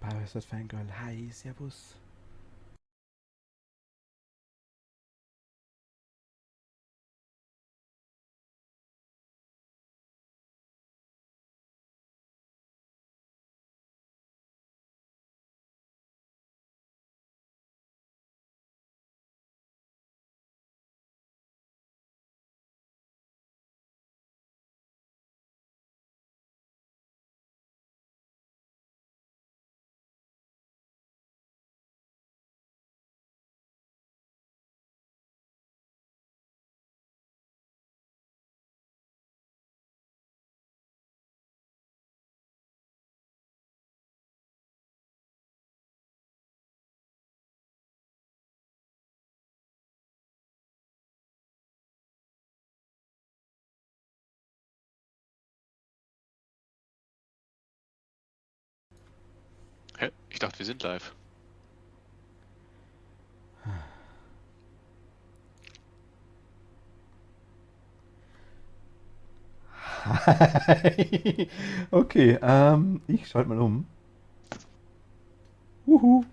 Parasite Fangirl. Hi, servus. Hä? Ich dachte, wir sind live. Hi. Okay, ich schalte mal um. Wuhu.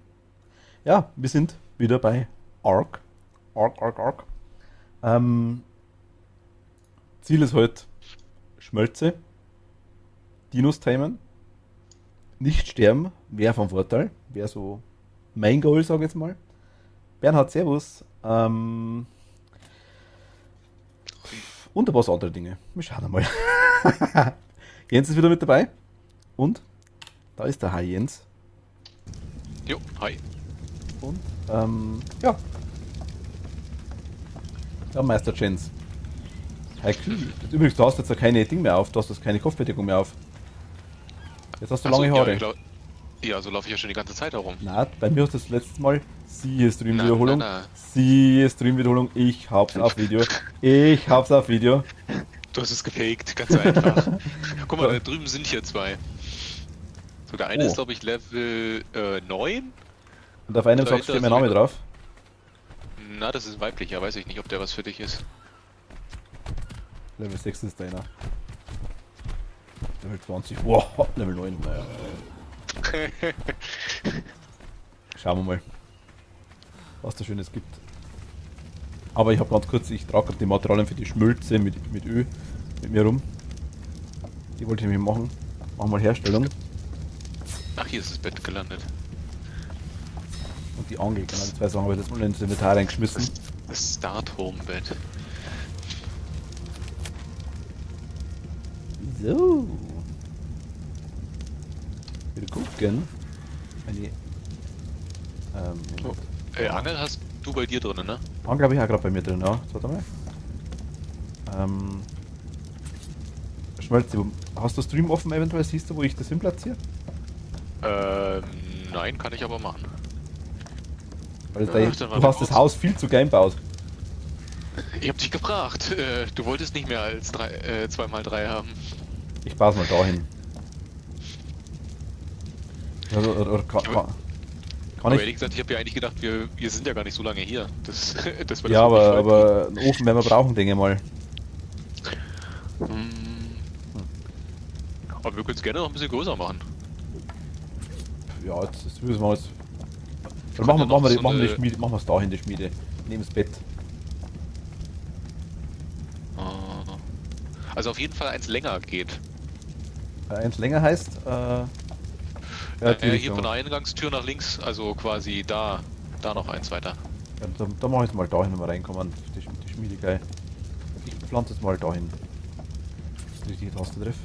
Ja, wir sind wieder bei Ark. Ark. Ähm, Ziel ist heute Schmölze, Dinos tamen, nicht sterben, wäre von Vorteil. Wäre so mein Goal, sage ich jetzt mal. Bernhard, servus. Und ein paar andere Dinge. Wir schauen mal. Jens ist wieder mit dabei. Und da ist der Hi Jens. Jo, hi. Und ja, der Meister Jens. Hi, übrigens, du hast jetzt ja keine Ding mehr auf, du hast jetzt keine Kopfbedeckung mehr auf. Jetzt hast du Achso, lange ja, Haare. ja, so laufe ich ja schon die ganze Zeit herum. Na, bei mir hast du das letzte Mal siehe Na, na, Stream-Wiederholung. na. Siehe Stream-Wiederholung. Ich hab's auf Video. Ich hab's auf Video. Du hast es gefaked, ganz einfach. Guck mal, da drüben sind hier zwei. So, der eine Oh. ist, glaube ich, Level 9. Und auf einem Und sagst du dahinter mein Name ist drauf. Na, das ist ein weiblicher, weiß ich nicht, ob der was für dich ist. Level 6 ist deiner. Level 20. Wow, Level 9. Naja. Schauen wir mal, was da Schönes gibt. Aber ich habe ganz kurz, ich trage die Materialien für die Schmölze mit Öl mit mir rum. Die wollte ich nämlich machen. Machen mal Herstellung. Ach, hier ist das Bett gelandet. Und die Angel, genau, die zwei Sachen habe ich jetzt mal ins Inventar reingeschmissen. Das Start-Home-Bett. So. Wieder gucken. Eine, Oh, Angel hast du bei dir drin, ne? Angel habe ich auch gerade bei mir drin, ja. Warte mal. Schmelze, hast du Stream offen eventuell? Siehst du, wo ich das hin platziere? Nein, kann ich aber machen. Weil Ach, du dann warte hast das kurz. Haus viel zu geil gebaut. Ich hab dich gefragt. Du wolltest nicht mehr als 2x3 haben. Ich baue es mal dahin. Oder kann Aber ich. ehrlich gesagt, ich habe ja eigentlich gedacht, wir sind ja gar nicht so lange hier. Das war Ja, das wirklich aber einen Ofen werden wir brauchen, denke ich mal. Aber wir können es gerne noch ein bisschen größer machen. Ja, das müssen wir jetzt. Dann können ja noch so machen wir eine- die Schmiede, machen wir es da in die Schmiede. Neben das Bett. Also auf jeden Fall eins länger geht. Eins länger heißt, ja, die Hier Richtung. von der Eingangstür nach links, also quasi da noch eins weiter. Ja, da mache ich es mal dahin, wenn wir reinkommen. Die Schmiede geil. Ich pflanze es mal dahin. Die richtige Taste drauf.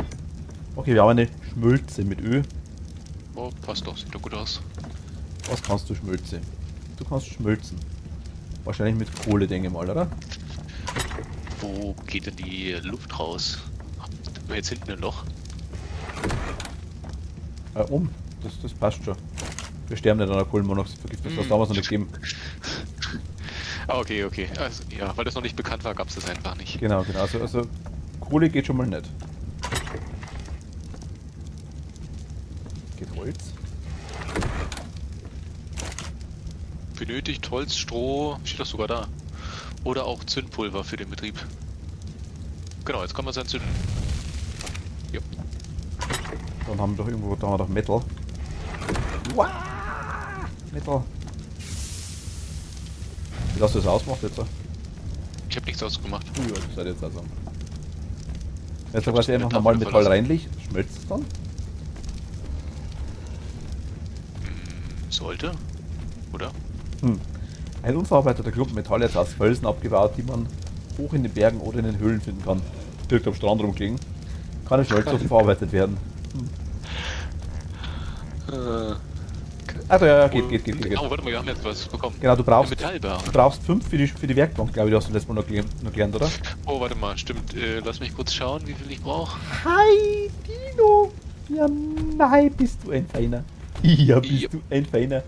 Okay, wir haben eine Schmölze mit Öl. Oh, passt doch, sieht doch gut aus. Was kannst du Schmölze? Du kannst schmölzen. Wahrscheinlich mit Kohle, denke ich mal, oder? Wo geht denn die Luft raus? Haben wir jetzt hinten ein Loch? Das passt schon. Wir sterben nicht an der Kohlenmonoxidvergiftung, das damals noch nicht gegeben. Ah, okay. Also, ja, weil das noch nicht bekannt war, gab es das einfach nicht. Genau. Also Kohle geht schon mal nicht. Geht Holz? Benötigt Holz, Stroh, steht doch sogar da. Oder auch Zündpulver für den Betrieb. Genau, jetzt kann man es entzünden. Jo. Dann haben wir doch irgendwo, da haben wir doch Metal. Wow! Metall. Wie hast du das ausgemacht jetzt? Ich habe nichts ausgemacht. Ui, was seid ihr jetzt also? Jetzt Ich hab quasi das einfach Inventar normal wieder Metall verlassen. reinlegt, schmelzt es dann? Sollte? Oder? Ein unverarbeiteter Klumpen Metall jetzt aus Felsen abgebaut, die man hoch in den Bergen oder in den Höhlen finden kann. Direkt am Strand rumklingen. Kann nicht Schmelzofen verarbeitet werden. Also ja, geht. Oh, warte mal, wir haben jetzt was bekommen. Genau, du brauchst Metallbar. 5 für die Werkbank, glaube ich, hast du letztes Mal noch gelernt, oder? Oh, warte mal, stimmt. Lass mich kurz schauen, wie viel ich brauche. Hi, Dino! Ja, nein, bist du ein Feiner. Ja, bist Ja. du ein Feiner.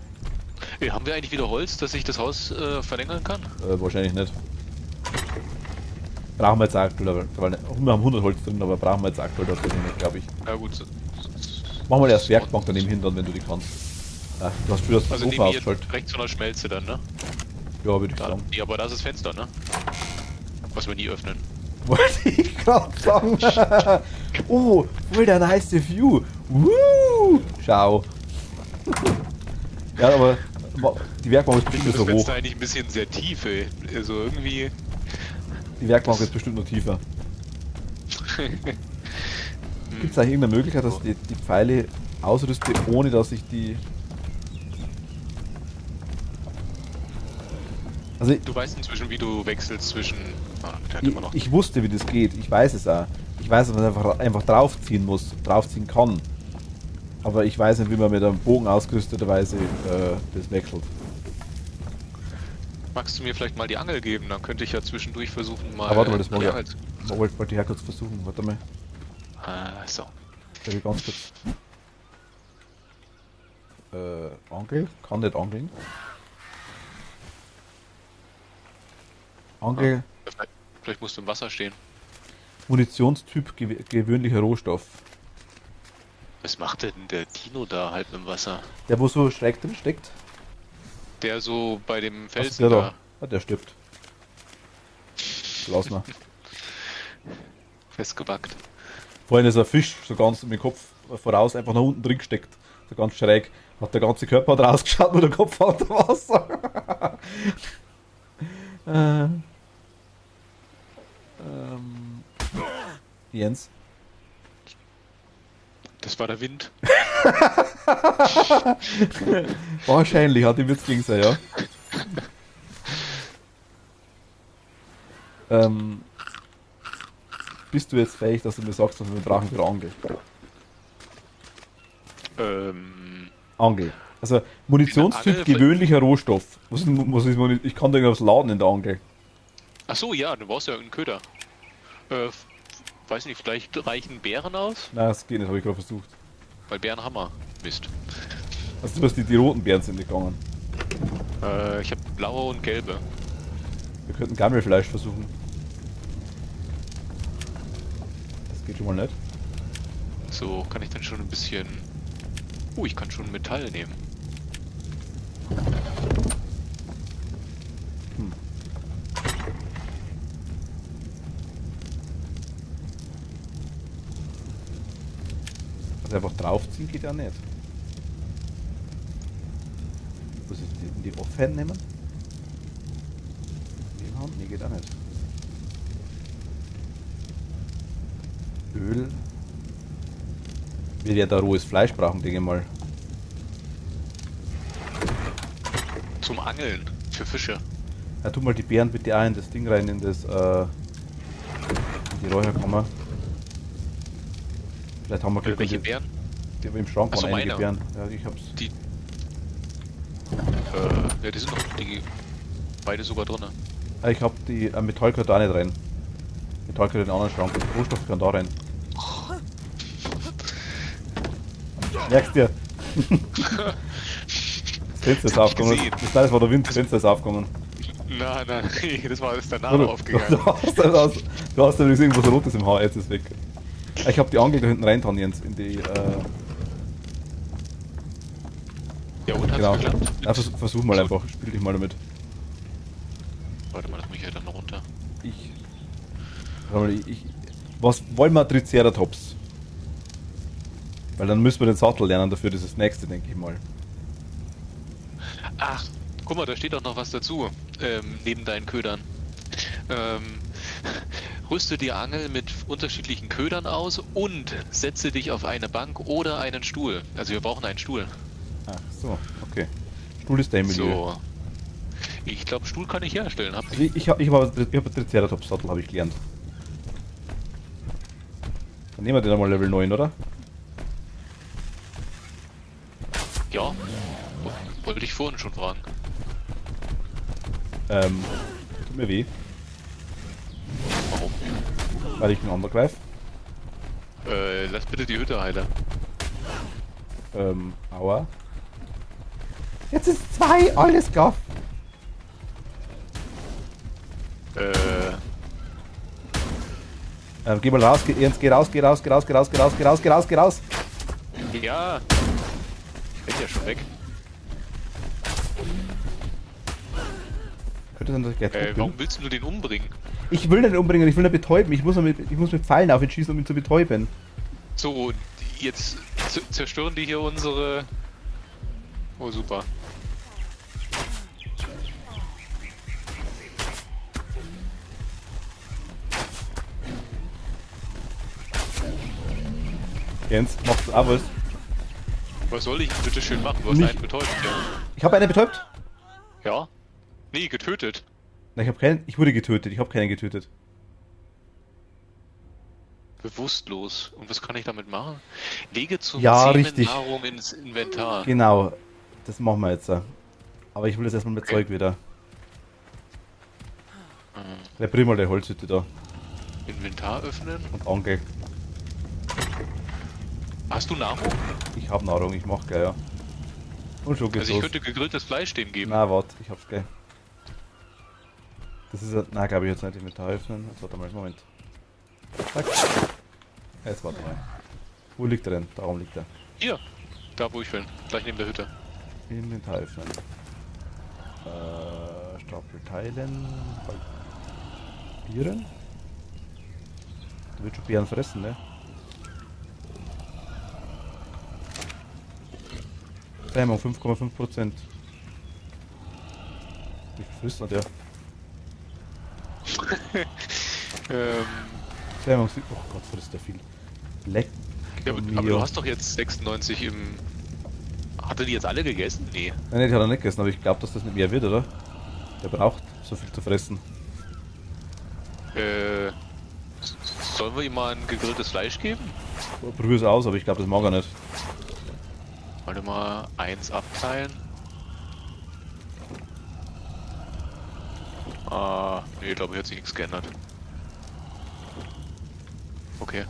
Haben wir eigentlich wieder Holz, dass ich das Haus verlängern kann? Wahrscheinlich nicht. Brauchen wir jetzt aktuell, weil wir haben 100 Holz drin, aber brauchen wir jetzt aktuell dafür nicht, glaube ich. Ja gut. Mach mal erst Werkbank daneben hin, dann, wenn du die kannst. Ja, du hast früher das Also Ofen neben hier ausgeschaltet. rechts von der Schmelze dann, ne? Ja, würde ich Da, sagen. nee, aber da ist das Fenster, ne? Was wir nie öffnen. Wollte ich gerade sagen. Oh, voll der nice View. Woo! Schau. Ja, aber die Werkbank ist Ich bestimmt finde so das hoch. Fenster eigentlich ein bisschen sehr tief, ey. Also irgendwie... Die Werkbank ist bestimmt noch tiefer. Gibt es eigentlich irgendeine Möglichkeit, dass ich die Pfeile ausrüste, ohne dass ich die... Also Du weißt inzwischen, wie du wechselst zwischen... Ah, der hat immer noch... ich wusste, wie das geht. Ich weiß es auch. Ich weiß, dass man einfach draufziehen muss, draufziehen kann. Aber ich weiß nicht, wie man mit einem Bogen ausgerüsteterweise das wechselt. Magst du mir vielleicht mal die Angel geben? Dann könnte ich ja zwischendurch versuchen, mal... Aber warte mal, das mag die ich. Angel zu- Wollte ich ja kurz versuchen. Warte mal. So. Da ich ganz kurz. Angel? Kann nicht angeln. Angel, Vielleicht musst du im Wasser stehen. Munitionstyp gewöhnlicher Rohstoff. Was macht denn der Dino da halb im Wasser? Der, wo so schräg drin steckt. Der so bei dem Was Felsen ist der da... da? Ah, der stirbt. Lass mal. festgebackt. Vorhin ist ein Fisch so ganz mit dem Kopf voraus einfach nach unten drin gesteckt. So ganz schräg. Hat der ganze Körper hat rausgeschaut, nur der Kopf hat Wasser. Jens. Das war der Wind. Wahrscheinlich hat ihm jetzt gegen sein, ja. Bist du jetzt fähig, dass du mir sagst, was wir brauchen für Angel? Angel. Also Munitionstyp Angel- gewöhnlicher Rohstoff. Ich kann da irgendwas laden in der Angel. Ach so, ja, du brauchst ja irgendeinen Köder. Weiß nicht, vielleicht reichen Beeren aus? Nein, das geht nicht, habe ich gerade versucht. Weil Beeren haben wir. Mist. Also was die roten Beeren sind nicht gegangen. Ich habe blaue und gelbe. Wir könnten Gammelfleisch versuchen. Das geht schon mal nicht. So, kann ich dann schon ein bisschen... ich kann schon Metall nehmen. Also einfach draufziehen geht ja nicht. Muss ich die Offhand nehmen? Die Hand? Nee, geht auch nicht. Öl. Wir werden da rohes Fleisch brauchen, denke ich mal. Zum Angeln. Für Fische. Ja, tu mal die Beeren bitte auch in das Ding rein, in das, in die Räucherkammer. Vielleicht haben wir Glück. Welche und Beeren? Die haben wir im Schrank Ach so, waren einige meine. Beeren. Ja, ich hab's. Die... ja, die sind noch... Die... Beide sogar drin. Ah, ich hab die Metall gehört da nicht rein. Metall gehört in den anderen Schrank. Rohstoff kann da rein. Merkst du? Das Fenster ist aufgekommen. gesehen. Das war der Wind, das Fenster ist aufgekommen. Nein, das war ist danach Du aufgegangen. hast übrigens irgendwas Rotes im Haar, jetzt ist es weg. Ich hab die Angel da hinten rein, Jens, in die, Ja, und hat's genau. geklappt? Ja, versuch mal einfach, spiel dich mal damit. Warte mal, lass mich ja dann runter. Was wollen wir Triceratops? Weil dann müssen wir den Sattel lernen dafür, das ist das nächste, denke ich mal. Ach, guck mal, da steht auch noch was dazu, neben deinen Ködern. Ähm, rüste die Angel mit unterschiedlichen Ködern aus und setze dich auf eine Bank oder einen Stuhl. Also wir brauchen einen Stuhl. Ach so, okay. Stuhl ist der Milieu. So, ich glaube, Stuhl kann ich herstellen. Also ich hab Triceratops-Sattel, habe ich gelernt. Dann nehmen wir den einmal Level 9, oder? Ja, wollte ich vorhin schon fragen. Tut mir weh, Warum? weil ich einen anderen greife. Lass bitte die Hütte heilen. Aua. Jetzt ist 2, alles klar. Geh mal raus, Ernst, geh raus, geh raus, geh raus, geh raus, geh raus, geh raus, geh raus, geh raus. Ja, ich bin ja schon weg. Könnte sein, dass ich gleich tot bin. Warum willst du den umbringen? Ich will nicht umbringen, ich will nicht betäuben. Ich muss mit Pfeilen auf ihn schießen, um ihn zu betäuben. So, jetzt zerstören die hier unsere... Oh, super. Ernst, machst du auch was? Was soll ich denn bitte schön machen? Du hast Nicht- einen betäubt, ja. Ich habe einen betäubt. Ja? Nee, getötet. Nein, ich wurde getötet, ich habe keinen getötet. Bewusstlos. Und was kann ich damit machen? Lege zum Ja, Zähmen richtig. Nahrung ins Inventar. Genau, das machen wir jetzt. Aber ich will jetzt erstmal mit Okay. Zeug wieder. Reparier mal die Holzhütte da Inventar öffnen. und angeh. Hast du Nahrung? Ich habe Nahrung, ich mach gleich, ja. Und schon geht's Also ich los. könnte gegrilltes Fleisch dem geben. Na, warte, ich hab's gleich. Das ist ja. Na, glaube ich jetzt nicht Inventar öffnen. Jetzt warte mal, Moment. Zack. Jetzt warte mal. Wo liegt er denn? Darum liegt er. Hier. Da wo ich bin. Gleich neben der Hütte. Inventar öffnen. Stapel teilen. Halbieren. Da wird schon Beeren fressen, ne? Dämmung 5,5%. Wie viel frisst der? Dämmung, oh Gott, frisst der viel. Leck. Ja, aber du hast doch jetzt 96 im... Hat er die jetzt alle gegessen? Nee. Nein, die hat er nicht gegessen, aber ich glaube, dass das nicht mehr wird, oder? Der braucht so viel zu fressen. Sollen wir ihm mal ein gegrilltes Fleisch geben? Probier's aus, aber ich glaube, das mag er nicht. Warte mal, 1 abteilen. Ah, nee, glaube ich, hat sich nichts geändert. Okay.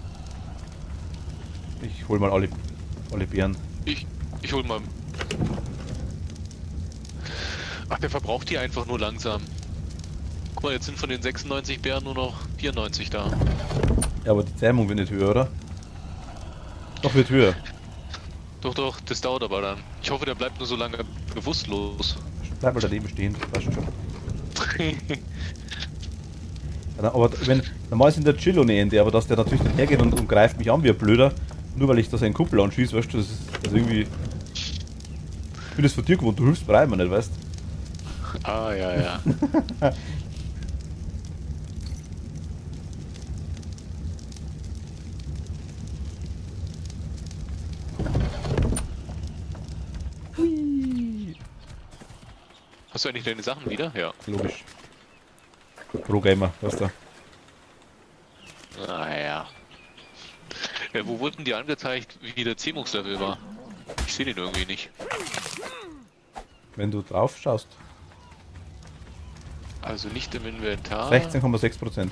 Ich hol mal alle Beeren. Ich hol mal... Ach, der verbraucht die einfach nur langsam. Guck mal, jetzt sind von den 96 Bären nur noch 94 da. Ja, aber die Zähmung wird nicht höher, oder? Doch, wird höher. Doch, das dauert aber dann. Ich hoffe, der bleibt nur so lange bewusstlos. Bleib mal daneben stehen, das passt schon. Ja, aber wenn, normal sind der Chillone-Ende, aber dass der natürlich dann hergeht und greift mich an wie ein Blöder, nur weil ich da seinen Kumpel anschieße, weißt du, das ist also irgendwie... Ich bin das von dir gewohnt, du hilfst bei mir nicht, weißt du? Ah, ja. Hast du eigentlich deine Sachen wieder? Ja. Logisch. Pro-Gamer, weißt du. Naja. Wo wurden die angezeigt, wie der Zähmungslevel war? Ich sehe den irgendwie nicht. Wenn du drauf schaust. Also nicht im Inventar. 16,6%.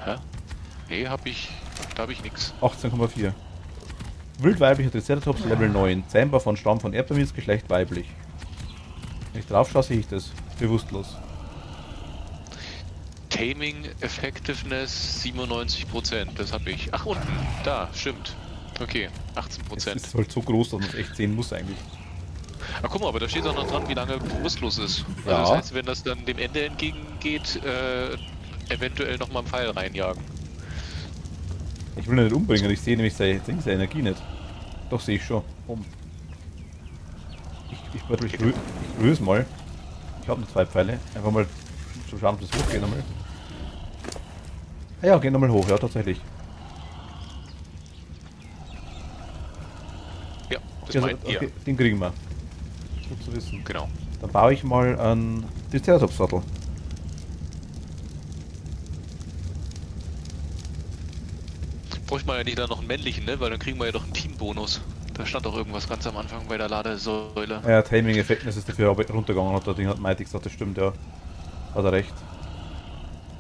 Hä? Nee, da hab ich nix. 18,4. Wildweiblicher Triceratops Level 9. Zähmbar von Stamm von Erdbeermis, Geschlecht weiblich. Wenn ich drauf schaue, sehe ich das. Bewusstlos. Taming Effectiveness 97%, das habe ich. Ach, unten, da, stimmt. Okay, Das 18%. ist halt so groß, dass man es echt sehen muss eigentlich. Ach, guck mal, aber da steht auch noch dran, wie lange bewusstlos ist. Also Ja. das heißt, wenn das dann dem Ende entgegengeht, eventuell nochmal einen Pfeil reinjagen. Ich will ihn nicht umbringen, ich sehe nämlich seine Energie nicht. Doch, sehe ich schon. Warte, ich rühre mal. Ich habe nur 2 Pfeile. Einfach mal zum Schauen, ob das hochgeht nochmal. Ah ja, geht nochmal hoch, ja, tatsächlich. Ja, das Ja, meint ihr. okay, den kriegen wir. Gut zu wissen. Genau. Dann baue ich mal einen Triceratops-Sattel. Bräuchte man ja nicht dann noch einen männlichen, ne? Weil dann kriegen wir ja doch einen Teambonus. Da stand doch irgendwas ganz am Anfang bei der Ladesäule. Ja, Timing-Effekten ist dafür aber runtergegangen, hat der Ding hat Mighty gesagt, das stimmt, ja. Hat er recht.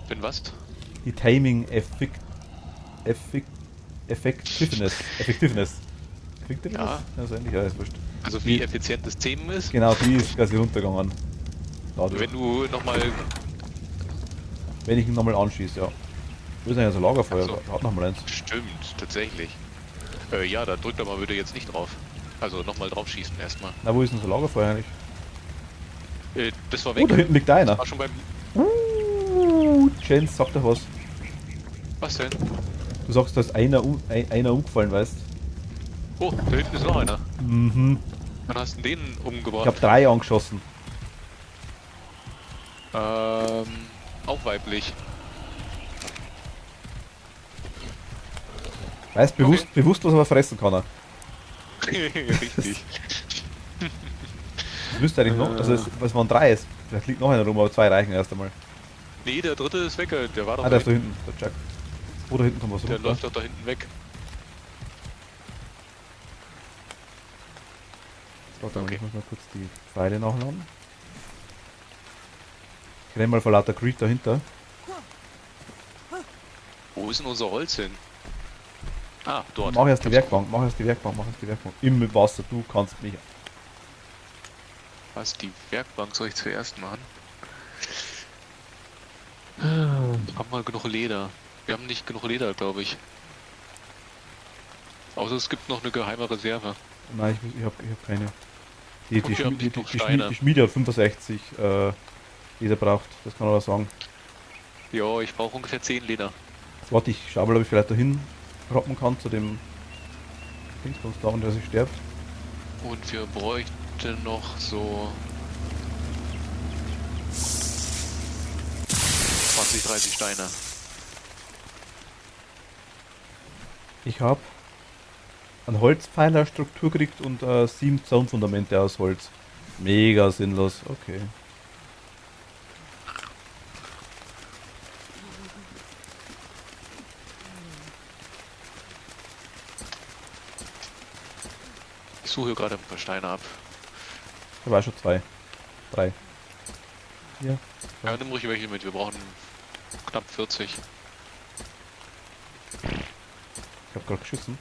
Wenn was? Die Effectiveness. Effectiveness. Ja. Ja, so ähnlich, ja, ist wurscht. Also wie effizient das Themen ist. Genau, die ist quasi runtergegangen. Dadurch. Wenn du nochmal. Wenn ich ihn nochmal anschieße, ja. Wo ist eigentlich so Lagerfeuer? So. Hat nochmal eins. Stimmt, tatsächlich. Ja, da drückt aber bitte jetzt nicht drauf. Also nochmal drauf schießen erstmal. Na, wo ist denn so Lagerfeuer eigentlich? Das war Oh, weg. da hinten liegt einer. War schon beim. Jens, sag doch was. Was denn? Du sagst, da ist einer umgefallen, weißt Oh, da hinten ist noch einer. Mhm. Wann hast du den Ich umgebracht? habe 3 angeschossen. Auch weiblich. Weißt, bewusstlos aber fressen kann er. Richtig. Das müsste eigentlich noch, also es waren 3, vielleicht liegt noch einer rum, aber 2 reichen erst einmal. Nee, der dritte ist weg, der war doch Ah, der ist weg. da hinten, der Jack. Oh, da hinten kommt was Der runter. läuft doch da hinten weg. Warte mal, Okay. ich muss mal kurz die Pfeile nachladen. Ich renn mal vor lauter Greed dahinter. Wo ist denn unser Holz hin? Ah, dort. Mach erst die Hab's- Werkbank, mach erst die Werkbank. Im Wasser, du kannst mich. Was, die Werkbank soll ich zuerst machen? Haben wir genug Leder? Wir haben nicht genug Leder, glaube ich. Außer es gibt noch eine geheime Reserve. Nein, ich hab keine. Die, Und wir haben nicht noch Steine. Die Schmiede hat 65 Leder braucht, das kann er sagen. Ja, ich brauche ungefähr 10 Leder. Jetzt warte, ich schau mal, ob ich vielleicht dahin roppen kann zu dem Dingsbums da, und der sich stirbt. Und wir bräuchten noch so 20, 30 Steine. Ich habe eine Holzpfeilerstruktur gekriegt und 7 Zaunfundamente aus Holz. Mega sinnlos, okay. Ich suche hier gerade ein paar Steine ab. Da war schon 2. 3. Hier. Ja, nimm ruhig welche mit. Wir brauchen knapp 40. Ich habe gerade geschossen.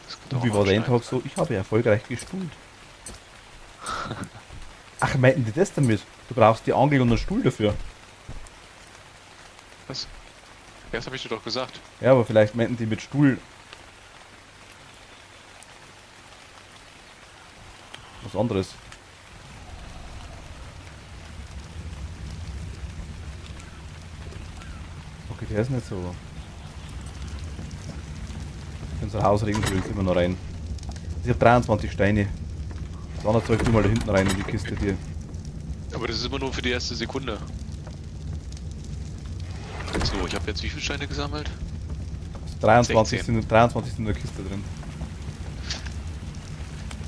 Das könnte Und auch wie noch war ein der Stein Endtag so? Ich habe erfolgreich gestuhlt. Ach, meinten die das damit? Du brauchst die Angel und einen Stuhl dafür. Was? Ja, das habe ich dir doch gesagt. Ja, aber vielleicht meinten die mit Stuhl was anderes. Okay, der ist nicht so. Unser Haus Regengrün immer noch rein. Ich habe 23 Steine. Das andere Zeug tu mal da hinten rein in die Kiste dir. Aber das ist immer nur für die erste Sekunde. So, ich habe jetzt wie viele Steine gesammelt? 23 16. sind, 23 sind in der Kiste drin.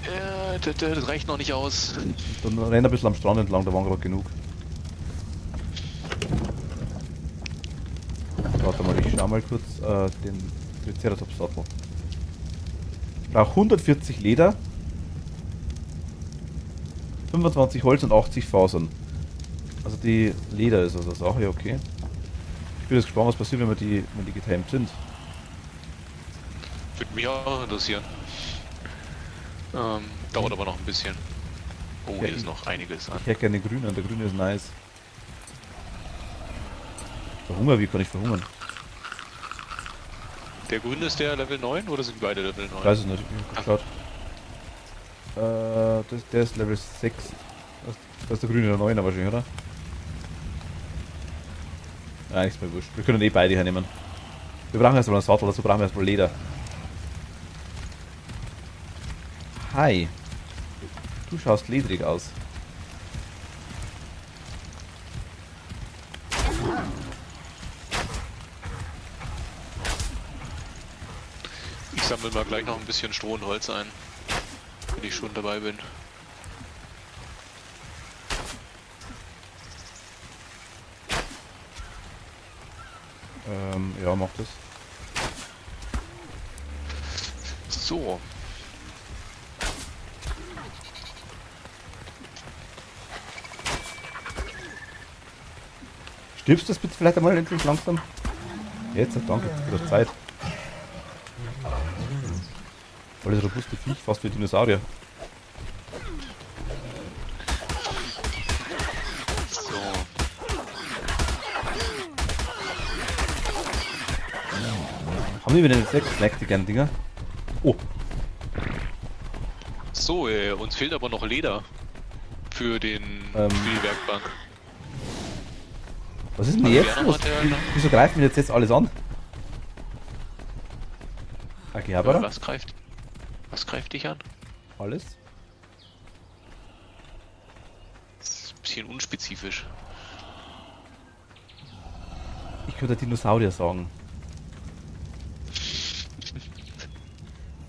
Ja, das reicht noch nicht aus. Dann renn ein bisschen am Strand entlang, da waren gerade genug. Warte mal, ich schau mal kurz den Triceratops-Sattel. Ich brauche 140 Leder, 25 Holz und 80 Fasern. Also die Leder ist also Sache, okay. Ich bin jetzt gespannt, was passiert, wenn die getimed sind. Würde mich auch interessieren. Dauert aber noch ein bisschen. Oh, Ja, hier ist noch einiges an. Ich hätte gerne grünen, der grüne ist nice. Verhunger, wie kann ich verhungern? Der grüne ist der Level 9 oder sind beide Level 9? Ich weiß es nicht, ich hab geschaut. Der ist Level 6. Das ist der grüne der 9er wahrscheinlich, oder? Nein, nichts mehr wurscht. Wir können eh beide hernehmen. Wir brauchen erstmal einen Sattel, dazu brauchen wir erstmal Leder. Hi. Du schaust ledrig aus. Ich sammle mal gleich noch ein bisschen Stroh und Holz ein, wenn ich schon dabei bin. Ja, mach das. So. Stirbst du das bitte vielleicht einmal endlich langsam? Jetzt, danke, für die Zeit. Volles robuste Viech, fast wie Dinosaurier. So. Haben die wieder eine 6 Snack, die kleinen Dinger? Oh, So, uns fehlt aber noch Leder für die Werkbank. was ist denn jetzt Haben wir los? noch Material? Wieso greifen wir jetzt alles an? Okay, aber Was greift dich an? alles. Das ist ein bisschen unspezifisch. Ich könnte Dinosaurier sagen.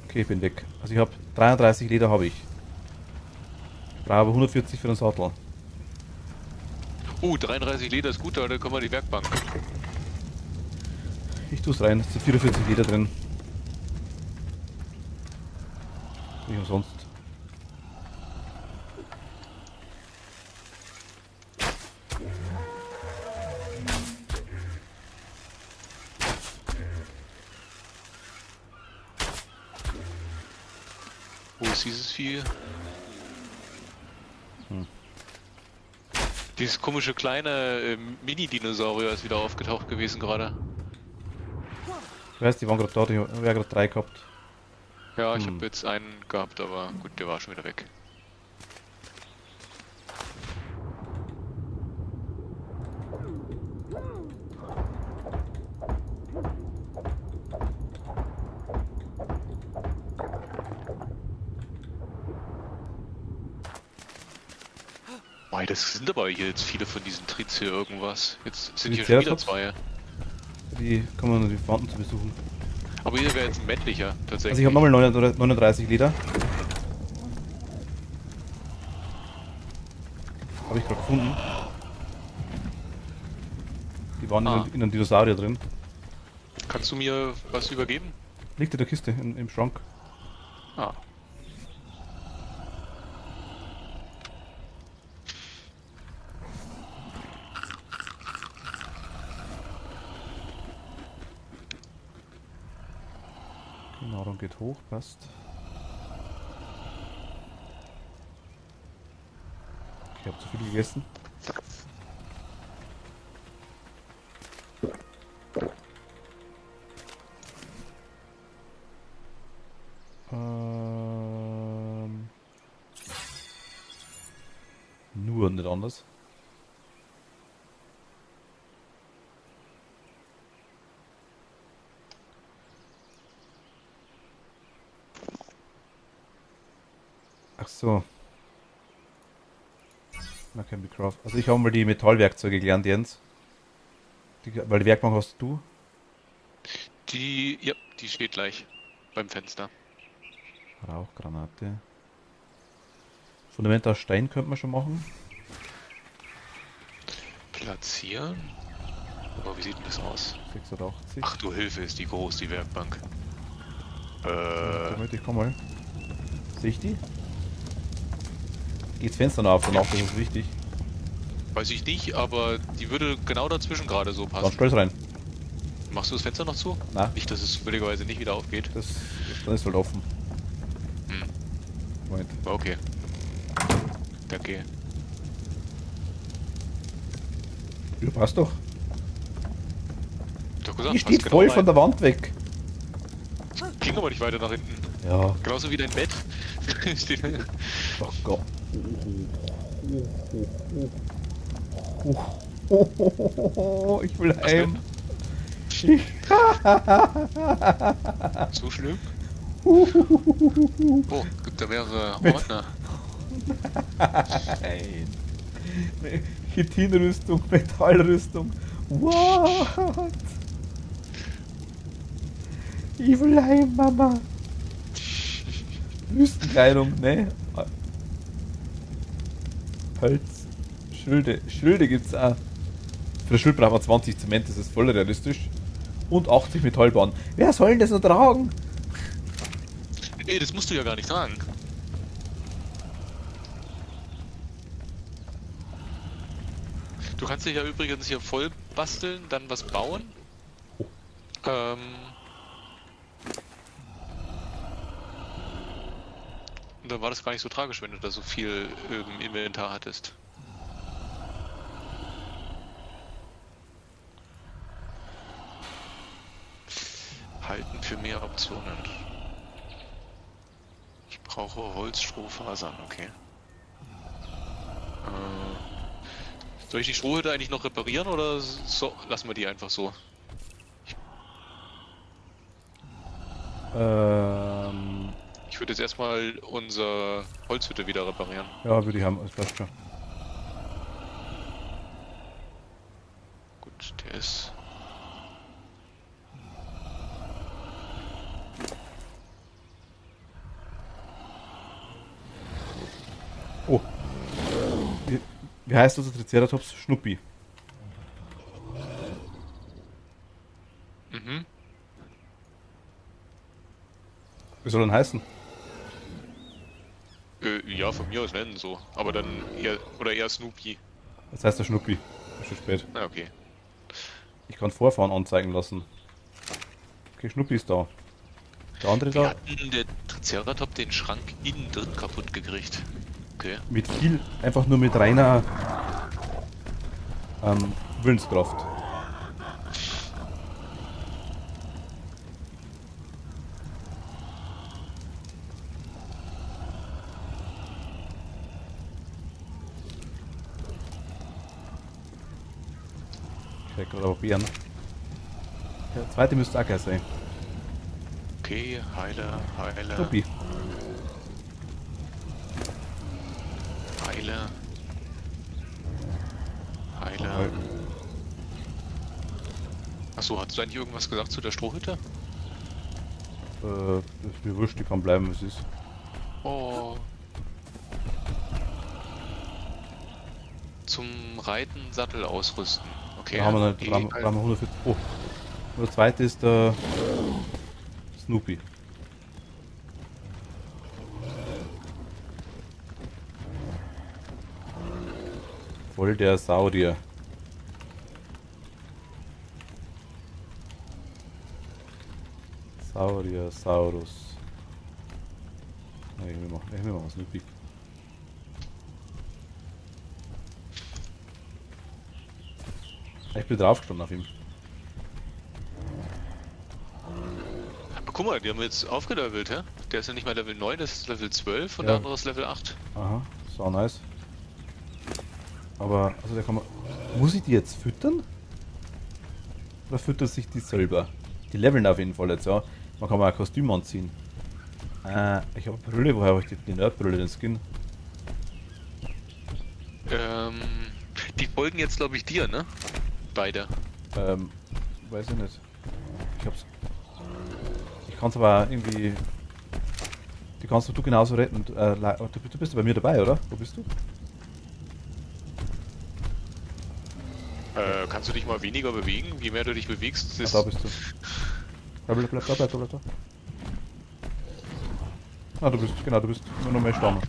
Okay, ich bin weg. Also ich habe 33 Leder habe ich. Ich brauche aber 140 für den Sattel. 33 Leder ist gut, da können wir die Werkbank. Ich tue es rein, es sind 44 Leder drin. Nicht umsonst. Wo ist dieses Vieh? Dieses komische kleine Mini-Dinosaurier ist wieder aufgetaucht gewesen gerade. Ich weiß, die waren gerade da, die haben ja gerade 3 gehabt. Ja, ich habe jetzt einen gehabt, aber gut, der war schon wieder weg. Mei, das sind aber hier jetzt viele von diesen Trits hier irgendwas. Jetzt sind hier schon wieder Triceratops? 2. Die kommen die Verwandten zu besuchen. Aber hier wäre jetzt ein männlicher, tatsächlich. Also ich habe nochmal 39 Leder. Habe ich gerade gefunden. Die waren in einem Dinosaurier drin. Kannst du mir was übergeben? Liegt in der Kiste, im Schrank. Ah. Die Nahrung geht hoch, passt. Ich habe zu viel gegessen. Nur nicht anders. Ach so. Man kann Craft. Also ich habe mal die Metallwerkzeuge gelernt, Jens. Weil die Werkbank hast du. Die steht gleich beim Fenster. Rauchgranate. Fundament aus Stein könnte man schon machen. Platzieren? Aber wie sieht denn das aus? 86. Ach du Hilfe, ist die groß, die Werkbank. Moment, ich komm mal. Sehe ich die? Geht's Fenster noch auf danach, das ist wichtig. Weiß ich nicht, aber die würde genau dazwischen gerade so Dann passen. stolz rein. Machst du das Fenster noch zu? Na, Nicht, dass es völligerweise nicht wieder aufgeht. dann ist halt offen. Hm. Moment. Okay. Danke. Ja, passt doch. Doch gesagt, Die passt steht genau voll rein. von der Wand weg. Ging aber nicht weiter nach hinten. Ja. Genauso wie dein Bett. Steht- Oh Gott. Ich will heim. So schlimm? Oh, gibt da mehrere Mit- Ordner. Nein. Chitinrüstung, Metallrüstung. What? Evil Heim, Mama. Wüstenkleidung, ne? Holz. Schilde. Schilde gibt's auch. Für das Schild brauchen wir 20 Zement, das ist voll realistisch. Und 80 Metallbahnen. Wer soll denn das noch tragen? Ey, das musst du ja gar nicht tragen. Du kannst dich ja übrigens hier voll basteln, dann was bauen. Oh. Und dann war das gar nicht so tragisch, wenn du da so viel im Inventar hattest. Halten für mehr Optionen. Ich brauche Holz, Strohfasern, okay. Soll ich die Strohhütte eigentlich noch reparieren oder so? Lassen wir die einfach so? Ich würde jetzt erstmal unsere Holzhütte wieder reparieren. Ja, würde ich haben, das passt schon. Gut, der ist... Oh. Wie heißt unser Triceratops? Schnuppi. Mhm. Wie soll er denn heißen? Ja, von mir aus nennen so. Aber dann eher... Oder eher Snoopy. Das heißt der Schnuppi. Ist schon spät. Na, okay. Ich kann Vorfahren anzeigen lassen. Okay, Schnuppi ist da. Der andere Wie da hat denn der Triceratops den Schrank innen drin kaputt gekriegt? Okay. mit viel, einfach nur mit reiner Willenskraft. Ich krieg gerade aber Beeren. Der zweite müsste auch gleich sein. Okay, Heiler. Schnuppi. Heiler. Achso, hast du eigentlich irgendwas gesagt zu der Strohhütte? Ist mir wurscht, die kann bleiben, wie es ist. Oh. Zum Reiten Sattel ausrüsten. Okay. Da haben wir, da brauchen wir 140. Oh. Und der zweite ist der Snoopy. Voll der Saurier. Saurier, Saurus. Nein, wir machen Snoopy. Ich bin draufgestanden auf ihm. Aber guck mal, die haben jetzt aufgelevelt, hä? Der ist ja nicht mal Level 9, das ist Level 12 und Ja. der andere ist Level 8. Aha, so nice. Aber, also der kann man. Muss ich die jetzt füttern? Oder füttert sich die selber? Die leveln auf jeden Fall jetzt, ja. Man kann mal ein Kostüm anziehen. Ich habe Brille, woher habe ich die Nerdbrille, den Skin? Die folgen jetzt, glaube ich, dir, ne? Beide. Weiß ich nicht. Ich kann es aber irgendwie. Die kannst du genauso retten. Du bist ja bei mir dabei, oder? Wo bist du? Kannst du dich mal weniger bewegen? Je mehr du dich bewegst, Ah, ist... da bist du. Bleib da. Ah, du bist nur noch mehr Stamm.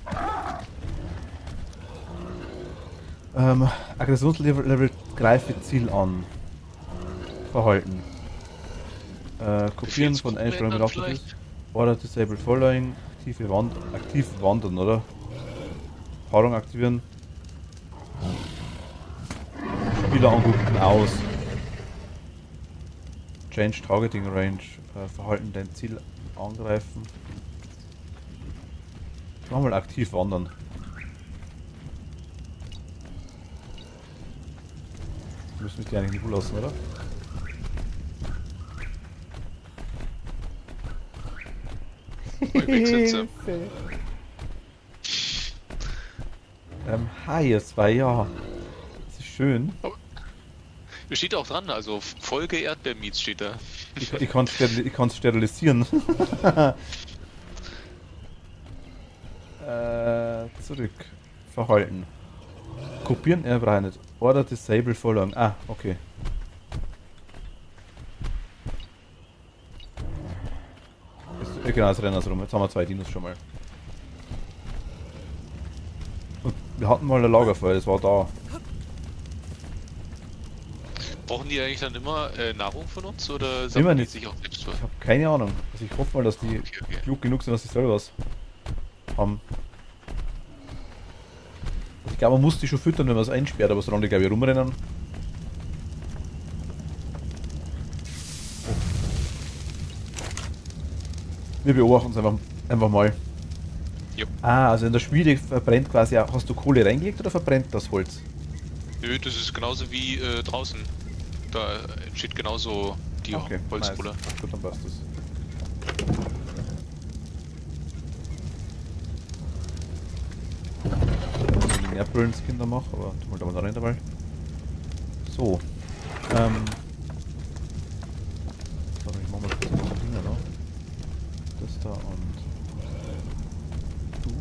Aggressionslevel greife Ziel an. Verhalten. Kopieren von Einstellungen mit Auftrag ist. Order Disable Following. Aktiv wandern, oder? Paarung aktivieren. Spieler angucken aus. Change Targeting Range. Verhalten dein Ziel angreifen. Mach mal aktiv wandern. Müssen wir die eigentlich nicht lassen, oder? Weg sind sie. Hi, ihr zwei, ja. Das ist schön. Steht auch dran, also Folge Erdbeermiets steht da. Ich kann's sterilisieren. Zurück. Verhalten. Kopieren, er braucht nicht. Order Disable Vorlagen. Ah, okay. Genau, das Rennen rum. Jetzt haben wir 2 Dinos schon mal. Und wir hatten mal ein Lagerfeuer, das war da. Brauchen die eigentlich dann immer Nahrung von uns oder Immer sammeln die nicht. sich auch selbst was? Ich habe keine Ahnung. Also ich hoffe mal, dass die Okay. klug genug sind, dass sie selber was haben. Also ich glaube, man muss die schon füttern, wenn man es einsperrt, aber solange die, glaube ich, rumrennen. Wir beobachten es einfach mal. Jo. Ah, also in der Schmiede verbrennt quasi auch. Hast du Kohle reingelegt oder verbrennt das Holz? Nö, das ist genauso wie draußen. Da entsteht genauso die Holzkohle. Nice. Gut, dann passt das. Also den Erdbrillen-Skin da mache, aber tu mal da mal rein dabei. So. So, ich mach mal kurz ein paar Dinge noch. Das da und du.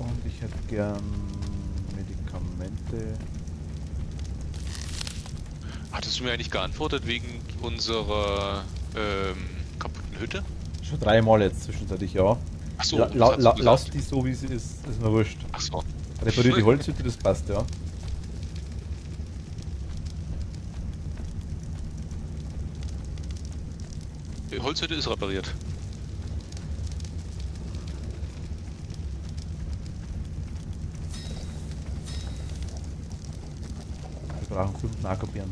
Und ich hätte gern Medikamente. Hattest du mir eigentlich geantwortet wegen unserer kaputten Hütte? Schon 3 Mal jetzt zwischenzeitlich, ja. Achso, Lass die so wie sie ist mir wurscht. Achso. Repariert die Holzhütte, das passt, ja. Die Holzhütte ist repariert. Wir brauchen 5 Narkobeeren.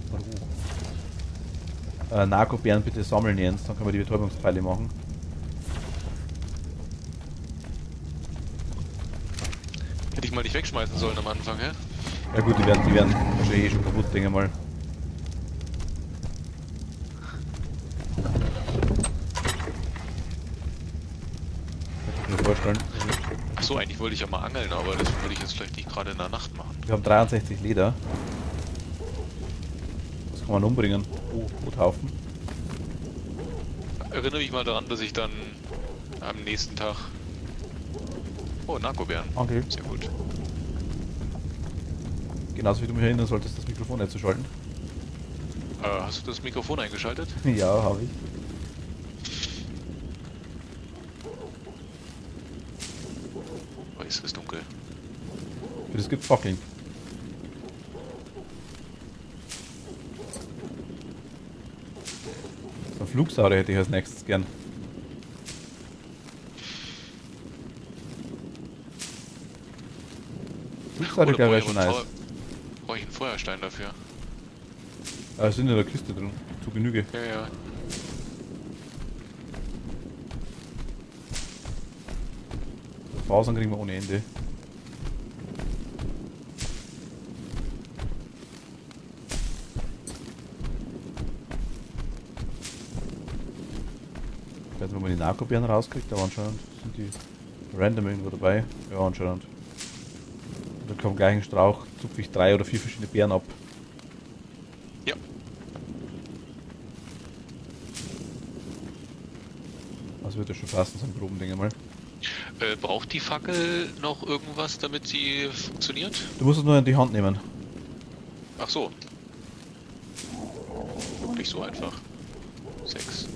Narkobeeren bitte sammeln, Jens, dann können wir die Betäubungspfeile machen. Hätte ich mal nicht wegschmeißen sollen am Anfang, hä? Ja gut, die werden wahrscheinlich eh schon kaputt, denke ich mal. Kann ich mir vorstellen. Achso, eigentlich wollte ich ja mal angeln, aber das würde ich jetzt vielleicht nicht gerade in der Nacht machen. Wir haben 63 Leder. Was kann man umbringen? Oh, Rothaufen. Erinnere mich mal daran, dass ich dann am nächsten Tag... Oh, Narkobeeren. Okay. Sehr gut. Genauso wie du mich erinnern solltest, das Mikrofon einzuschalten. Hast du das Mikrofon eingeschaltet? Ja, habe ich. Oh, es ist dunkel. Es gibt Fackeln. So ein Flugsaurier hätte ich als nächstes gern. Flugsaurier wäre schon nice. Brauche ich einen Feuerstein dafür? Sind in der Kiste drin. Zu Genüge. Ja, ja. Fasern kriegen wir ohne Ende. Ich weiß nicht, ob man die Narkobeeren rauskriegt, aber anscheinend sind die random irgendwo dabei. Ja, anscheinend. Und dann kommt gleich ein Strauch, zupfe ich 3 oder 4 verschiedene Beeren ab. Ja. Das wird ja schon passen, so ein groben Ding mal. Braucht die Fackel noch irgendwas, damit sie funktioniert? Du musst es nur in die Hand nehmen. Ach so. Nicht so einfach. 6.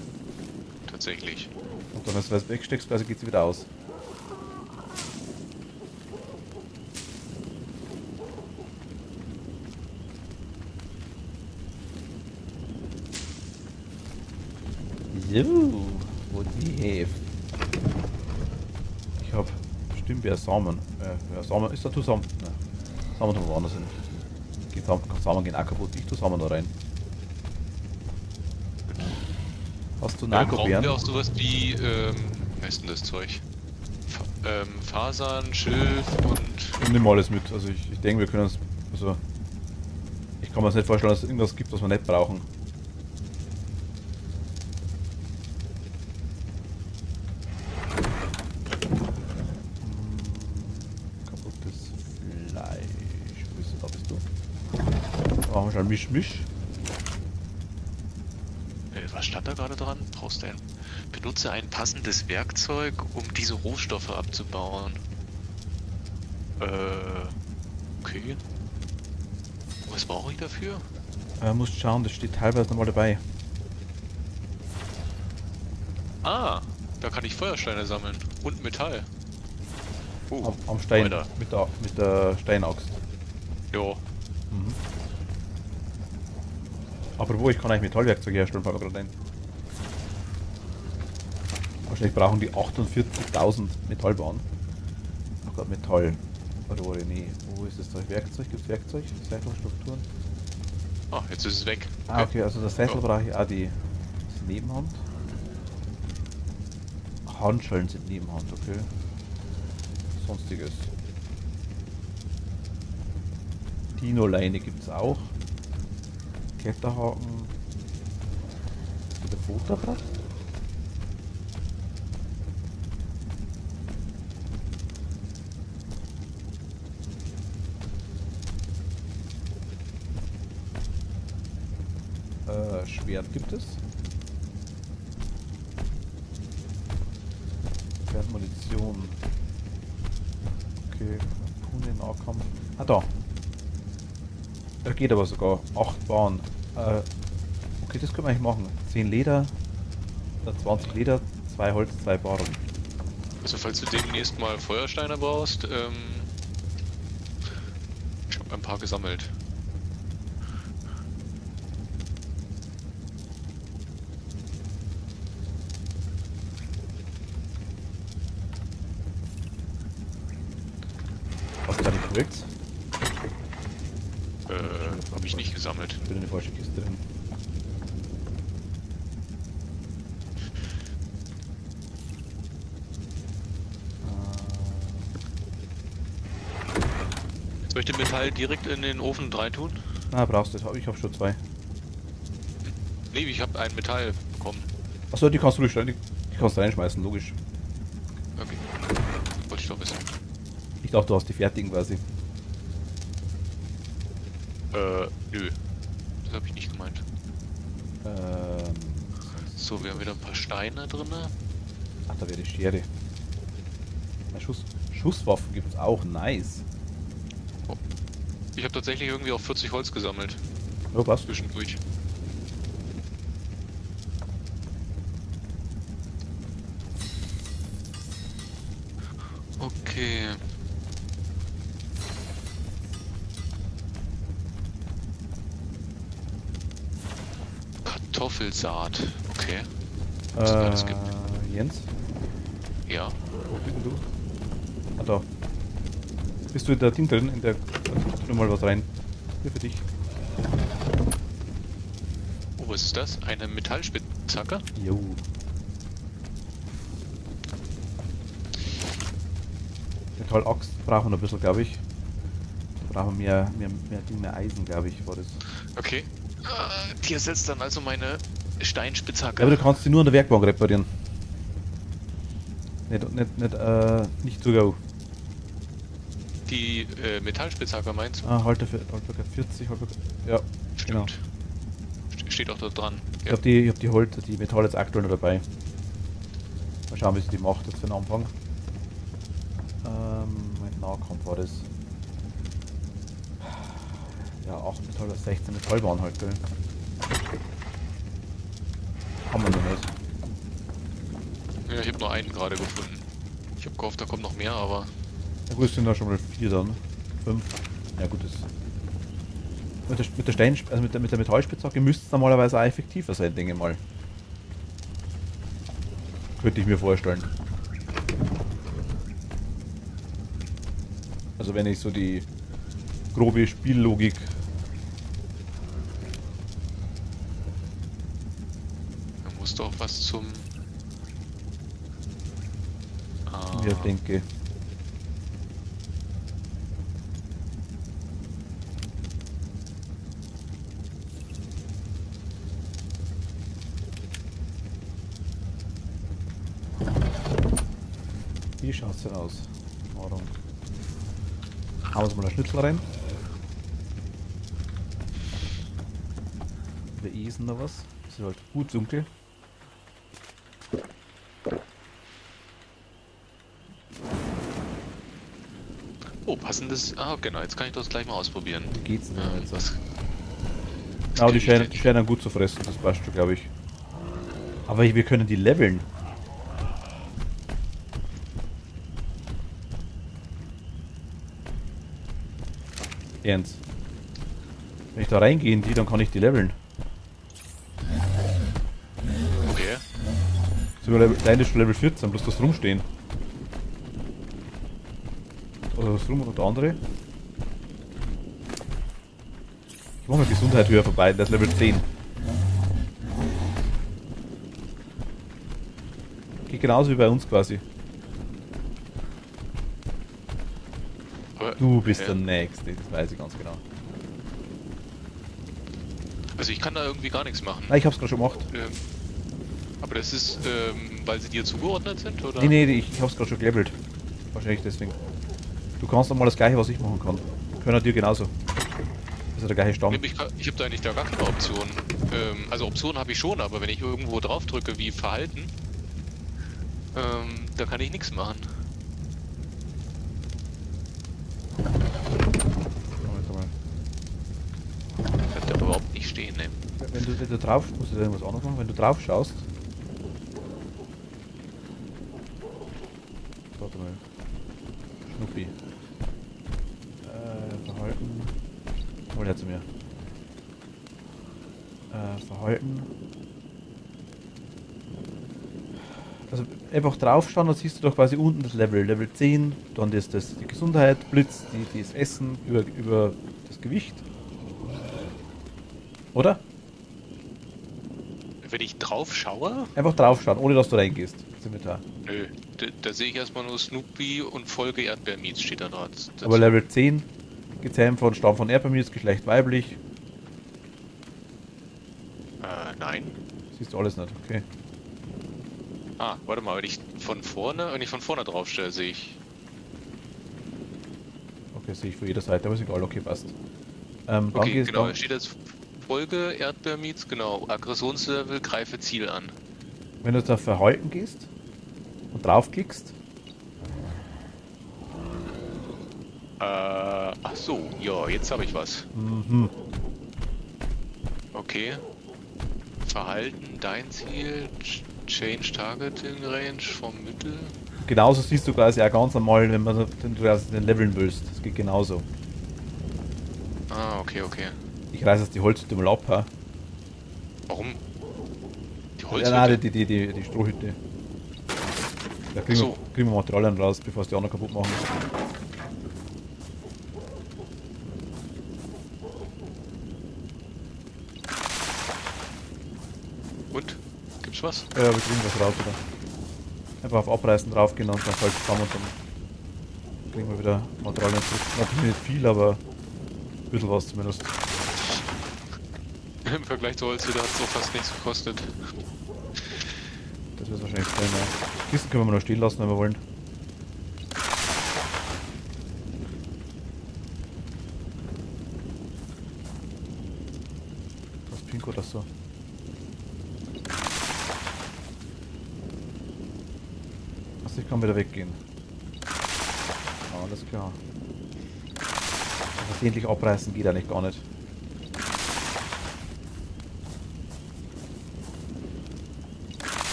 Tatsächlich. Und dann, wenn du es wegsteckst, quasi geht sie wieder aus. So, wo die Hälfte. Ich hab Stimbeer-Samen. Ja, Samen, ist da tu Samen? Nein. Samen tun wir woanders hin. Samen gehen auch kaputt, ich tu Samen da rein. Hast du Brauchen Narkobeeren? wir auch sowas wie, wie heißt denn das Zeug? Fasern, Schilf und... Ich nehme alles mit, also ich denke, wir können es, also ich kann mir das nicht vorstellen, dass es irgendwas gibt, was wir nicht brauchen. Machen wir schon Misch, Misch. Was stand da gerade dran? Brauchst du benutze ein passendes Werkzeug, um diese Rohstoffe abzubauen. Okay. Was brauche ich dafür? Musst schauen, das steht teilweise nochmal dabei. Ah, da kann ich Feuersteine sammeln. Und Metall. Am Stein. weiter. Mit der Steinaxt. Jo. Mhm. Aber wo, ich kann eigentlich Metallwerkzeuge herstellen, fällt mir gerade ein. Wahrscheinlich brauchen die 48.000 Metallbahnen. Oh Gott, Metall. Rohre, nee. Wo ist das Werkzeug? Gibt es Werkzeug? Sättelstrukturen? Ah, jetzt ist es weg. Ah, okay, also das Sättel brauche ich auch die Nebenhand. Handschellen sind Nebenhand, okay. Sonstiges. Dino-Leine gibt es auch. Kletterhaken. Ist der Fotoapparat? Schwert gibt es. Munition. Okay, Pune Nahkampf. Ah, da. Da geht aber sogar. 8 Bahnen. Okay, das können wir eigentlich machen. 10 Leder, 20 Leder, 2 Holz, 2 Barren. Also falls du demnächst mal Feuersteine brauchst, ich habe ein paar gesammelt. Hast du da nicht Holz? Habe ich nicht gesammelt. Ich bin in eine falsche Kiste drin. Soll ich den Metall direkt in den Ofen reintun? Na, brauchst du. Ich habe schon 2. Nee, ich habe ein Metall bekommen. Achso, die kannst du durchstellen. Die kannst du reinschmeißen, logisch. Okay. Wollte ich doch wissen. Ich dachte, du hast die fertigen quasi. Nö. Das habe ich nicht gemeint. So, wir haben wieder ein paar Steine drin. Ach, da wäre die Schere. Na, Schusswaffen gibt es auch, nice. Ich habe tatsächlich irgendwie auch 40 Holz gesammelt. Oh, was? Zwischendurch. Okay. Kartoffelsaat. Okay. Was es alles gibt. Jens? Ja. Wo bist denn du? Ah, da. Bist du in der Ding drin? In der... Tu mal was rein. Hier für dich. Oh, was ist das? Eine Metallspitzhacke? Jo. Metallaxt brauchen wir noch ein bisschen, glaube ich. Da brauchen wir mehr Eisen, glaube ich, war das. Okay. Die ersetzt dann also meine Steinspitzhacke. Ja, aber du kannst sie nur an der Werkbank reparieren. Nicht zu go. Die Metallspitzhacke meinst du? Ah, Halterkeit 40, Halterkeit. Ja, genau. Stimmt. Steht auch da dran. Ich habe die Metall jetzt aktuell noch dabei. Mal schauen, wie sie die macht jetzt für den Anfang. Mein Nahkampf war das. Ja, 8 Metall, 16 Metallbahn halt, gell. Haben wir noch nicht. Ja, ich habe nur einen gerade gefunden. Ich habe gehofft, da kommt noch mehr, aber... Ja gut, es sind da schon mal 4 dann. 5. Ja gut, das... Mit der Metallspitzhacke müsste es normalerweise auch effektiver sein, denke ich mal. Könnte ich mir vorstellen. Also wenn ich so die grobe Spiellogik... Da muss doch was zum... mir denke. Wie schaut's denn aus? Nahrung. Hauen wir uns mal einen Schnitzel rein. Eisen oder was. Das ist halt gut dunkel. Oh, passendes. Ah, genau, jetzt kann ich das gleich mal ausprobieren. Wie geht's denn jetzt? Was Aber die krieg ich scheinen dann gut zu fressen, das passt schon, glaube ich. Aber wir können die leveln. Ernst. Wenn ich da reingehe in die, dann kann ich die leveln. Okay. Sogar deine ist schon Level 14, bloß das rumstehen. Oder das rum und der andere. Ich mach mal Gesundheit höher vorbei, der ist Level 10. Geht genauso wie bei uns quasi. Aber, Du bist der Nächste, das weiß ich ganz genau. Also ich kann da irgendwie gar nichts machen. Nein, ich hab's gerade schon gemacht. Aber das ist, weil sie dir zugeordnet sind, oder? Nee, ich hab's gerade schon gelevelt. Wahrscheinlich deswegen. Du kannst nochmal das gleiche, was ich machen kann. Können dir genauso. Das ist der gleiche Stamm. Ich habe da eigentlich da gar keine Option. Also Optionen habe ich schon, aber wenn ich irgendwo drauf drücke wie Verhalten, da kann ich nichts machen. Bleibt aber überhaupt nicht stehen, ne? Wenn du drauf, musst du irgendwas anderes machen, wenn du drauf schaust. Warte mal. Schnuppi. Verhalten. Hol her zu mir. Verhalten. Also einfach drauf schauen, dann siehst du doch quasi unten das Level. Level 10, dann ist das die Gesundheit, Blitz, das Essen über das Gewicht. Oder? Wenn ich drauf schaue? Einfach drauf schauen, ohne dass du reingehst. ins Inventar. Nö, da sehe ich erstmal nur Snoopy und Folge Erdbeermeats steht da dran. Aber Level 10, gezähmt von Stamm von Erdbeermeats, Geschlecht weiblich. Nein. Siehst du alles nicht, okay. Ah, warte mal, wenn ich von vorne drauf stelle, sehe ich. Okay, sehe ich von jeder Seite, aber ist egal, okay, passt. Dann Okay, geht's genau, dann, da steht jetzt Folge Erdbeermeats, genau, Aggressionslevel, greife Ziel an. wenn du jetzt auf Verhalten gehst und draufklickst, Ach so, ja, jetzt habe ich was. Okay. Verhalten, dein Ziel, Change Targeting Range vom Mittel. genauso siehst du quasi auch ganz normal, wenn du quasi den leveln willst. Das geht genauso. Ah, okay. Ich reiß jetzt die Holzhütte mal ab, ha? Warum? Die Ja, Holzhütte? nein, die Strohhütte. Da kriegen, So. kriegen wir Materialien raus, bevor es die anderen kaputt machen. Und? Gibt's was? Ja, wir kriegen was raus wieder. Einfach auf Abreißen draufgehen und dann fällt es zusammen und dann kriegen wir wieder Materialien zurück. Natürlich nicht viel, aber ein bisschen was zumindest. Im Vergleich zur Holzhütte hat es so fast nichts gekostet. Das wird wahrscheinlich sein, ja. Kisten können wir noch stehen lassen, wenn wir wollen. Das Pink oder so. Also ich kann wieder weggehen. Alles klar. Versehentlich abreißen geht eigentlich gar nicht.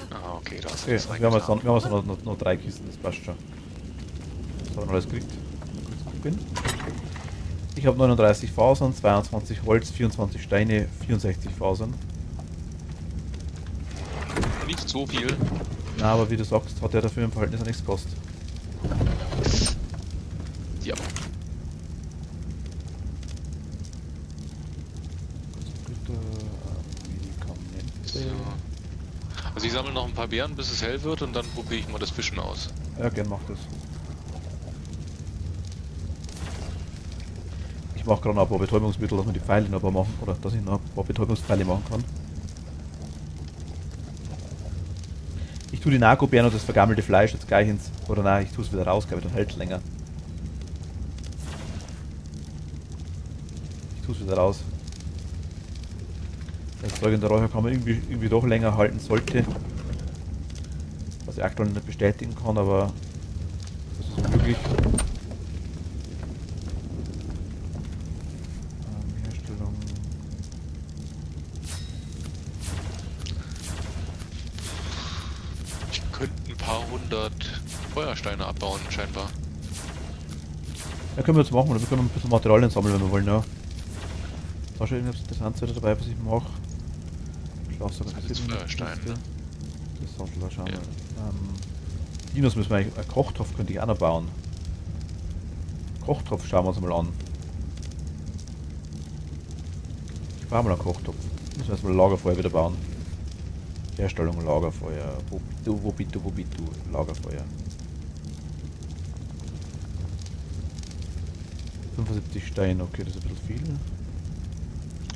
Ah, okay, da ist Okay, alles also wir haben jetzt reingetan. noch 3 Kisten, das passt schon. Was haben wir alles gekriegt? Kurz gucken. Ich habe 39 Fasern, 22 Holz, 24 Steine, 64 Fasern. Nicht so viel. Na, aber wie du sagst, hat er dafür im Verhältnis ja nichts gekostet. Ja. So. Also ich sammle noch ein paar Beeren, bis es hell wird und dann probiere ich mal das Fischen aus. Ja, gern mach das. Ich mache gerade noch ein paar Betäubungsmittel, dass man die Pfeile noch ein paar machen, oder dass ich noch ein paar Betäubungspfeile machen kann. Ich tue die Narkobeeren und das vergammelte Fleisch jetzt gleich ins. Oder nein, ich tue es wieder raus, glaube ich, dann hält es länger. tue es wieder raus. Das Zeug in der Räucher kann man irgendwie doch länger halten sollte. Was ich aktuell nicht bestätigen kann, aber das ist möglich. Herstellung. Ich könnte ein paar hundert Feuersteine abbauen, scheinbar. Ja, können wir jetzt machen, oder wir können ein bisschen Materialien sammeln, wenn wir wollen, ja. Da schon irgendwas Interessantes dabei, was ich mache. Schlafsack, Das ist Feuerstein, ne? Das sollte da schauen. Ja. Dinos müssen wir eigentlich, einen Kochtopf könnte ich auch noch bauen. Kochtopf schauen wir uns mal an. Ich baue mal einen Kochtopf. Müssen wir erstmal Lagerfeuer wieder bauen. Herstellung Lagerfeuer. Wo bitte, Lagerfeuer. 75 Steine, okay, das ist ein bisschen viel.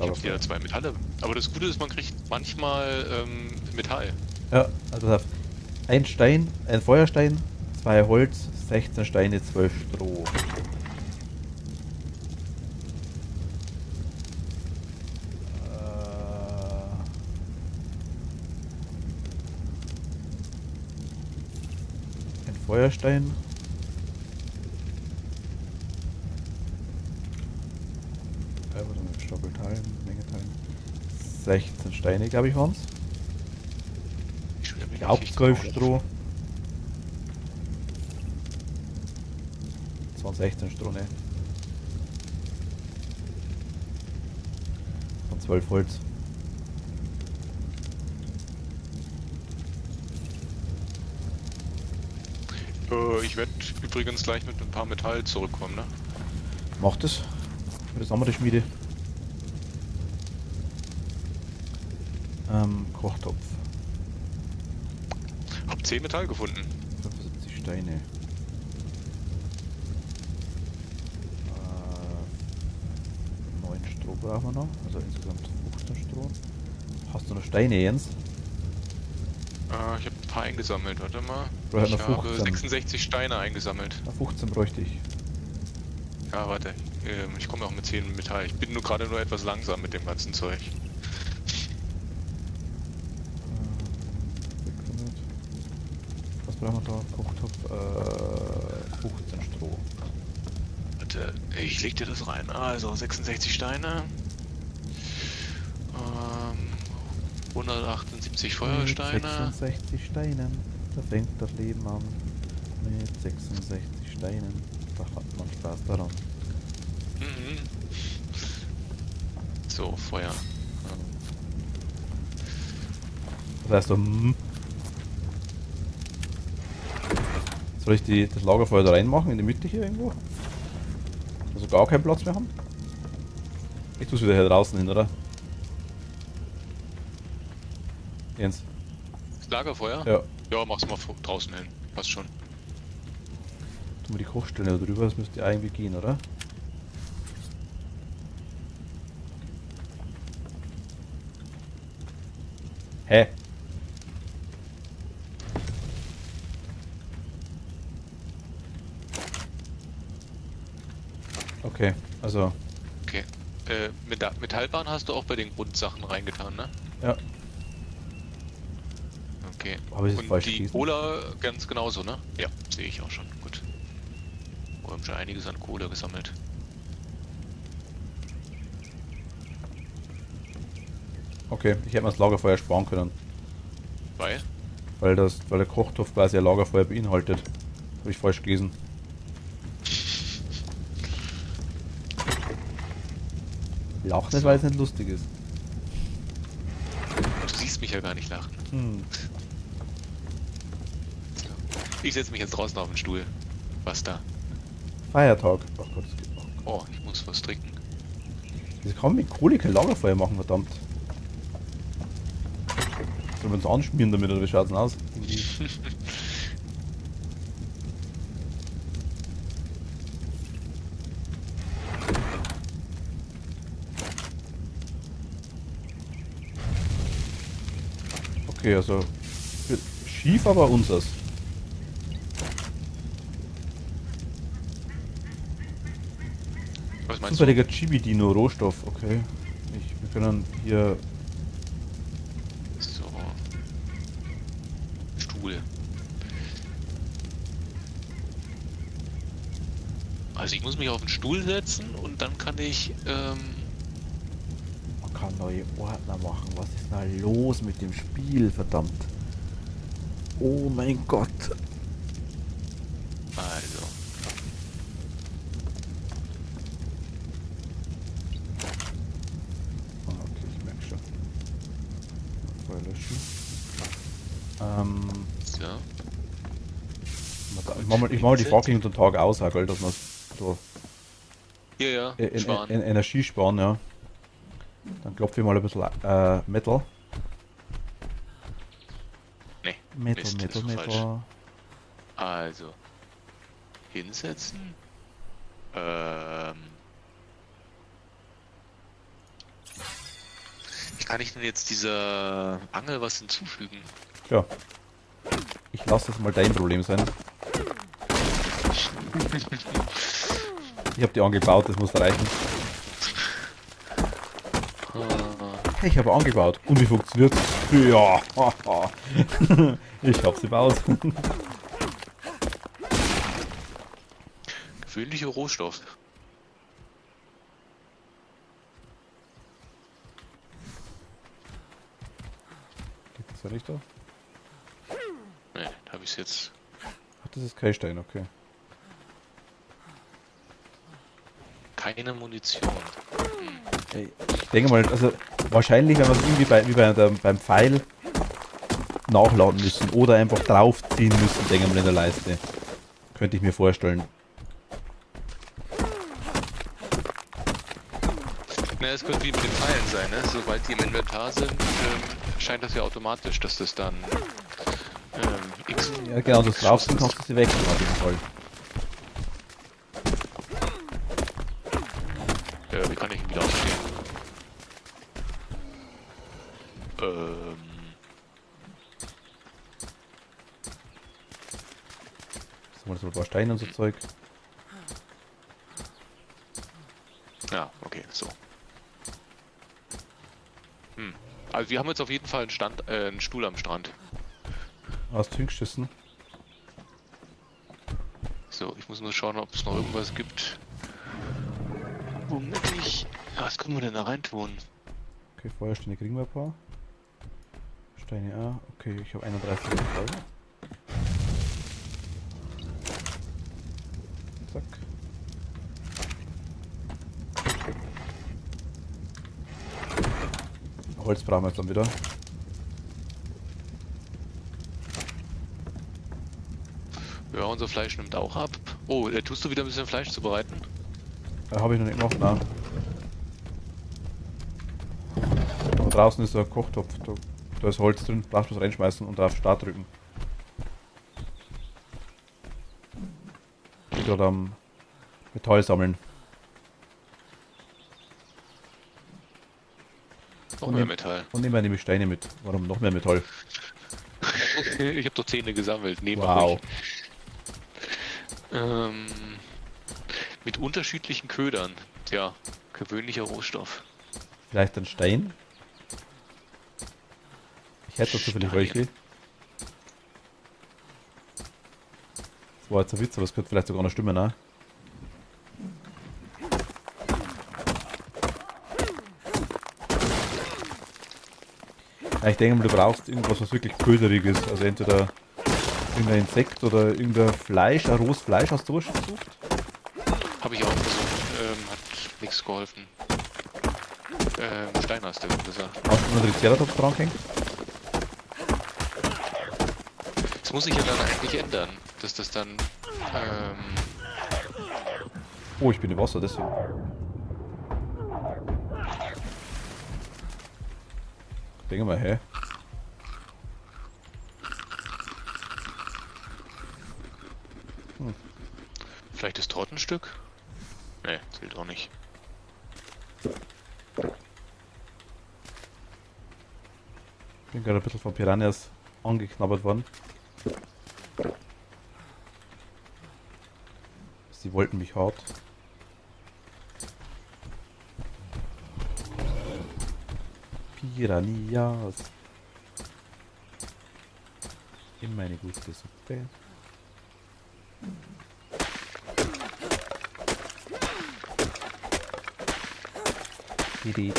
Ich habe hier 2 Metalle. Aber das Gute ist, man kriegt manchmal Metall. Ja, also das heißt, ein Stein, ein Feuerstein, 2 Holz, 16 Steine, 12 Stroh. Ein Feuerstein. Warte mal, Stapel teilen, Menge teilen. 16 Steine, glaube ich, waren es. Ich glaube 12 Stroh. Das waren 16 Stroh, ne? Und 12 Holz. Ich werde übrigens gleich mit ein paar Metall zurückkommen, ne? Macht es. Das haben wir die Schmiede. Kochtopf. Hab 10 Metall gefunden. 75 Steine. 9 Stroh brauchen wir noch. Also insgesamt 15 Stroh. Hast du noch Steine, Jens? Ich habe ein paar eingesammelt, warte mal. Bro, Ich noch habe 15. 66 Steine eingesammelt. 15 bräuchte ich. Ja, warte. Ich komme auch mit 10 Metall. Ich bin gerade nur etwas langsam mit dem ganzen Zeug. 600. Was brauchen wir da? Kochtopf, 15 Stroh. Warte, ich leg dir das rein. Also 66 Steine. 178 Feuersteine. 66 Steinen. Da fängt das Leben an. Mit 66 Steinen. Da hat man Spaß daran. Mhm. So, Feuer. Das heißt, soll ich das Lagerfeuer da reinmachen, in die Mitte hier irgendwo? Also gar keinen Platz mehr haben? Ich tue es wieder hier draußen hin, oder? Jens. Das Lagerfeuer? Ja. Ja, mach's mal draußen hin. Passt schon. Tun wir die Kochstelle da drüber, das müsste ja irgendwie gehen, oder? Hä? Okay, also. Okay. Metallbahn hast du auch bei den Grundsachen reingetan, ne? Ja. Okay. Habe ich das Und falsch die gelesen? Cola ganz genauso, ne? Ja, sehe ich auch schon. Gut. Wir haben schon einiges an Kohle gesammelt. Okay, ich hätte mir das Lagerfeuer sparen können. Weil? Weil der Kochtopf quasi ein Lagerfeuer beinhaltet. Habe ich falsch gelesen. Lach nicht, weil es nicht lustig ist. Du siehst mich ja gar nicht lachen. Hm. Ich setze mich jetzt draußen auf den Stuhl. Was da? Feiertag. Ach Gott, das geht noch. Oh, ich muss was trinken. Das kann man mit Kohle kein Lagerfeuer machen, verdammt. Sollen wir uns anschmieren damit, oder wie schaut's denn aus? Irgendwie. Okay, also schief, aber unseres. Was meinst du? Zufälliger Chibi-Dino Rohstoff, okay. Wir können hier. So. Stuhl. Also ich muss mich auf den Stuhl setzen und dann kann ich, Man kann neue Ordner machen. Was ist da los mit dem Spiel, verdammt? Oh mein Gott. also. Okay, ich merke schon. Feuer löschen. So. Ich mach mal die Fackel unter den Tag aus, gell, dass man so Ja, sparen. Energie sparen, ja. Dann klopfe ich mal ein bisschen Metal. Nee, Metal, Mist, Metal, ist so Metal. Also. Hinsetzen. Wie kann ich denn jetzt dieser Angel was hinzufügen? Ja. Ich lasse das mal dein Problem sein. Ich habe die angebaut, das muss reichen. Hey, ich habe angebaut. Und wie funktioniert? Ja, haha. Ich habe sie gebaut. Gewöhnlicher Rohstoff. Gibt es ja nicht da? Ne, da habe ich es jetzt. Ach, das ist kein Stein, okay. Keine Munition. Ey, ich denke mal, also wahrscheinlich, wenn wir es irgendwie beim Pfeil nachladen müssen oder einfach draufziehen müssen, denke ich mal in der Leiste. Könnte ich mir vorstellen. Na, es könnte wie mit den Pfeilen sein, ne? Sobald die im Inventar sind, scheint das ja automatisch, dass das dann X. Ja, genau, das draufziehen kannst du sie wechseln auf jeden Fall. Wie kann ich ihn wieder aufstehen? So, das ein paar Steine und so Zeug. Ja, okay, so. Also wir haben jetzt auf jeden Fall einen Stuhl am Strand. Hast du hingeschissen? So, ich muss nur schauen, ob es noch irgendwas gibt. Womit ich. Was können wir denn da rein tun? Okay, Feuersteine kriegen wir ein paar. Steine A. Okay, ich habe 31 Metall. Zack. Holz brauchen wir jetzt dann wieder. Ja, unser Fleisch nimmt auch ab. Oh, tust du wieder ein bisschen Fleisch zubereiten? Habe ich noch nicht gemacht, nein. Aber draußen ist so ein Kochtopf. Da ist Holz drin, brauchst du was reinschmeißen und auf Start drücken. Ich bin gerade am Metall sammeln. Noch mehr Metall. Und nehmen wir nämlich Steine mit. Warum noch mehr Metall? Ich habe doch 10 gesammelt. Nee, Wow. Mit unterschiedlichen Ködern. Tja, gewöhnlicher Rohstoff. Vielleicht ein Stein? Ich hätte zufällig welche. Das war jetzt ein Witz, aber es könnte vielleicht sogar noch stimmen, ne? Ja, ich denke mal, du brauchst irgendwas, was wirklich köderiges. Also entweder irgendein Insekt oder irgendein Fleisch, ein rohes Fleisch. Hast du was versucht? Habe ich auch versucht. Hat nichts geholfen. Stein hast du gesagt. Hast du noch einen Triceratops dran gehängt? Das muss sich ja dann eigentlich ändern. Dass das dann. Oh, ich bin im Wasser, deswegen. Denke mal, hä? Vielleicht das Tortenstück? Ne, zählt auch nicht. Ich bin gerade ein bisschen von Piranhas angeknabbert worden. Sie wollten mich hart. Piranhas. In meine gute Suppe. Hey.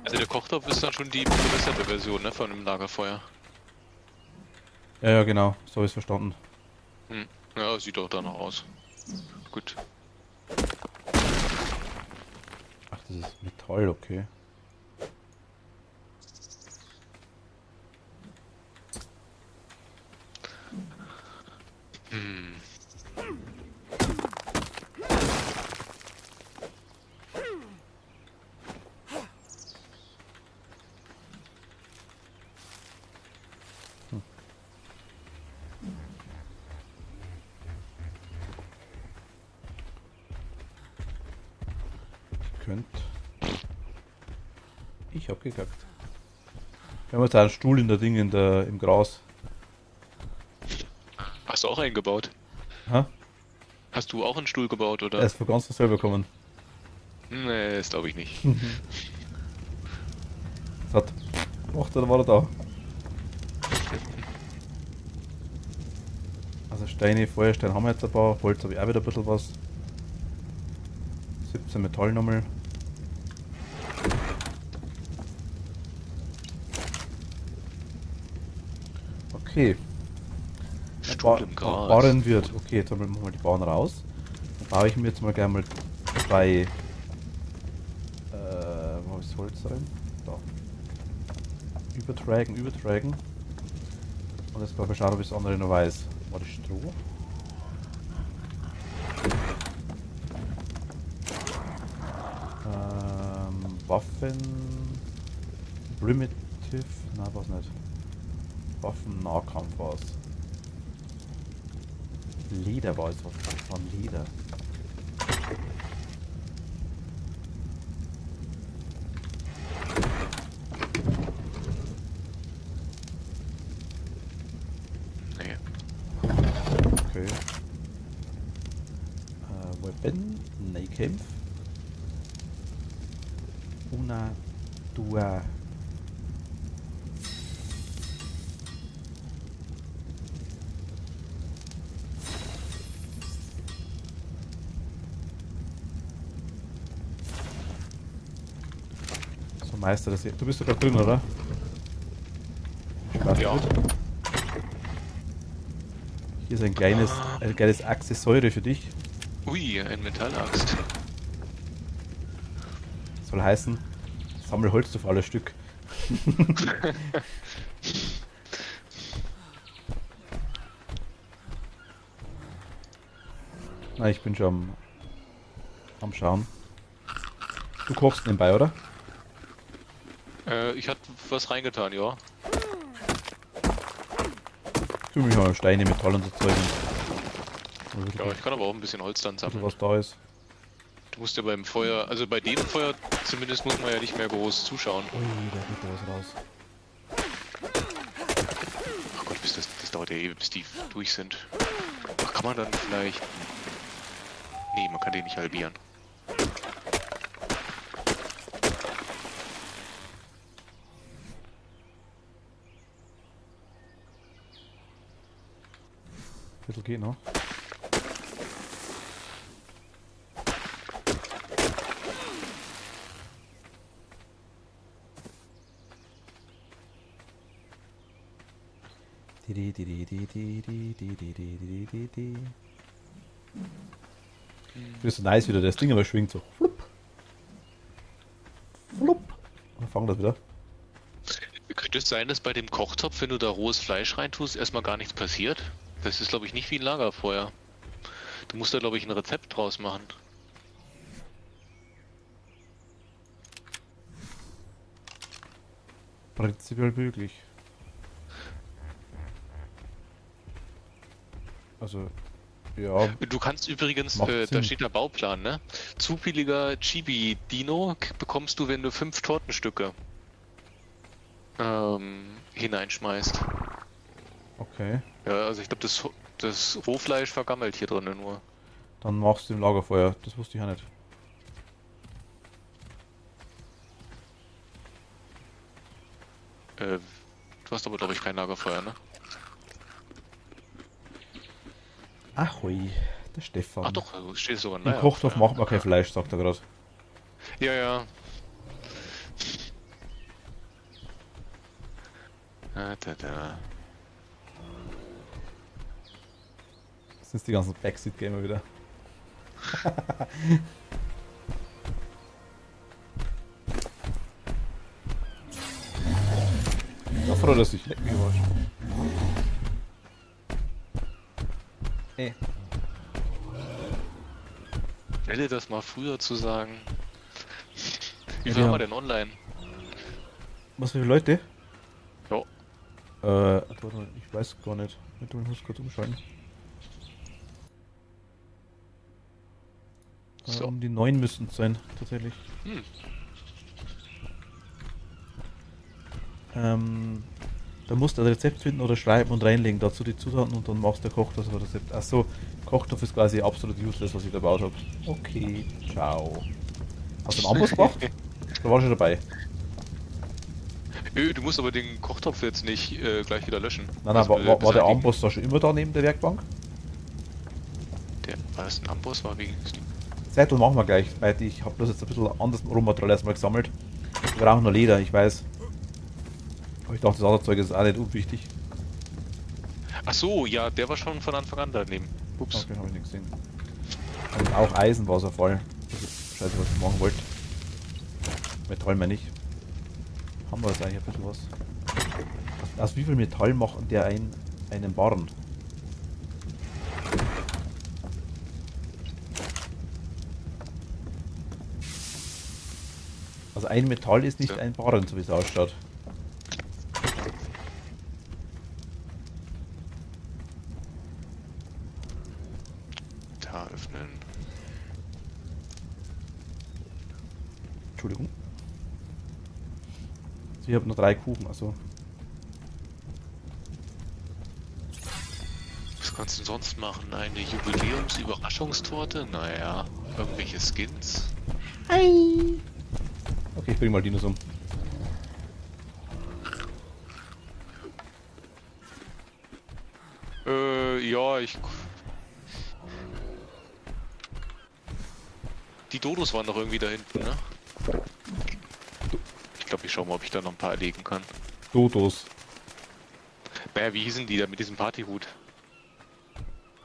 Also der Kochtopf ist dann schon die verbesserte Version, ne, von dem Lagerfeuer. Ja, ja, genau. So habe ich es verstanden. Hm. Ja, sieht doch danach aus. Gut. Ach, das ist Metall, okay. Hm. Ich hab gekackt. Wir haben jetzt einen Stuhl in der Ding im Gras. Hast du auch einen gebaut? Ha? Hast du auch einen Stuhl gebaut, oder? Er ist von ganz von selber gekommen. Nee, das glaube ich nicht. Das hat gemacht, oder war er da? Also Steine, Feuerstein haben wir jetzt ein paar. Holz habe ich auch wieder ein bisschen was. 17 Metall nochmal. Okay. Stuhl im Gras. Barren wird. Okay, jetzt machen wir mal die Bauern raus. Dann baue ich mir jetzt mal gerne mal zwei. Wo ist Holz rein? Da. Übertragen. Und jetzt mal schauen, ob ich das andere noch weiß. War das Stroh? Waffen. Primitive. Nein, was nicht. Waffen, Nahkampf war es. Leder war es, was war Leder? Nee. Okay. Weapon, Nahkampf. Una, dua. So, Meister, das hier. Du bist sogar drin, oder? Spaß Ja. mit. Hier ist ein kleines Accessoire für dich. Ui, ein Metallaxt. Soll heißen, sammel Holz auf alles Stück. Na, ich bin schon am Schauen. Du kochst nebenbei, oder? Ich hatte was reingetan, ja. Tu mich mal Steine, Metall und so Zeug. Ja, ich kann aber auch ein bisschen Holz dann sammeln. Was da ist. Du musst ja beim Feuer, also bei dem Feuer zumindest muss man ja nicht mehr groß zuschauen. Ui, da geht da was raus. Ach Gott, das dauert ja ewig, bis die durch sind. Ach, kann man dann vielleicht... Nee, man kann den nicht halbieren. Bisschen geht noch. Das ist so nice wieder, das Ding aber schwingt so. Flupp. Flupp. Und fangen das wieder. Könnte es sein, dass bei dem Kochtopf, wenn du da rohes Fleisch reintust, erstmal gar nichts passiert? Das ist, glaube ich, nicht wie ein Lagerfeuer. Du musst da, glaube ich, ein Rezept draus machen. Prinzipiell möglich. Also, ja. Du kannst übrigens, Macht da Sinn. steht der Bauplan, ne? Zupilliger Chibi-Dino bekommst du, wenn du 5 Tortenstücke hineinschmeißt. Okay. Ja, also ich glaube, das Das Rohfleisch vergammelt hier drinnen nur. Dann machst du im Lagerfeuer. Das wusste ich auch nicht. Du hast aber, glaube ich, kein Lagerfeuer, ne? Ahoi, der Stefan. Ach doch, also steht sogar ein Im Kochtopf Lagerfeuer. macht man kein Fleisch, sagt er gerade. Ja, ja. Da. Das sind die ganzen Backseat-Gamer wieder. Da freut er sich. Leck mich am Arsch. Ey. Stelle das mal früher zu sagen. Wie Ja, viel die haben wir haben- denn online? Was für viele Leute? Jo. Warte mal, ich weiß gar nicht. Ich muss kurz umschalten. So. Um die 9 müssten es sein, tatsächlich. Hm. Da musst du ein Rezept finden oder schreiben und reinlegen, dazu die Zutaten und dann machst du Kochtopf das Rezept. Achso, Kochtopf ist quasi absolut useless, was ich da gebaut habe. Okay, ciao. Hast du einen Amboss gemacht? Da war schon dabei. Du musst aber den Kochtopf jetzt nicht gleich wieder löschen. Nein, Also, war der beseitigen. Amboss da schon immer da neben der Werkbank? War das ein Amboss? War wegen... Zettel machen wir gleich, weil ich habe bloß jetzt ein bisschen anderes Rohmaterial erstmal gesammelt. Wir brauchen noch Leder, ich weiß. Aber ich dachte, das andere Zeug ist auch nicht unwichtig. Ach so, ja, der war schon von Anfang an daneben. Ups. Okay, habe ich nicht gesehen. Und auch Eisen war so voll. Das ist scheiße, was ich machen wollte. Metall meine ich. Haben wir jetzt eigentlich ein bisschen was? Aus wie viel Metall macht der einen Barren? Also ein Metall ist nicht So. ein Barren, so wie es ausschaut. Da öffnen. Entschuldigung. Also ich habe nur 3 Kuchen, also. Was kannst du sonst machen? Eine Jubiläums-Überraschungstorte? Naja, irgendwelche Skins. Okay, ich bring mal Dinos um. Ja, Die Dodos waren doch irgendwie da hinten, ne? Ich glaube, ich schau mal, ob ich da noch ein paar erlegen kann. Dodos. Naja, wie hießen die da mit diesem Partyhut?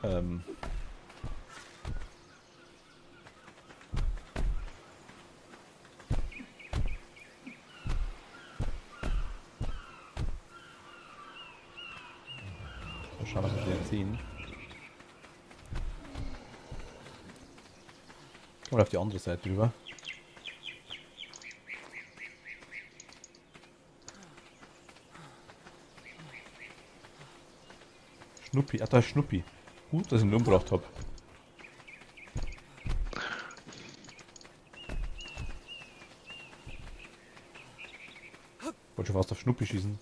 Ähm. Mal schauen, was wir jetzt sehen. Oder auf die andere Seite rüber. Schnuppi, da ist Schnuppi. Gut, dass ich ihn umgebracht habe. Wollte schon fast auf Schnuppi schießen.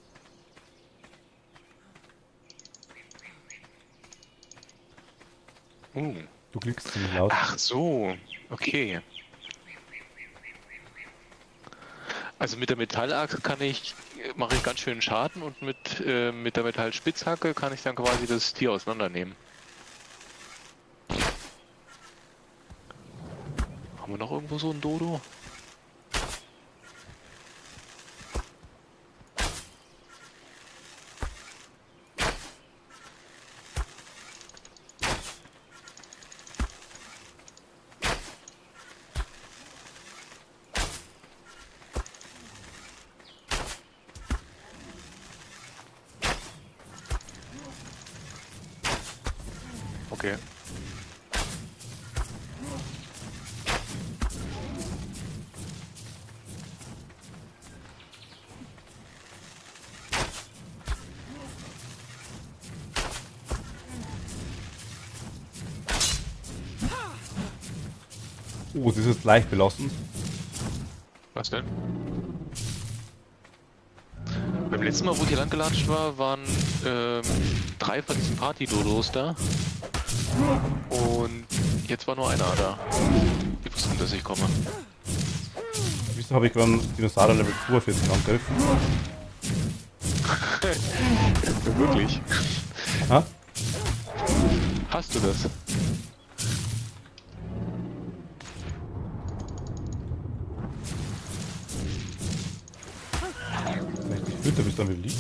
Du klickst ziemlich laut. Ach so, okay. Also mit der Metallachse mache ich ganz schön Schaden und mit der Metallspitzhacke kann ich dann quasi das Tier auseinandernehmen. Haben wir noch irgendwo so ein Dodo? Okay. Oh, das ist leicht belastend. Was denn? Beim letzten Mal, wo ich hier lang gelatscht war, waren 3 von diesen Party-Dodos da. Und jetzt war nur einer da. Die wussten, dass ich komme. Wieso habe ich gerade einen Dinosaurier Level 42 angegriffen? Wirklich? Ha? Hast du das? Wenn ich dich fütter, bist du dann wieder lieb.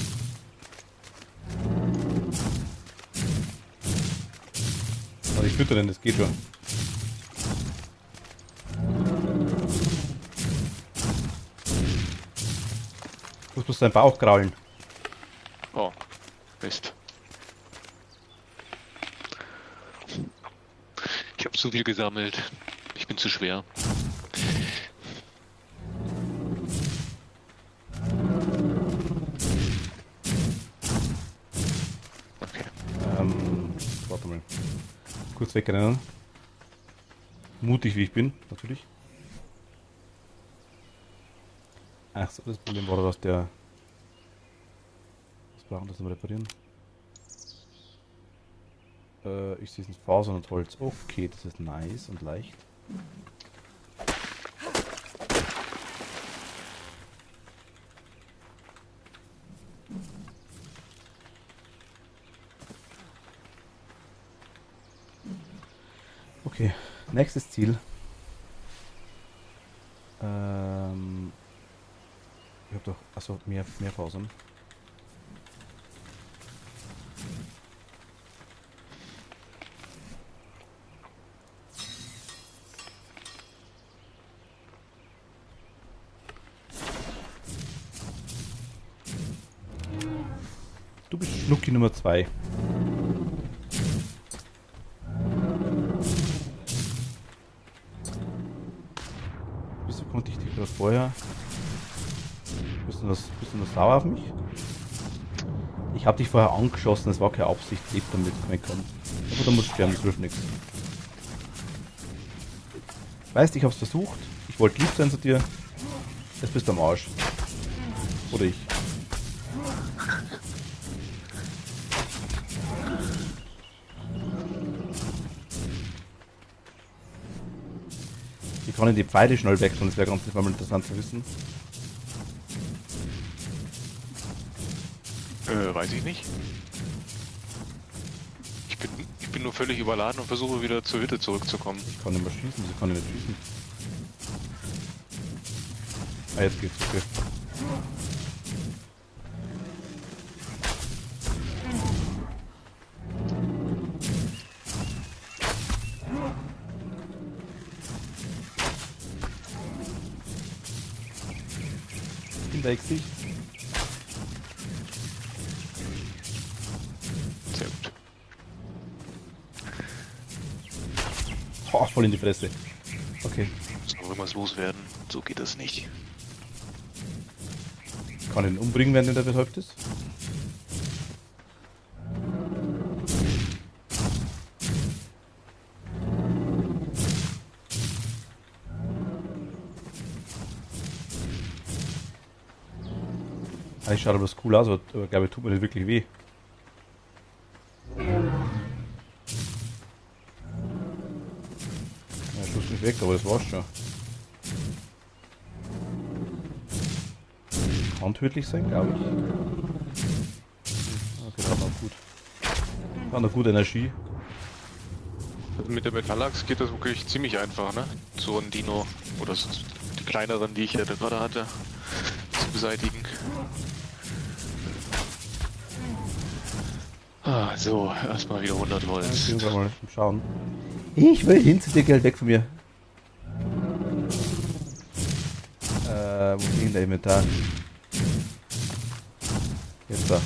Also ich fütter denn, das geht schon. Du musst bloß deinen Bauch kraulen. Oh, Mist. Ich habe zu viel gesammelt. Ich bin zu schwer. Okay. Warte mal. Kurz wegrennen. Mutig wie ich bin, natürlich. Ach so, das Problem war, dass der... Was brauchen wir das zum Reparieren? Ich sehe es in Fasern und Holz. Okay, das ist nice und leicht. Okay, nächstes Ziel. Ich habe doch... Achso, mehr Fasern. Du bist Schnucki Nummer 2. Wieso konnte ich dich gerade vorher? Bist du noch sauer auf mich? Ich habe dich vorher angeschossen, es war keine Absicht, lebt damit wegkommen. Aber da musst du sterben, das hilft nichts. Weißt, ich hab's versucht, ich wollte lieb sein zu dir, jetzt bist du am Arsch. Oder ich. Ich kann in die Pfeile schnell wechseln, das wäre ganz mal interessant zu wissen. Weiß ich nicht. Ich bin nur völlig überladen und versuche wieder zur Hütte zurückzukommen. Ich kann nicht mehr schießen, wieso kann ich nicht schießen? Ah, jetzt geht's, okay. In der Gesicht. Sehr gut. Oh, voll in die Fresse. Okay. Muss noch irgendwas loswerden. So geht das nicht. Kann ich ihn umbringen, wenn der betäubt ist? Eigentlich schaut aber das cool aus, aber ich glaube, tut mir nicht wirklich weh. Ja, schuss mich weg, aber das war's schon. Kann tödlich sein, glaube ich. Okay, das hat noch gut. Hat noch gute Energie. Mit der Metallachs geht das wirklich ziemlich einfach, ne? So ein Dino oder so die kleineren, die ich ja gerade hatte, zu beseitigen. Ah, so, erstmal wieder 100 Volt. Ja, wir mal schauen. Ich will hin zu dir, Geld weg von mir. Wo ging der Inventar? Jetzt da.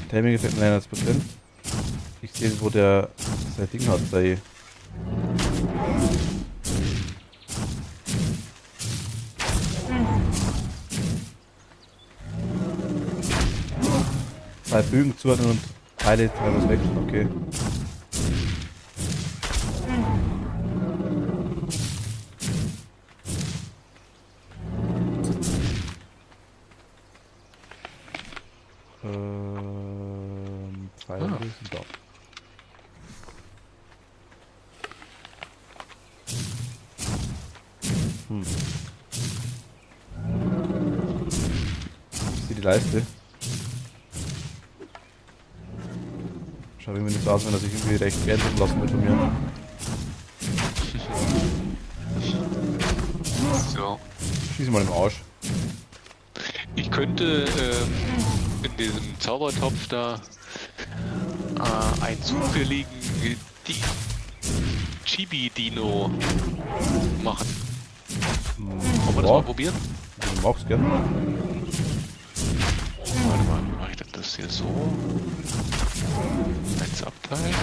Timing Effekt 100%. Ich sehe, wo der sein Ding hat, sei. Zwei Bögen zuordnen und Teile teilweise wechseln, okay. Pfeile sind da. Ich sehe die Leiste. Schaut irgendwie nicht so aus, wenn er sich irgendwie recht gern lassen wird von mir. So. Schieß ihn mal im Arsch. Ich könnte in diesem Zaubertopf da einen zufälligen Chibi-Dino machen. Wollen wir das mal probieren? Du magst gern. Warte mal, wie mache ich denn das hier so? Eins abteilen.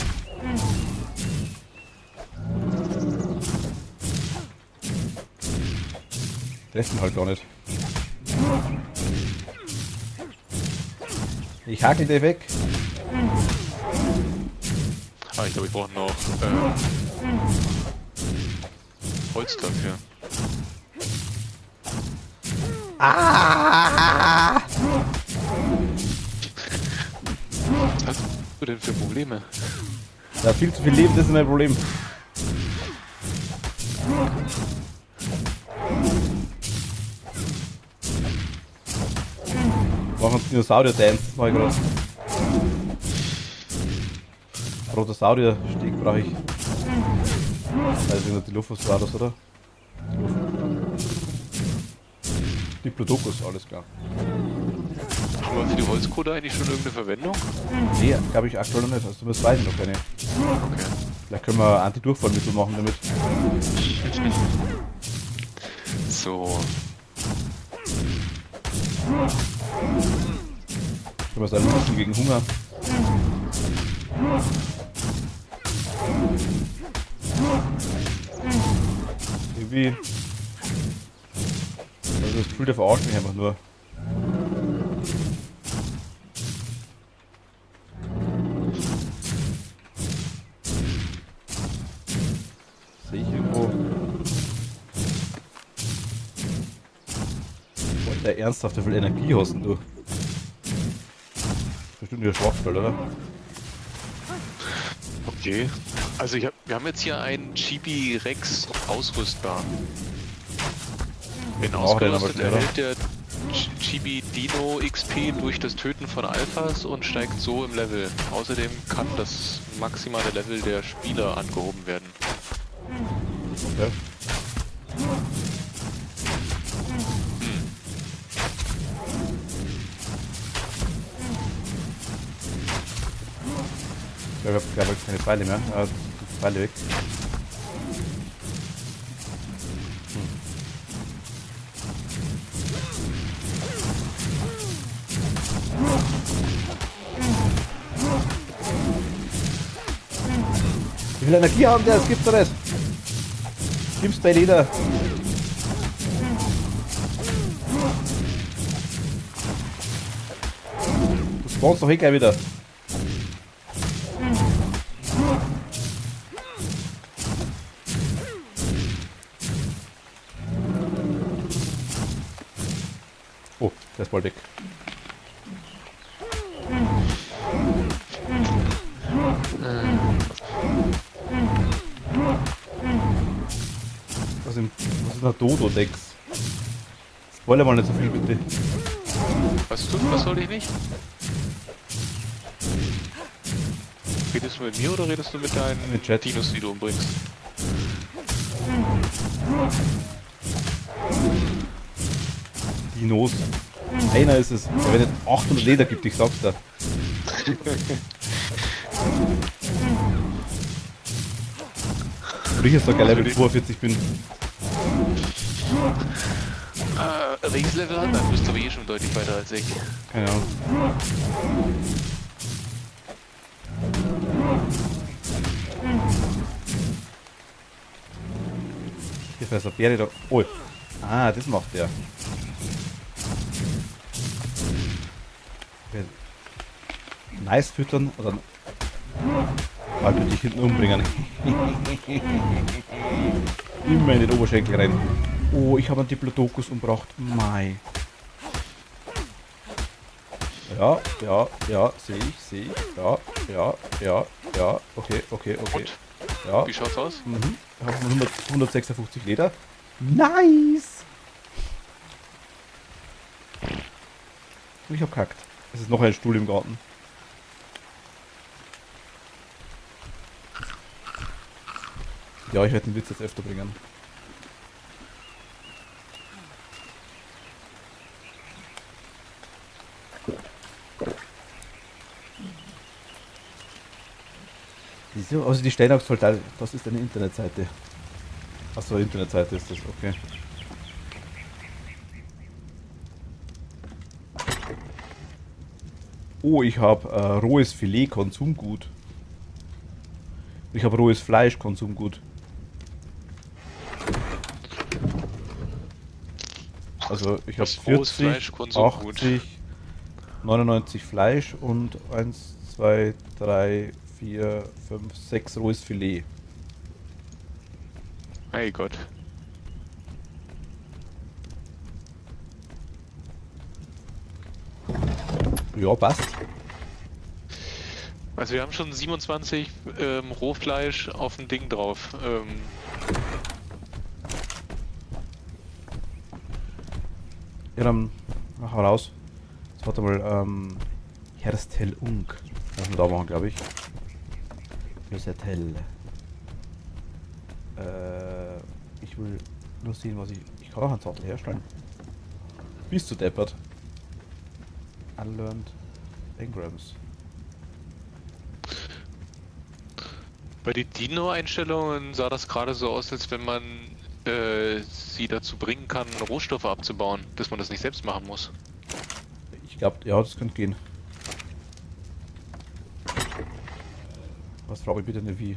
Treffen halt gar nicht. Ich hakel dir weg. Ah, ich glaube, ich brauche noch Holz dafür. Ah! Was hast du denn für Probleme? Ja, viel zu viel Leben, das ist mein Problem. Machen Dinosaurier-Dance, das mache ich gerade. Brontosaurier-Steg brauche ich. Also die Dilophosaurus, oder? Diplodocus, alles klar. Haben wir für die Holzkohle eigentlich schon irgendeine Verwendung? Nee, glaube ich aktuell noch nicht. Also zumindest weiß ich noch keine. Okay. Vielleicht können wir Anti-Durchfallmittel machen damit. So. Können wir sagen, Husten gegen Hunger. Irgendwie. Also das Gefühl, der verarscht mich einfach nur. Sehe ich irgendwo. Boah, der ernsthaft, wie viel Energie hast denn du? Bestimmt wieder Schwachstell, oder? Okay. Also wir haben jetzt hier einen Chibi Rex ausrüstbar. Wenn ausgerüstet erhält der Chibi Dino XP durch das Töten von Alphas und steigt so im Level. Außerdem kann das maximale Level der Spieler angehoben werden. Okay. Ich habe glaube ich keine Pfeile mehr. Die Pfeile weg. Wie viel Energie haben der? Es gibt doch nicht. Gib's bei jeder. Du spawnst doch eh gleich wieder. Oh, der ist bald weg. Was ist ein Dodo-Dex? Spoiler mal nicht so viel, bitte. Was soll ich nicht? Redest du mit mir oder redest du mit deinen Mit Chat. Dinos, die du umbringst? Dinos. Einer ist es. Der wenn es 800 Leder gibt, ich sag's dir. Und ich jetzt sogar Level 42 bin. Welches Level hat? Dann bist du aber eh schon deutlich weiter als ich. Keine Ahnung. Hier ist der Bäre da. Oh. Ah, das macht der. Okay. Nice füttern oder halt dich hinten umbringen. Immer in den Oberschenkel rein. Oh, ich habe einen Diplodocus umgebracht. Mai. Ja, ja, ja, sehe ich. Ja, ja, ja, ja. Okay. Und? Ja. Wie schaut's aus? Mhm. Ich habe 156 Leder. Nice! Ich hab kackt. Es ist noch ein Stuhl im Garten. Ja, ich werde den Witz jetzt öfter bringen. Wieso? Also die stellen auch Soldaten. Das ist eine Internetseite. Achso, Internetseite ist das, okay. Oh, ich habe rohes Filet, Konsumgut. Ich habe rohes Fleisch, Konsumgut. Also ich habe Das rohes 40, Fleisch, Konsumgut. 80, 99 Fleisch und 1, 2, 3, 4, 5, 6 rohes Filet. Hey Gott. Ja, passt. Also wir haben schon 27 Rohfleisch auf dem Ding drauf. Ja, dann mach mal raus. Jetzt warte mal, Herstel Unk. Das müssen wir da machen, glaube ich. Herstel. Ich will nur sehen, was ich... Ich kann auch einen Sattel herstellen. Bist du deppert? Unlearned Engrams. Bei den Dino-Einstellungen sah das gerade so aus, als wenn man sie dazu bringen kann, Rohstoffe abzubauen, dass man das nicht selbst machen muss. Ich glaube, ja, das könnte gehen. Was frage ich bitte nicht wie?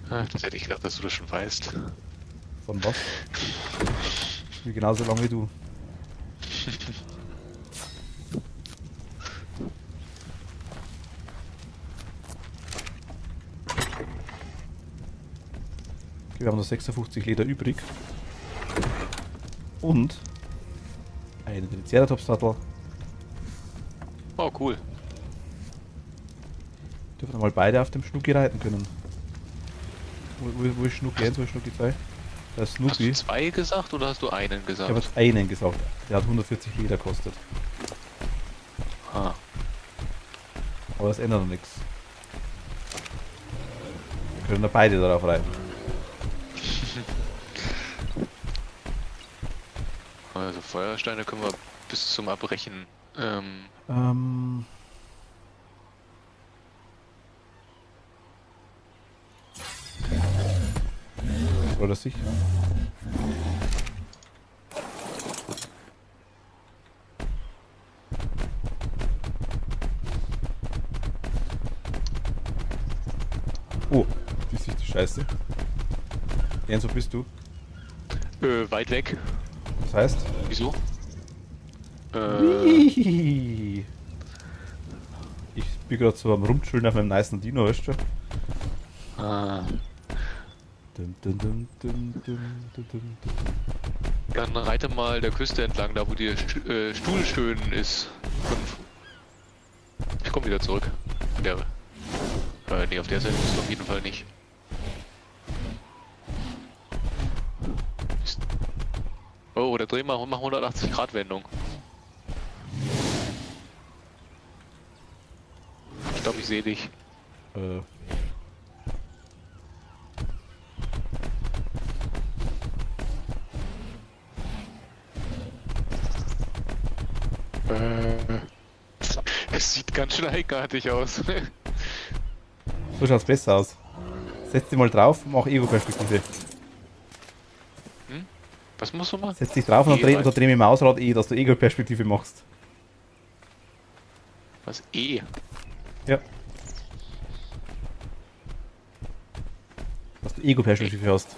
Das hätte ich gedacht, dass du das schon weißt. Von was? Wie genauso lang wie du. Okay, wir haben noch 56 Leder übrig. Und einen Triceratops-Sattel. Oh, cool. Dürfen mal beide auf dem Schnucki reiten können. Wo ist Schnucki 1, wo ist Schnucki 2? Da ist Hast Snoopy. du zwei gesagt oder hast du einen Ich gesagt? habe jetzt einen gesagt. Der hat 140 Leder kostet. Ah. Aber das ändert noch nichts. Wir können da beide darauf reiten. Also Feuersteine können wir bis zum Abbrechen. Oder sicher? Oh, die ist die Scheiße. Jens, wo bist du? Weit weg. Das heißt? Wieso? Whee! Ich bin gerade so am Rumchillen auf meinem nicen Dino, weißt du? Ah. Dum, dum, dum, dum, dum, dum, dum. Dann reite mal der Küste entlang, da wo die Stuhl schön ist. Ich komme wieder zurück. Nee, auf der Seite ist es auf jeden Fall nicht. Oh, oder dreh mal, mach 180 Grad Wendung. Ich glaube, ich sehe dich. Es sieht ganz schön eigenartig aus. So schaut's besser aus. Setz dich mal drauf und mach Ego-Perspektive. Was muss man machen? Setz dich drauf und dann dreh mit dem Mausrad dass du Ego-Perspektive machst. Was? Ja. Dass du Ego-Perspektive hast.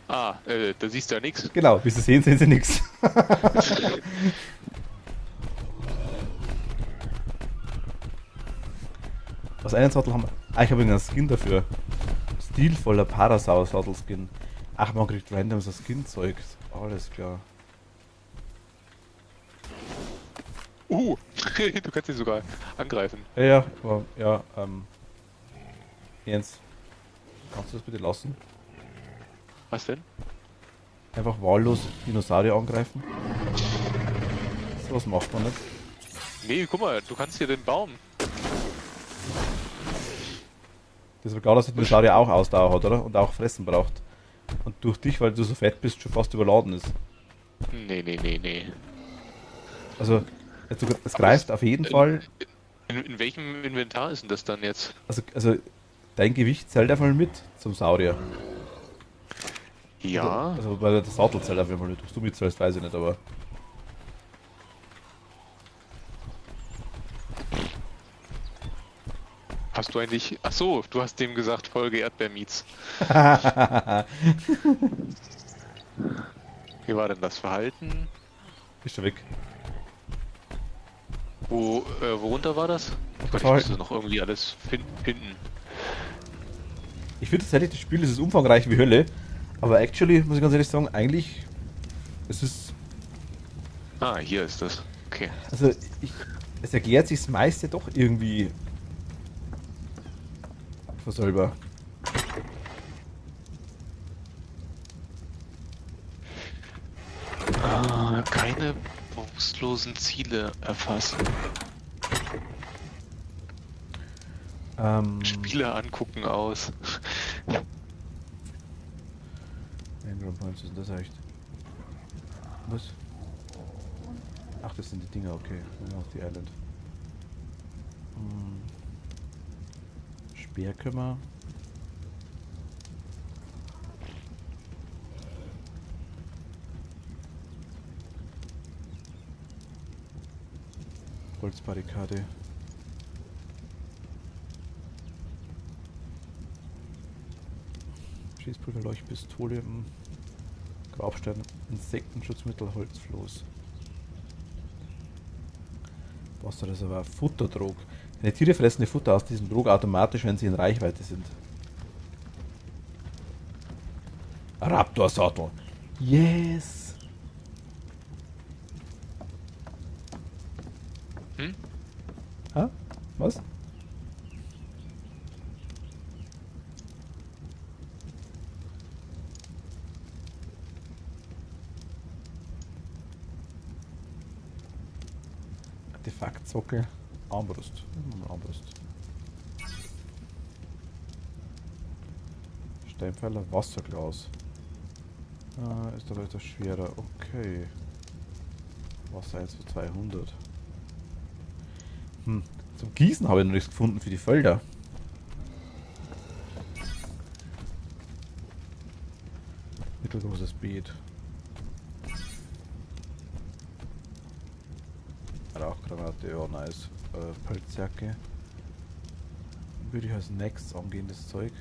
Ah, da siehst du ja nichts. Genau, bis sie sehen sie nichts. Was einen Sattel haben wir? Ah, ich habe einen Skin dafür. Stilvoller Parasaur-Sattel-Skin. Ach, man kriegt random so Skin-Zeug. Alles klar. Du kannst ihn sogar angreifen. Ja, aber, ja, Jens, kannst du das bitte lassen? Was denn? Einfach wahllos Dinosaurier angreifen? So was macht man nicht. Nee, guck mal, du kannst hier den Baum. Das ist klar, dass der Dinosaurier auch Ausdauer hat, oder? Und auch Fressen braucht. Und durch dich, weil du so fett bist, schon fast überladen ist. Nee. Also, es greift auf jeden Fall. In welchem Inventar ist denn das dann jetzt? Also dein Gewicht zählt einfach mit zum Saurier. Ja. Also, weil der Sattel zählt auf jeden Fall mit. Ob du mitzählst, weiß ich nicht, aber. Hast du eigentlich... Ach so, du hast dem gesagt, Folge Erdbeermeats. Wie war denn das Verhalten? Ist schon weg. Worunter war das? Ich Verhalten. musste noch irgendwie alles finden. Ich finde tatsächlich, das Spiel ist umfangreich wie Hölle. Aber actually, muss ich ganz ehrlich sagen, eigentlich. Es ist. Ah, hier ist das. Okay. Also, es erklärt sich das meiste doch irgendwie. Von selber. Keine bewusstlosen Ziele erfassen. Spiele angucken aus. Engram Points, was ist denn das echt? Was? Ach, das sind die Dinger, okay. Auf die Island. Speer können wir. Holzbarrikade. Schießpulver, Leuchtpistole, Grabstein, Insektenschutzmittel, Holzfloß. Wasserreservoir, Futterdrog. Eine Tiere fressen ihr Futter aus diesem Drog automatisch, wenn sie in Reichweite sind. Raptor-Sattel. Yes! Hm? Ha? Was? Artefaktsockel. Armbrust. Armbrust. Steinpfeiler, Wasserglas. Ist aber etwas schwerer. Okay. Wasser 1 für 200. Zum Gießen habe ich noch nichts gefunden für die Felder. Mittelgroßes Beet. Rauchgranate, ja nice. Pelzjacke. Würde ich als nächstes angehendes Zeug.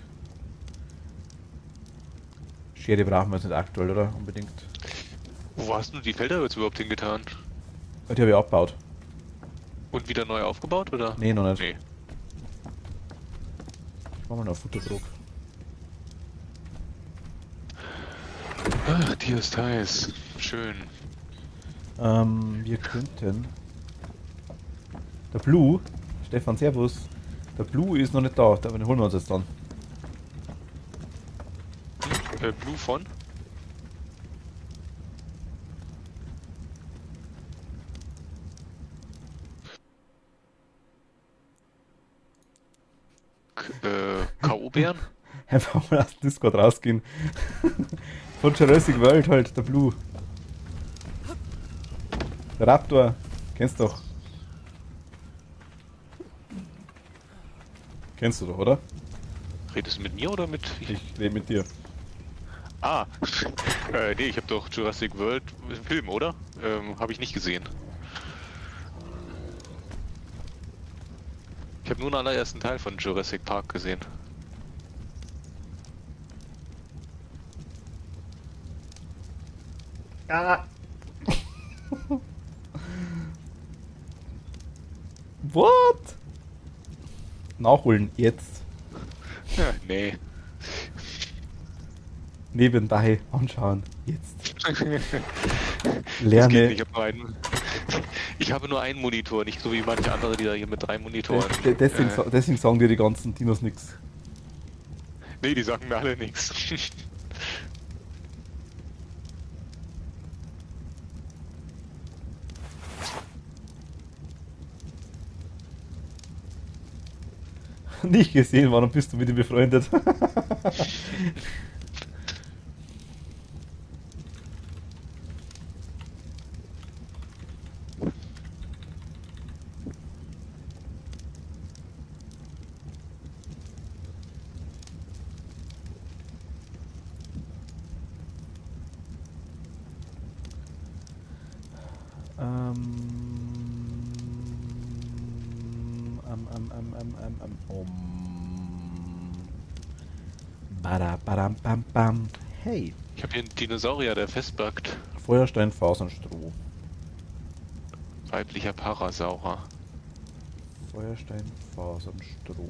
Schere brauchen wir jetzt nicht aktuell, oder? Unbedingt. Wo hast du die Felder jetzt überhaupt hingetan? Die habe ich abgebaut. Und wieder neu aufgebaut, oder? Nee, noch nicht. Nee. Ich mach mal noch Futterdruck. Ach, dir ist heiß. Schön. Wir könnten. Der Blue, Stefan, servus. Der Blue ist noch nicht da, den holen wir uns jetzt dann. Blue von? K.O.-Bären? Einfach mal aus dem Discord rausgehen. Von Jurassic World halt, der Blue. Der Raptor, kennst du doch. Kennst du doch, oder? Redest du mit mir oder mit... Ich rede mit dir. Ah, nee, ich habe doch Jurassic World Film, oder? Habe ich nicht gesehen. Ich habe nur den allerersten Teil von Jurassic Park gesehen. Ah. What? Nachholen, jetzt. Ja, nee. nebenbei anschauen. Jetzt. Das geht Lerne. nicht, ich habe nur einen Monitor, nicht so wie manche andere, die da hier mit 3 Monitoren. Deswegen sagen dir die ganzen Dinos nichts. Nee, die sagen mir alle nichts. Nicht gesehen, warum bist du mit ihm befreundet? Badam, bam, bam. Hey, Ich habe hier einen Dinosaurier, der festbackt. Feuerstein, Fasern, Weiblicher Parasaurer. Feuerstein, Fasern, Stroh.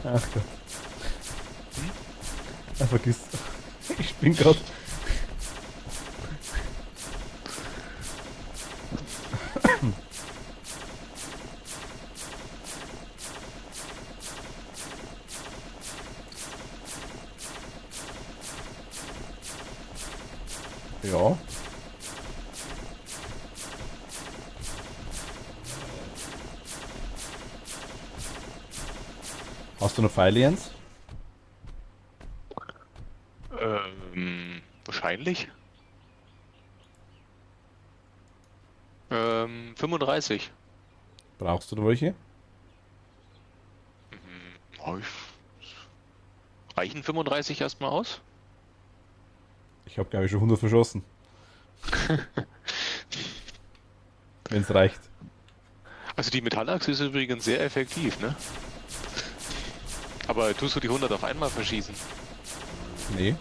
Ach Gott. Ja, vergiss. Ich bin gerade. Ja. Hast du noch Pfeile, Jens? Wahrscheinlich. 35. Brauchst du da welche? Oh, reichen 35 erstmal aus? Ich habe, glaube ich, schon 100 verschossen. Wenn es reicht. Also die Metallachse ist übrigens sehr effektiv, ne? Aber tust du die 100 auf einmal verschießen? Nee.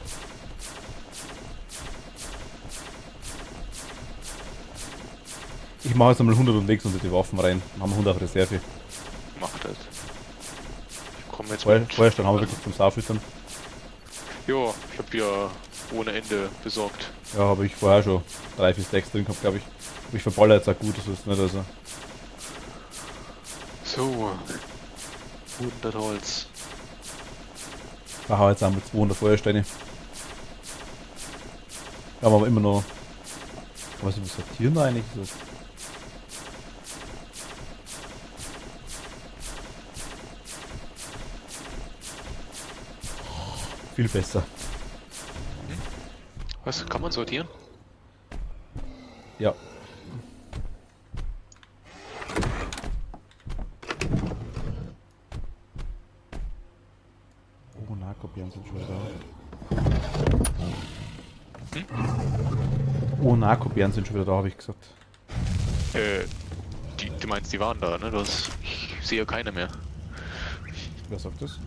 Ich mache jetzt einmal 100 unterwegs unter die Waffen rein. Dann haben wir 100 auf Reserve. Mach das. Ich komme jetzt Feuerstein haben wir wirklich zum Saufüttern. Jo, ich habe ja ohne Ende besorgt. Ja, habe ich vorher schon 3, 4 Stacks drin gehabt, glaube ich. Aber ich verballer jetzt auch gut, das ist nicht also. So. 100 Holz. Da haben wir jetzt einmal 200 Feuersteine. Da haben wir aber immer noch. Was ist das sortieren da eigentlich? Ist das viel besser. Was? Kann man sortieren? Ja. Oh, Narkopieren sind schon wieder da. Oh, Narkopieren sind schon wieder da, habe ich gesagt. Du meinst, die waren da, ne? Ich sehe keine mehr. Wer sagt das?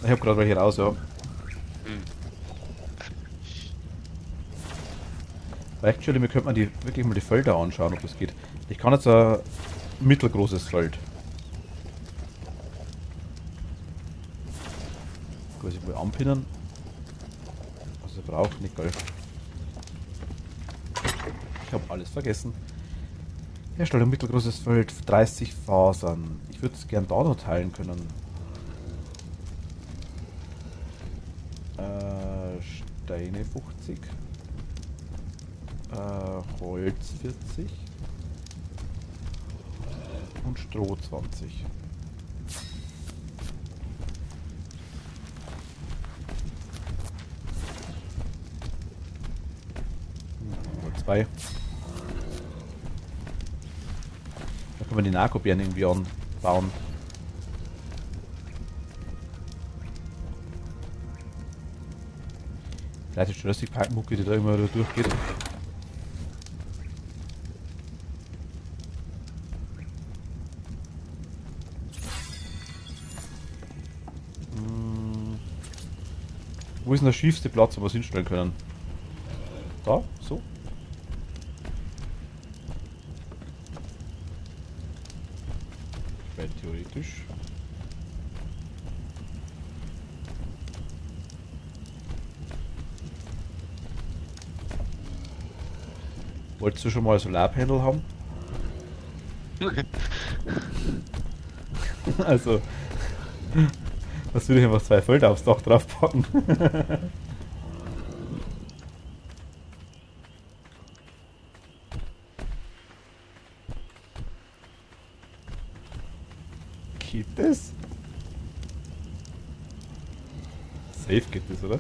Ich habe gerade welche raus, ja. Actually, wir könnten die wirklich mal die Felder anschauen, ob das geht. Ich kann jetzt ein mittelgroßes Feld. Quasi wohl anpinnen. Was er braucht, Nickel. Ich habe alles vergessen. Herstellung mittelgroßes Feld, 30 Fasern. Ich würde es gern da noch teilen können. Steine 50. Holz 40. Und Stroh 20. Oder 2. Da können wir die Narkobeeren irgendwie anbauen. Vielleicht ist Jurassic Park Mucke, die da immer da durchgeht. Wo ist denn der schiefste Platz, wo wir es hinstellen können? Da? So? Rein theoretisch. Wolltest du schon mal Solarpanel haben? Also, was würde ich einfach 2 Felder aufs Dach draufpacken? Geht das? Safe geht das, oder?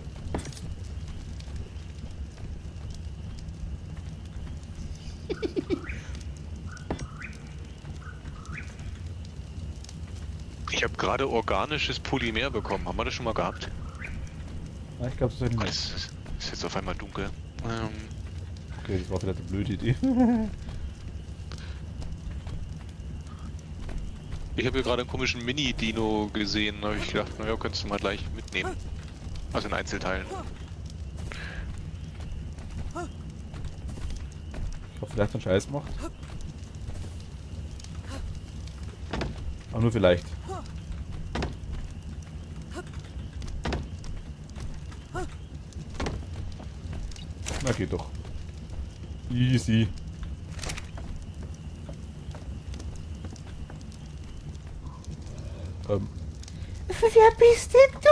Ich habe gerade organisches Polymer bekommen. Haben wir das schon mal gehabt? Ja, ich glaube, das ist Oh, nicht. das ist jetzt auf einmal dunkel. Okay, das war vielleicht eine blöde Idee. Ich habe hier gerade einen komischen Mini-Dino gesehen. Da habe ich gedacht, naja, könntest du mal gleich mitnehmen. Also in Einzelteilen. Ich hoffe, vielleicht einen Scheiß gemacht. Aber nur vielleicht. Na, geht doch. Easy. Wer bist denn du?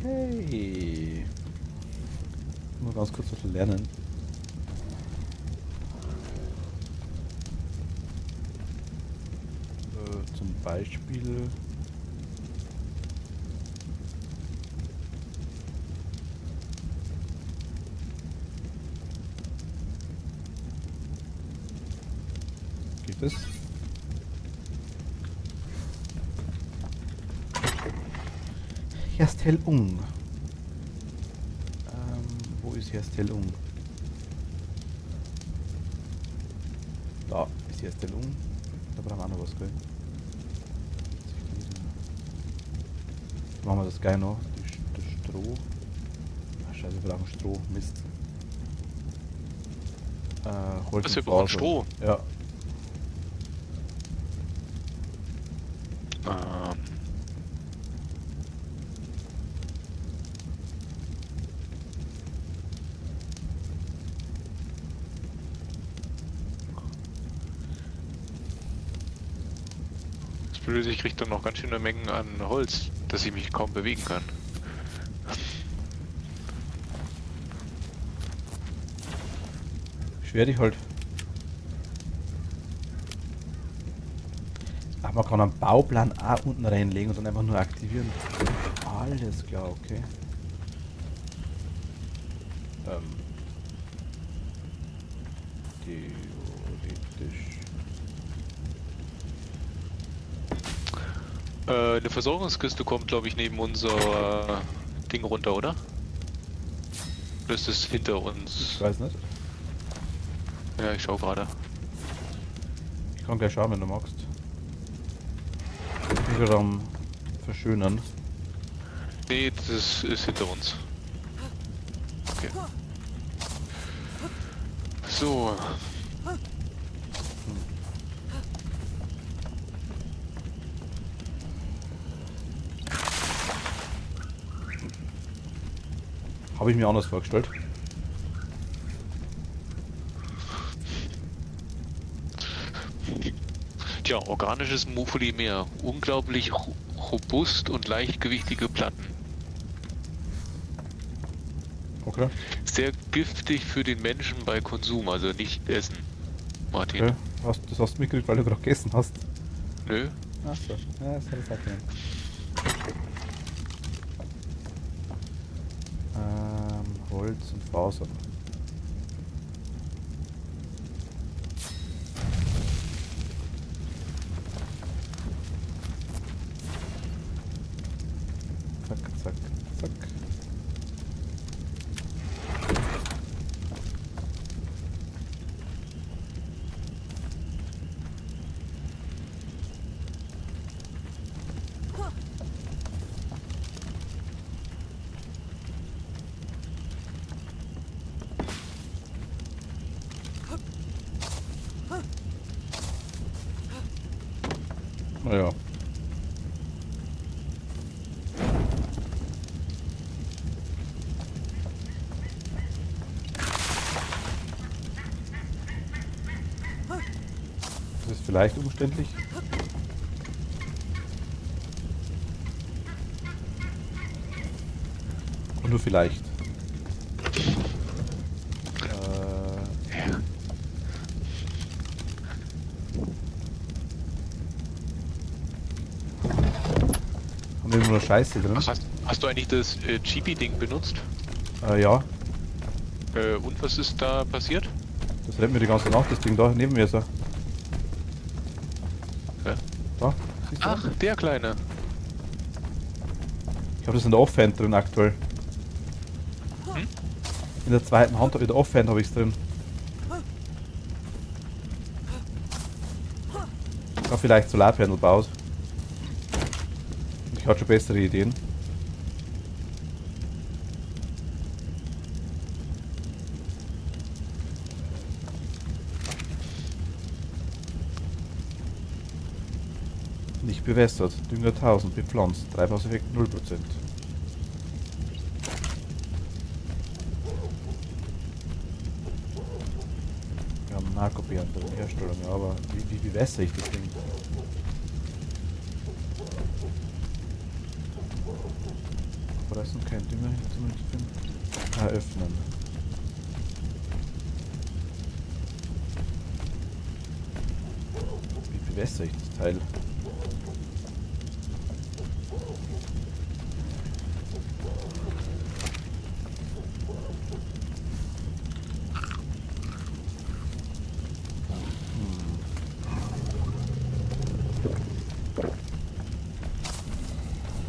Okay. Nur ganz kurz was lernen. Zum Beispiel. Geht es? Herstellung. Wo ist Herstellung? Da ist Herstellung. Da brauchen wir auch noch was, gell? Machen wir das gleich noch. Das Stroh. Ach, scheiße, wir brauchen Stroh. Mist. Holz Was, und wir brauchen Faser. Stroh? Ja. Das Blöde, ich kriege dann noch ganz schöne Mengen an Holz, dass ich mich kaum bewegen kann. Schwer dich halt. Ach, man kann einen Bauplan auch unten reinlegen und dann einfach nur aktivieren. Alles klar, okay. Theoretisch. Eine Versorgungskiste kommt, glaube ich, neben unser Ding runter, oder? Das ist hinter Ich uns. weiß nicht. Ja, ich schau gerade. Ich kann gleich schauen, wenn du magst. Ich will am verschönern. Nee, das ist hinter uns. Okay. So. Habe ich mir anders vorgestellt. Tja, organisches Polymer. Unglaublich robust und leichtgewichtige Platten. Okay. Sehr giftig für den Menschen bei Konsum, also nicht essen. Martin. Okay. Das hast du mitgekriegt, weil du gerade gegessen hast. Nö. Achso. Ja, das hätte ich auch können. Holz und Fasern. Zack, zack, zack. Naja. Das ist vielleicht umständlich. Und nur vielleicht. Haben wir immer nur Scheiße drin? Hast du eigentlich das Chibi-Ding benutzt? Ja, Und was ist da passiert? das rennt mir die ganze Nacht, das Ding da neben mir so. Ja. Da, siehst du? Ach, der Kleine. Ich habe das in der Offhand drin aktuell. Hm? In der zweiten Hand, in der Offhand habe ich es drin. Ich habe vielleicht Solarpanel baut. Ich hatte schon bessere Ideen. Nicht bewässert, Dünger 1000, bepflanzt, Treibhauseffekt 0%. Wir haben Narkobeeren drin, Herstellung, ja, aber wie bewässere ich das Ding? Aber da ist noch kein Dünger zumindest drin. Öffnen. Wie bewässere ich das Teil?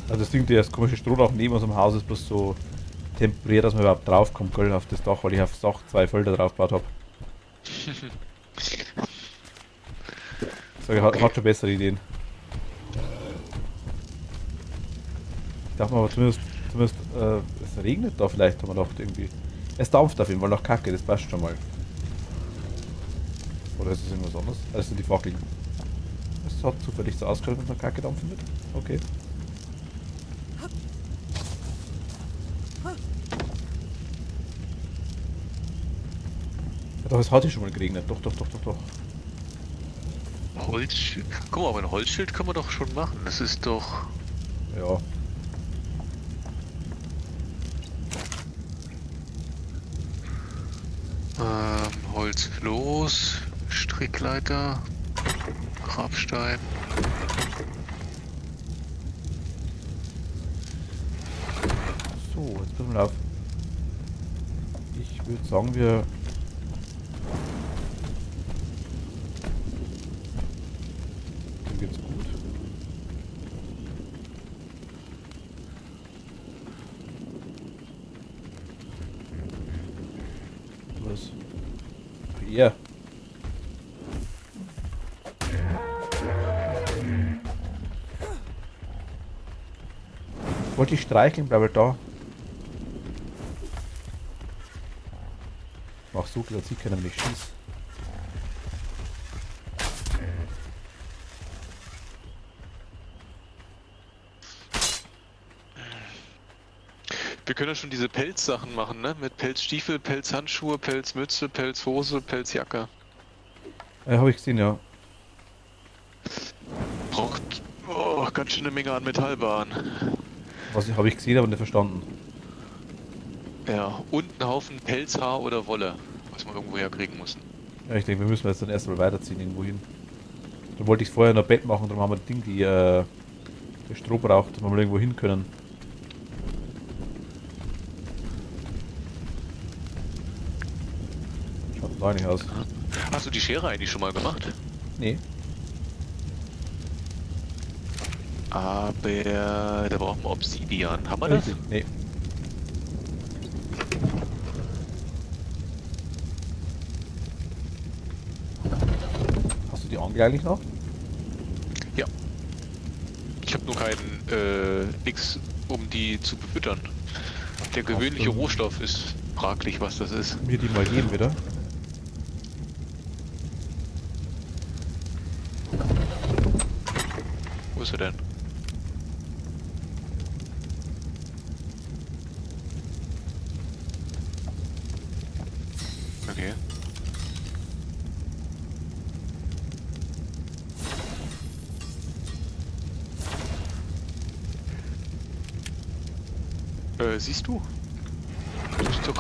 Also das Ding, das komische Strohdach neben unserem Haus ist bloß so temporär, dass man überhaupt draufkommt, gell, auf das Dach, weil ich aufs Dach 2 Felder drauf gebaut habe. So, hat schon bessere Ideen. Ich dachte mal, aber zumindest es regnet da vielleicht, haben wir gedacht irgendwie. Es dampft auf jeden Fall nach Kacke, das passt schon mal. Oder ist es irgendwas anderes? Das sind die Fackeln. Es hat zufällig so ausgeschaut, wenn man Kacke dampfen wird. Okay. Ja, doch, es hat hier schon mal geregnet. Doch, doch, doch, doch, doch. Holzschild. Guck mal, aber ein Holzschild können wir doch schon machen. Das ist doch... Ja. Holzfloß, Strickleiter, Grabstein. So, jetzt passen wir auf. Ich würde sagen, wir... Dem geht's gut. Was? Ja. Wollte ich streicheln, bleib halt da. Mach so, dass ich keiner, wenn ich schieß. Wir können ja schon diese Pelzsachen machen, ne? Mit Pelzstiefel, Pelzhandschuhe, Pelzmütze, Pelzhose, Pelzjacke. Habe ich gesehen, ja. ganz schön eine Menge an Metallbahn. Was habe ich gesehen, aber nicht verstanden. Ja, und ein Haufen Pelzhaar oder Wolle, was wir irgendwo herkriegen müssen. Ja, ich denke, wir müssen jetzt dann erstmal weiterziehen irgendwo hin. Dann wollte ich vorher noch ein Bett machen, darum haben wir das Ding, der Stroh braucht, dass wir mal irgendwo hin können. Schaut gar nicht aus. Hast du die Schere eigentlich schon mal gemacht? Nee. Aber da brauchen wir Obsidian. Haben wir das? Richtig. Nee. Hast du die Angel eigentlich noch? Ja. Ich habe nur keinen nix, um die zu befüttern. Der gewöhnliche Rohstoff ist fraglich, was das ist. Mir die mal geben, wieder. Wo ist er denn? Okay. Siehst du?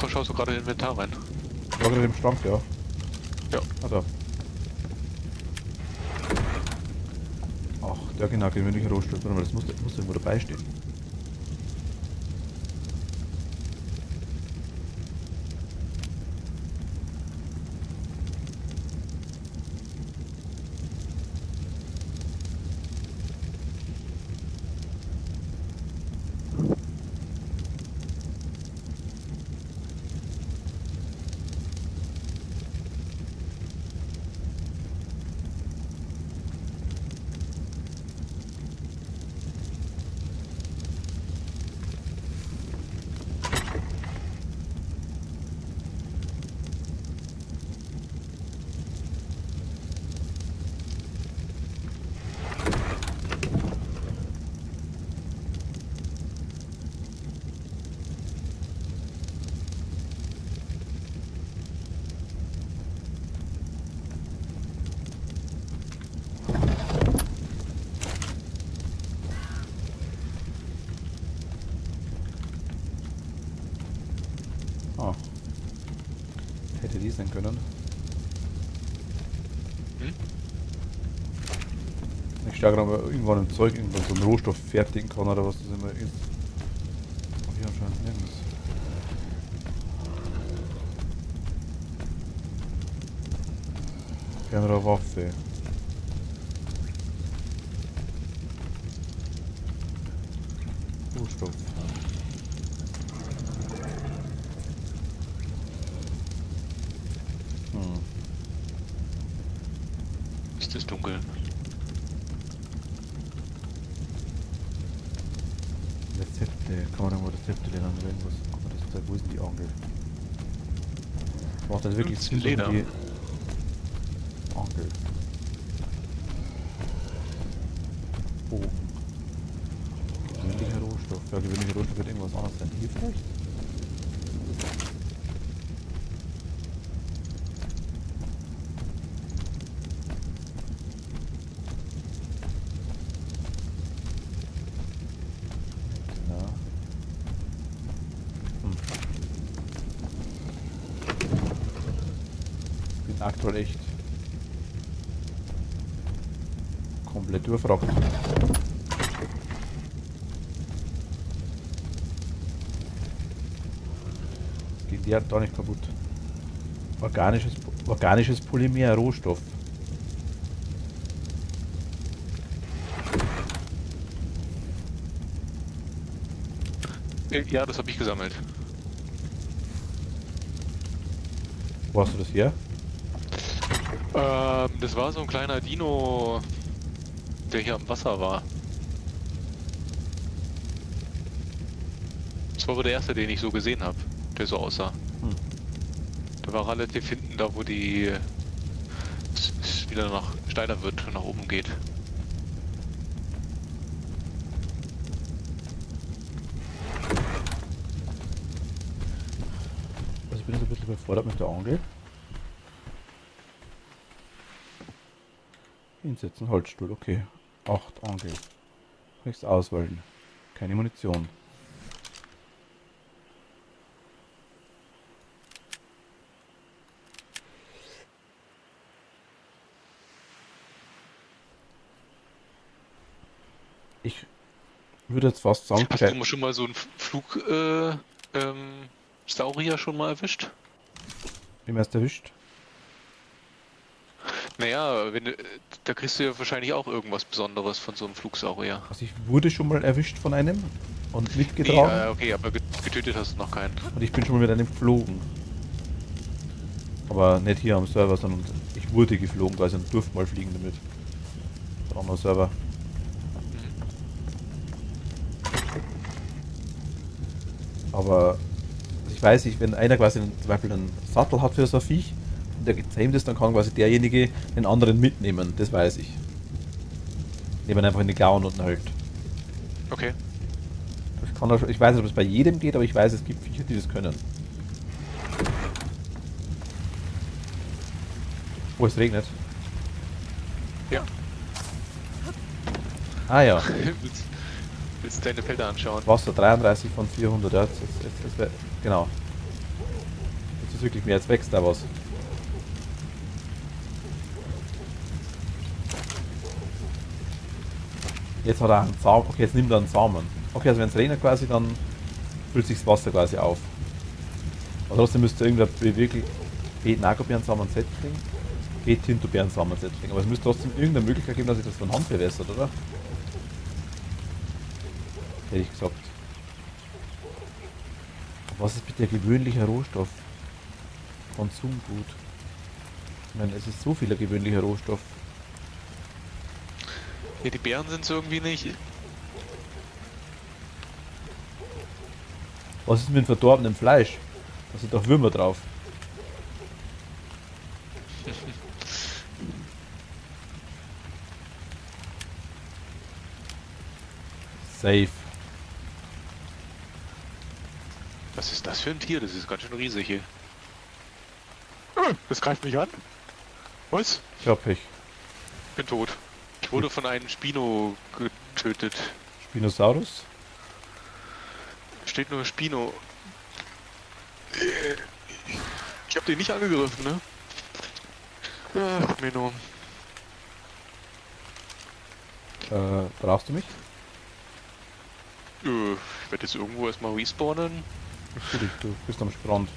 Schaust du gerade in den Inventar rein? War gerade im Schrank, ja. Ja. Ah, da. Ach, der genau, gewöhnliche Rohstoff. Warte mal, das muss irgendwo dabei stehen. Ah. Hätte die sein können. Hm? Ich stärke aber irgendwann im Zeug irgendwann so einen Rohstoff fertigen kann oder was das immer ist. Hab ich anscheinend nirgends. Gerne eine Waffe. Rohstoff. Ist es dunkel? Rezepte. Kann man irgendwo Rezepte lernen oder irgendwas? Guck mal, das ist, wo ist denn die Angel? Macht das wirklich Sinn, Leder. die Angel? Bogen. Gewöhnlicher Rohstoff. Ja, gewöhnlicher Rohstoff wird irgendwas anderes sein. Hier vielleicht? Ja. Bin aktuell echt komplett überfragt. Geht der da nicht kaputt. Organisches Polymer, Rohstoff. Ja, das habe ich gesammelt. Wo hast du das her? Das war so ein kleiner Dino, der hier am Wasser war. Das war aber der erste, den ich so gesehen habe, der so aussah. Der war relativ hinten, da wo die es wieder noch steiler wird und nach oben geht. Also ich bin jetzt ein bisschen überfordert mit der Angel. Hinsetzen, Holzstuhl, okay. 8 Angel. Nichts auswählen. Keine Munition. Ich würde jetzt fast sagen, Hast du schon mal so einen Flug, Saurier schon mal erwischt? wie man es erwischt. Naja, da kriegst du ja wahrscheinlich auch irgendwas Besonderes von so einem Flugsaurier. Also ich wurde schon mal erwischt von einem und Nee, mitgetragen okay, aber getötet hast du noch keinen. und ich bin schon mal mit einem geflogen. Aber nicht hier am Server, sondern ich wurde geflogen, quasi und durfte mal fliegen damit. Auf einem Server. Aber also ich weiß nicht, wenn einer quasi zum Beispiel einen Sattel hat für so ein Viech und der gezähmt ist, dann kann quasi derjenige den anderen mitnehmen, das weiß ich. Nehmen einfach in die Klauen und halt. Okay. Das kann ich weiß nicht, ob es bei jedem geht, aber ich weiß, es gibt Viecher, die das können. Oh, es regnet. Ja. Ah ja, Willst du deine Felder anschauen? Wasser 33 von 400, ja, genau. Jetzt ist wirklich mehr, jetzt wächst da was. Jetzt hat er einen Samen, okay, jetzt nimmt er einen Samen. Okay, also wenn es regnet quasi, dann füllt sich das Wasser quasi auf. Aber trotzdem müsste irgendein wirklich Nagobeerensamen-Setzling, Tintobeerensamen-Setzling. Aber es müsste trotzdem irgendeine Möglichkeit geben, dass sich das von Hand bewässert, oder? Hätte ich gesagt. Was ist bitte ein gewöhnlicher Rohstoff? Konsumgut. Ich meine, es ist so viel ein gewöhnlicher Rohstoff. Ja, die Beeren sind es irgendwie nicht. Was ist mit verdorbenem Fleisch? Da sind doch Würmer drauf. Safe. Was ist das für ein Tier? Das ist ganz schön riesig hier. Das greift mich an. Was? Ich hab Pech. Ich bin tot. Ich wurde von einem Spino getötet. Spinosaurus? Steht nur Spino. Ich hab den nicht angegriffen, ne? Ach, Menno. Brauchst du mich? Ich werde jetzt irgendwo erstmal respawnen. Du bist am Strand.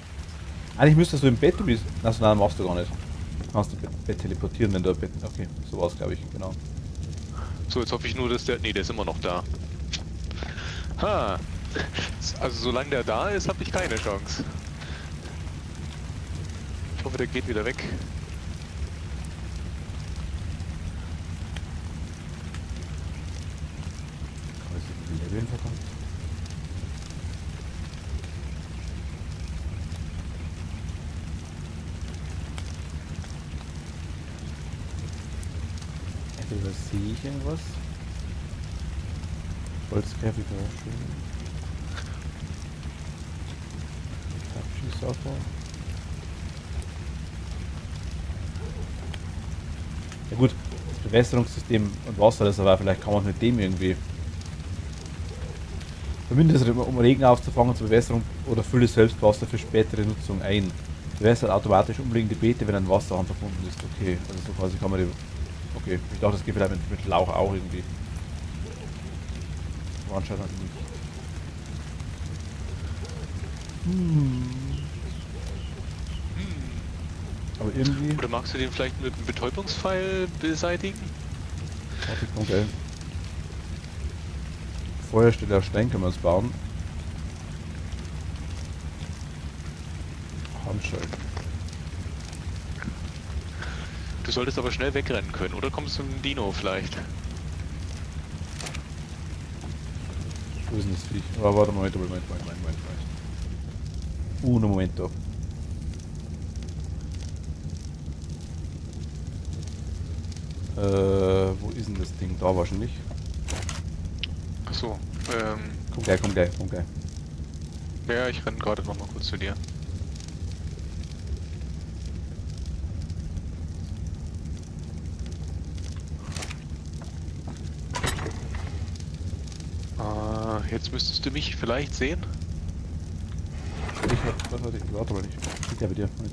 Eigentlich müsstest du im Bett, du bist. Also nein, machst du gar nicht. Du kannst im Bett teleportieren, wenn du im Bett. Okay, so war's, glaube ich, genau. So, jetzt hoffe ich nur, dass der... Nee, der ist immer noch da. Ha! Also solange der da ist, habe ich keine Chance. Ich hoffe, der geht wieder weg. Was ist denn Level verdammt? Übersehe ich irgendwas? Holzkäfig war schön. Abschießauto. Ja gut, Bewässerungssystem und Wasserreservoir, vielleicht kann man mit dem irgendwie. Zumindest um Regen aufzufangen zur Bewässerung oder fülle selbst Wasser für spätere Nutzung ein. Bewässert automatisch umliegende Beete, wenn ein Wasserhahn verbunden ist. Okay, also so quasi kann man die. Okay, ich dachte, das geht vielleicht mit Lauch auch irgendwie. Aber anscheinend nicht. Aber irgendwie. Oder magst du den vielleicht mit einem Betäubungspfeil beseitigen? Warte, komm, gell. Feuerstelle auf Stein können wir uns bauen. Handschellen. Du solltest aber schnell wegrennen können, oder kommst du mit dem Dino vielleicht? Wo ist denn das Viech? Aber warte, Moment. Un momento. Wo ist denn das Ding? Da wahrscheinlich. Achso, Komm gleich. ja, ich renne gerade noch mal kurz zu dir. jetzt müsstest du mich vielleicht sehen. Ich hab, was hatte ich? Warte mal, ich bin ja bei dir. Moment.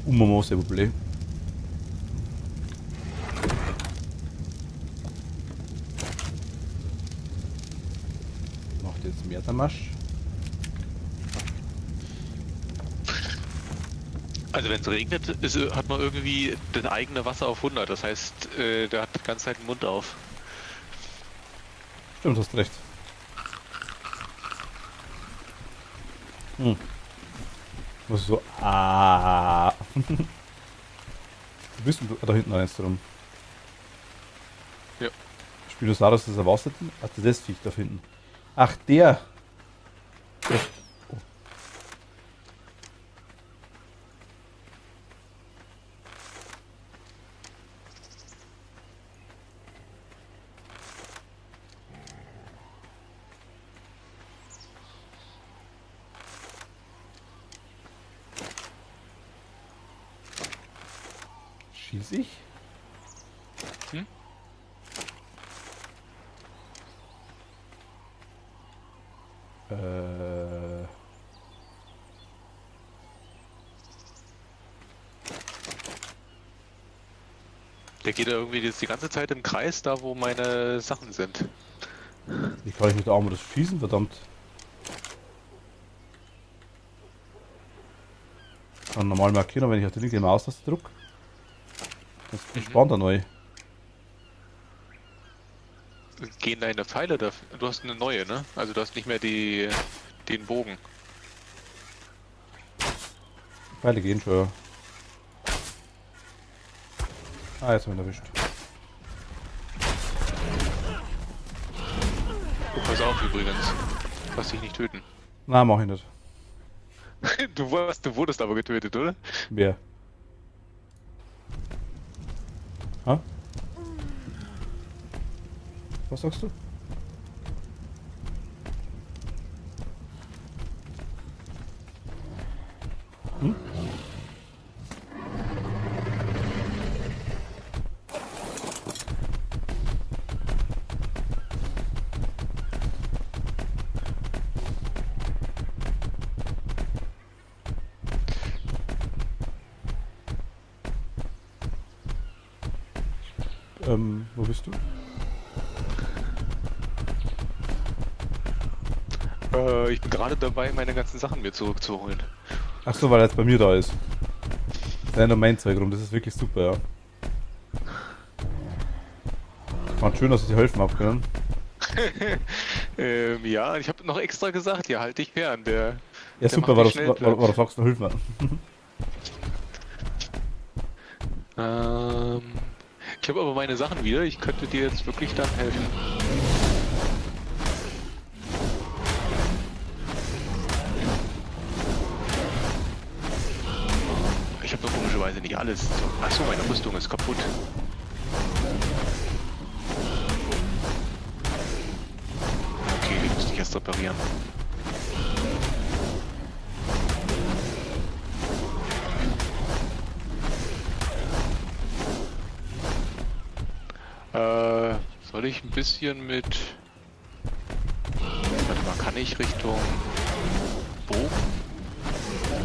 Moment, s'il vous plaît. Macht jetzt mehr Damasch. Also wenn es regnet, hat man irgendwie das eigene Wasser auf 100. Das heißt, der hat die ganze Zeit den Mund auf. Stimmt, hast recht. Was so. Ah. Du bist da hinten eins drum. Ja. Spinosaurus ist ein Wassertier. Ach, das Viech da hinten. Ach, der. Oh. Schieß ich? Hm? Der geht ja irgendwie jetzt die ganze Zeit im Kreis, da wo meine Sachen sind. Wie kann ich mit der Arme das schießen, verdammt? Kann normal markieren, wenn ich auf die linke Maustaste drücke. Das spawnt er neu. Gehen deine Pfeile da? Du hast eine neue, ne? Also du hast nicht mehr den Bogen. Pfeile gehen schon. Ja. Ah, jetzt haben wir ihn erwischt. Oh, pass auf übrigens. Lass dich nicht töten. Nein, mach ich nicht. Du wurdest aber getötet, oder? Wer? Ha? Was sagst du? Hm? Wo bist du? Ich bin gerade dabei, meine ganzen Sachen mir zurückzuholen. Ach so, weil er jetzt bei mir da ist. Da ist noch mein Zeug rum, das ist wirklich super, ja. Fand schön, dass ich dir helfen habe können. Ja, ich habe noch extra gesagt, ja, halt dich fern. Ja, super, macht weil dich schnell du sagst, hilf mir. Ich habe aber meine Sachen wieder. Ich könnte dir jetzt wirklich dann helfen. Ich habe doch komischerweise nicht alles. Achso, meine Rüstung ist kaputt. Okay, die müsste ich erst reparieren. Soll ich ein bisschen mit... Warte mal, kann ich Richtung Bogen?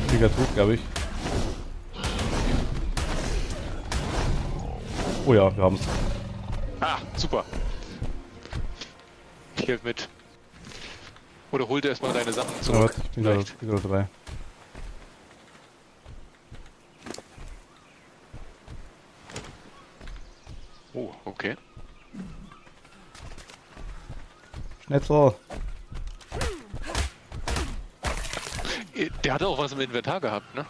Mega tot, glaube ich. Oh ja, wir haben's. Ah, super. Ich helfe mit. Oder hol dir erstmal deine Sachen Ja, zurück. warte, ich bin gerade dabei. Oh, okay. Schnitzel. Der hatte auch was im Inventar gehabt, ne?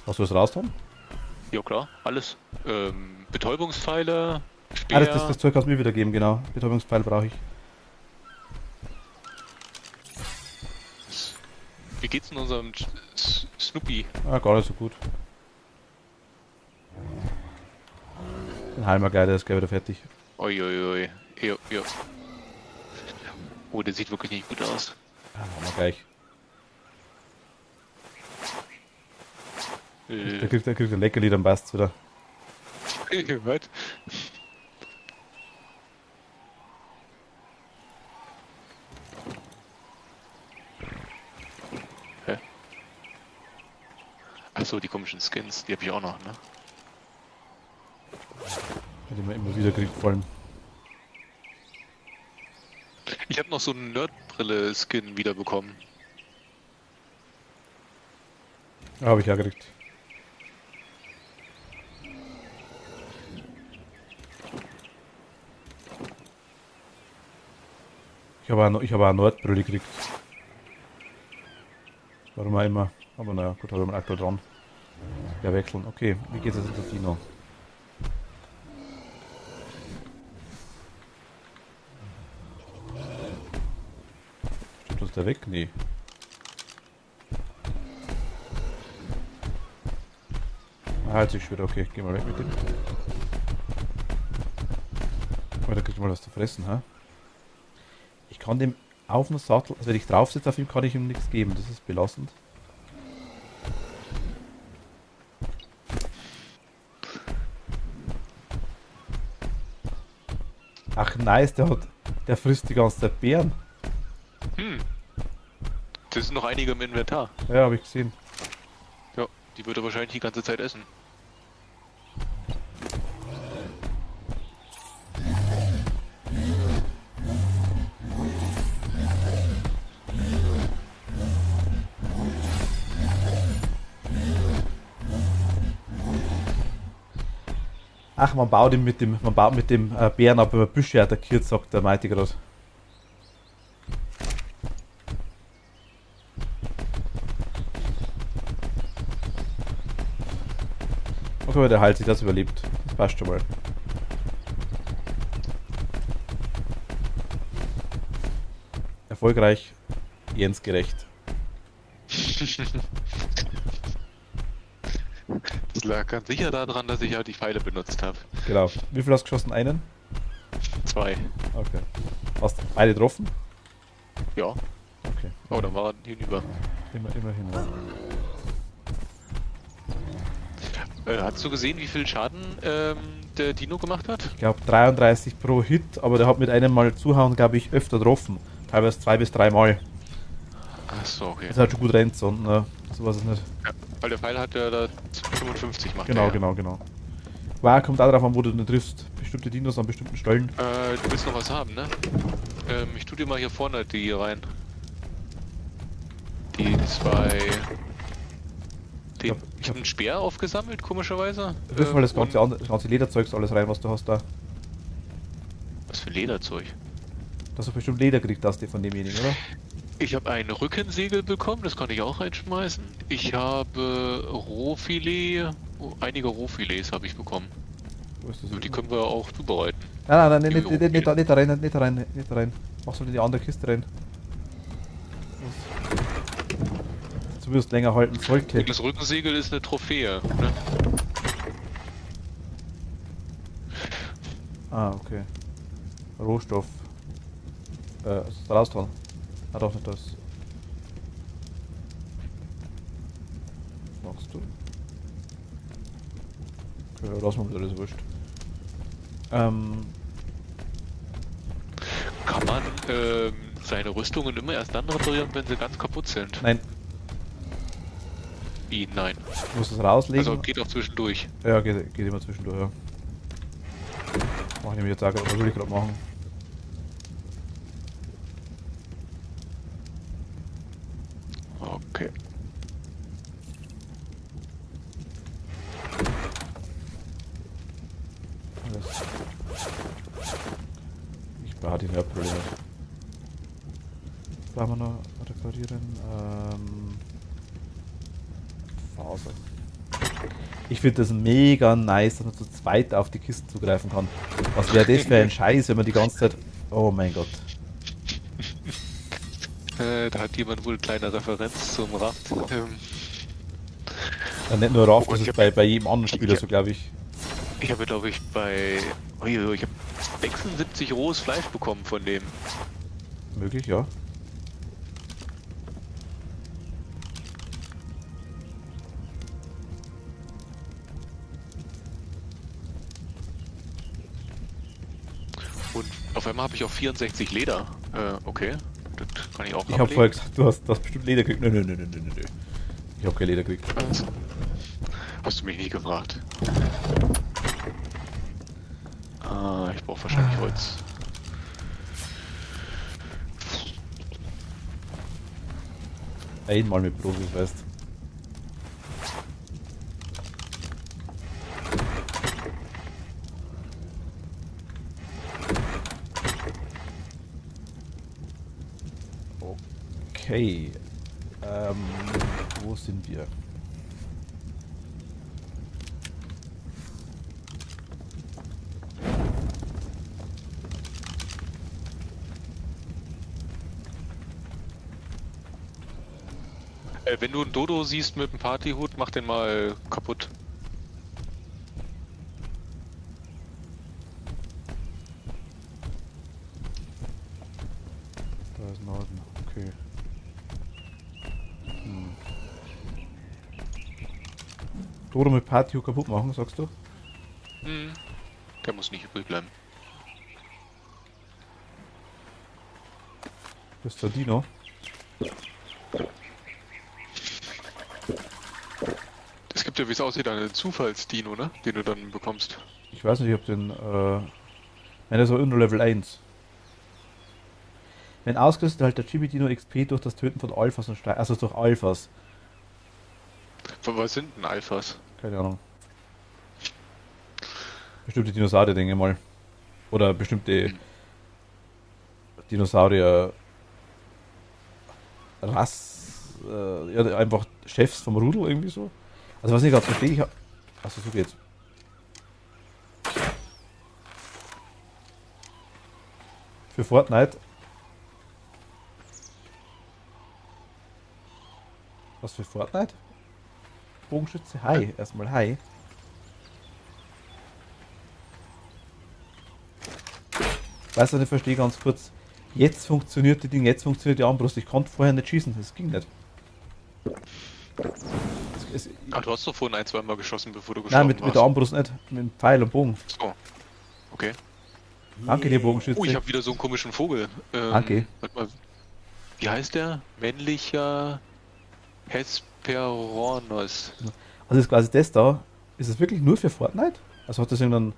Hast du das raus, Tom? Ja klar, alles. Betäubungspfeile, Speer. Ah, das Zeug kannst du mir wieder geben, genau. Betäubungspfeil brauche ich. Wie geht's in unserem Snoopy? Ah, gar nicht so gut. Den heilen wir gleich, der ist gleich wieder fertig. Uiuiui. Jo. Oh, der sieht wirklich nicht gut aus. Ah, machen wir gleich. Der kriegt ein Leckerli, dann passt's wieder. Was? Hä? Achso, die komischen Skins, die habe ich auch noch, ne? Die man immer wieder kriegt, vor allem. Ich habe noch so einen Nerdbrille-Skin wiederbekommen. Habe ich ja gekriegt. Ich habe auch eine Nordbrille gekriegt. Warum auch immer. Aber naja, gut, habe ich mal aktuell dran. Ja, wechseln. Okay, wie geht es jetzt unter Dino? Stimmt uns der weg? Nee. Ah, halt sich wieder. Okay, geh mal weg mit dem. Oh, da kriegt mal was zu fressen, ha? Ich kann dem auf dem Sattel, also wenn ich drauf sitze auf ihm, kann ich ihm nichts geben. Das ist belastend. Ach nice, der frisst die ganze Zeit Beeren. Hm. Das sind noch einige im Inventar. Ja, habe ich gesehen. Ja, die wird er wahrscheinlich die ganze Zeit essen. Ach, man baut mit dem Bären ab, wenn man Büsche attackiert, sagt der Mighty gerade. Okay, aber der Halt sich das überlebt. Das passt schon mal. Erfolgreich, Jens gerecht. Das lag ganz sicher daran, dass ich halt die Pfeile benutzt habe. Genau. Wie viel hast du geschossen? Einen? 2. Okay. Hast du beide getroffen? Ja. Okay. Oh, dann war er hinüber. Immerhin. Ja. Hast du gesehen, wie viel Schaden der Dino gemacht hat? Ich glaube 33 pro Hit, aber der hat mit einem Mal zuhauen, glaube ich, öfter getroffen. Teilweise 2 bis 3 Mal. Achso, okay. Das ist halt schon gut rennt, so, ne? So weiß es nicht. Ja, weil der Pfeil hat ja da 55 macht. Genau, der, genau. Wow, kommt auch darauf an, wo du den triffst. Bestimmte Dinos an bestimmten Stellen. Du willst noch was haben, ne? Ich tu dir mal hier vorne die hier rein. Die 2. Ich hab einen Speer aufgesammelt, komischerweise. Wirf mal das ganze Lederzeugs alles rein, was du hast da. Was für Lederzeug? Das hast du bestimmt Leder gekriegt, hast du von demjenigen, oder? Ich habe ein Rückensegel bekommen, das kann ich auch reinschmeißen. Ich habe Rohfilet, einige Rohfilets habe ich bekommen. Wo ist das? Und die können wir auch zubereiten. Nein, nicht da rein. Machst du in die andere Kiste rein. Du wirst länger halten sollte. Und das Rückensegel ist eine Trophäe, ne? Ah, okay. Rohstoff. Ist da raus dran? Ah, doch nicht das. Was machst du? Okay, lass mal wieder, das ist wurscht. Kann man seine Rüstungen immer erst dann reparieren, wenn sie ganz kaputt sind? Nein, Wie? Nein. du musst es rauslegen. Also geht auch zwischendurch. Ja, geht immer zwischendurch, ja. Mach ich nämlich jetzt auch gerade, was will ich gerade machen? Okay. Alles. Ich behalte die Nerdbrille nicht. Was haben wir noch reparieren? Faser. Ich finde das mega nice, dass man zu zweit auf die Kisten zugreifen kann. Was wäre das für ein Scheiß, wenn man die ganze Zeit... Oh mein Gott. Da hat jemand wohl eine kleine Referenz zum Raft. Ja, nicht nur Raft, Oh, das ich ist hab- bei jedem anderen Spieler so, glaube ich. Ich habe, glaube ich, ich habe 76 rohes Fleisch bekommen von dem. Möglich, ja. Auf einmal habe ich auch 64 Leder. Okay. Das kann ich auch Ich habe vorher gesagt, du hast bestimmt Leder gekriegt. Nö. Ich habe kein Leder gekriegt. Was? Hast du mich nie gefragt? Ah, ich brauche wahrscheinlich Holz. Einmal mit Profis, weißt. Okay. Wo sind wir? Wenn du einen Dodo siehst mit einem Partyhut, mach den mal kaputt. Da ist Norden, okay. Dodo mit Partyhut kaputt machen, sagst du? Hm. Der muss nicht übrig bleiben. Das ist der Dino. Es gibt ja, wie es aussieht, einen Zufallsdino, ne? Den du dann bekommst. Ich weiß nicht, ob den. Nein, das war unter Level 1. Wenn ausgerüstet, halt der Chibi-Dino XP durch das Töten von Alphas und steigt. Also durch Alphas. Was sind denn Alphas? Keine Ahnung. Bestimmte Dinosaurier, denke ich mal. Oder bestimmte Dinosaurier. Ja, einfach Chefs vom Rudel irgendwie so. Also was ich gerade verstehe, ich hab. Achso, so geht's. Für Fortnite. Was für Fortnite? Bogenschütze? Hi, erstmal hi. Weißt du, ich verstehe ganz kurz. Jetzt funktioniert die Ding, jetzt funktioniert die Armbrust. Ich konnte vorher nicht schießen, das ging nicht. Ach, du hast doch vorhin ein, zweimal geschossen, bevor du Nein, gestorben mit der Armbrust nicht. Mit dem Pfeil und Bogen. So. Okay. Danke dir, Bogenschütze. Oh, ich habe wieder so einen komischen Vogel. Danke. Warte mal. Wie heißt der? Männlicher Hesperornis. Also ist quasi das da. Ist es wirklich nur für Fortnite? Also hat das irgendeinen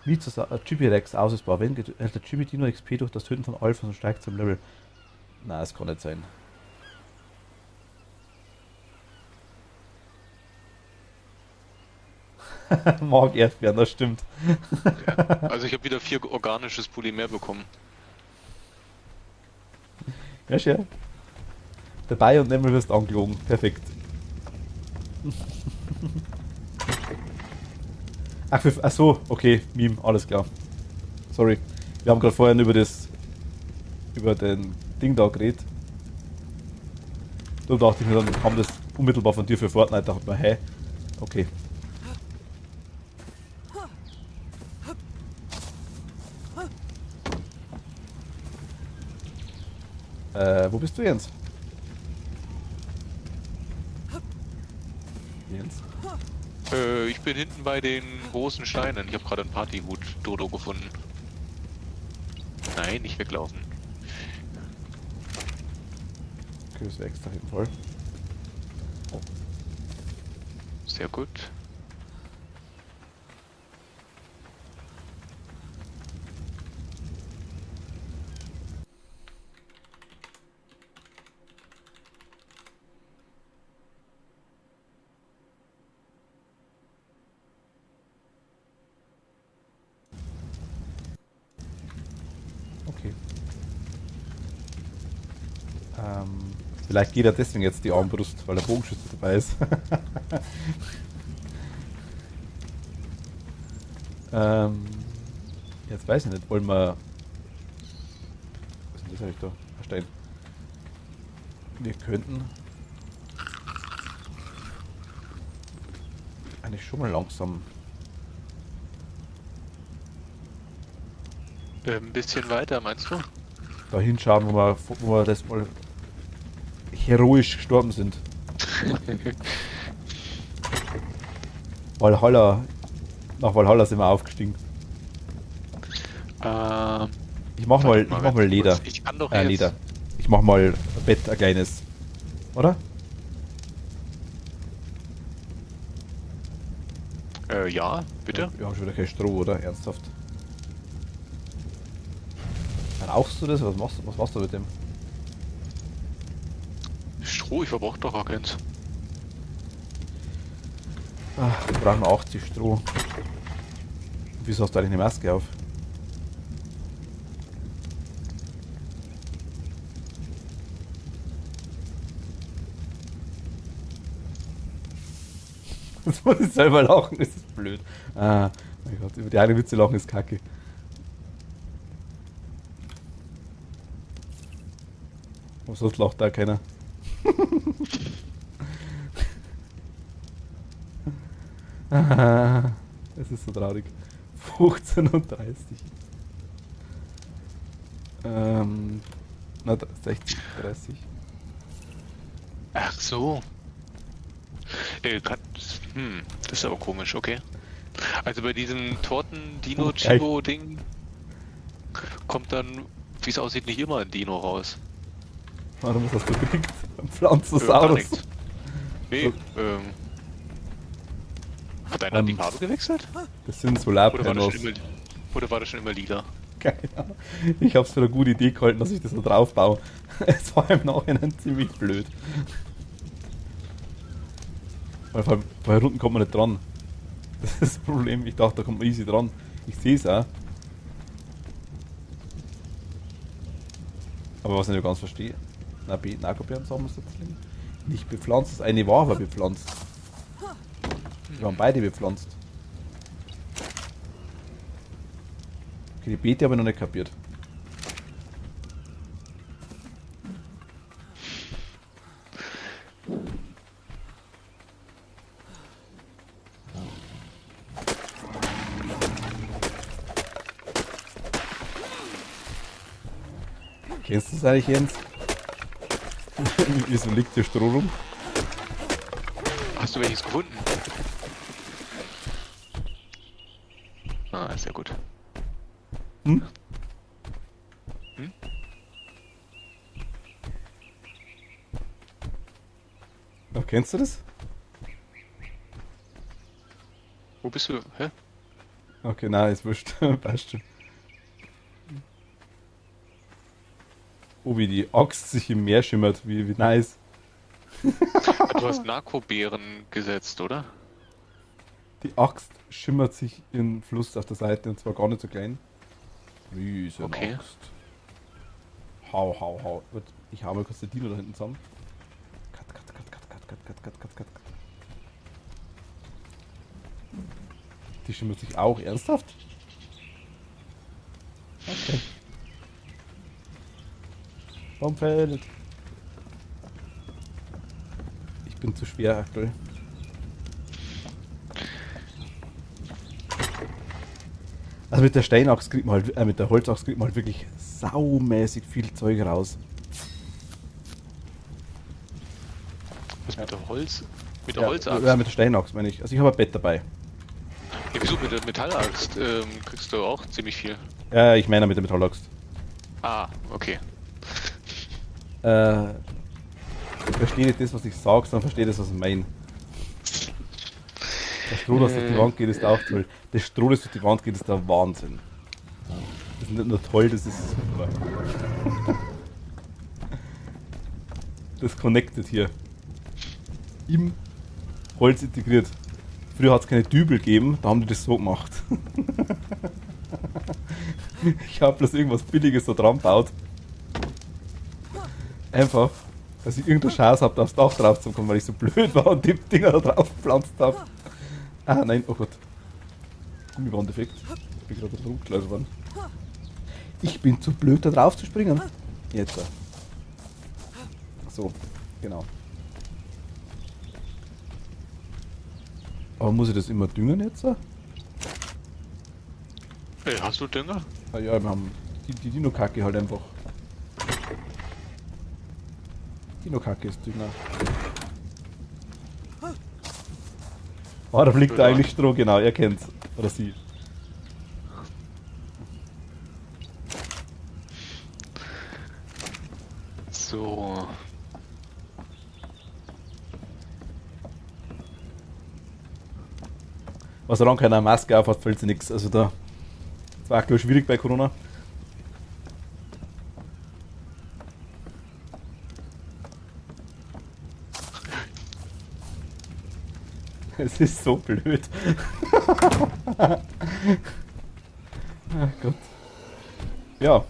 Chibi-Rex ausbau. Wenn hält der Chibi-Dino XP durch das Töten von Alphas und steigt zum Level. Nein, das kann nicht sein. Mag Erdbeeren, das stimmt. Ja. Also ich habe wieder 4 organisches Polymer bekommen. Ja, schön. Dabei und Nemmel wirst angelogen. Perfekt. Ach so, okay, Meme, alles klar. Sorry. Wir haben gerade vorhin über den Ding da geredet. Da dachte ich mir, dann kam das unmittelbar von dir für Fortnite. Da dachte ich mir, hä? Okay. Wo bist du, Jens? Jens? Ich bin hinten bei den großen Steinen. Ich habe gerade einen Partyhut-Dodo gefunden. Nein, nicht weglaufen. Okay, das wäre extra hinten voll. Oh. Sehr gut. Okay. Vielleicht geht er deswegen jetzt die Armbrust, weil der Bogenschütze dabei ist. Jetzt weiß ich nicht, wollen wir... Was ist denn das eigentlich da? Ein Stein. Wir könnten... eigentlich schon mal langsam... Ein bisschen weiter, meinst du? da hinschauen, wo wir das mal heroisch gestorben sind. Valhalla. Nach Valhalla sind wir aufgestiegen. Ich mach mal Leder. kurz. Ich kann doch jetzt. Leder. Ich mach mal ein Bett, ein kleines. Oder? Ja, bitte. Wir haben schon wieder kein Stroh, oder? Ernsthaft. Rauchst du das? Was machst du mit dem? Stroh, ich verbrauche doch gar keins. Ach, wir brauchen 80 Stroh. Wieso hast du eigentlich eine Maske auf? Jetzt muss ich selber lachen, das ist blöd. Ah, mein Gott, über die eine Witze lachen ist kacke. Aber sonst lacht da keiner. Ah, das ist so traurig. 15 und 30. Na, 60, 30. Ach so. Das ist aber komisch, okay. Also bei diesem Torten-Dino-Chibo-Ding kommt dann, wie es aussieht, nicht immer ein Dino raus. Warum ist das so gekriegt? Ein Gar Pflanzosaurus. nichts. Nee, hat einer die Farbe gewechselt? Das sind Oder war das Solarpanels. schon immer lila? Keine Ahnung. Ich hab's für eine gute Idee gehalten, dass ich das so drauf baue. Es war im Nachhinein ziemlich blöd. Weil bei Runden kommt man nicht dran. Das ist das Problem. Ich dachte, da kommt man easy dran. Ich sehe es auch. Aber was ich nicht ganz verstehe. Nagobeeren sagen wir es jetzt nicht bepflanzt. Das eine war aber bepflanzt. Die waren beide bepflanzt. Okay, die Beete habe ich noch nicht kapiert. Kennst du das eigentlich, Jens? Wieso liegt hier Stroh rum? Hast du welches gefunden? Ah, sehr gut. Hm? Hm? Ach, kennst du das? Wo bist du? Hä? Okay, nein, ist wurscht. Passt schon. Oh, wie die Axt sich im Meer schimmert. Wie nice. Du hast Narkobeeren gesetzt, oder? Die Axt schimmert sich im Fluss auf der Seite und zwar gar nicht so klein. Riesen Okay. Axt. Hau, hau, hau. Gut, ich hau mal kurz den Dino da hinten zusammen. Cut, cut, cut, cut, cut, cut, cut, cut, cut, cut. Die schimmert sich auch ernsthaft? Okay. Baumfeld. Ich bin zu schwer aktuell. Also mit der Steinachs kriegt man halt, mit der Holzachs kriegt man halt wirklich saumäßig viel Zeug raus. Was mit der Holz? Mit der Ja, Holzaxt? ja, mit der Steinachs meine ich. Also ich habe ein Bett dabei. Ja, wieso mit der Metallaxt kriegst du auch ziemlich viel? Ja, ich meine mit der Metallaxt. Ah, okay. Verstehe nicht das, was ich sage, sondern verstehe das, was ich meine. Das Stroh, das durch die Wand geht, ist auch toll. Das Stroh, das durch die Wand geht, ist der Wahnsinn. Das ist nicht nur toll, das ist super. Das connected hier. Im Holz integriert. Früher hat es keine Dübel gegeben, da haben die das so gemacht. Ich habe bloß irgendwas Billiges da dran gebaut. Einfach, dass ich irgendeine Chance habe, aufs Dach drauf zu kommen, weil ich so blöd war und die Dinger da drauf gepflanzt habe. Ah nein, oh Gott. Gummiband-Effekt. Ich bin gerade rumgeschleudert worden. Ich bin zu blöd da drauf zu springen. Jetzt. So, genau. Aber muss ich das immer düngen jetzt? Hey, hast du Dünger? Ah ja, wir haben die Dino-Kacke halt einfach. Dino-Kacke ist Dünger. Oh, da fliegt da eigentlich Stroh, genau, er kennt's. Oder sie. solange keiner eine Maske aufhat, fällt sie nichts. Also da, das war aktuell schwierig bei Corona. Es ist so blöd. Ach Gott. Ja.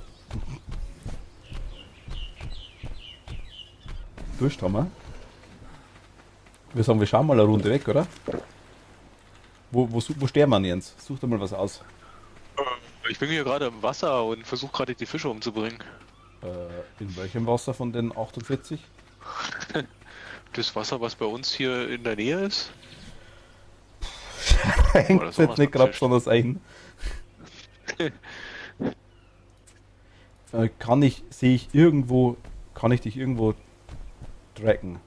Durst haben wir. Wir sagen, wir schauen mal eine Runde weg, oder? Wo stehen wir, Jens? Such dir mal was aus. Ich bin hier gerade im Wasser und versuche gerade die Fische umzubringen. In welchem Wasser von den 48? Das Wasser, was bei uns hier in der Nähe ist? Hängt das jetzt war's nicht beim gerade Fisch. besonders ein. Kann ich dich irgendwo tracken?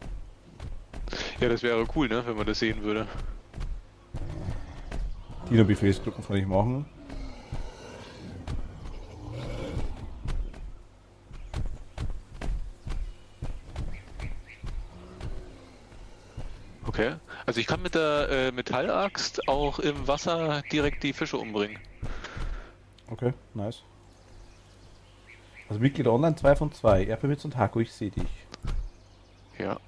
Ja, das wäre cool, ne, wenn man das sehen würde. Dino-Befehlsgruppen kann ich machen. Okay. Also ich kann mit der Metallaxt auch im Wasser direkt die Fische umbringen. Okay, nice. Also Mitglieder online 2 von 2. Erpewitz und Haku, ich sehe dich. Ja.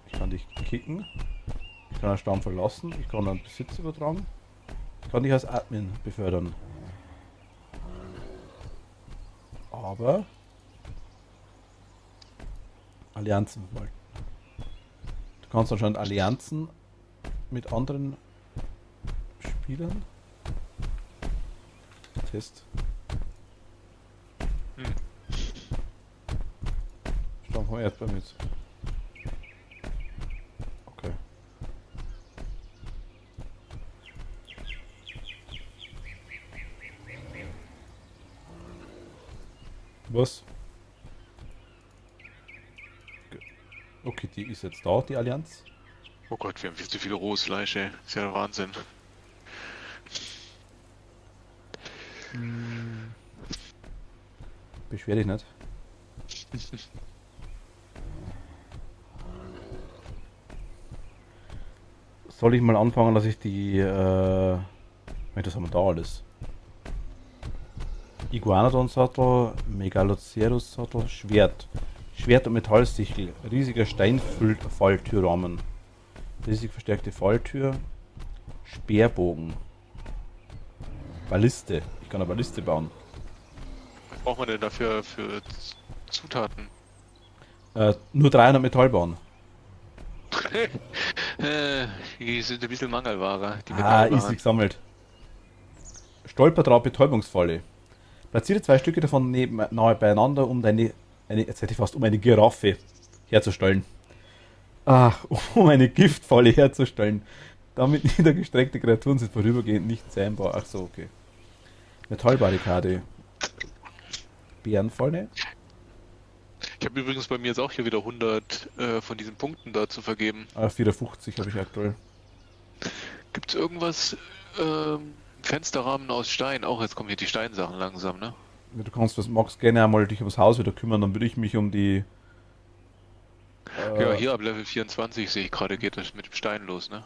Ich kann dich kicken. Ich kann einen Stamm verlassen. Ich kann einen Besitz übertragen. Ich kann dich als Admin befördern. Aber Allianzen mal. Du kannst anscheinend Allianzen mit anderen Spielern. Test. Hm. Stamm vom Erdbeeren mit. Okay. Was? Okay, die ist jetzt da, die Allianz. Oh Gott, wir haben viel zu viel rohes Fleisch, ey. Ist ja der Wahnsinn. Beschwer dich nicht. Soll ich mal anfangen, dass ich die, das haben wir da alles. Iguanodon-Sattel, Megalocerus-Sattel, Schwert. Schwert und Metallsichel, riesiger Steinfalltürrahmen, riesig verstärkte Falltür, Speerbogen, Balliste. Ich kann eine Balliste bauen. Was braucht man denn dafür für Zutaten? Nur 300 Metall bauen. Die sind ein bisschen Mangelware, die Ah, easy Metallwaren. gesammelt. Stolperdraht, Betäubungsfalle. Platziere 2 Stücke davon nahe beieinander, um jetzt hätte ich fast, um eine Giraffe herzustellen. Ach, um eine Giftfalle herzustellen. Damit niedergestreckte Kreaturen sind vorübergehend nicht zähmbar. Ach so, okay. Metallbarrikade. Bärenfalle. Ich habe übrigens bei mir jetzt auch hier wieder 100 von diesen Punkten da zu vergeben. 450 habe ich aktuell. Gibt's irgendwas, Fensterrahmen aus Stein? Auch jetzt kommen hier die Steinsachen langsam, ne? Du magst gerne einmal dich ums Haus wieder kümmern, dann würde ich mich um die... Ja, hier ab Level 24 sehe ich gerade, geht das mit dem Stein los, ne?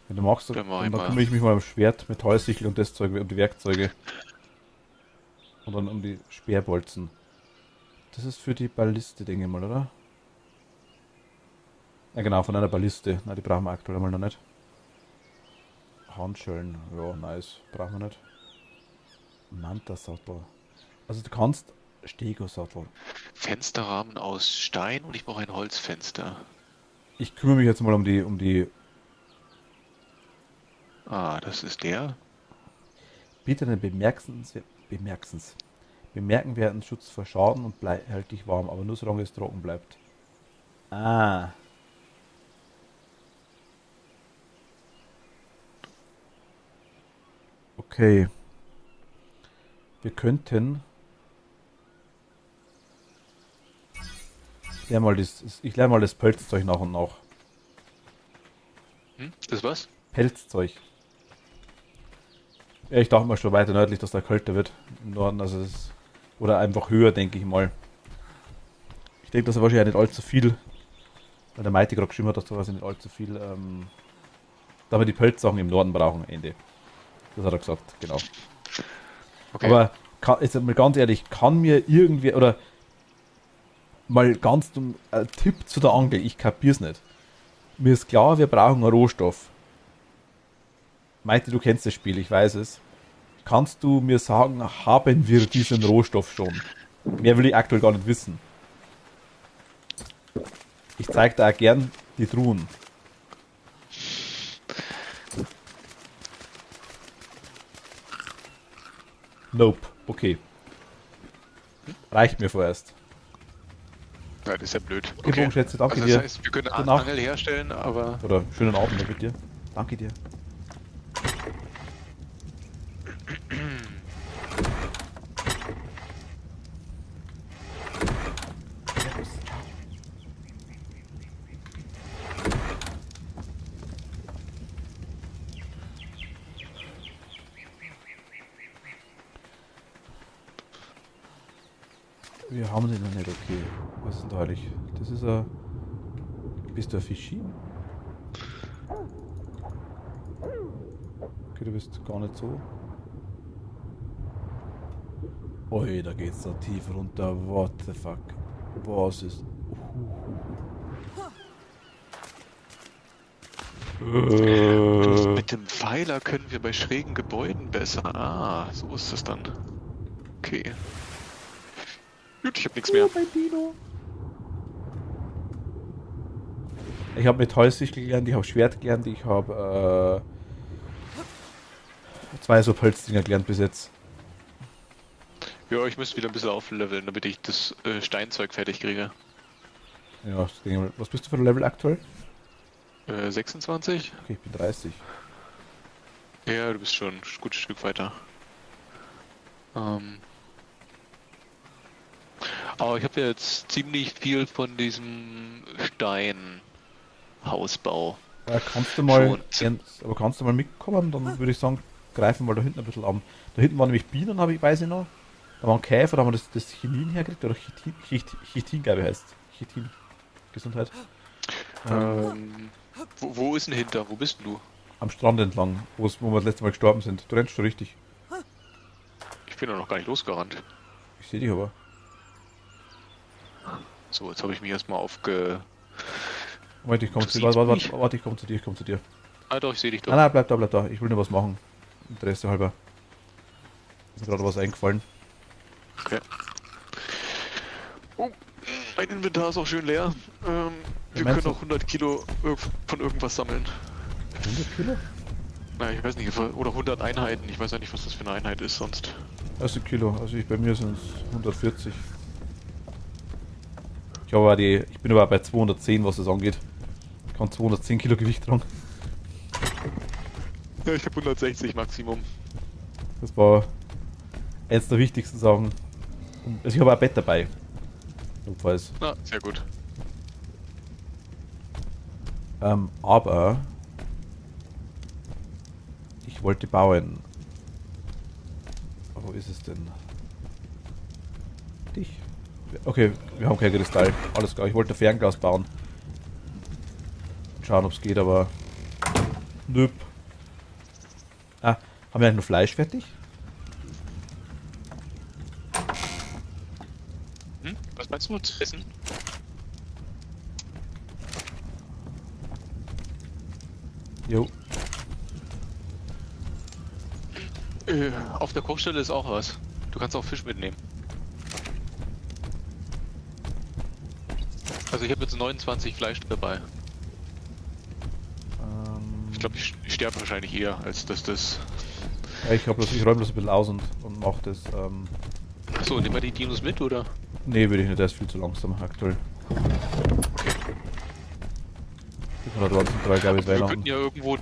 Wenn du magst, Dann mach dann ich mal. kümmere ich mich mal um Schwert, Metallsichel und das Zeug, um die Werkzeuge. Und dann um die Speerbolzen. Das ist für die Balliste, denke ich mal, oder? Ja genau, von einer Balliste. Na, die brauchen wir aktuell mal noch nicht. Handschellen, ja, nice. Brauchen wir nicht. Manta-Sattel. Also du kannst Stego-Sattel. Fensterrahmen aus Stein und ich brauche ein Holzfenster. Ich kümmere mich jetzt mal um die Ah, das ist der. bitte einen bemerkenwerten Schutz vor Schaden und hält dich warm, aber nur solange es trocken bleibt. Ah. Okay. Wir könnten... Ich lerne mal das Pelzzeug nach und nach. Hm? Das was? Pelzzeug. Ja, ich dachte mal schon weiter nördlich, dass da kälter wird im Norden. Also oder einfach höher, denke ich mal. Ich denke, das ist wahrscheinlich nicht allzu viel. Weil der Mighty gerade geschrieben hat, dass da was nicht allzu viel Da wir die Pelzsachen im Norden brauchen, Ende. Das hat er gesagt, genau. Okay. Aber jetzt mal ganz ehrlich, kann mir irgendwer, oder mal ganz dumm, ein Tipp zu der Angel, ich kapier's nicht. Mir ist klar, wir brauchen einen Rohstoff. Meinte, du kennst das Spiel, ich weiß es. Kannst du mir sagen, haben wir diesen Rohstoff schon? Mehr will ich aktuell gar nicht wissen. Ich zeige da auch gern die Truhen. Nope, okay. Reicht mir vorerst. Ja, das ist ja blöd. Okay, Bogenschätze, danke Also dir. das heißt, wir können Gute Nacht. Angel herstellen, aber... Oder schönen Abend noch mit dir. Danke dir. Wir haben den noch nicht, okay. Was ist denn da eigentlich? Das ist ein... Bist du ein Fischi? Okay, du bist gar nicht so. Ui, da geht's da tief runter. What the fuck? Was ist... Mit dem Pfeiler können wir bei schrägen Gebäuden besser. Ah, so ist das dann. Okay. Gut, ich hab nichts mehr. Ich habe Metallsichel gelernt, ich habe Schwert gelernt, ich habe zwei so Pelzdinger gelernt bis jetzt. Ja, ich müsste wieder ein bisschen aufleveln, damit ich das Steinzeug fertig kriege. Ja, das Ding, was bist du für ein Level aktuell? 26? Okay, ich bin 30. Ja, du bist schon ein gutes Stück weiter. Aber ich habe jetzt ziemlich viel von diesem Steinhausbau. Kannst du mal, Schon. aber kannst du mal mitkommen? Dann würde ich sagen, greifen wir da hinten ein bisschen an. Da hinten waren nämlich Bienen, weiß ich noch. Da waren Käfer, da haben wir das Chinin hergekriegt, oder Chitin, glaube ich heißt. Chitin. Gesundheit. Wo ist denn hinter? Wo bist denn du? Am Strand entlang, wo wir das letzte Mal gestorben sind. Du rennst schon richtig. Ich bin doch noch gar nicht losgerannt. Ich sehe dich aber. So, jetzt habe ich mich erstmal aufge... Moment, ich komme zu dir. Warte, ich komme zu dir. Ah doch, ich sehe dich doch. Nein, bleib da. Ich will nur was machen. Interesse halber. Ist mir gerade was eingefallen. Okay. Oh, mein Inventar ist auch schön leer. Wir können auch 100 Kilo von irgendwas sammeln. 100 Kilo? Na, ich weiß nicht, oder 100 Einheiten. Ich weiß ja nicht, was das für eine Einheit ist sonst. Also Kilo. Also bei mir sind es 140. Ich bin aber bei 210, was das angeht. Ich kann 210 Kilo Gewicht tragen. Ja, ich habe 160 Maximum. Das war eins der wichtigsten Sachen. Also ich habe auch ein Bett dabei. Notfalls. Na, sehr gut. Aber ich wollte bauen. Wo ist es denn? Dich. Okay, wir haben kein Kristall. Alles klar, ich wollte ein Fernglas bauen. Schauen, ob es geht, aber... Nöp. Ah, haben wir eigentlich nur Fleisch fertig? Was meinst du zu essen? Jo. Auf der Kochstelle ist auch was. Du kannst auch Fisch mitnehmen. Also ich habe jetzt 29 Fleisch dabei. Ich glaube, ich sterbe wahrscheinlich eher, als dass das... Ja, ich räume das ein bisschen aus und mache das... Achso, nehmen wir die Dinos mit, oder? Nee, würde ich nicht, der ist viel zu langsam aktuell. Die kann dort sind 3, glaube ich, Wir Weihnachten. könnten ja irgendwo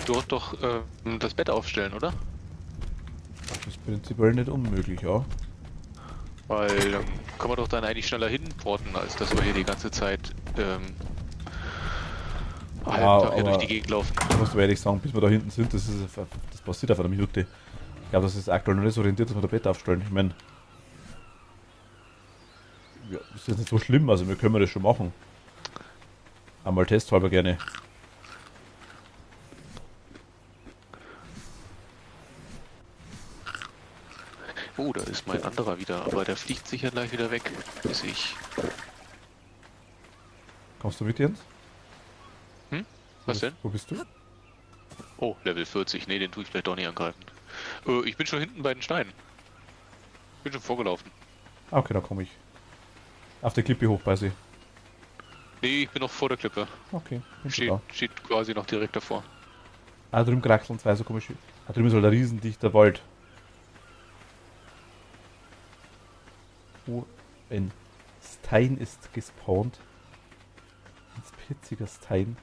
dort doch das Bett aufstellen, oder? Das ist prinzipiell nicht unmöglich, ja. Weil dann kann man doch dann eigentlich schneller hinporten, als dass wir hier die ganze Zeit hier durch die Gegend laufen. Ich muss ehrlich sagen, bis wir da hinten sind, das passiert auf einer Minute. Ich glaube, das ist aktuell noch nicht so orientiert, dass wir da Bett aufstellen. Ich meine, ja, das ist jetzt nicht so schlimm, also wir können das schon machen. Einmal testhalber gerne. Oh, da ist mein anderer wieder, aber der fliegt sicher gleich wieder weg, bis ich... Kommst du mit, Jens? Was denn? Wo bist du? Oh, Level 40. Nee, den tue ich vielleicht doch nicht angreifen. Ich bin schon hinten bei den Steinen. Bin schon vorgelaufen. Ah, okay, da komme ich. Auf der Klippe hoch bei sie. Nee, ich bin noch vor der Klippe. Okay, bin schon Steht, da. steht quasi noch direkt davor. Ah, drüben kraxeln zwei so komisch. Ah, drüben ist halt ein riesendichter Wald. Oh, ein Stein ist gespawnt. Ein spitziger Stein.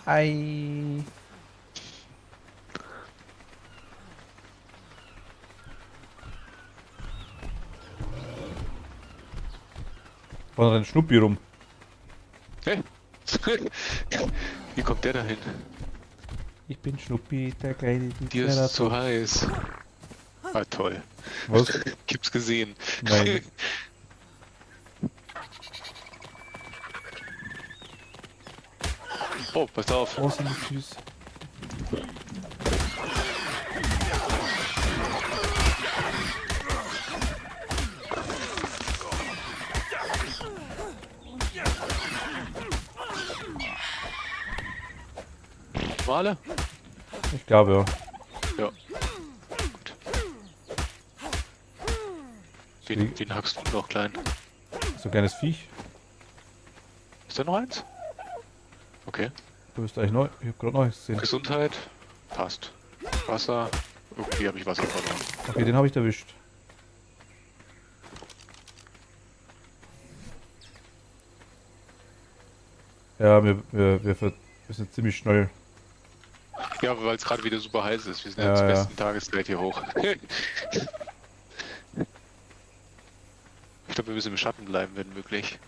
Ei. Vorne rennt Schnuppi rum. Hey! Wie kommt der da hin? Ich bin Schnuppi, der kleine Dir ist zu heiß. Ah, toll. Was? Ich hab's gesehen. Nein. Oh, pass auf. Oh, sind die süß. Wale? Ich glaube, ja. Ja. Gut. Den hackst du noch klein. So ein kleines Viech. Ist da noch eins? Okay. Du bist eigentlich neu. Ich hab gerade Neues gesehen. Gesundheit. Passt. Wasser. Irgendwie habe ich Wasser verloren. Okay, den habe ich erwischt. Ja, wir sind ziemlich schnell. Ja, weil es gerade wieder super heiß ist. Wir sind Ja, ja zur ja. besten Tageszeit hier hoch. Ich glaube, wir müssen im Schatten bleiben, wenn möglich.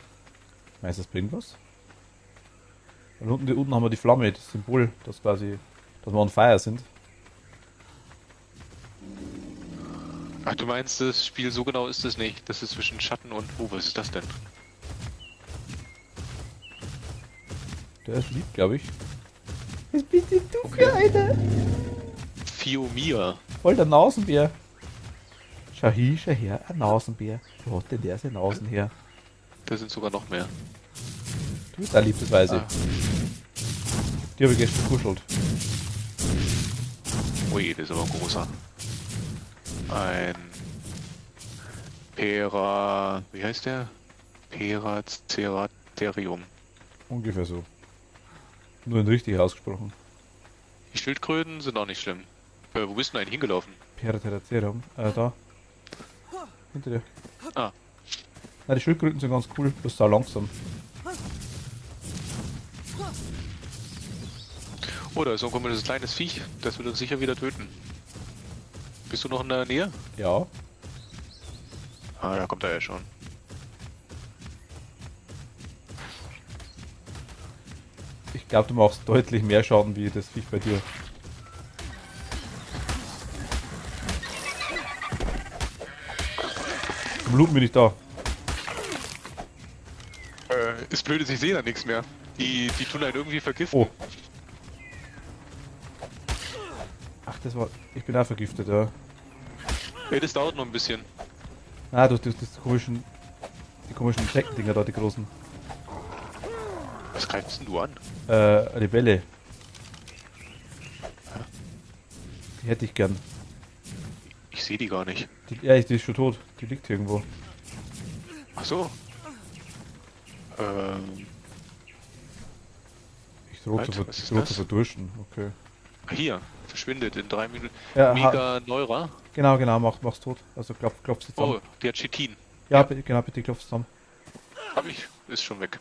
Meinst du, das bringt was? Und unten haben wir die Flamme, das Symbol, das quasi, dass wir on fire sind. Ach, du meinst, das Spiel so genau ist es nicht. Das ist zwischen Schatten und... Oh, was ist das denn? Der ist lieb, glaube ich. Was bist denn du für einer? Fiomia. Voll der Nasenbär. Schau her, ein Nasenbär. Wo hat denn der seine Nasen her? Da sind sogar noch mehr. Du bist auch lieb, das weiß ich. Ah. Die habe ich gestern gekuschelt. Ui, das ist aber ein großer. Ein... Pera... Wie heißt der? Peraceratherium. Ungefähr so. Nur in richtig ausgesprochen. Die Schildkröten sind auch nicht schlimm. Wo bist du denn eigentlich hingelaufen? Peraceratherium. Da. Hinter dir. Ah. Na, die Schildkröten sind ganz cool, bloß sau langsam. Oh, da ist so ein komisches kleines Viech. Das wird uns sicher wieder töten. Bist du noch in der Nähe? Ja. Ah, da kommt er ja schon. Ich glaube, du machst deutlich mehr Schaden wie das Viech bei dir. Zum Looten bin ich da. Ist blöd, ich sehe da nichts mehr. Die tun einen irgendwie vergiften. Oh. Ach, das war... Ich bin auch vergiftet, ja. Ja, das dauert noch ein bisschen. Ah, du die komischen Insektendinger da, die großen. Was greifst denn du an? Rebelle. Die hätte ich gern. Ich sehe die gar nicht. Die ist schon tot. Die liegt hier irgendwo. Ach so. Ich drohe Halt, zu, was ist drohe das? zu verdursten. Okay. Hier. Verschwindet in 3 Minuten. Ja, Mega Neura. Genau, mach's tot. Also klopf's jetzt Oh, an. die hat Chitin. Ja, genau, bitte klopf's zusammen. Hab ich. Ist schon weg.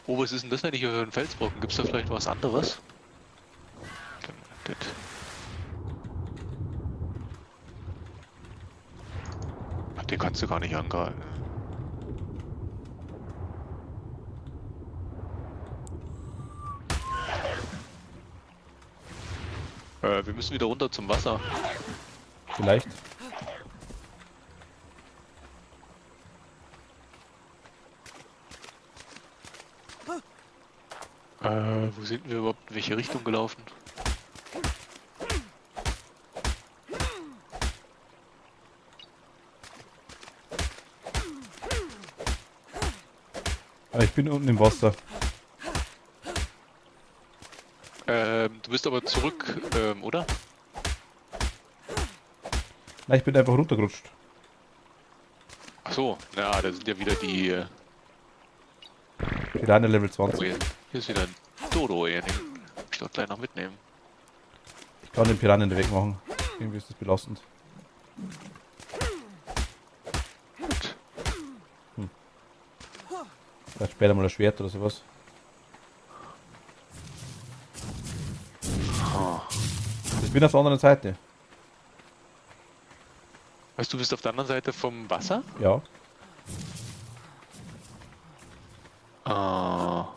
Oh, was ist denn das denn hier für ein Felsbrocken? Gibt's da vielleicht was anderes? Ach, den kannst du gar nicht angreifen. Wir müssen wieder runter zum Wasser. Vielleicht. Wo sind wir überhaupt? In welche Richtung gelaufen? Aber ich bin unten im Wasser. Du bist aber zurück, oder? Nein, ich bin einfach runtergerutscht. Ach so, na, da sind ja wieder die. Piranha Level Oh, 20. hier ist wieder ein Dodo, ey. Den muss ich doch gleich noch mitnehmen. Ich kann den Piranha nicht wegmachen. Irgendwie ist das belastend. Gut. Vielleicht später mal ein Schwert oder sowas. Ich bin auf der anderen Seite. Weißt du, bist auf der anderen Seite vom Wasser? Ja. Ah.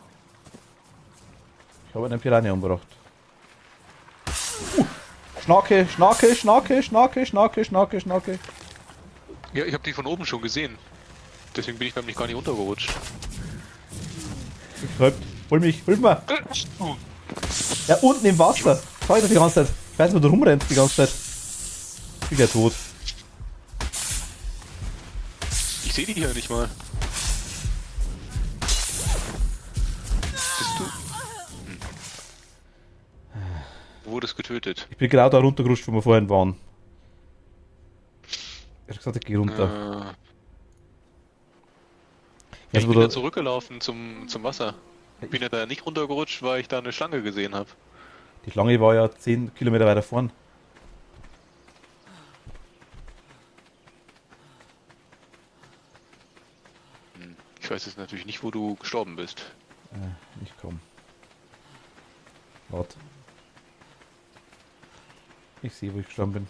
Ich habe einen Piranha umgebracht. Schnarke, Schnarke, Schnarke, Schnarke, Schnarke, Schnarke, Schnarke. Ja, ich habe die von oben schon gesehen. Deswegen bin ich beim nicht gar nicht runtergerutscht. Schreibt, hol mich, hilf mir. Ja, unten im Wasser. Schau ich doch die ganze Zeit. Ich weiß nicht, wo du rumrennst die ganze Zeit. Ich bin ja tot. Ich sehe die hier nicht mal. Bist du? Du wurdest getötet. Ich bin genau da runtergerutscht, wo wir vorhin waren. Ich hab gesagt, ich gehe runter. Ich Also, bin wo ja du, zurückgelaufen zum Wasser. Ich bin ja da nicht runtergerutscht, weil ich da eine Schlange gesehen habe. die Schlange war ja 10 Kilometer weiter vorn. Ich weiß jetzt natürlich nicht, wo du gestorben bist. Ich komm. Warte. Ich sehe, wo ich gestorben bin.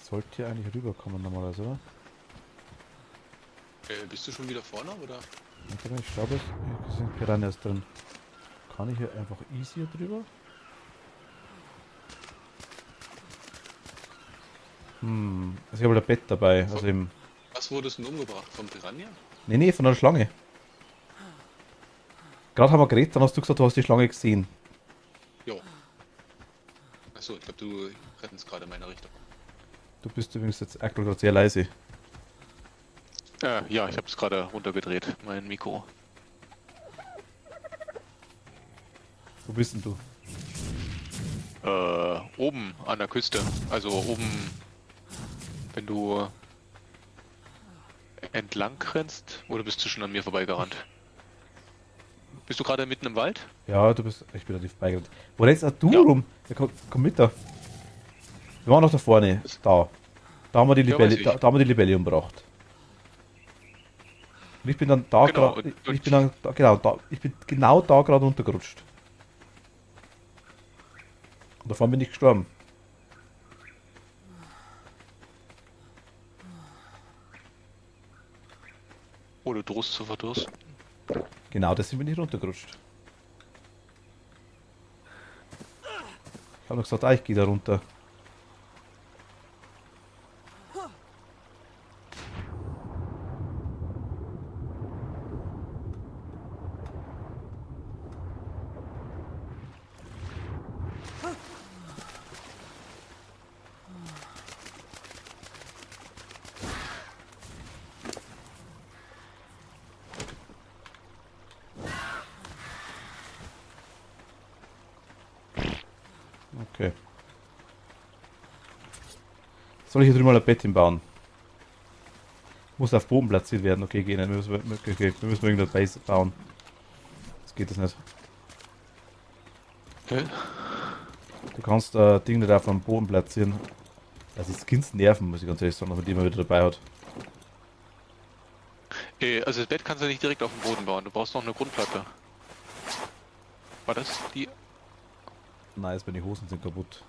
Sollte hier eigentlich rüberkommen normalerweise, oder? Bist du schon wieder vorne, oder? Warte mal, ich glaube es. Hier sind Piranhas drin. Kann ich hier einfach easy drüber? Also ich habe ein Bett dabei. Also eben. Was wurdest du denn umgebracht? Vom Piranha? Nee, von einer Schlange. Gerade haben wir geredet, dann hast du gesagt, du hast die Schlange gesehen. Jo. Achso, ich glaube, du rennst gerade in meine Richtung. Du bist übrigens jetzt aktuell gerade sehr leise. Ja, ich habe es gerade runtergedreht, mein Mikro. Wo bist denn du? Oben an der Küste. Also oben, wenn du entlang rennst, oder bist du schon an mir vorbeigerannt? Bist du gerade mitten im Wald? Ja, du bist. Ich bin relativ beigerannt. Wo rennst du Ja. rum? Ja, komm mit da. Wir waren noch da vorne. Da. Da haben wir die Ja, Libelle, weiß ich. da haben wir die Libelle umgebracht. Und ich bin dann da Genau, gerade. und- Ich bin dann da, genau da. Ich bin genau da gerade runtergerutscht. Und davon bin ich gestorben. Oh, du drohst zu verdursten. Genau deswegen bin ich runtergerutscht. Ich habe noch gesagt, ich gehe da runter. Okay. Soll ich hier drüben mal ein Bett hinbauen? Muss auf Boden platziert werden. Okay, gehen. Okay, wir müssen irgendeine Base bauen. Das geht das nicht. Hä? Du kannst Ding nicht auf dem Boden platzieren. Das ist Skins nerven, muss ich ganz ehrlich sagen, wenn die man wieder dabei hat. Also das Bett kannst du nicht direkt auf dem Boden bauen. Du brauchst noch eine Grundplatte. War das die? Nice, wenn die Hosen sind kaputt.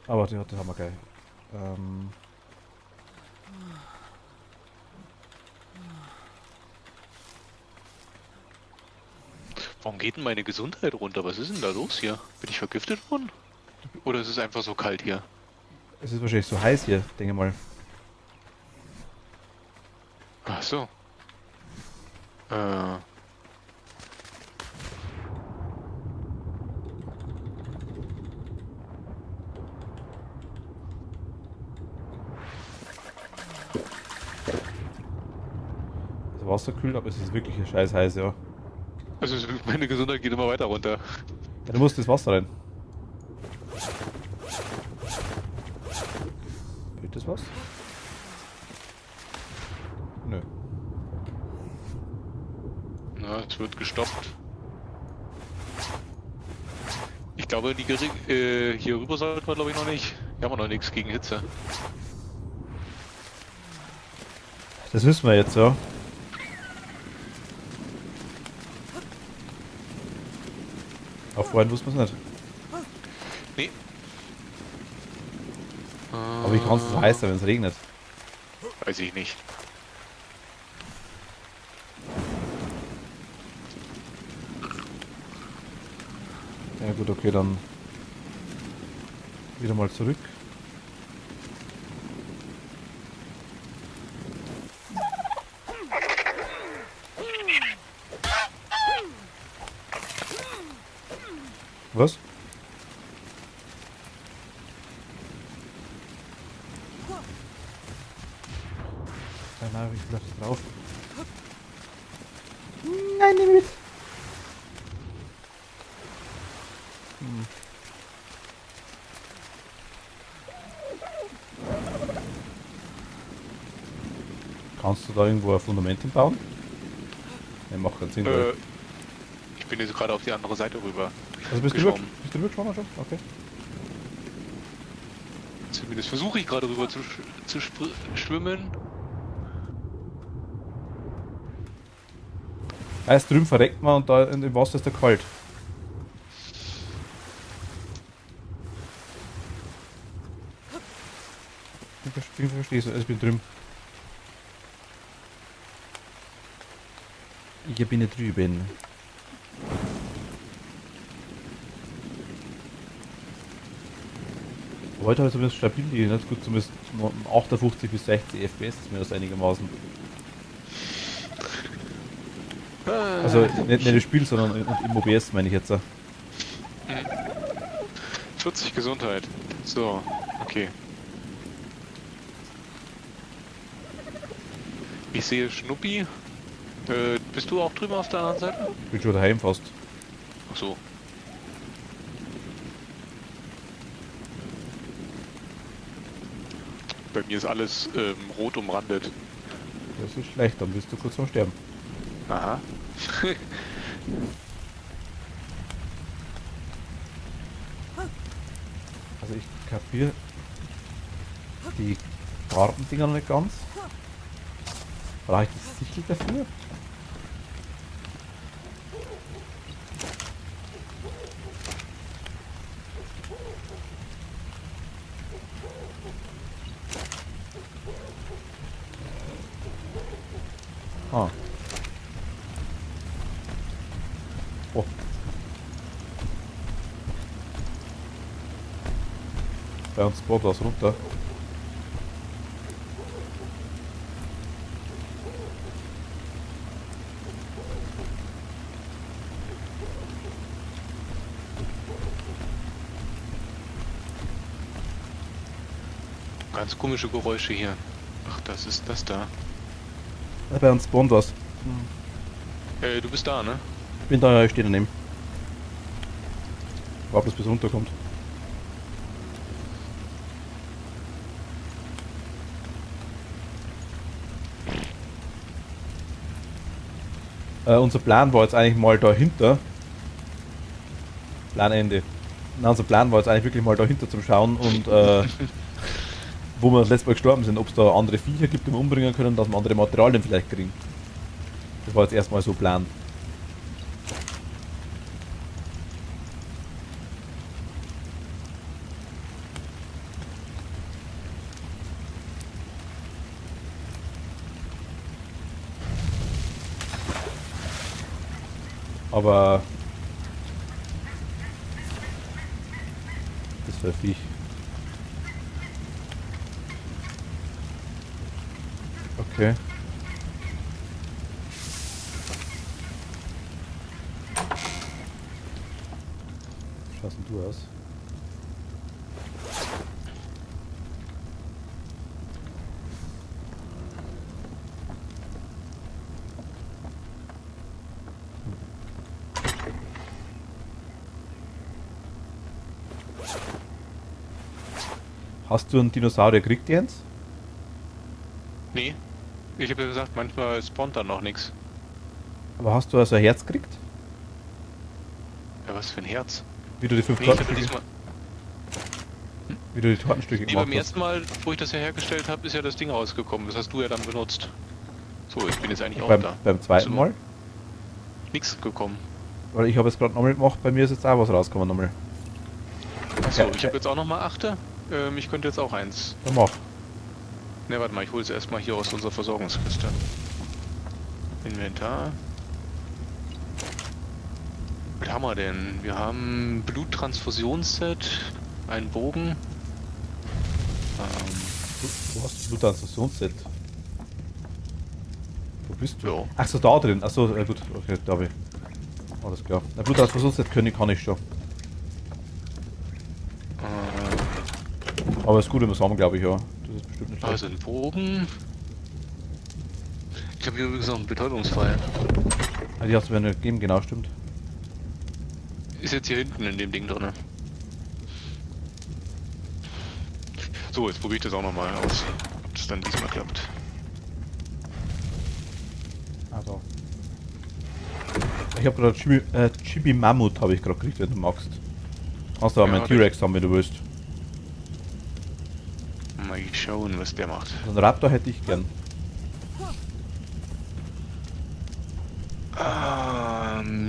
Aber die haben wir gleich. Warum geht denn meine Gesundheit runter? Was ist denn da los hier? Bin ich vergiftet worden? Oder ist es einfach so kalt hier? Es ist wahrscheinlich so heiß hier, denke mal. Ach so. Äh. Das Wasser kühlt, aber es ist wirklich scheiß heiß, ja. Also meine Gesundheit geht immer weiter runter. Ja, du musst das Wasser rein. Fehlt das was? Nö. Na, es wird gestoppt. Ich glaube, hier rüber sollten wir glaube ich noch nicht. Hier haben wir noch nichts gegen Hitze. Das wissen wir jetzt, ja. Auch vorhin wussten wir es nicht. Nee. Aber wie kann es so heiß sein, wenn es regnet? Weiß ich nicht. Ja gut, okay, dann wieder mal zurück. Was? Nein, ich bleib drauf. Nein, nimm mit! Kannst du da irgendwo ein Fundament hinbauen? Ne, macht keinen Sinn. Ich bin jetzt gerade auf die andere Seite rüber. Also bist du rüber geschwommen schon? Okay. Zumindest versuche ich gerade rüber zu schwimmen. Heißt, drüben verreckt man und da im Wasser ist der kalt. Ich verstehe es, also ich bin drüben. Ich bin nicht drüben. Heute habe ich zumindest stabil die, nicht gut, zumindest 58 bis 60 FPS ist mir das einigermaßen. Also nicht das Spiel, sondern im OBS meine ich jetzt. 40 Gesundheit. So, okay. Ich sehe Schnuppi. Bist du auch drüben auf der anderen Seite? Ich bin schon daheim fast. Ach so. Bei mir ist alles rot umrandet. Das ist schlecht, dann bist du kurz vorm Sterben. Aha. Also ich kapiere die Gartendinger noch nicht ganz. Brauche ich das Sichel dafür? Ah. Oh. Bei uns spawnt was runter. Ganz komische Geräusche hier. Ach, das ist das da. Ja, bei uns spawnt was. Du bist da, ne? Ich bin da, ja, ich stehe daneben. Warte, bis runterkommt. Unser Plan war jetzt eigentlich mal dahinter. Planende. Nein, unser Plan war jetzt eigentlich wirklich mal dahinter zum Schauen und wo wir das letzte Mal gestorben sind, ob es da andere Viecher gibt, die wir umbringen können, dass wir andere Materialien vielleicht kriegen. Das war jetzt erstmal so Plan. Aber das war Viech. Okay. Wie schaust denn du aus? Hast du einen Dinosaurier gekriegt, Jens? Nee, ich habe ja gesagt, manchmal spawnt da noch nichts. Aber hast du also ein Herz gekriegt? Ja, was für ein Herz. Wie du die 5 Nee, ich habe Tortenstücke, diesmal. wie du die Tortenstücke Nee, gemacht beim hast? ersten Mal, wo ich das ja hergestellt habe, ist ja das Ding rausgekommen. Das hast du ja dann benutzt. So, ich bin jetzt eigentlich auch Beim, da. beim zweiten So. Mal? Nix gekommen. Weil ich habe es gerade nochmal gemacht, bei mir ist jetzt auch was rausgekommen nochmal. Achso, Ja, ich habe jetzt auch nochmal 8. Ich könnte jetzt auch eins. Dann mach. Ne, warte mal, ich hole es erstmal hier aus unserer Versorgungskiste. Inventar. Was haben wir denn? Wir haben Bluttransfusionsset, einen Bogen. Du hast ein Bluttransfusionsset. Wo bist du? Ja. Achso, da drin. Achso, gut. Okay, da habe ich. Alles klar. Ein Bluttransfusionsset kann ich schon. Aber ist gut im Sommer, glaube ich, ja. Das ist bestimmt nicht schlecht. Also ein Bogen. Ich habe hier übrigens noch einen Betäubungsfall. Ah, die hast du mir nicht gegeben, genau, stimmt. Ist jetzt hier hinten in dem Ding drin. So, jetzt probiere ich das auch nochmal aus. Ob das dann diesmal klappt. Ah, da. Ich habe gerade Chibi Mammut habe ich gerade gekriegt, wenn du magst. Kannst du aber Ja, meinen T-Rex haben, wenn du willst. Mal schauen, was der macht. So einen Raptor hätte ich gern.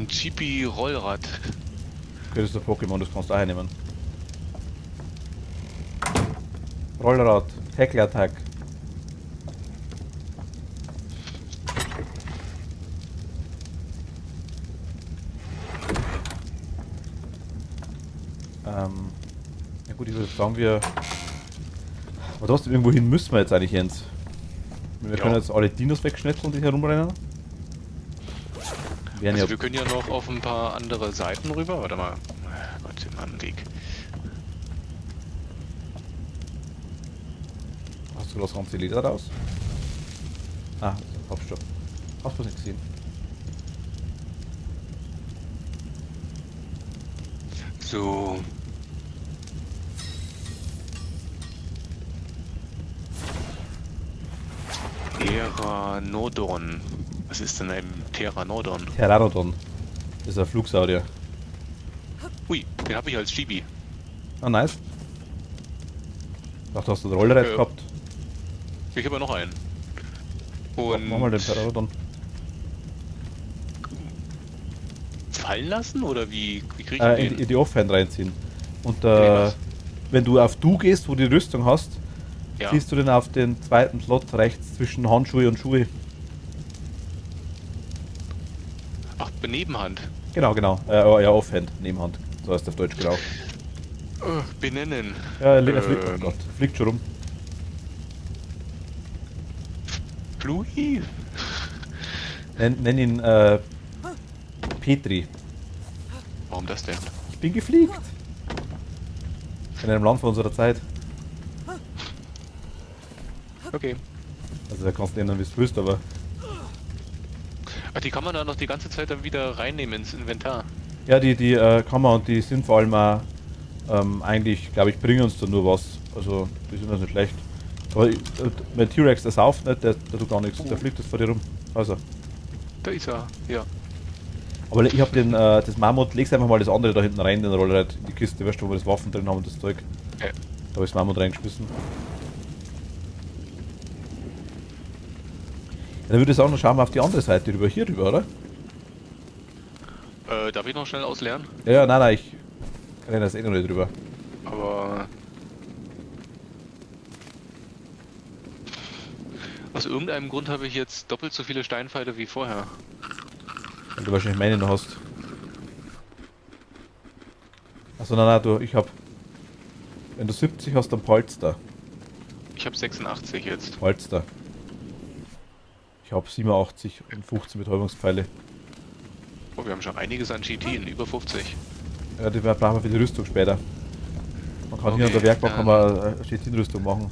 Chibi Rollrad. Okay, das ist ein Pokémon, das kannst du auch hernehmen. Rollrad, Tackle Attack. Ja gut, ich würde sagen, wir... Aber trotzdem, irgendwo hin müssen wir jetzt eigentlich, Jens. Wir können jetzt alle Dinos wegschnetzeln, die herumrennen. Also Ja, wir können ja noch auf ein paar andere Seiten rüber. Warte mal. Gott, im anderen Weg. hast du das ganze Leder raus? Ah, hab's schon. Hast du nicht gesehen? So. Pteranodon. Was ist denn ein Pteranodon? Pteranodon. Das ist ein Flugsaurier. Ui, den habe ich als Chibi. Ah, nice. Ich dachte, hast du ein Rollrad gehabt. Ich habe ja noch einen. Und Mach mal den Pteranodon. fallen lassen oder wie kriege ich den? In die Offhand reinziehen. Und was? wenn du auf Du gehst, wo du die Rüstung hast, Ja. siehst du den auf den zweiten Slot rechts zwischen Handschuhe und Schuhe. Ach, Nebenhand. Genau, genau. Ja, Offhand, Nebenhand. So heißt der auf Deutsch, genau. Benennen. Ja, er fliegt, oh Gott, fliegt schon rum. Flui? Nenn ihn Petri. Warum das denn? Ich bin gefliegt. In einem Land von unserer Zeit. Okay. Also da kannst du nennen, wie du willst, aber... Ach, die kann man dann noch die ganze Zeit dann wieder reinnehmen ins Inventar. Ja, die kann man und die sind vor allem auch, eigentlich, glaube ich, bringen uns da nur was. Also, die sind also nicht schlecht. Aber mein T-Rex, der sauft nicht, der tut gar nichts. Der fliegt das vor dir rum. Also. Da ist er, ja. Aber ich habe das Mammut, legst einfach mal das andere da hinten rein, den Rollrad in die Kiste, weißt du, wo wir das Waffen drin haben und das Zeug. Okay. Da habe ich das Mammut reingeschmissen. Ja, dann würde ich sagen, dann schauen wir auf die andere Seite rüber, hier rüber, oder? Darf ich noch schnell ausleeren? Ja, nein, ich renne jetzt eh noch nicht drüber. Aber aus irgendeinem Grund habe ich jetzt doppelt so viele Steinpfeile wie vorher. Weil du wahrscheinlich meine noch hast. Achso, nein, ich hab... Wenn du 70 hast, dann Polster. Ich habe 86 jetzt. Polster. Ich habe 87 und 15 Betäubungspfeile. Oh, wir haben schon einiges an GT, über 50. Ja, die brauchen wir für die Rüstung später. Man kann hier an Okay, der Werkbank kann dann man Chitin-Rüstung machen.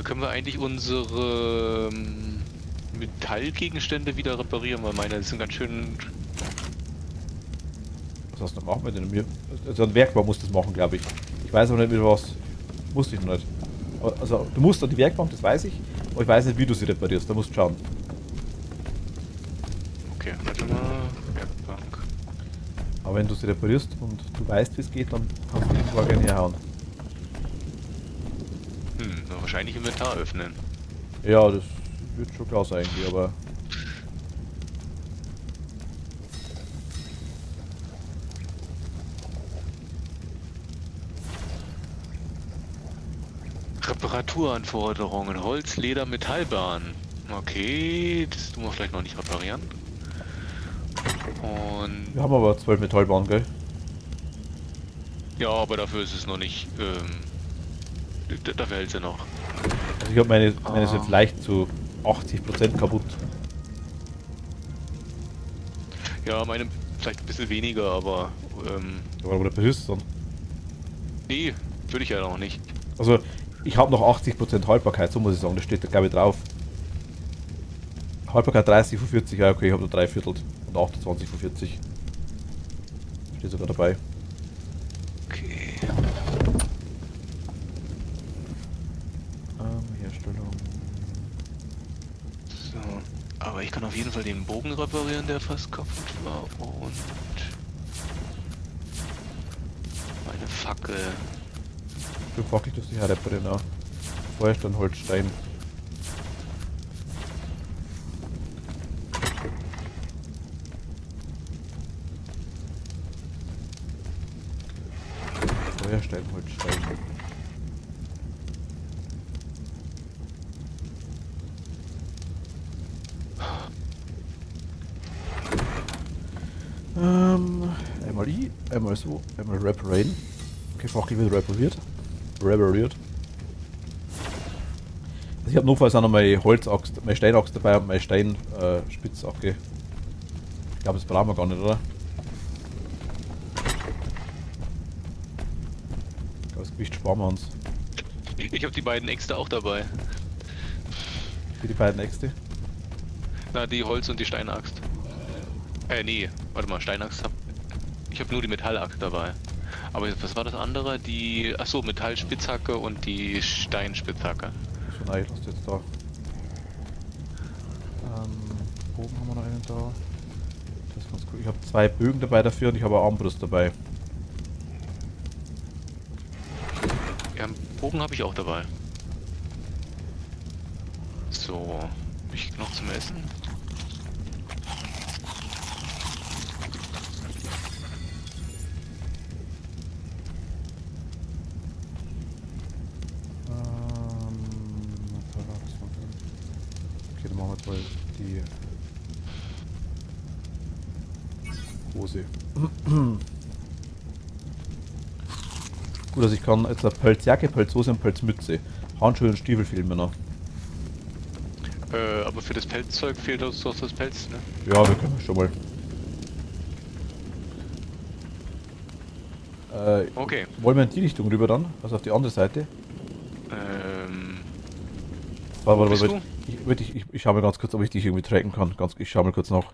können wir eigentlich unsere Metallgegenstände wieder reparieren, weil meine sind ganz schön. Was hast du noch machen wir denn? Also ein Werkbau muss das machen, glaube ich. Ich weiß aber nicht, mit was. Musste ich noch nicht. Also du musst an die Werkbank, das weiß ich. Aber ich weiß nicht, wie du sie reparierst. Da musst du schauen. Okay, warte mal. Werkbank. Aber wenn du sie reparierst und du weißt, wie es geht, dann kannst du die Frage gerne herhauen. Na, wahrscheinlich Inventar öffnen. Ja, das wird schon klar sein, irgendwie, aber. Reparaturanforderungen, Holz, Leder, Metallbahn. Okay, das tun wir vielleicht noch nicht reparieren. Und Wir haben aber 12 Metallbahnen, gell? ja, aber dafür ist es noch nicht. Dafür hält sie noch. Also ich habe meine sind vielleicht zu 80% kaputt. Ja, meine vielleicht ein bisschen weniger, aber Ja, oder reparierst du dann? nee, würde ich ja noch nicht. Also ich habe noch 80% Haltbarkeit, so muss ich sagen, das steht da glaube ich drauf. Haltbarkeit 30 von 40, ja okay, ich habe nur 3 Viertel und 28 von 40. Steht sogar dabei. Okay. Herstellung. So, aber ich kann auf jeden Fall den Bogen reparieren, der fast kaputt war. Und meine Fackel. Für Fackel tust du die reparieren auch. Feuerstein, Holzstein. Feuerstein, Holzstein. Einmal I, einmal so, einmal reparieren. Okay, Fackel wird repariert. Repariert. Also ich habe notfalls auch noch meine Holzaxt, meine Steinaxt dabei und meine Steinspitzhacke. Ich glaube, das brauchen wir gar nicht, oder? Ich glaube, das Gewicht sparen wir uns. Ich habe die beiden Äxte auch dabei. Für die beiden Äxte. Na, die Holz- und die Steinaxt. Nee, warte mal, Steinaxt hab. Ich habe nur die Metallaxt dabei. Aber was war das andere? Die. Achso, Metallspitzhacke und die Steinspitzhacke. So, nein, ich lasse jetzt da. Bogen haben wir noch einen da. Das ist ganz cool. Ich habe 2 Bögen dabei dafür und ich habe eine Armbrust dabei. Ja, einen Bogen habe ich auch dabei. So, hab ich noch zum Essen? Okay, dann machen wir jetzt mal die Hose. Gut, also ich kann jetzt eine Pelzjacke, Pelzhose und Pelzmütze. Handschuhe und Stiefel fehlen mir noch. Aber für das Pelzzeug fehlt uns doch das Pelz, ne? Ja, wir können schon mal. Okay. Wollen wir in die Richtung rüber dann? Also auf die andere Seite? Wo bist du? Ich schau mal ganz kurz, ob ich dich irgendwie tracken kann. Ich schau mal kurz nach.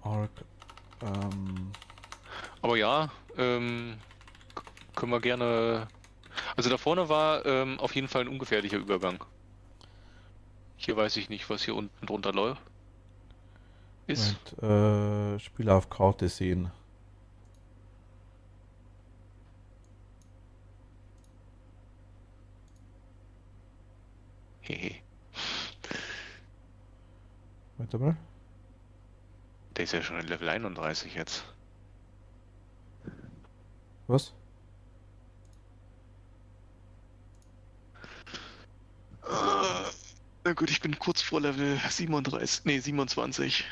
Arc. Aber ja, können wir gerne. Also da vorne war auf jeden Fall ein ungefährlicher Übergang. Hier weiß ich nicht, was hier unten drunter läuft. Ist. Spieler auf Karte sehen. Hehe. Warte mal. Der ist ja schon in Level 31 jetzt. Was? Na gut, ich bin kurz vor Level 37. Nee, 27.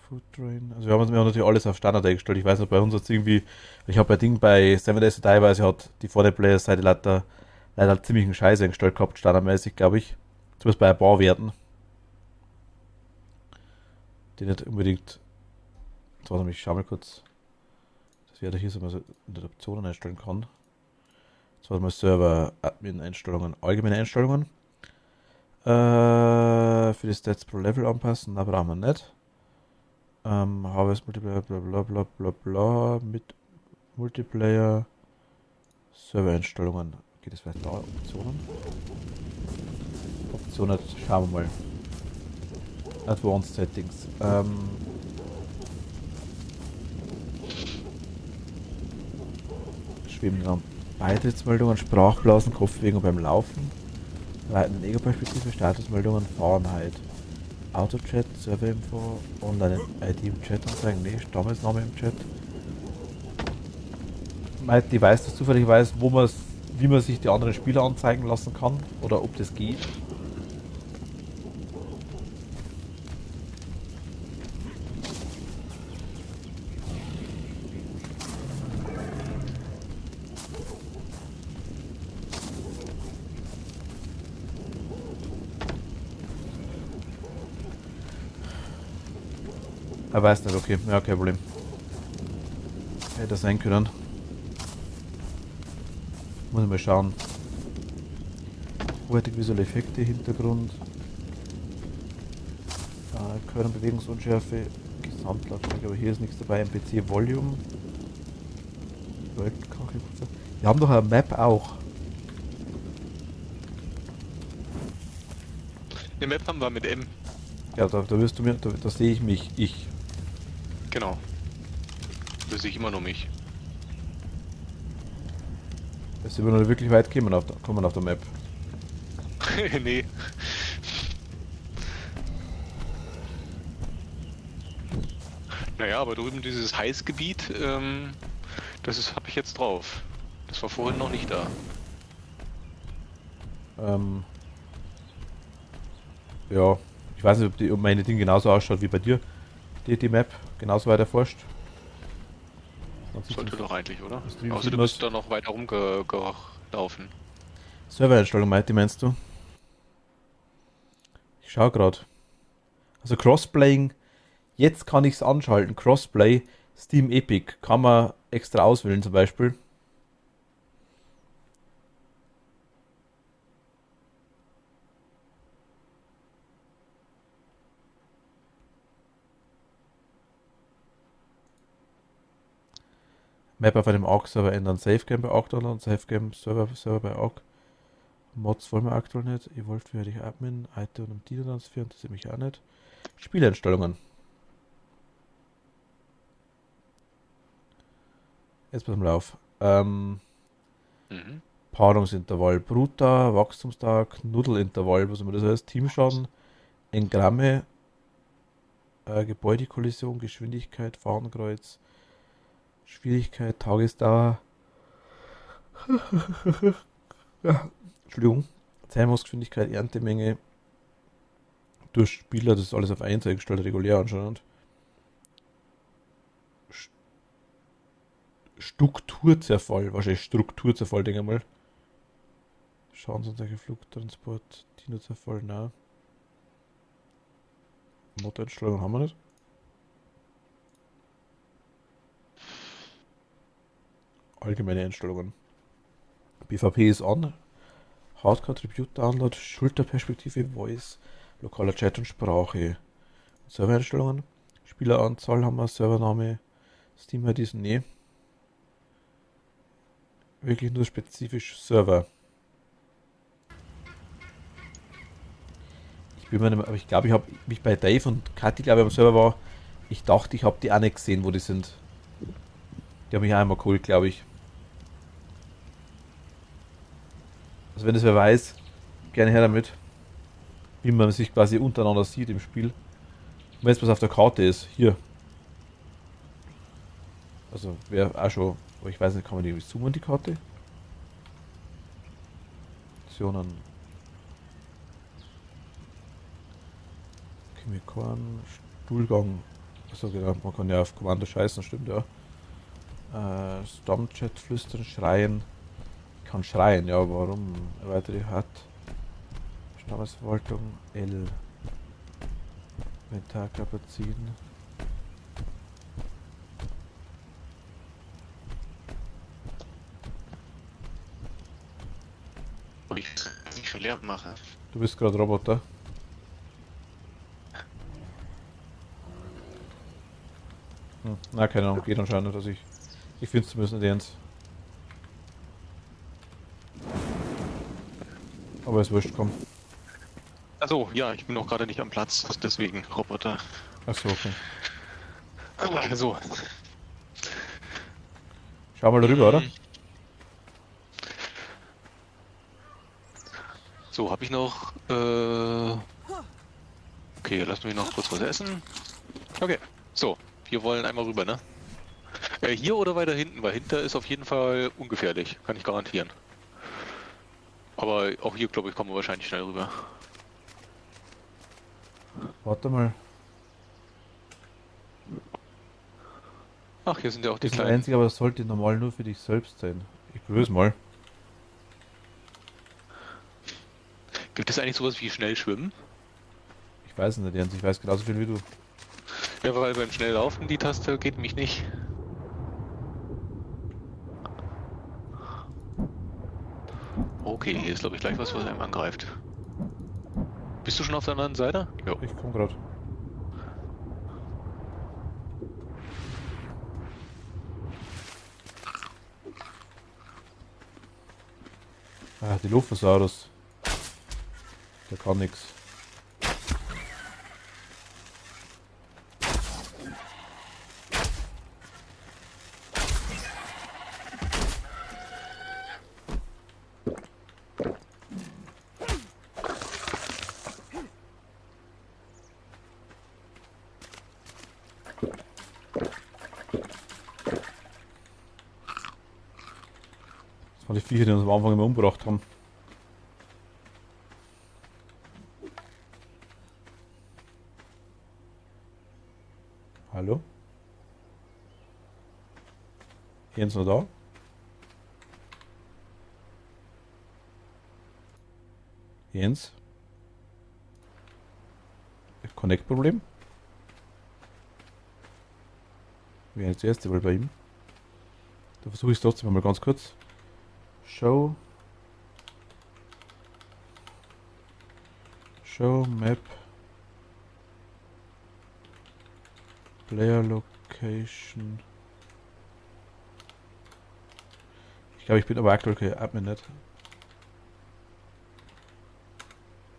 Food Train. Also wir haben natürlich alles auf Standard eingestellt. Ich weiß nicht, bei uns hat es irgendwie, ich habe bei Ding bei Seven Days to Die teilweise hat die Vorder-Player-Seite leider ziemlich einen Scheiß eingestellt gehabt, standardmäßig, glaube ich. Zumindest bei ein paar Werten, die nicht unbedingt. Jetzt warte mal, ich schau mal kurz, dass ich da hier so mal so in den Optionen einstellen kann. Jetzt warte mal Server, Admin-Einstellungen, allgemeine Einstellungen. Für die Stats pro Level anpassen, da brauchen wir nicht. Harvest Multiplayer, bla bla bla bla bla, mit Multiplayer, Servereinstellungen. Geht das vielleicht da? Optionen? Optionen, schauen wir mal. Advanced Settings. Schweben dann Beitrittsmeldungen, Sprachblasen, Kopfbewegung beim Laufen. Erweitern Ego-Perspektive, Statusmeldungen, Fahrenheit. Autochat, Serverinfo, Online-ID im Chat anzeigen, nee, Stammesname im Chat. Meint die weiß, dass zufällig weiß, wie man sich die anderen Spieler anzeigen lassen kann oder ob das geht. Er weiß nicht, okay, ja, kein Problem. Hätte das sein können. Muss ich mal schauen. Hochwertige visuelle Effekte, Hintergrund. Können Bewegungsunschärfe, Gesamtlautstärke, aber hier ist nichts dabei. MPC Volume. Weltkachelprozess. Wir haben doch eine Map auch. Eine Map haben wir mit M. Ja, da wirst du mir, da sehe ich mich, ich. Genau. Da sehe ich immer nur mich. Da sind wir noch wirklich weit kommen auf der Map. Nee. Naja, aber drüben dieses Heißgebiet, habe ich jetzt drauf. Das war vorhin noch nicht da. Ja, ich weiß nicht, ob meine Ding genauso ausschaut wie bei dir. Die Map genauso weit erforscht. Sollte doch eigentlich, oder? Außer Außer du bist da noch weiter rumgelaufen. Servereinstellung, meinst du? Ich schau gerade. Also Crossplaying, jetzt kann ich es anschalten. Crossplay, Steam Epic, kann man extra auswählen zum Beispiel. Map auf einem AUG-Server ändern. Safegame bei AUG downloaden, Safegame-Server bei AUG. Mods wollen wir aktuell nicht. Evolved werde ich Admin, IT und um Diener transferieren, das mich auch nicht. Spieleinstellungen. Jetzt beim Lauf. Paarungsintervall, Bruta, Wachstumstag, Nuddelintervall, was immer das heißt, Teamschaden, Engramme, Gebäudekollision, Geschwindigkeit, Fahnenkreuz, Schwierigkeit, Tagesdauer, ja, Entschuldigung, Zeitungsgeschwindigkeit, Erntemenge, durch Spieler, das ist alles auf 1 eingestellt, regulär anscheinend. Strukturzerfall, wahrscheinlich Strukturzerfall, denke ich mal. Schadensanzeige, Flugtransport, Dino-Zerfall, na. Mod-Einstellungen haben wir nicht. Allgemeine Einstellungen. BVP ist an. Hardcore Tribute Download, Schulterperspektive, Voice, lokaler Chat und Sprache. Servereinstellungen. Spieleranzahl haben wir, Servername, Steam ID ist nee. Wirklich nur spezifisch Server. Aber ich glaube, ich habe mich bei Dave und Kathi, glaube ich, am Server war. Ich dachte, ich habe die auch nicht gesehen, wo die sind. Die haben mich auch einmal geholt, glaube ich. Also wenn das wer weiß, gerne her damit. Wie man sich quasi untereinander sieht im Spiel. Und wenn jetzt was auf der Karte ist, hier. Also wäre auch schon, aber ich weiß nicht, kann man die irgendwie zoomen, die Karte? Optionen. Chemikorn, Stuhlgang, Achso, genau, man kann ja auf Kommando scheißen, stimmt ja. Stormchat, flüstern, schreien. Ich kann schreien, ja, warum? Erweitere HUD. Stammesverwaltung, L. Inventarkörper ziehen. Ob ich nicht schon leer mache. Du bist gerade Roboter. Na, keine Ahnung, geht anscheinend nicht. Also ich finde es zumindest nicht ernst. Aber es wurscht, komm. Achso, ja, ich bin noch gerade nicht am Platz, deswegen Roboter. Achso, okay. So. Schau mal rüber, oder? So, habe ich noch. Okay, lass mich noch kurz was essen. Okay, so, wir wollen einmal rüber, ne? Hier oder weiter hinten? Weil hinter ist auf jeden Fall ungefährlich, kann ich garantieren. Aber auch hier, glaube ich, kommen wir wahrscheinlich schnell rüber. Warte mal. Ach, hier sind ja auch die Das ist ein kleinen. einzig, aber das sollte normal nur für dich selbst sein. Ich prüfe es mal. Gibt es eigentlich sowas wie schnell schwimmen? Ich weiß es nicht, Jens. Ich weiß genauso viel wie du. Ja, weil beim schnell laufen die Taste geht mich nicht. Okay, hier ist glaube ich gleich was einem angreift. Bist du schon auf der anderen Seite? Jo. Ich komme gerade. Ah, die Lophosaurus. Der kann nix. Das waren die Viecher, die uns am Anfang immer umgebracht haben. Hallo? Jens noch da? Jens? Connect-Problem? Wäre jetzt das erste Mal bei ihm. Da versuche ich es trotzdem mal ganz kurz. Show. Show Map. Player Location. Ich glaube, ich bin aber aktuell kein Admin nicht.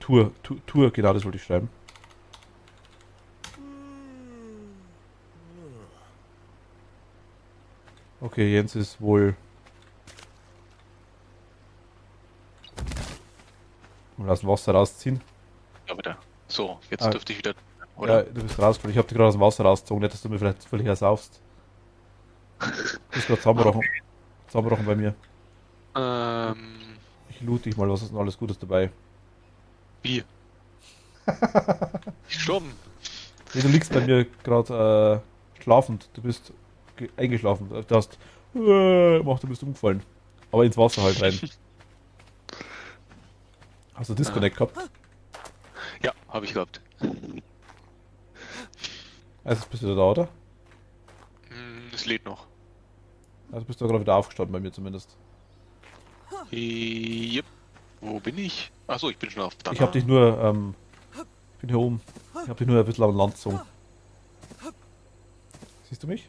Tour, genau das wollte ich schreiben. Okay, Jens ist wohl. Mal aus dem Wasser rausziehen. Ja, bitte. So, jetzt Ah. dürfte ich wieder. Ja, Oder? du bist rausgefallen. Ich habe dich gerade aus dem Wasser rausgezogen, nicht, dass du mir vielleicht völlig ersaufst. Du bist gerade zusammengebrochen bei mir. Ich loot dich mal, was ist denn alles Gutes dabei? Wie? Ich gestorben. Nee, du liegst bei mir gerade schlafend. Du bist eingeschlafen. Du hast gemacht, du bist umgefallen. Aber ins Wasser halt rein. Hast du Disconnect gehabt? Ja, habe ich gehabt. Also bist du da, oder? Es lädt noch. Also bist du gerade wieder aufgestanden bei mir zumindest. Yep. Wo bin ich? Achso, ich bin schon auf Ich habe dich nur, ich bin hier oben. Ich habe dich nur ein bisschen am Land gezogen. Siehst du mich?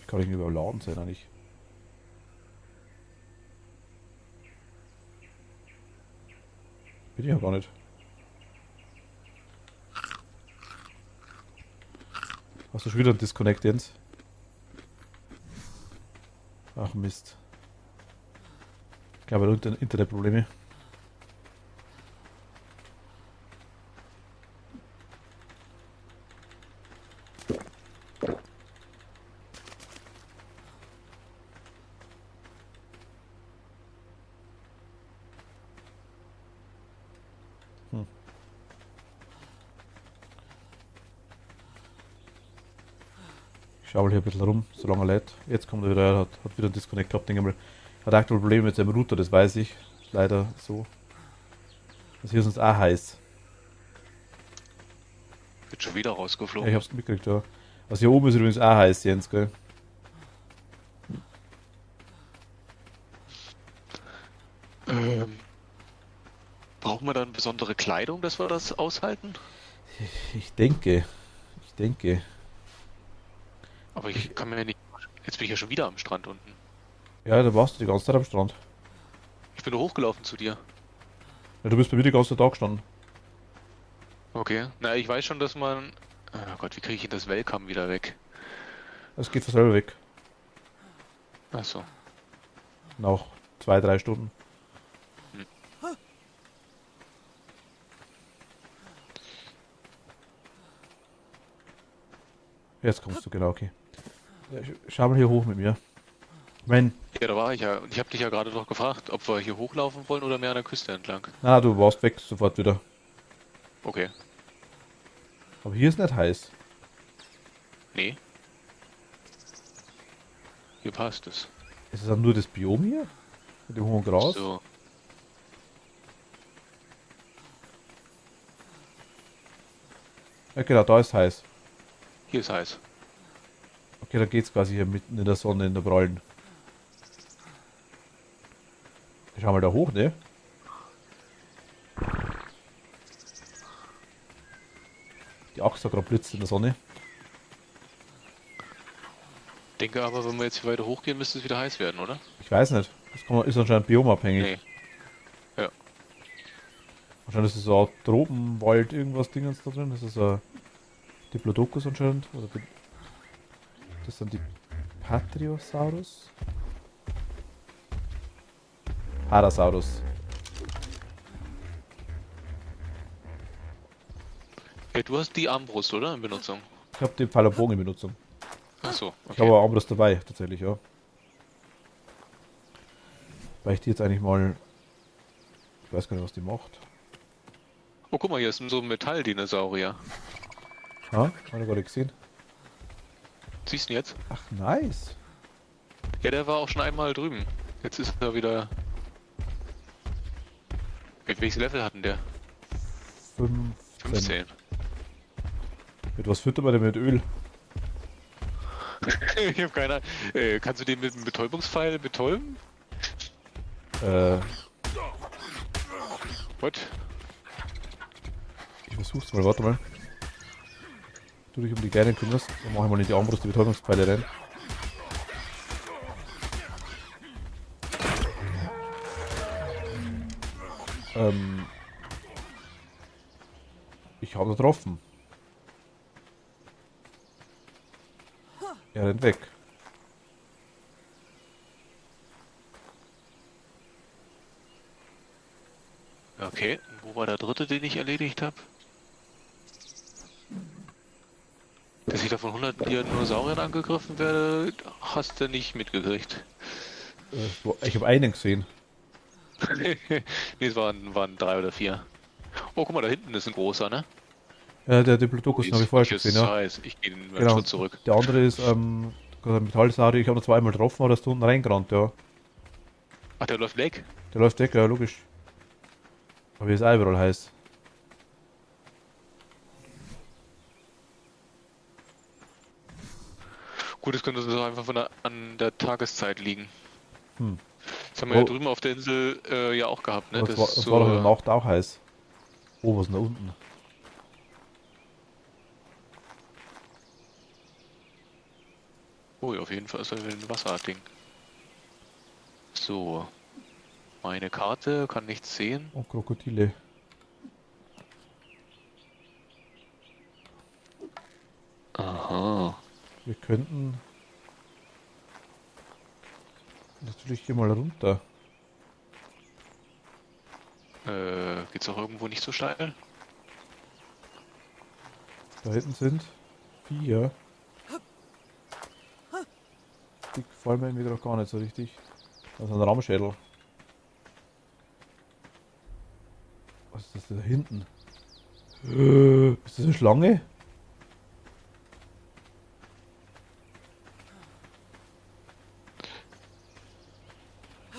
Ich kann nicht mehr überladen sein eigentlich. Bin ich ja gar nicht. Hast du schon wieder einen Disconnect, Jens? Ach Mist. Ich glaube, Internetprobleme. Ich schaue hier ein bisschen rum, solange er lädt. Jetzt kommt er wieder, er hat wieder einen Disconnect gehabt, denke ich mal. Hat aktuell Probleme mit seinem Router, das weiß ich. Leider so. Das hier ist uns auch heiß. Wird schon wieder Ja, rausgeflogen. ich hab's mitgekriegt, ja. Also hier oben ist übrigens auch heiß, Jens, gell? Ähm, brauchen wir dann besondere Kleidung, dass wir das aushalten? Ich denke. Ich denke. Aber ich kann mir ja nicht. Jetzt bin ich ja schon wieder am Strand unten. Ja, da warst du die ganze Zeit am Strand. Ich bin nur hochgelaufen zu dir. Ja, du bist bei mir die ganze Zeit da gestanden. Okay. Na, ich weiß schon, dass man. Oh Gott, wie kriege ich denn das Welcome wieder weg? Es geht von selber weg. Achso. Nach 2, 3 Stunden. Jetzt kommst du, genau, okay. Ja, schau mal hier hoch mit mir. Mein, Ja, da war ich ja. Und ich habe dich ja gerade noch gefragt, ob wir hier hochlaufen wollen oder mehr an der Küste entlang. na, du warst weg sofort wieder. Okay. Aber hier ist nicht heiß. Nee. Hier passt es. Ist es dann nur das Biom hier? Mit dem hohen Gras? So. Ja, genau, da ist heiß. Hier ist heiß. Okay, dann geht's quasi hier mitten in der Sonne, in der Prallen. Schau mal da hoch, ne? Die Achse gerade blitzt in der Sonne. Denke aber, wenn wir jetzt hier weiter hochgehen, müsste es wieder heiß werden, oder? Ich weiß nicht. Ist anscheinend biomabhängig. Nee. Ja. Wahrscheinlich ist es so ein Tropenwald, irgendwas Dingens da drin. Das ist ein Diplodocus anscheinend. Oder das sind die Patriosaurus. Parasaurus. Ja, du hast die Armbrust, oder? In Benutzung. Ich habe den Pfeilerbogen in Benutzung. Achso, Ich okay. habe aber Armbrust dabei, tatsächlich, ja. Weil ich die jetzt eigentlich mal. Ich weiß gar nicht, was die macht. Oh, guck mal, hier ist so ein Metalldinosaurier. Ha? Hab ich gerade gesehen. Siehst du ihn jetzt? Ach, nice. Ja, der war auch schon einmal drüben. Jetzt ist er wieder. Welches Level hatten der? 15. 15. Mit was füttert man denn mit Öl? Ich habe keine Ahnung. Kannst du den mit einem Betäubungspfeil betäuben? Äh, What? ich versuch's mal, warte mal. Du dich um die Kleinen kümmerst, dann mach ich mal in die Armbrust die Betäubungspfeile rein. Ich habe getroffen. Er rennt weg. Okay, wo war der dritte, den ich erledigt habe? Dass ich da von hunderten Dinosauriern angegriffen werde, hast du nicht mitgekriegt. Ich habe einen gesehen. Nee, es waren 3 oder 4. Oh, guck mal, da hinten ist ein großer, ne? Der Diplodocus habe ich vorher schon gesehen, ja. Heiß. Ich gehe einen Genau. Schritt zurück. Der andere ist, Metallsaurier. Ich habe noch zweimal getroffen, aber der ist da unten reingerannt, ja. Ach, der läuft weg? Der läuft weg, ja, logisch. Aber hier ist auch überall heiß. Gut, das könnte so einfach an der Tageszeit liegen. Hm. Das haben wir ja drüben auf der Insel ja auch gehabt, ne? Aber das war doch in der Nacht auch heiß. Oh, was ist denn da unten? Oh, ja, auf jeden Fall ist das ein Wasserding. So. Meine Karte, kann nichts sehen. Oh, Krokodile. Aha. Wir könnten natürlich hier mal runter. Geht's auch irgendwo nicht so steil? Da hinten sind 4. Die gefallen mir irgendwie doch gar nicht so richtig. Das ist ein Raumschädel. Was ist das da hinten? Ist das eine Schlange?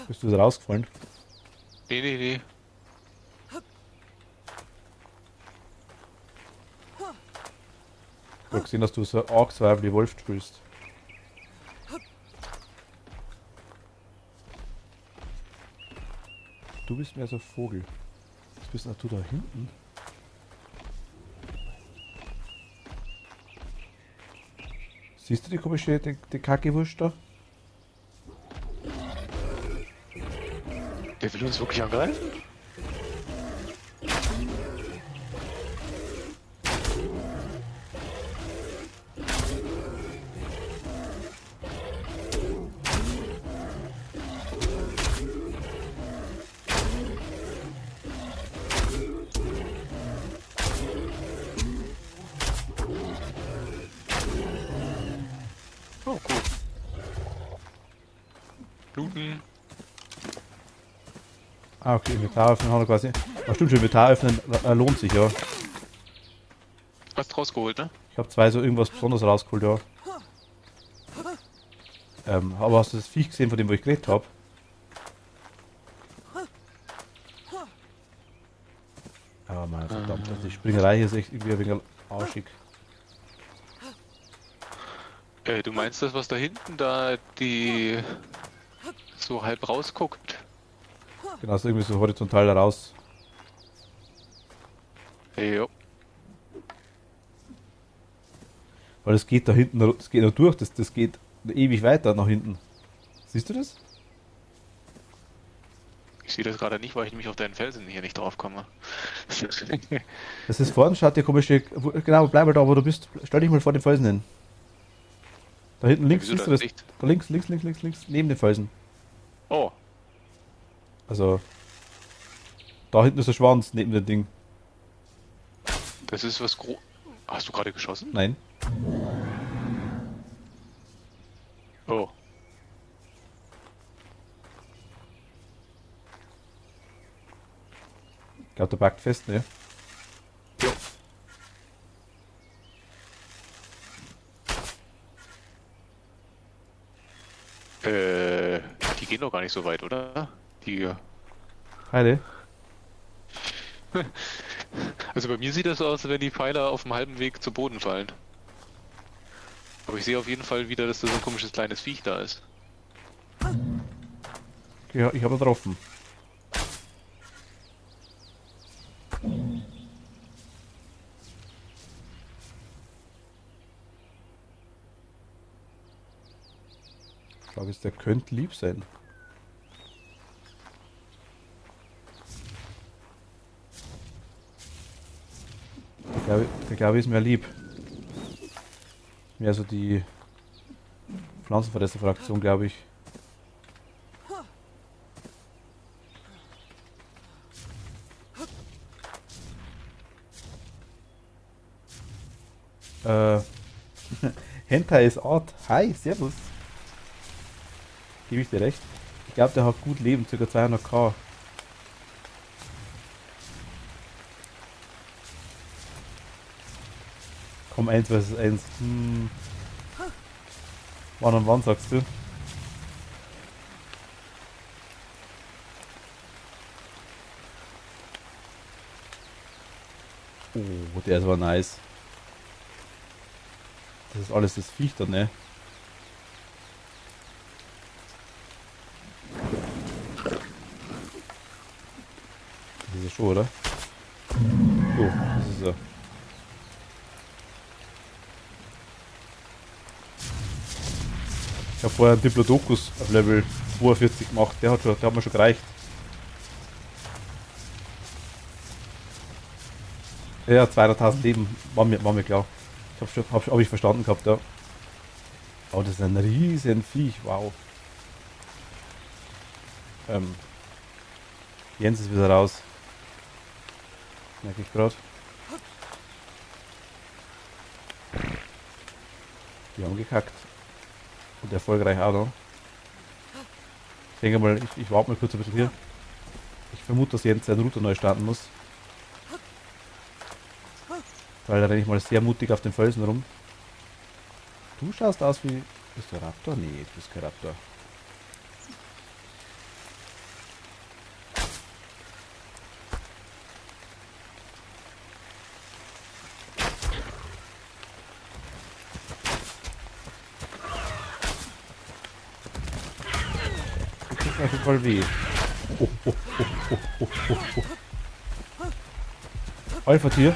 Bist du da rausgefallen? Nee, nee, nee. Ich habe gesehen, dass du so arg Zweifel Wolf spielst. Du bist mehr so ein Vogel. Was bist denn du da hinten? Siehst du die komische, die Kackewurst da? Der will uns wirklich angreifen? Oh, cool. Looten. Ah, okay, Inventar öffnen haben wir quasi. Ah, stimmt schon, Inventar öffnen lohnt sich, ja. Hast rausgeholt, ne? Ich habe zwei so irgendwas Besonderes rausgeholt, ja. Aber hast du das Viech gesehen, von dem wo ich geredet habe? Ah, Mann, verdammt, die Springerei hier ist echt irgendwie ein wenig arschig. Du meinst das, was da hinten da die so halb rausguckt? Genau, so irgendwie so horizontal da raus. Jo. Weil es geht da hinten, das geht noch durch, das geht ewig weiter nach hinten. Siehst du das? Ich sehe das gerade nicht, weil ich nämlich auf deinen Felsen hier nicht drauf komme. Das ist vorne, schaut dir komisch, genau, bleib mal da, wo du bist. Stell dich mal vor den Felsen hin. Da hinten links, Wieso siehst du das das? nicht? Da links, neben den Felsen. Oh, Also, da hinten ist der Schwanz neben dem Ding. das ist was Hast du gerade geschossen? Nein. Oh. Ich glaube, der packt fest, ne? Jo. Die gehen doch gar nicht so weit, oder? Die. Heide. Also bei mir sieht das so aus, als wenn die Pfeiler auf dem halben Weg zu Boden fallen. Aber ich sehe auf jeden Fall wieder, dass da so ein komisches kleines Viech da ist. Ja, ich habe ihn getroffen. Ich glaube, der könnte lieb sein. Der glaube ich ist mehr lieb. Mehr so die Pflanzenfresser-Fraktion, glaube ich. Äh, Hentai ist Art. Hi, servus. Gebe ich dir recht. Ich glaube, der hat gut Leben, ca. 200k. Komm, 1 vs 1. Wann und wann sagst du? Oh, der ist aber nice. Das ist alles das Viech da, ne? Das ist er schon, oder? So, das ist er. Ich habe vorher einen Diplodocus auf Level 42 gemacht, der hat mir schon gereicht. Ja, 200.000 Leben, war mir klar. Hab ich verstanden gehabt, ja. Oh, das ist ein riesen Viech, wow. Jens ist wieder raus. Merke ich gerade. Die haben gekackt. Und erfolgreich auch noch. Ich denke mal, ich warte mal kurz ein bisschen hier. Ich vermute, dass Jens seinen Router neu starten muss. Weil da renne ich mal sehr mutig auf den Felsen rum. Du schaust aus wie... Bist du ein Raptor? Nee, du bist kein Raptor. Du tust mir auf jeden Fall weh. Oh, oh, oh, oh, oh, oh, oh. Alpha-Tier.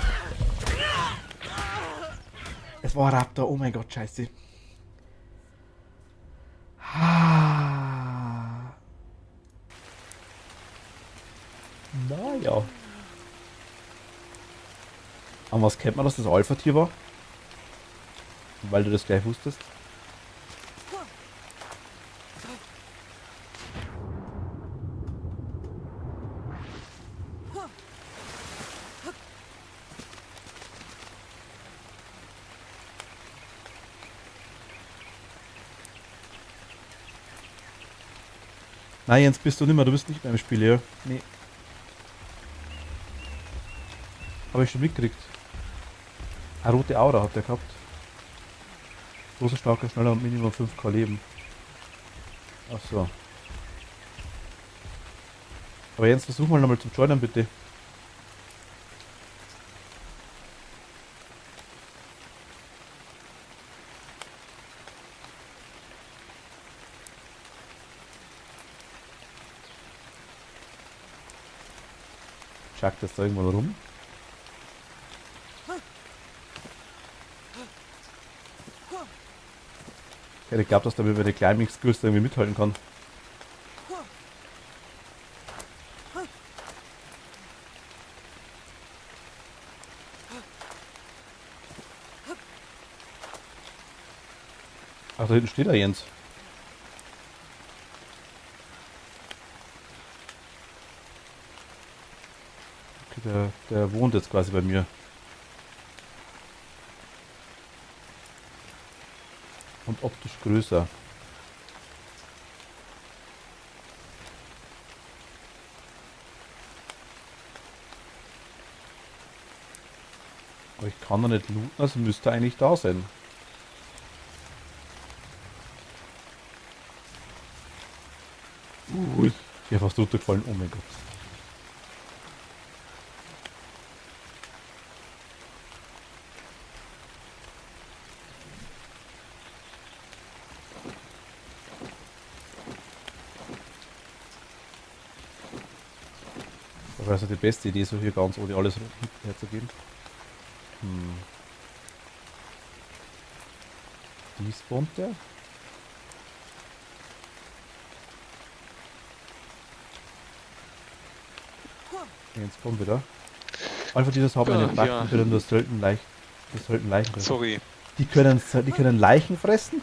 Es war ein Raptor, oh mein Gott, scheiße. Naja. An was kennt man, dass das Alpha-Tier war? Weil du das gleich wusstest. Nein, Jens, bist du nicht mehr, du bist nicht mehr im Spiel, ja? Nee. Habe ich schon mitgekriegt. Eine rote Aura hat der gehabt. Großer, starker, schneller und Minimum 5k Leben. Ach so. Aber Jens, versuch mal nochmal zum Joinen, bitte. Schackt das da irgendwo rum? Ich hätte geglaubt, dass da bei den Climbing-Skills irgendwie mithalten kann. Ach, da hinten steht er, Jens. Okay, der wohnt jetzt quasi bei mir. Und optisch größer. Aber ich kann da nicht looten, also müsste er eigentlich da sein. Ich bin fast runtergefallen, oh mein Gott. Das war also die beste Idee, so hier ganz ohne alles herzugehen. Die spawnt der? Jetzt kommen wieder. Einfach dieses haben eine Backen, ja. können das selten Leichen fressen. Sorry. Die können Leichen fressen?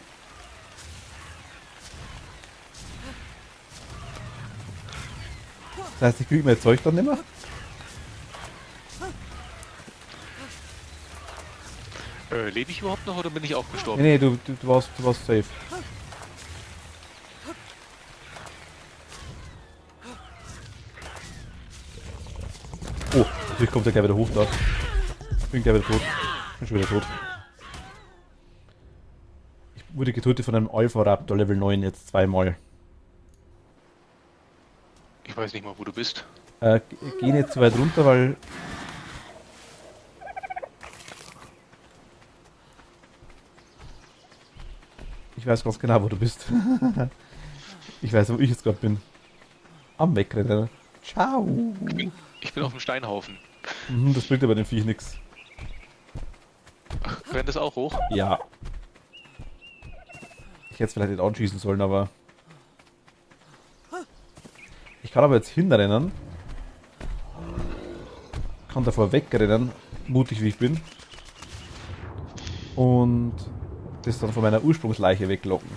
Das heißt, ich kriege mir jetzt Zeug dann nicht mehr? Lebe ich überhaupt noch oder bin ich auch gestorben? Nee, du warst safe. Oh, natürlich kommt der gleich wieder hoch da. Ich bin gleich wieder tot. Ich bin schon wieder tot. Ich wurde getötet von einem Alpha-Raptor Level 9 jetzt zweimal. Ich weiß nicht mal, wo du bist. Geh nicht zu weit runter, weil... Ich weiß ganz genau, wo du bist. Ich weiß, wo ich jetzt gerade bin. Am Wegrennen. Ciao. Ich bin auf dem Steinhaufen. Das bringt aber dem Viech nichts. Rennt es auch hoch? Ja. Ich hätte es vielleicht nicht anschießen sollen, aber... Ich kann aber jetzt hinrennen. Kann davor wegrennen, mutig wie ich bin. Und das dann von meiner Ursprungsleiche weglocken.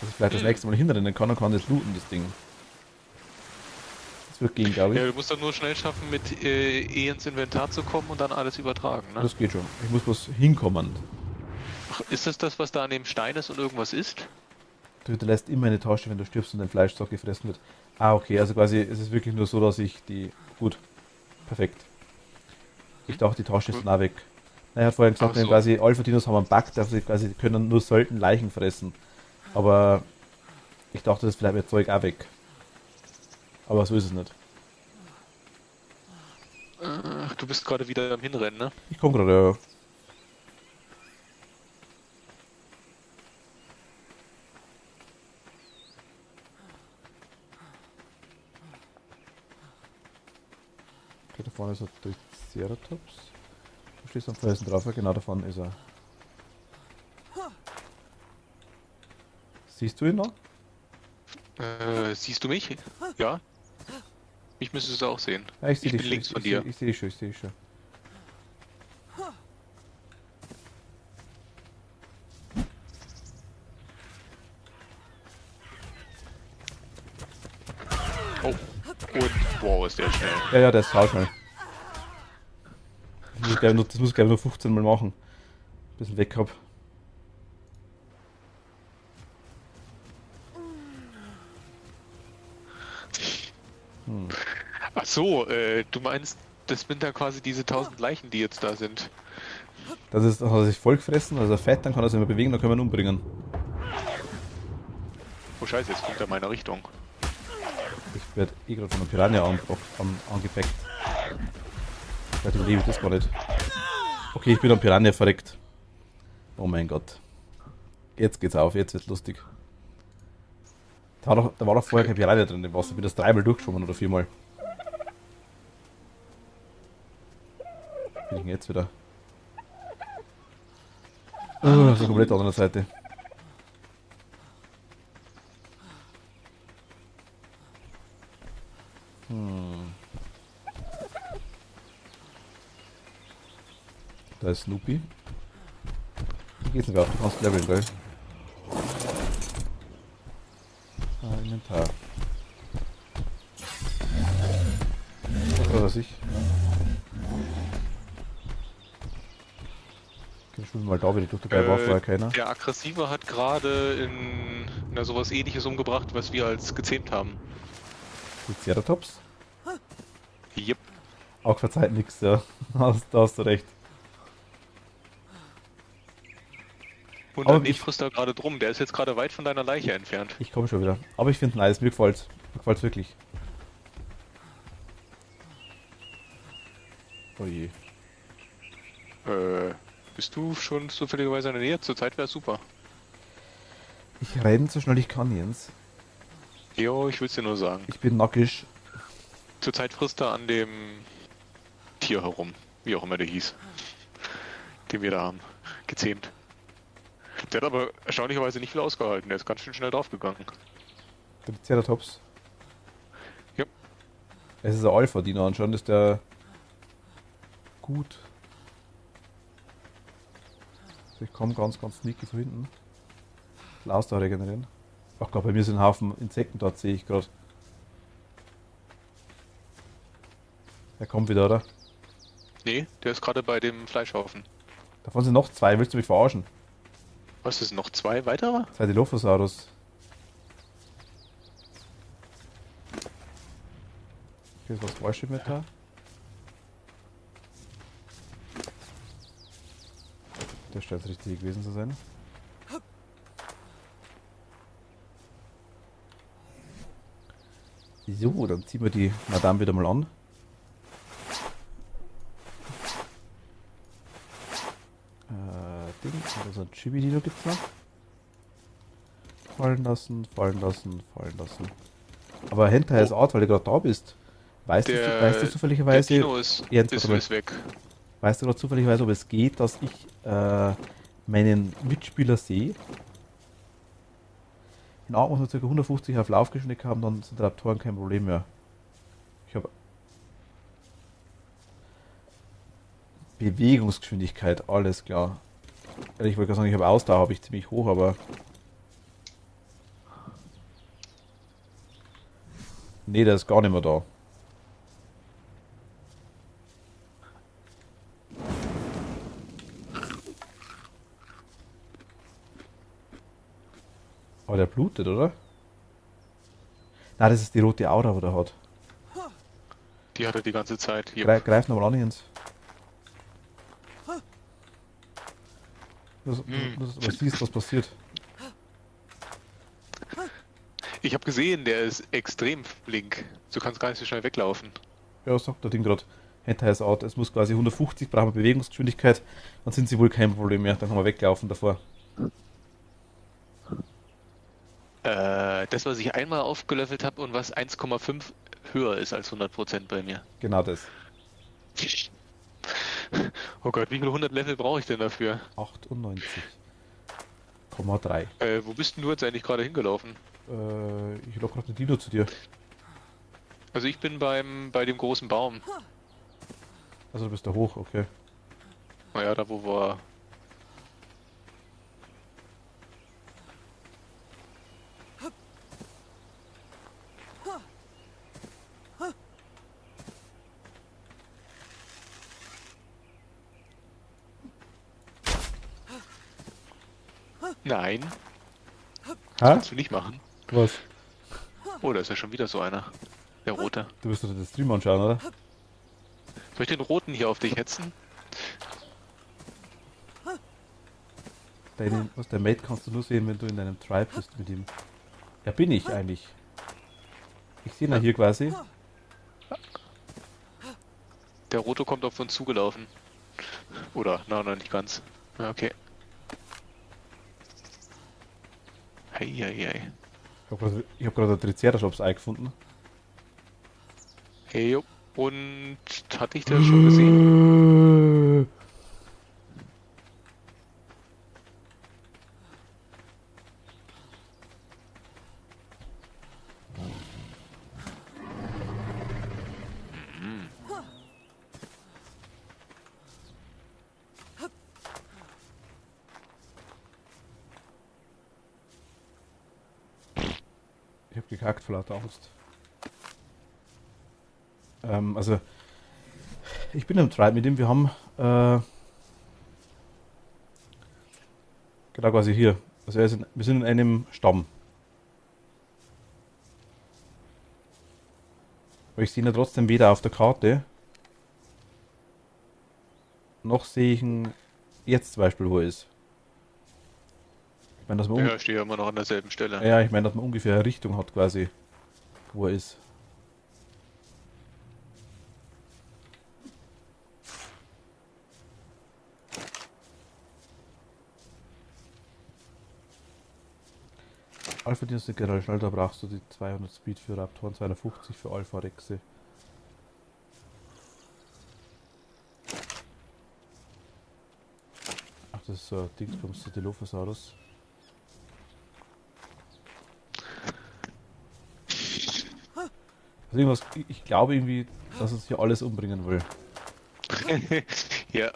Dass ich vielleicht das nächste Mal hinrennen kann und kann das looten, das Ding. Das wird gehen, glaube ich. Ja, du musst dann nur schnell schaffen, mit ins Inventar zu kommen und dann alles übertragen, ne? Das geht schon. Ich muss bloß hinkommen. Ach, ist das, was da an dem Stein ist und irgendwas ist? Du hinterlässt immer eine Tasche, wenn du stirbst und dein Fleischstock gefressen wird. Ah, okay, also quasi ist es wirklich nur so, dass ich die... Gut. Perfekt. Ich dachte, die Tasche ist dann auch weg. Er hat vorhin gesagt, Ach so. quasi Alpha-Dinos haben einen Bug, dass sie quasi können nur selten Leichen fressen. Aber ich dachte, das ist vielleicht ihr Zeug auch weg. Aber so ist es nicht. Ach, du bist gerade wieder am Hinrennen, ne? Ich komme gerade, ja. Okay, da vorne ist ein Triceratops. Du stehst am Felsen drauf, ja, genau da vorne ist er. Siehst du ihn noch? Siehst du mich? Ja? Mich müsstest du auch sehen. Ja, ich sehe Ich dich bin schon. links von dir. Ich sehe dich schon, ich sehe dich schon. Oh. Und wow, ist der schnell. Ja, ja, der ist sauschnell. Das muss ich glaube nur 15 Mal machen. Bis ich ihn weg hab. Ach so, du meinst, das sind dann quasi diese 1000 Leichen, die jetzt da sind. Das ist, hat er sich voll gefressen, also fett, dann kann er sich immer bewegen, dann können wir ihn umbringen. Oh scheiße, jetzt kommt er in meine Richtung. Ich werde eh gerade von einer Piranha angepackt. Vielleicht überlebe ich das gar nicht. Okay, ich bin am Piranha verreckt. Oh mein Gott. Jetzt geht's auf, jetzt wird's lustig. Da war doch vorher kein Piranha drin im Wasser. Ich bin das 3-mal durchgeschwommen oder 4-mal. Bin ich denn jetzt wieder? Oh, das ist komplett andere Seite. Da ist Snoopy. Wie geht's denn gerade? Du kannst leveln, gell? Inventar. Was weiß ich. Okay, schwimmen mal da wieder durch, dabei war vorher keiner. Der Aggressive hat gerade in sowas ähnliches umgebracht, was wir als gezähmt haben. Triceratops? Yep. Auch verzeiht nix, ja. Da hast du recht. Und Aber daneben ich- frisst er gerade drum. Der ist jetzt gerade weit von deiner Leiche entfernt. Ich komme schon wieder. Aber ich finde nice, mir gefällt's. Mir gefällt's wirklich. Oh je. Bist du schon zufälligerweise in der Nähe? Zurzeit wäre super. Ich renne so schnell ich kann, Jens. Jo, ich will's dir nur sagen. Ich bin nackig. Zurzeit frisst er an dem Tier herum. Wie auch immer der hieß. Den wir da haben. Gezähmt. Der hat aber erstaunlicherweise nicht viel ausgehalten. Der ist ganz schön schnell draufgegangen. Der Triceratops. Ja. Es ist ein Alpha-Dino, anscheinend ist der gut. Also ich komme ganz sneaky von hinten. Lass da regenerieren. Ach Gott, bei mir sind ein Haufen Insekten dort, sehe ich gerade. Er kommt wieder, oder? Nee, der ist gerade bei dem Fleischhaufen. Davon sind noch 2, willst du mich verarschen? Was ist noch 2 weitere? Zwei Dilophosaurus. Okay, ist was falsch mit da? Der scheint richtig gewesen zu sein. So, dann ziehen wir die Madame wieder mal an. Ding, also ein Chibi-Dino gibt's noch. Fallen lassen, fallen lassen, fallen lassen. Aber Hentai ist out, weil du gerade da bist. Weißt du Der zufälligerweise, Dino ist, Jens, ist, warte mal. ist weg. Weißt du gerade zufälligerweise, ob es geht, dass ich meinen Mitspieler sehe? In Augen muss man ca. 150 auf Laufgeschwindigkeit haben, dann sind Raptoren kein Problem mehr. Ich habe Bewegungsgeschwindigkeit, alles klar. Ja, ich wollte gerade sagen, ich habe Ausdauer, habe ich ziemlich hoch, aber nee, der ist gar nicht mehr da. Aber der blutet, oder? Na, das ist die rote Aura, die er hat. Die hat er die ganze Zeit. Hier. Greif nochmal an, Jens. Hm. Was siehst, was passiert. Ich habe gesehen, der ist extrem flink. Du kannst gar nicht so schnell weglaufen. Ja, sagt der Ding gerade. Hentai ist out. Es muss quasi 150, brauchen wir Bewegungsgeschwindigkeit. Dann sind sie wohl kein Problem mehr. Dann kann man weglaufen davor. Das, was ich einmal aufgelevelt habe und was 1,5 höher ist als 100% bei mir. Genau das. Oh Gott, wie viele 100 Level brauche ich denn dafür? 98,3. Wo bist denn du jetzt eigentlich gerade hingelaufen? Ich lock gerade den Dino zu dir. Also ich bin bei dem großen Baum. Also du bist da hoch, okay. Naja, da wo wir... Nein, das Ha? kannst du nicht machen. Was? Oh, da ist ja schon wieder so einer. Der rote. Du wirst doch den Stream anschauen, oder? Soll ich den roten hier auf dich hetzen? Der Mate kannst du nur sehen, wenn du in deinem Tribe bist mit ihm. Ja, bin ich eigentlich. Ich sehe ihn ja hier quasi. Der rote kommt auf uns zugelaufen. Oder, nein, nicht ganz. Ja, okay. Hei. Ich hab gerade ein Triceratops-Ei gefunden. Hey, jo. Und hatte ich das schon gesehen? Ich hab gekackt vor lauter Angst. Also, ich bin im Tribe mit ihm. Wir haben genau quasi hier. Also wir sind in einem Stamm. Aber ich sehe ihn ja trotzdem weder auf der Karte, noch sehe ich ihn jetzt zum Beispiel, wo er ist. Ich meine, dass man, Ja, ich stehe ja immer noch an derselben Stelle. ja, ich meine, dass man ungefähr eine Richtung hat quasi, wo er ist. Alpha-Dienste generell schnell, da brauchst du die 200 Speed für Raptoren, 250 für Alpha-Rexe. Ach, das ist so ein Dingsbums, der Dilophosaurus. Also irgendwas, ich glaube irgendwie, dass es hier alles umbringen will. Ja.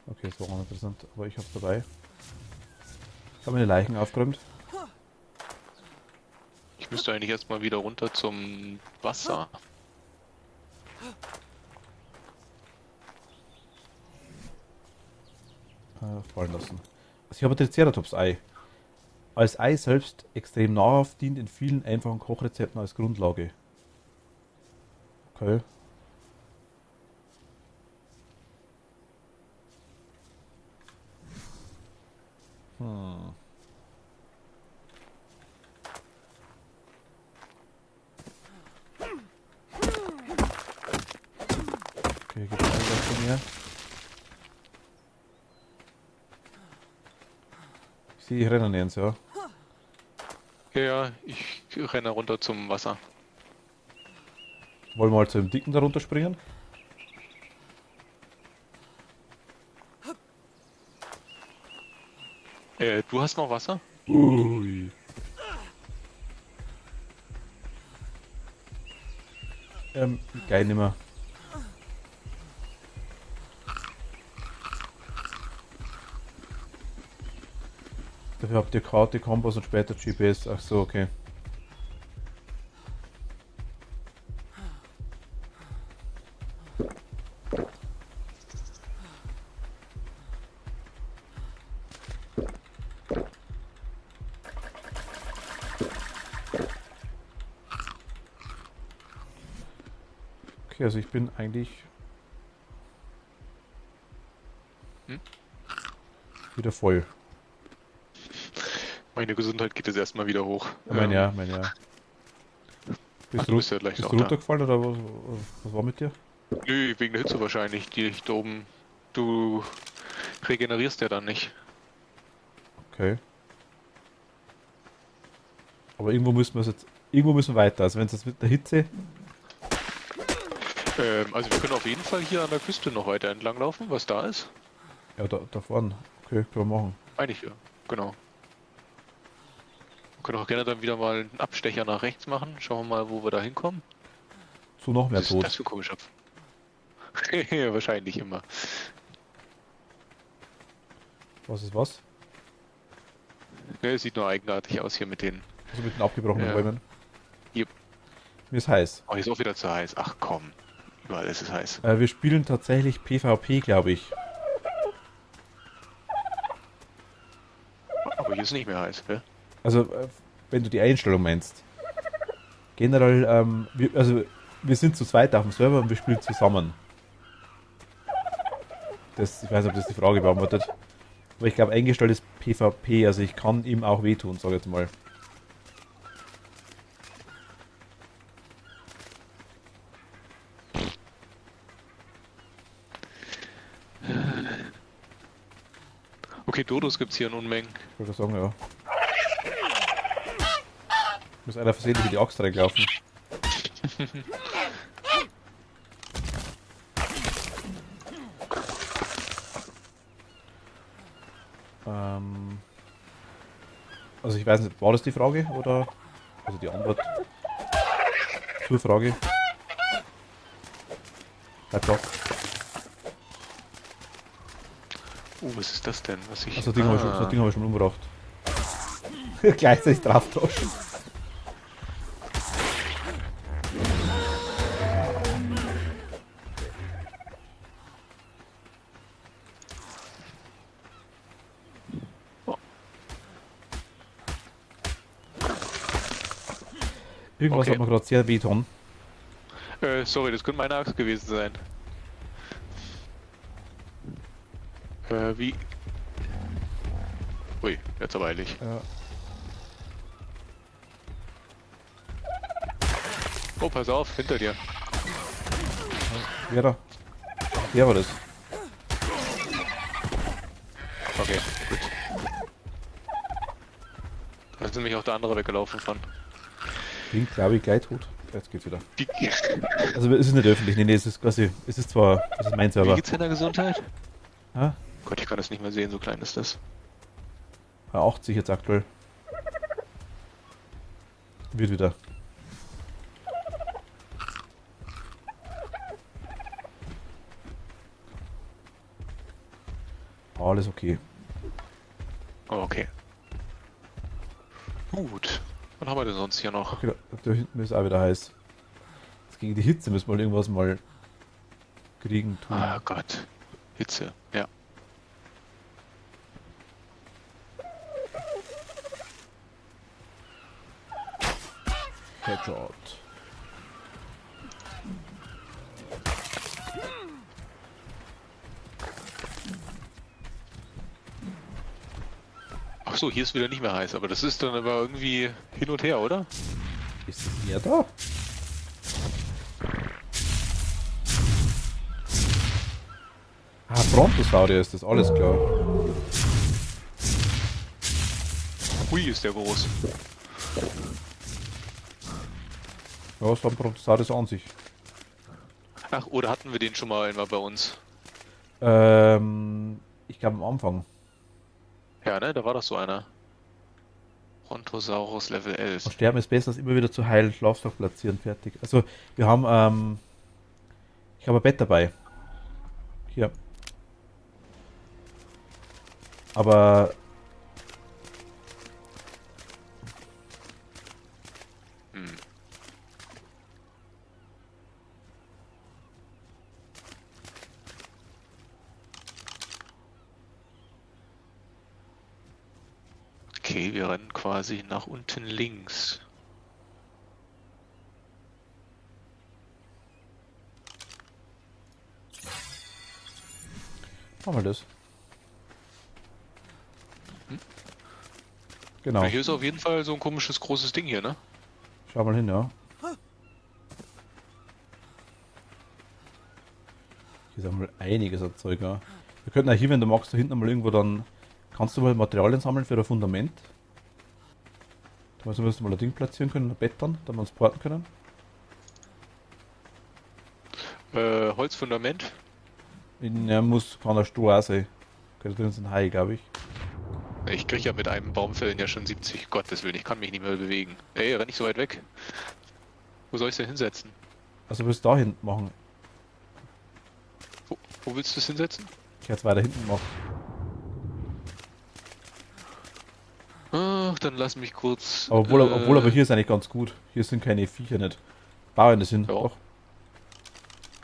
Okay, das war auch interessant, aber ich hab's dabei. Ich habe meine Leichen aufgeräumt. Ich müsste eigentlich jetzt mal wieder runter zum Wasser. Fallen lassen. Also ich habe ein Triceratops-Ei. Als Ei selbst extrem nahrhaft, dient in vielen einfachen Kochrezepten als Grundlage. Okay. Hm. Okay, gibt es von mir. Ich sehe, ich renne jetzt, ja. Ja, ich renne runter zum Wasser. Wollen wir mal zu dem Dicken darunter springen? Du hast noch Wasser? Ui. Geil nimmer. Dafür habt ihr Karte, Kompass und später GPS. Ach so, okay. Okay, also ich bin eigentlich Hm? wieder voll. Meine Gesundheit geht jetzt erstmal wieder hoch. Mein ja. Ach, du bist ja gleich Bist auch du da. runtergefallen oder was war mit dir? Nö, wegen der Hitze wahrscheinlich, die da oben. Du regenerierst ja dann nicht. Okay. Aber irgendwo müssen wir weiter. Also wenn es jetzt mit der Hitze, Also wir können auf jeden Fall hier an der Küste noch weiter entlang laufen, was da ist. ja da vorne, okay, können wir machen. Eigentlich ja, genau. Wir können auch gerne dann wieder mal einen Abstecher nach rechts machen. Schauen wir mal, wo wir da hinkommen. So noch mehr Was ist tot. das für ein komischer Ja, wahrscheinlich immer. Was ist was? Ne, es sieht nur eigenartig aus hier mit den. Also mit den abgebrochenen Ja. Bäumen. Yep. Mir ist heiß. Oh, hier ist auch wieder zu heiß. Ach komm. Überall ist es heiß. Wir spielen tatsächlich PvP, glaube ich. Aber hier ist nicht mehr heiß, gell? Also, wenn du die Einstellung meinst. Generell, wir sind zu zweit auf dem Server und wir spielen zusammen. Ich weiß nicht, ob das die Frage beantwortet. Aber ich glaube, eingestellt ist PvP, also ich kann ihm auch wehtun, sag ich jetzt mal. Okay, Dodos gibt's hier in Unmengen. Ich würde sagen, ja. Muss einer versehentlich in die Axt reinlaufen. Also ich weiß nicht, war das die Frage oder? Also die Antwort zur Frage. Bleib doch. Was ist das denn? Was ich. Also das Ding habe ich schon umgebracht. Gleichzeitig drauf tauschen. Irgendwas Okay. hat mir gerade sehr wehgetan. Sorry, das könnte meine Axt gewesen sein. Wie? Ui, jetzt aber eilig. Ja. Oh, pass auf, hinter dir. Wer da? Wer war das? Okay, gut. Da ist nämlich auch der andere weggelaufen von. Bin, glaube ich, gleich tot. Jetzt geht's wieder. Wie, Also es ist nicht öffentlich, nee, es ist quasi, es ist mein wie Server. geht's in der Gesundheit? Ja? Gott, ich kann das nicht mehr sehen, so klein ist das. 80 jetzt aktuell. Wird wieder. Alles okay. Oh, okay. Gut. Was haben wir denn sonst hier noch? Okay, da hinten ist auch wieder heiß. Jetzt gegen die Hitze müssen wir irgendwas mal kriegen, tun. Ah Gott. Hitze, ja. Headshot. Ach so, hier ist wieder nicht mehr heiß, aber das ist dann aber irgendwie hin und her, oder? Ist er da? Ah, Brontosaurier ist das, alles klar. Hui, ist der groß. Ja, was war ein Brontosaurus an sich? Ach, oder hatten wir den schon mal einmal bei uns? Ich glaube am Anfang. Ja, ne? Da war doch so einer. Brontosaurus Level 11. Und sterben ist besser als immer wieder zu heilen, Schlafsack platzieren, fertig. Also, wir haben, ich habe ein Bett dabei. Hier. Aber, Hm. Okay, wir rennen quasi nach unten links. Machen wir das. Hm? Genau. Hier ist auf jeden Fall so ein komisches großes Ding hier, ne? Schau mal hin, ja. Hier ist einmal einiges an Zeug, ja. Wir könnten auch hier, wenn du magst, da hinten mal irgendwo dann... Kannst du mal Materialien sammeln für ein Fundament? Da müssen wir mal ein Ding platzieren können, ein Bett dann, damit wir uns porten können. Holzfundament. Kann der Stroh auch sein. Könnte drin sein Hai, glaube ich. Ich krieg ja mit einem Baumfällen ja schon 70. Gottes Willen, ich kann mich nicht mehr bewegen. Ey, renn nicht so weit weg. Wo soll ich denn hinsetzen? Also willst du da hinten machen? Wo willst du es hinsetzen? Ich hätte es weiter hinten gemacht. Ach, dann lass mich kurz. Aber obwohl aber hier ist eigentlich ganz gut. Hier sind keine Viecher nicht. Bauern das sind. Ja. Doch.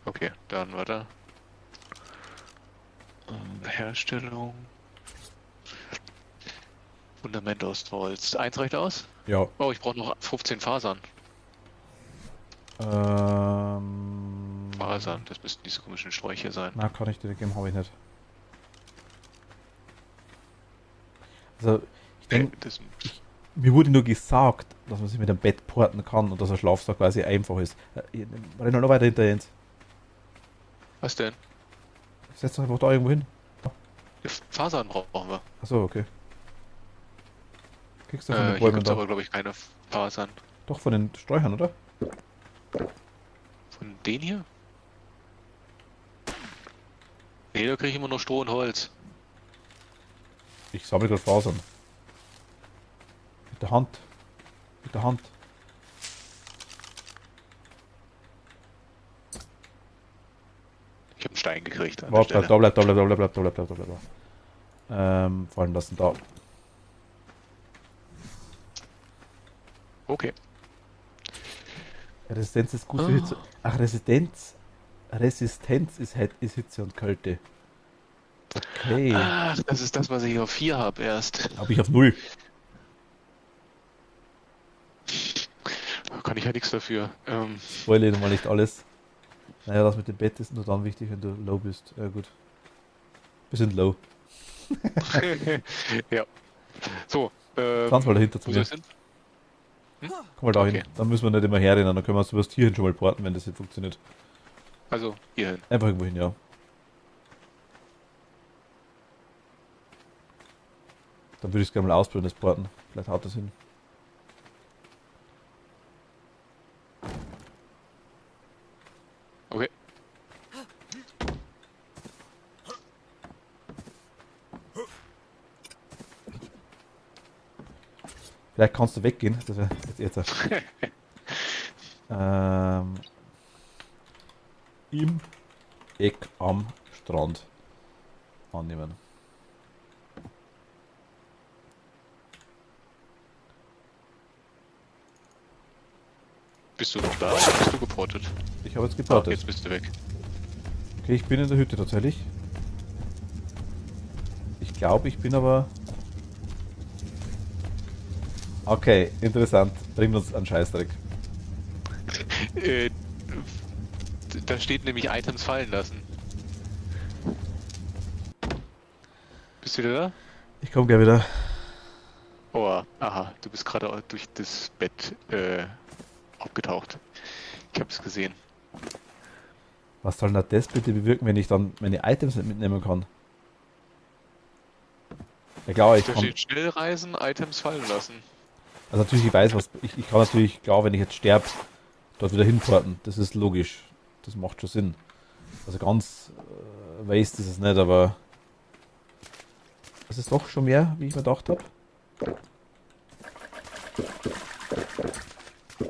Okay, dann warte. Herstellung. Fundament aus Holz. Eins reicht aus? Ja. Oh, ich brauche noch 15 Fasern. Fasern, das müssten diese komischen Sträucher sein. Na, kann ich dir geben, habe ich nicht. Also, ich denke, mir wurde nur gesagt, dass man sich mit dem Bett porten kann und dass ein Schlafsack quasi einfach ist. Renn noch weiter hinter Jens. Was denn? Setz doch einfach da irgendwo hin. Fasern brauchen wir. Achso, okay. Kriegst du von den Hier Bäumen gibt es da? aber, glaube ich, keine Fasern. Doch, von den Sträuchern, oder? Von denen hier? Nee, da kriege ich immer nur Stroh und Holz. Ich sammle gerade Fasern. Mit der Hand. Mit der Hand. Ich habe einen Stein gekriegt. Warte, bleib, da. Fallen lassen, da. Okay. Resistenz ist gut für Hitze. Ach, Resistenz ist Hitze und Kälte. Okay. Ach, das ist das, was ich auf 4 habe erst. Habe ich auf 0. Da kann ich ja nichts dafür. Spoilere mal nicht alles. Naja, das mit dem Bett ist nur dann wichtig, wenn du low bist. Ja, gut. Wir sind low. Ja. So. Ganz mal dahinter zu Wo mir. soll es hin? Komm mal dahin. Okay. Dann müssen wir nicht immer herrennen. Dann können wir uns übers Tier hin schon mal porten, wenn das nicht funktioniert. Also, hierhin. Einfach irgendwo hin, ja. Dann würde ich es gerne mal ausprobieren, das Porten. Vielleicht haut das hin. Okay. Vielleicht kannst du weggehen. Das wäre jetzt. Im Eck am Strand annehmen. Bist du noch da? Oder bist du geportet? Ich habe jetzt Ah, geportet. jetzt bist du weg. Okay, ich bin in der Hütte tatsächlich. Ich glaube, ich bin aber... Okay, interessant. Bringt uns einen Scheißdreck. Da steht nämlich Items fallen lassen. Bist du wieder da? Ich komme gleich wieder. Oh, aha, du bist gerade durch das Bett abgetaucht. Ich hab's gesehen. Was soll denn das bitte bewirken, wenn ich dann meine Items nicht mitnehmen kann? Ja klar, ich Da kann... steht schnell reisen, Items fallen lassen. Also natürlich, ich weiß, was... Ich kann natürlich, klar, wenn ich jetzt sterbe, dort wieder hinporten. Das ist logisch. Das macht schon Sinn. Also ganz waste ist es nicht, aber... Das ist doch schon mehr, wie ich mir gedacht habe.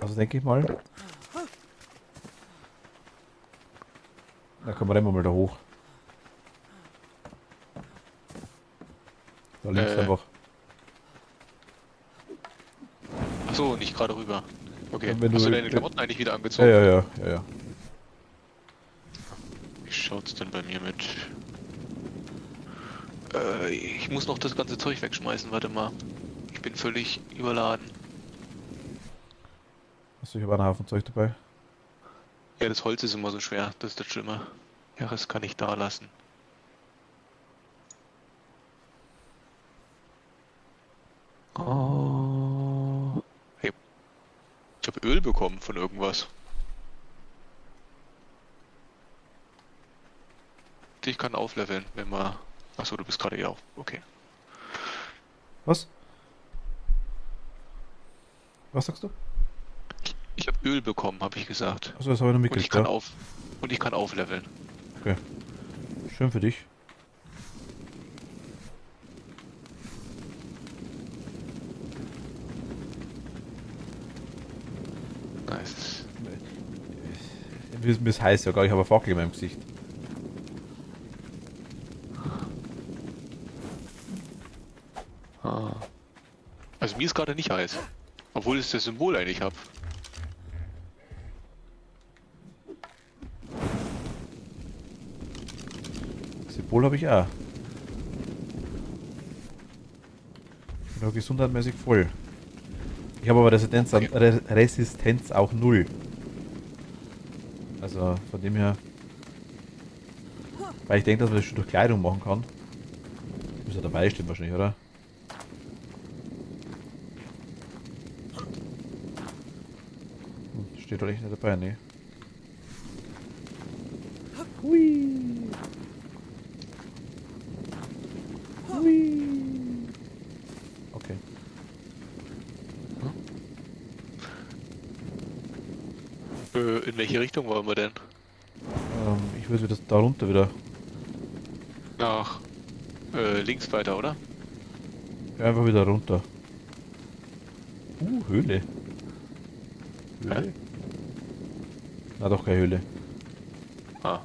Also denke ich mal. Da kommen wir mal da hoch. Da links einfach. Achso, nicht gerade rüber. Okay, Wenn hast du- du deine Klamotten eigentlich wieder Ja, angezogen? ja. Wie schaut's denn bei mir mit... ich muss noch das ganze Zeug wegschmeißen, warte mal. Ich bin völlig überladen. Also ich habe einen Haufen Zeug dabei. Ja, das Holz ist immer so schwer, das ist das Schlimme. Ja, das kann ich da lassen. Oh. Hey, ich habe Öl bekommen von irgendwas. Ich kann aufleveln, wenn man... Achso, du bist gerade ja auch. Okay. Was? Was sagst du? Ich habe Öl bekommen, habe ich gesagt. Achso, das habe ich noch Und ich mitgekriegt, kann ja. auf... Und ich kann aufleveln. Okay. Schön für dich. Nice. Mir ist heiß sogar, ich habe eine Fackel in meinem Gesicht. Ah. Also mir ist gerade nicht heiß. Obwohl ich das Symbol eigentlich habe. Symbol habe ich auch. Ich bin auch gesundheitmäßig voll. Ich habe aber Okay. Resistenz auch null. Also von dem her. Weil ich denke, dass man das schon durch Kleidung machen kann. Muss ja dabei stehen wahrscheinlich, oder? Steht doch echt nicht dabei, ne? Hui. Hui. Okay. In welche Richtung wollen wir denn? Ich würde wieder da runter wieder. Nach links weiter, oder? Ja, einfach wieder runter. Höhle. Hä? Höhle? Na doch, keine Höhle. Ah,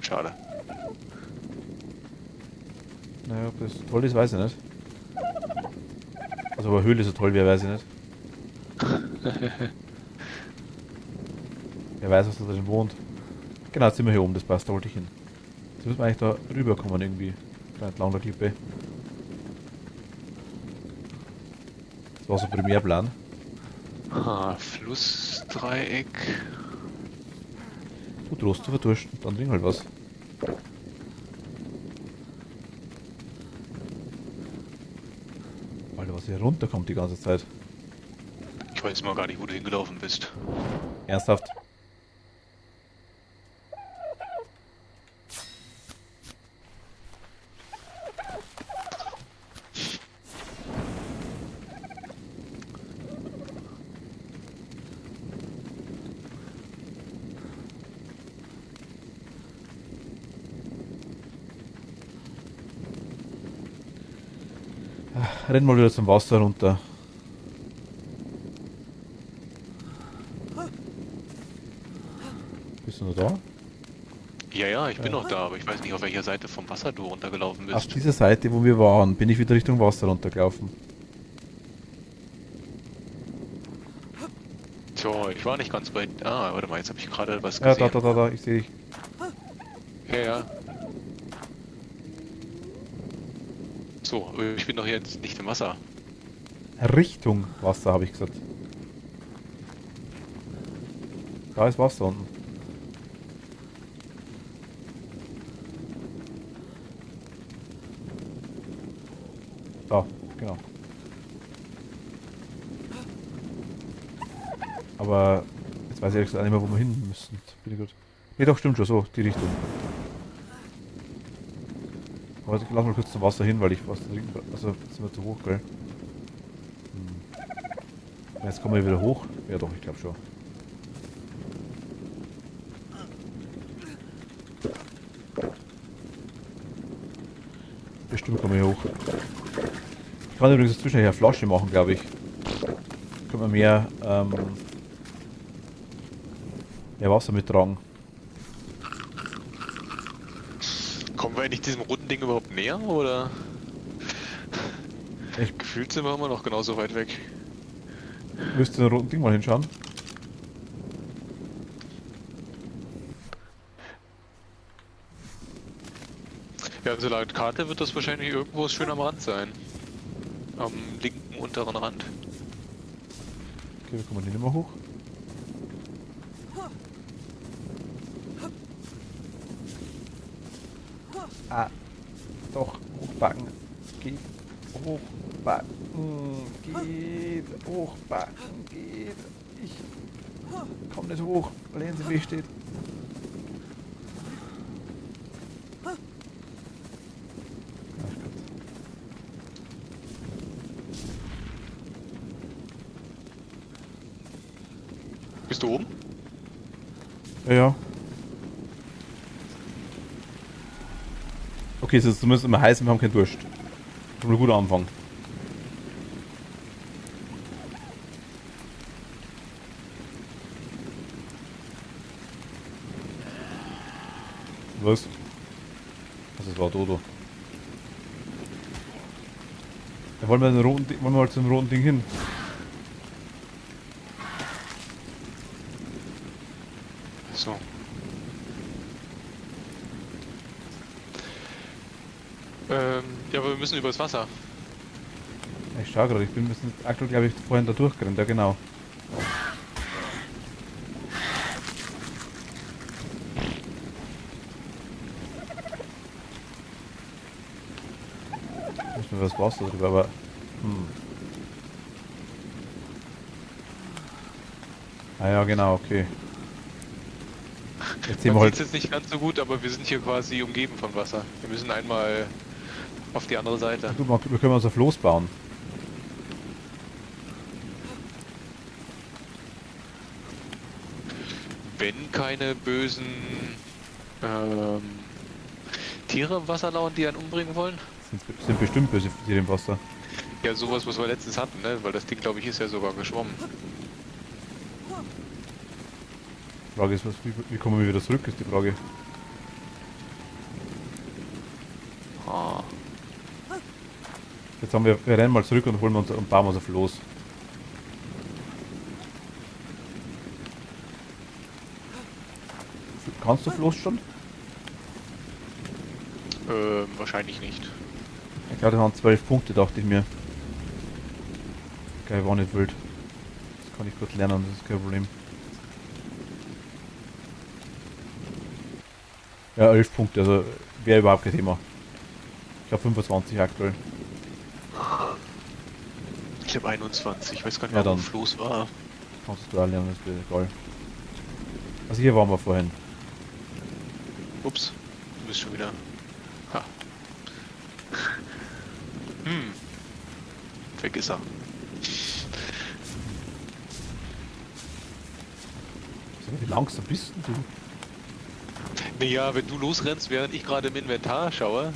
schade. Naja, ob das toll ist, weiß ich nicht. Also, aber Höhle so toll wäre, weiß ich nicht. Wer weiß, was da drin wohnt. Genau, jetzt sind wir hier oben, das passt, da wollte ich hin. Jetzt müssen wir eigentlich da rüberkommen irgendwie. Da entlang der Klippe. Das war so ein Primärplan. Ah, Flussdreieck. Du drohst zu verdursten, dann trink halt was. Alter, was hier runterkommt die ganze Zeit. Ich weiß mal gar nicht, wo du hingelaufen bist. Ernsthaft. Renn mal wieder zum Wasser runter. Bist du noch da? Ja, ja, ich bin Ja. noch da, aber ich weiß nicht, auf welcher Seite vom Wasser du runtergelaufen Auf bist. dieser Seite, wo wir waren, bin ich wieder Richtung Wasser runtergelaufen. So, ich war nicht ganz bei... Ah, warte mal, jetzt habe ich gerade was Ja, gesehen. da, ich sehe dich. Ja, ja. So, ich bin doch jetzt nicht im Wasser. Richtung Wasser, habe ich gesagt. Da ist Wasser unten. Da, genau. Aber jetzt weiß ich ehrlich gesagt nicht mehr, wo wir hin müssen. Bin ich gut. Nee, doch, stimmt schon, so, die Richtung. Aber ich lass mal kurz zum Wasser hin, weil ich was trinken will. Also, jetzt sind wir zu hoch, gell? Jetzt kommen wir wieder hoch. Ja doch, ich glaube schon. Bestimmt kommen wir hier hoch. Ich kann übrigens inzwischen eine Flasche machen, glaube ich. Können wir mehr Wasser mittragen. Kommen wir eigentlich diesem runden Ding überhaupt näher, oder? Ich Gefühlt sind wir immer noch genauso weit weg. müsste ein roten Ding mal hinschauen. Ja, also laut Karte wird das wahrscheinlich irgendwo schön am Rand sein. Am linken unteren Rand. Okay, wir kommen hier nicht mehr hoch. Ah, doch, hochbacken. Geht. Hochbacken geht. Hochbacken geht. Ich komm nicht hoch, weil er in der Weg steht. Ach Gott. Bist du oben? Ja, ja. Okay, es ist zumindest immer heiß und wir haben keinen Durst. Schon mal ein guter Anfang. Was? Also, das war Dodo. Ja, wollen wir mal zum roten Ding hin? So. Ja, aber wir müssen übers Wasser. Ich schau gerade, ich bin aktuell, glaube ich, vorhin da durchgerannt, ja genau. Müssen wir das Wasser drüber, aber. Ah ja, genau, okay. Jetzt sehen wir Man halt. sieht es jetzt nicht ganz so gut, aber wir sind hier quasi umgeben von Wasser. Wir müssen einmal auf die andere Seite. Gut, wir können unser Floß bauen. Wenn keine bösen Tiere im Wasser lauern, die einen umbringen wollen. Sind bestimmt böse Tiere im Wasser. Ja, sowas, was wir letztens hatten, ne? Weil das Ding, glaube ich, ist ja sogar geschwommen. Die Frage ist, wie kommen wir wieder zurück, ist die Frage. Ah. Jetzt haben wir rennen mal zurück und holen wir uns und bauen unser Floß. Kannst du Floß schon? Wahrscheinlich nicht. Ich glaube, das waren 12 Punkte, dachte ich mir. Geil, war nicht wild. Das kann ich kurz lernen, das ist kein Problem. Ja, 11 Punkte, also wäre überhaupt kein Thema. Ich habe 25 aktuell. Ich habe 21. Ich weiß gar nicht, Ja, wo dann. Floß war. Kannst du da lernen, das wäre egal. Also hier waren wir vorhin. Ups, du bist schon wieder. Ha. Vergiss er. Wie langsam bist denn du? Naja, wenn du losrennst, während ich gerade im Inventar schaue,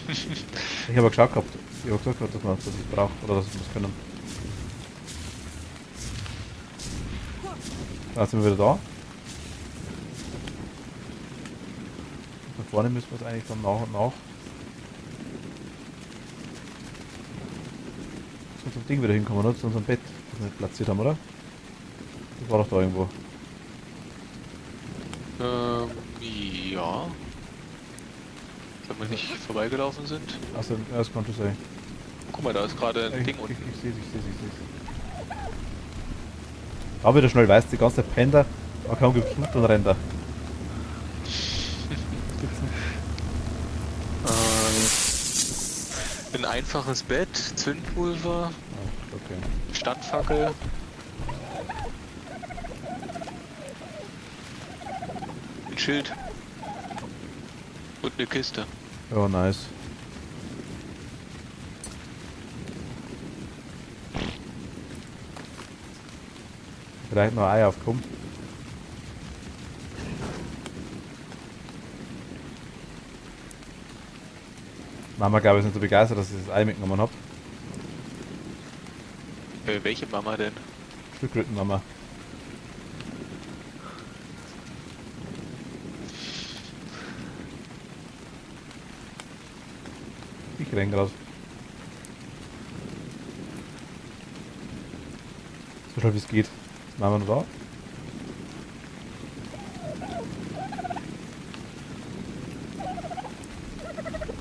Ich habe geschaut gehabt. Ich habe gesagt, dass ich es brauche oder dass wir es können. Da sind wir wieder da. Da vorne müssen wir es eigentlich dann nach und nach. Zu unserem Ding wieder hinkommen, oder? Zu unserem Bett, das wir nicht platziert haben, oder? Das war doch da irgendwo. ja. Wenn wir nicht vorbeigelaufen sind. Also, ja, das kann schon sein. Guck mal, da ist gerade ein Ich Ding sehe unten. ich sehe es. Da wieder schnell weißt, die ganze Pender, da kaum gefunden und rennt er. Das gibt's nicht. Ein einfaches Bett, Zündpulver, Ah, okay. Standfackel. Ein Schild. Und eine Kiste. Ja, nice. Vielleicht noch ein Ei aufkommen. Mama, glaube ich, ist nicht so begeistert, dass ich das Ei mitgenommen habe. Welche Mama denn? Stückrücken, Mama. Ich renn grad. So schnell wie es geht. Ist Mama noch da?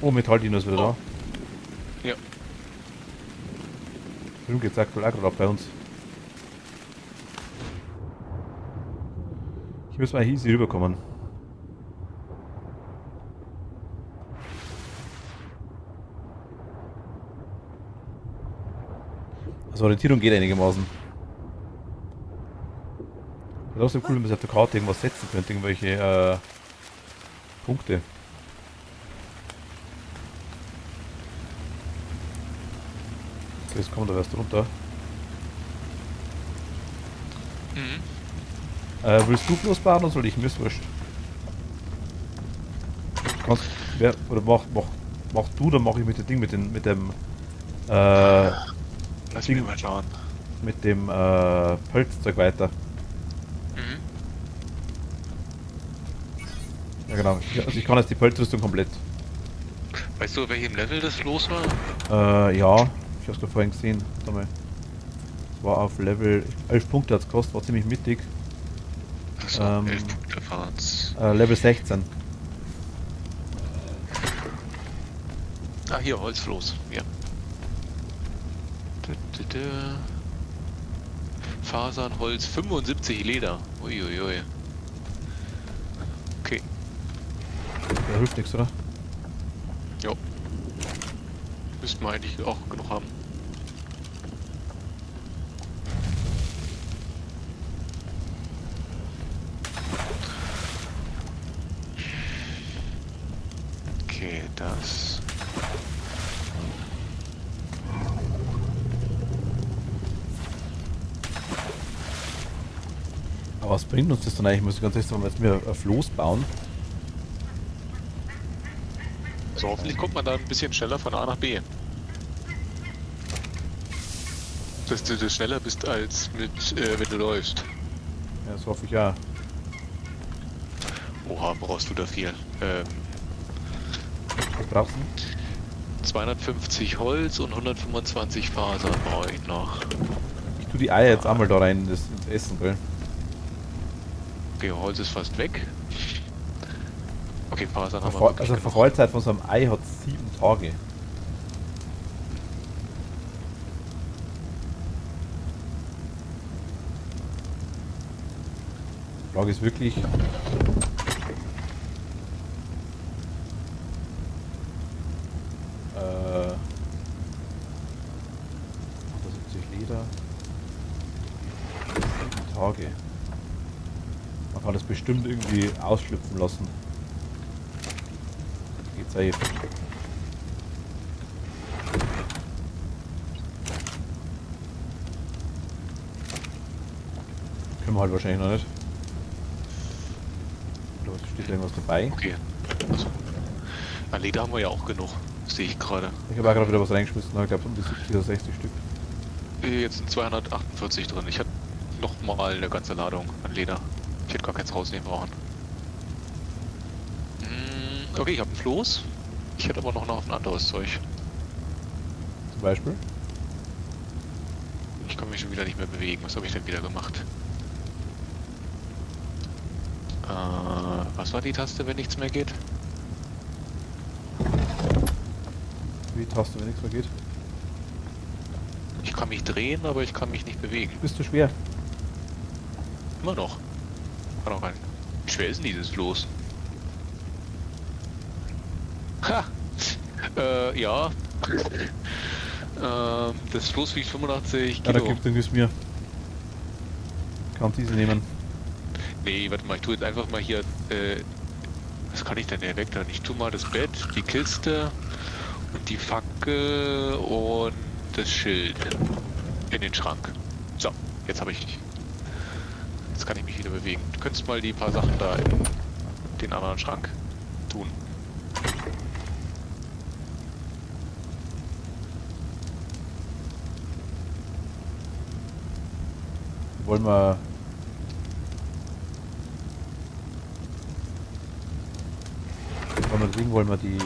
Oh, Metalldino ist wieder da. Ja. Drüben geht's aktuell auch gerade ab bei uns. Hier müssen wir easy rüberkommen. Also Orientierung geht einigermaßen. Wäre auch so cool, wenn man sich auf der Karte irgendwas setzen könnte, irgendwelche Punkte. Okay, jetzt kommen wir da erst runter. Mhm. Willst du bloß bauen oder soll ich? Mir ist wurscht. Kannst, oder mach du, dann mach ich mit dem Ding, mit dem Lass Ding, mich mal schauen. mit dem Pelzzeug weiter. Mhm. Ja genau. Also ich kann jetzt die Pelzrüstung komplett. Weißt du, welchem Level das los war? Ja, ich hab's gerade vorhin gesehen. Warte mal. Es war auf Level 11 Punkte hat's gekostet, war ziemlich mittig. Achso, 11 Punkte fahren's. Level 16. Ah, hier, Holzfloß. Ja. Fasern, Holz, 75 Leder. Uiuiui. Okay. Der hilft nichts, oder? Jo. Müssten wir eigentlich auch genug haben. Okay, das. Aber was bringt uns das dann eigentlich? Muss ich ganz ehrlich sagen, wenn wir jetzt ein Floß bauen. So, hoffentlich kommt man da ein bisschen schneller von A nach B. Dass du das schneller bist als mit, wenn du läufst. Ja, das hoffe ich ja. Oha, brauchst du da viel. Was brauchst du? 250 Holz und 125 Faser brauche ich noch. Ich tue die Eier jetzt einmal da rein ins Essen, gell? Okay, Holz ist fast weg. Okay, Fasern haben wir Also wirklich genug. Verfallzeit von so einem Ei hat 7 Tage. Die Frage ist wirklich... 70 Liter. 7 Tage. Man kann das bestimmt irgendwie ausschlüpfen lassen. Geht safe. Können wir halt wahrscheinlich noch nicht. Oder steht da irgendwas dabei? Okay. Also, an Leder haben wir ja auch genug. Sehe ich gerade. Ich habe auch gerade wieder was reingeschmissen, ich glaube um die 70 oder 60 Stück. Jetzt sind 248 drin. Ich hatte noch mal eine ganze Ladung an Leder. Ich hätte gar keins rausnehmen brauchen. Okay, ich habe ein Floß. Ich hätte aber noch ein anderes Zeug. Zum Beispiel. Ich kann mich schon wieder nicht mehr bewegen. Was habe ich denn wieder gemacht? Was war die Taste, wenn nichts mehr geht? Wie Taste, wenn nichts mehr geht. Ich kann mich drehen, aber ich kann mich nicht bewegen. Bist du schwer? Immer noch. Kann auch gar nicht. Wie schwer ist denn dieses Floß? Ha! Ja. Das Floß wiegt 85 Ja, da Kilo. gibt es mir. Kann diese nehmen. Nee, warte mal, ich tue jetzt einfach mal hier, was kann ich denn hier weg? Ich tue mal das Bett, die Kiste und die Fackel und das Schild in den Schrank. So, jetzt habe ich, jetzt kann ich mich wieder bewegen. Du könntest mal die paar Sachen da in den anderen Schrank tun. Wollen wir... Wollen wir die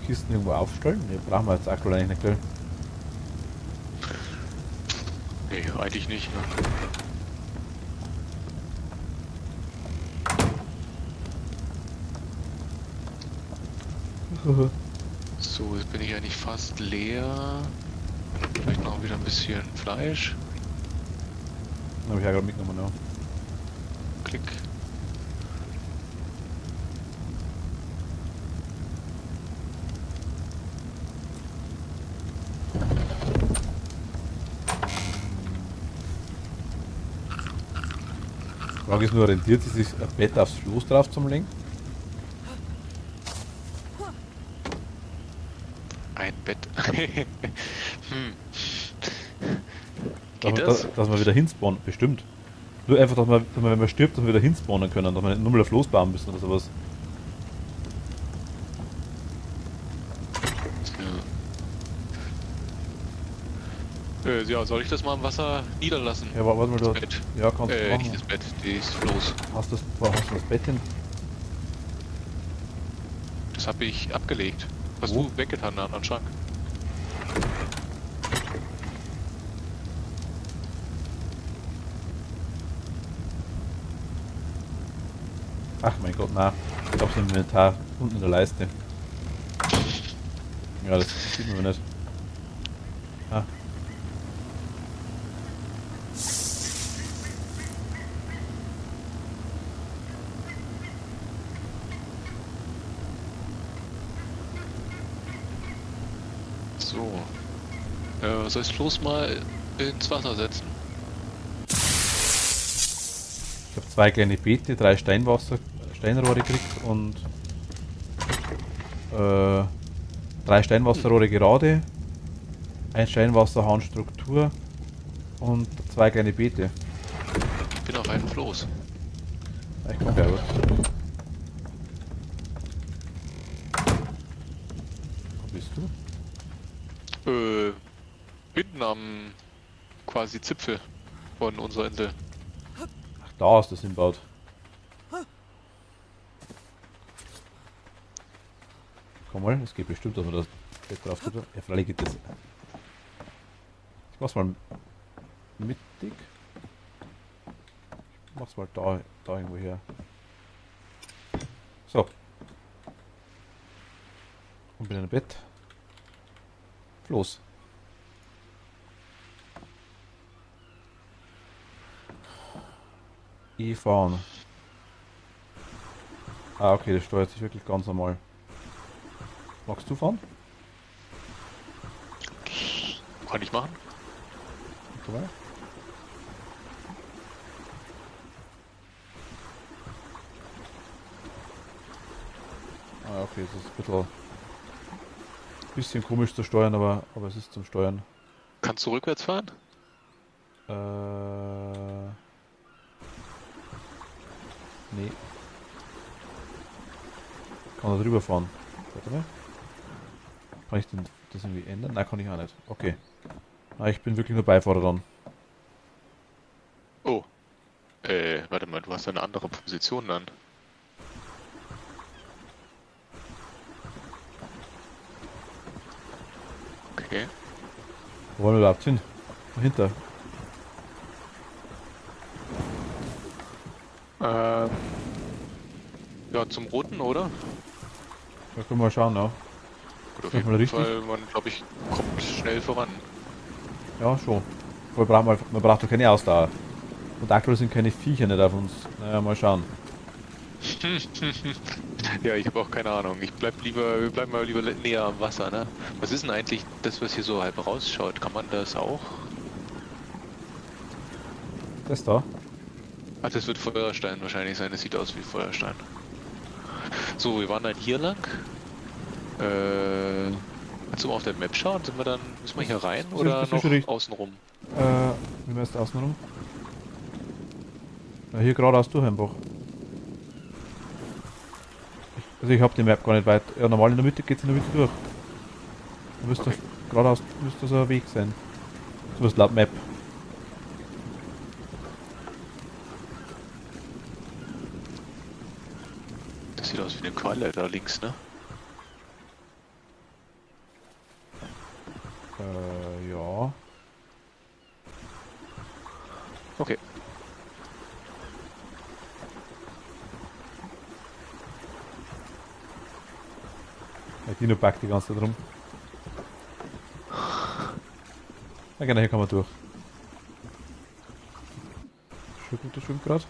Kisten irgendwo aufstellen? Ne, brauchen wir jetzt aktuell eigentlich nicht, gell? Nee, eigentlich nicht, ne? So, jetzt bin ich eigentlich fast leer. Vielleicht noch wieder ein bisschen Fleisch. Habe ich ja gerade mitgenommen, ja. Klick. Frage ist nur, orientiert sich ein Bett aufs Floß drauf zum Lenken? Ein Bett. hm. Dass, Geht das? dass wir wieder hinspawnen, bestimmt. Nur einfach, dass wir, wenn man stirbt, dass wir wieder hinspawnen können, dass wir nicht nur mal auf Floß bauen müssen oder sowas. Ja, soll ich das mal im Wasser niederlassen? Ja, warte mal, Das du. Bett. Ja, kannst du machen. Nicht das Bett, das Floß. Wo hast du das Bett hin? Das habe ich abgelegt. Hast Wo? du weggetan an den Schrank? Ach mein Gott, nein. Ich hab's im Inventar, unten in der Leiste. Ja, das sieht man nicht. Ah. So. Soll ich das Floß mal ins Wasser setzen? Ich habe 2 kleine Beete, 3 Steinrohre gekriegt und 3 Steinwasserrohre gerade, ein Steinwasserhahn Struktur und 2 kleine Beete. Ich bin auf einem Floß. Ja, ich komme gleich was. Wo bist du? Hinten am quasi Zipfel von unserer Insel. Ach, da ist das hinbaut. Komm mal, es geht bestimmt, dass man das Bett drauf tut. Ja, freilich geht das. Ich mach's mal mittig. Ich mach's mal da irgendwo her. So. Und bin in ein Bett. Los. fahren. Ah, okay, das steuert sich wirklich ganz normal. Magst du fahren? Kann ich machen? Vorbei? Ah, okay, es ist ein bisschen komisch zu steuern, aber es ist zum Steuern. Kannst du rückwärts fahren? Nee. Kann da drüber fahren. Warte mal. Kann ich denn das irgendwie ändern? Nein, kann ich auch nicht. Okay. Ah, ich bin wirklich nur Beifahrer dann. Oh. Warte mal, du hast eine andere Position dann. Okay. Wo wollen wir überhaupt hin? Dahinter. Ja, zum Roten, oder? Da können wir mal schauen, ja. Gut, auf Ist das mal jeden richtig? Fall, man, glaube ich, kommt schnell voran. Ja, schon. Man braucht doch keine Ausdauer. Und aktuell sind keine Viecher nicht auf uns. Naja, mal schauen. Ja, ich habe auch keine Ahnung. Wir bleiben mal lieber näher am Wasser, ne? Was ist denn eigentlich das, was hier so halb rausschaut? Kann man das auch? Das da? Ach, das wird Feuerstein wahrscheinlich sein. Das sieht aus wie Feuerstein. So, wir waren dann hier lang. Kannst du mal auf der Map schauen? Müssen wir hier rein oder das ist noch schon richtig. außenrum? Wie meinst du außenrum? Ja, hier geradeaus durch einfach. Also ich habe die Map gar nicht weit. Ja, normal in der Mitte geht's in der Mitte durch. Da müsste Okay. geradeaus müsste so ein Weg sein. So was laut Map. Das sieht aus wie eine Qualle da links, ne? Ja. Okay. Der Dino packt die ganze Zeit rum. Ja genau, hier kann man durch. Der schwimmt gerade.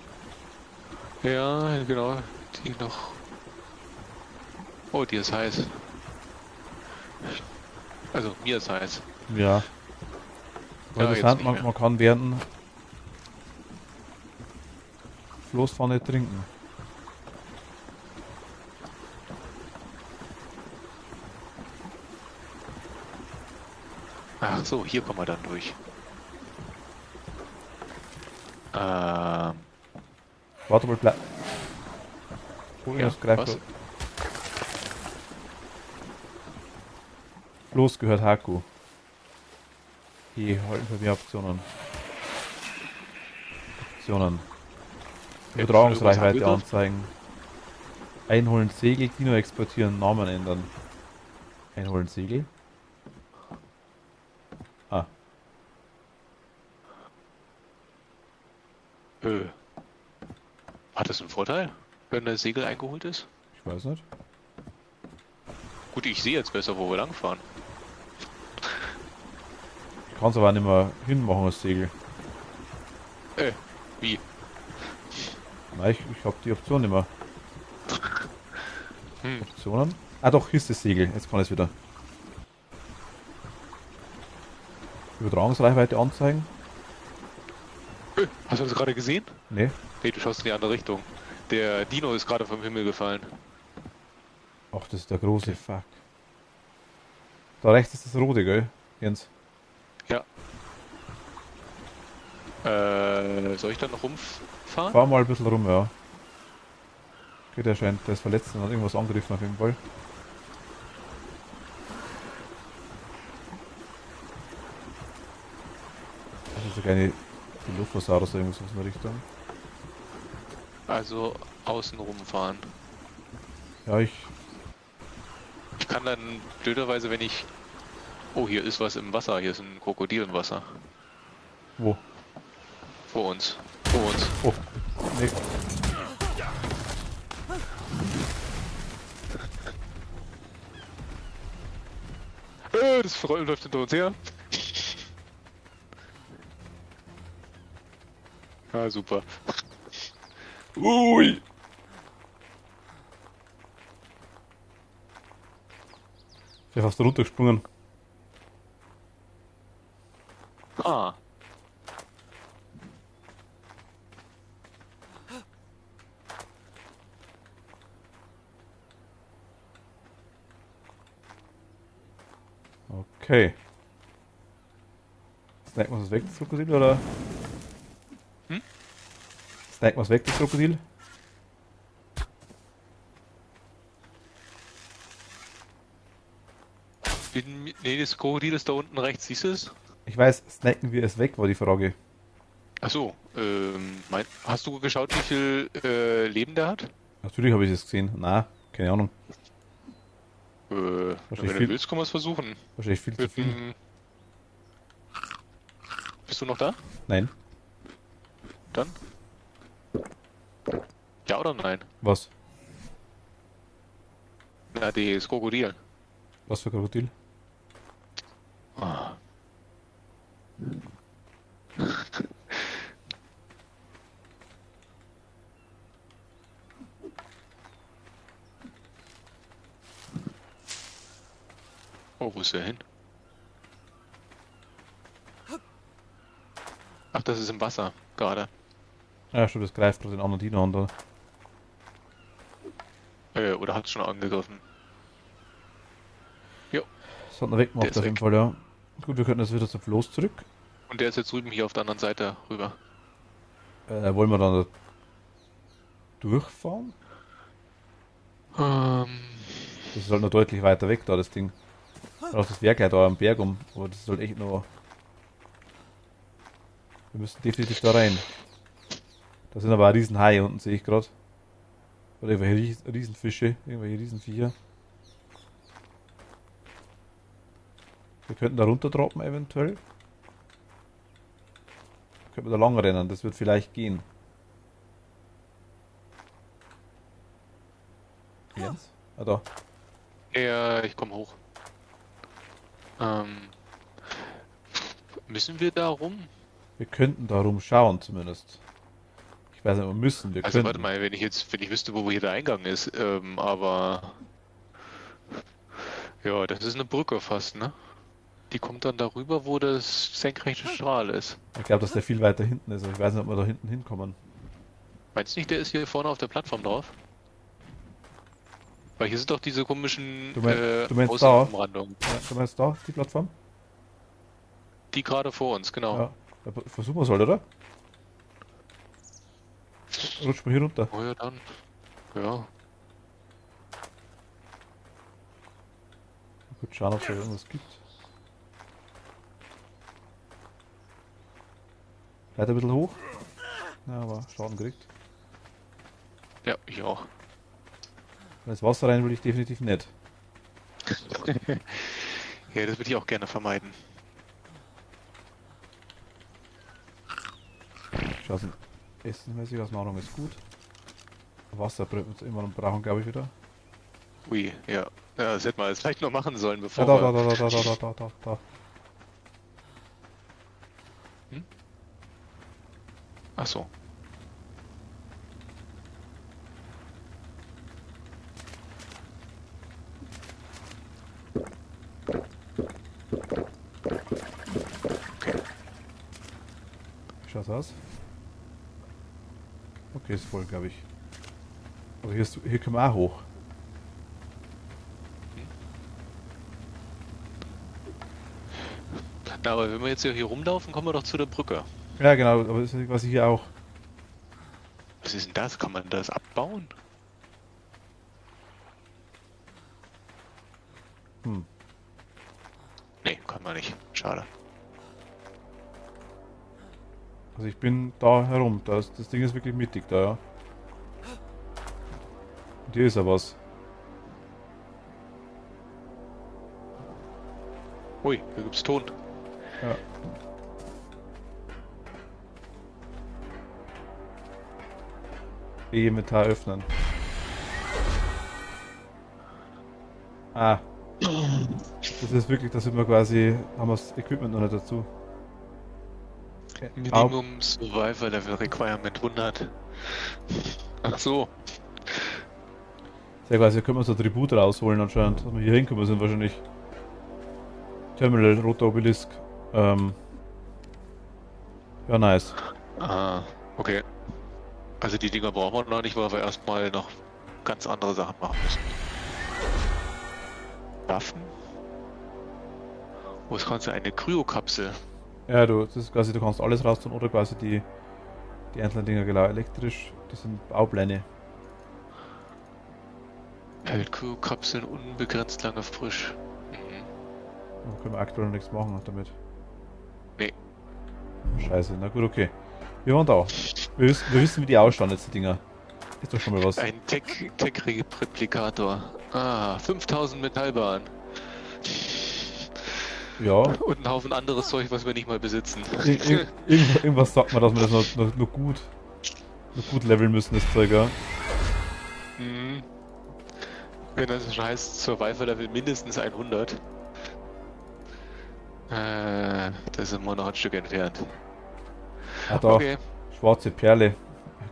Ja, genau. Die noch. Oh, die ist heiß. Also, mir ist heiß. Ja. Weil Ja, das jetzt heißt, nicht mehr. man kann während Floß fahren, nicht trinken. Ach so, hier kommen wir dann durch. Ähm, Warte mal, bleib. Oh, Ja, das greift. was? Floß gehört Haku. Hier, halten wir mehr Optionen. Optionen. Übertragungsreichweite Angriff? anzeigen. Einholen Segel, Dino exportieren, Namen ändern. Einholen Segel. Ah, Hat das einen Vorteil, wenn das Segel eingeholt ist? ich weiß nicht. Gut, ich sehe jetzt besser, wo wir langfahren. Ich kann es aber auch nicht mehr hinmachen, das Segel. Wie? Nein, ich habe die Option nicht mehr. Hm. Optionen? Ah doch, hier ist das Segel. Jetzt kann ich es wieder. Übertragungsreichweite anzeigen? Hast du das gerade gesehen? Nee. Nee, du schaust in die andere Richtung. Der Dino ist gerade vom Himmel gefallen. Ach, das ist der große Fuck. Da rechts ist das rote, gell, Jens? Ja. Soll ich dann noch rumfahren? Fahr mal ein bisschen rum, ja. Okay, der ist verletzt und hat irgendwas angegriffen auf jeden Fall. Das ist ja keine Dilophosaurus oder irgendwas in der Richtung. Also außen rumfahren. Ja, Ich kann dann blöderweise, wenn ich... Oh, hier ist was im Wasser. Hier ist ein Krokodil im Wasser. Wo? Vor uns. Vor uns. Oh. Nee. Das läuft hinter uns her. Ja, super. Ui! Ich bin fast runtergesprungen. Ah. Okay. Snacken wir es weg, das Krokodil, oder? Hm? Snacken wir es weg, das Krokodil? Nee, das Krokodil ist da unten rechts, siehst du es? Ich weiß, snacken wir es weg, war die Frage. Achso, hast du geschaut, wie viel Leben der hat? Natürlich habe ich es gesehen. Na, keine Ahnung. Wenn Wahrscheinlich du viel, willst, können wir es versuchen. wahrscheinlich viel zu Mit viel. Bist du noch da? Nein. Dann? Ja oder nein? Was? Na, das Krokodil. Was für Krokodil? Ah. Oh, wo ist der hin? Ach, das ist im Wasser, gerade. Ja, stimmt, das greift gerade den anderen Dino an da. Oder hat es schon angegriffen? Das hat er weggemacht Der ist auf jeden weg. Fall, ja. Gut, wir könnten jetzt wieder zum Floß zurück. Und der ist jetzt drüben hier auf der anderen Seite rüber. Wollen wir dann da durchfahren? Das ist halt noch deutlich weiter weg da, das Ding. Auch das wäre gleich da am Berg um, aber das ist halt echt noch... Wir müssen definitiv da rein. Da sind aber auch Riesenhaie unten, sehe ich gerade. Oder irgendwelche Riesenfische, irgendwelche Riesenviecher. Wir könnten da runter droppen eventuell. Könnten wir da lang rennen, das wird vielleicht gehen. Jens? Ah, da. Ja, ich komme hoch. Müssen wir da rum? Wir könnten da rumschauen zumindest. Ich weiß nicht, wir müssen, wir Also könnten. warte mal, wenn ich wüsste, wo hier der Eingang ist, aber ja, das ist eine Brücke fast, ne? Die kommt dann darüber, wo das senkrechte Strahl ist. Ich glaube, dass der viel weiter hinten ist, aber ich weiß nicht, ob wir da hinten hinkommen. Meinst du nicht, der ist hier vorne auf der Plattform drauf? Weil hier sind doch diese komischen Du meinst da? Außenumrandungen. Ja, du meinst da, die Plattform? Die gerade vor uns, genau. Ja. Ja, versuchen wir es halt, oder? Rutsch mal hier runter. Oh ja, dann. Ja. Gut schauen, ob es da irgendwas gibt. Weiter ein bisschen hoch. Ja, aber Schaden gekriegt. Ja, ich auch. Ins Wasser rein will ich definitiv nicht. Ja, das würde ich auch gerne vermeiden. Schaut essenmäßig aus, Nahrung ist gut. Wasser irgendwann brauchen, glaube ich, wieder. Ui, ja. Ja, das hätten wir jetzt vielleicht noch machen sollen, Ja, bevor da, wir... da, da, da, da, da, da, da, da. Hm? Ach so. Wie schaut's aus? Okay, ist voll, glaube ich. Aber hier können wir auch hoch. Na, aber wenn wir jetzt hier rumlaufen, kommen wir doch zu der Brücke. Ja, genau, aber das ist quasi hier auch. Was ist denn das? Kann man das abbauen? Hm. Nee, kann man nicht. Schade. Also ich bin da herum. Das Ding ist wirklich mittig da, ja. Und hier ist ja was. Ui, hier gibt's Ton. Ja. E-Metall öffnen. Ah. Das ist wirklich, da sind wir quasi, haben wir das Equipment noch nicht dazu. Minimum Survival Level Requirement 100. Ach so. Sehr quasi, hier können wir so Tribut rausholen anscheinend. Dass wir hier hinkommen sind wahrscheinlich. Terminal, roter Obelisk. Ja, nice. Ah, okay. Also die Dinger brauchen wir noch nicht, weil wir erstmal noch ganz andere Sachen machen müssen. Waffen? Wo ist quasi eine Kryokapsel? Ja, das ist quasi, du kannst alles raus tun oder quasi die einzelnen Dinger genau elektrisch. Das sind Baupläne. Hält Kryokapseln unbegrenzt lange frisch. Mhm. Da können wir aktuell noch nichts machen damit. Nee. Scheiße, na gut, okay. Wir waren da. Wir wissen, wie die ausschauen jetzt, die Dinger. Ist doch schon mal was. Ein Tech-Replikator. Ah, 5000 Metallbahnen. Ja. Und ein Haufen anderes Zeug, was wir nicht mal besitzen. Irgendwas sagt man, dass wir das noch gut leveln müssen, das Zeug, ja. Mhm. Wenn das schon heißt, Survivor Level mindestens 100. Da sind wir noch ein Stück entfernt. Ah, da. Okay. Schwarze Perle.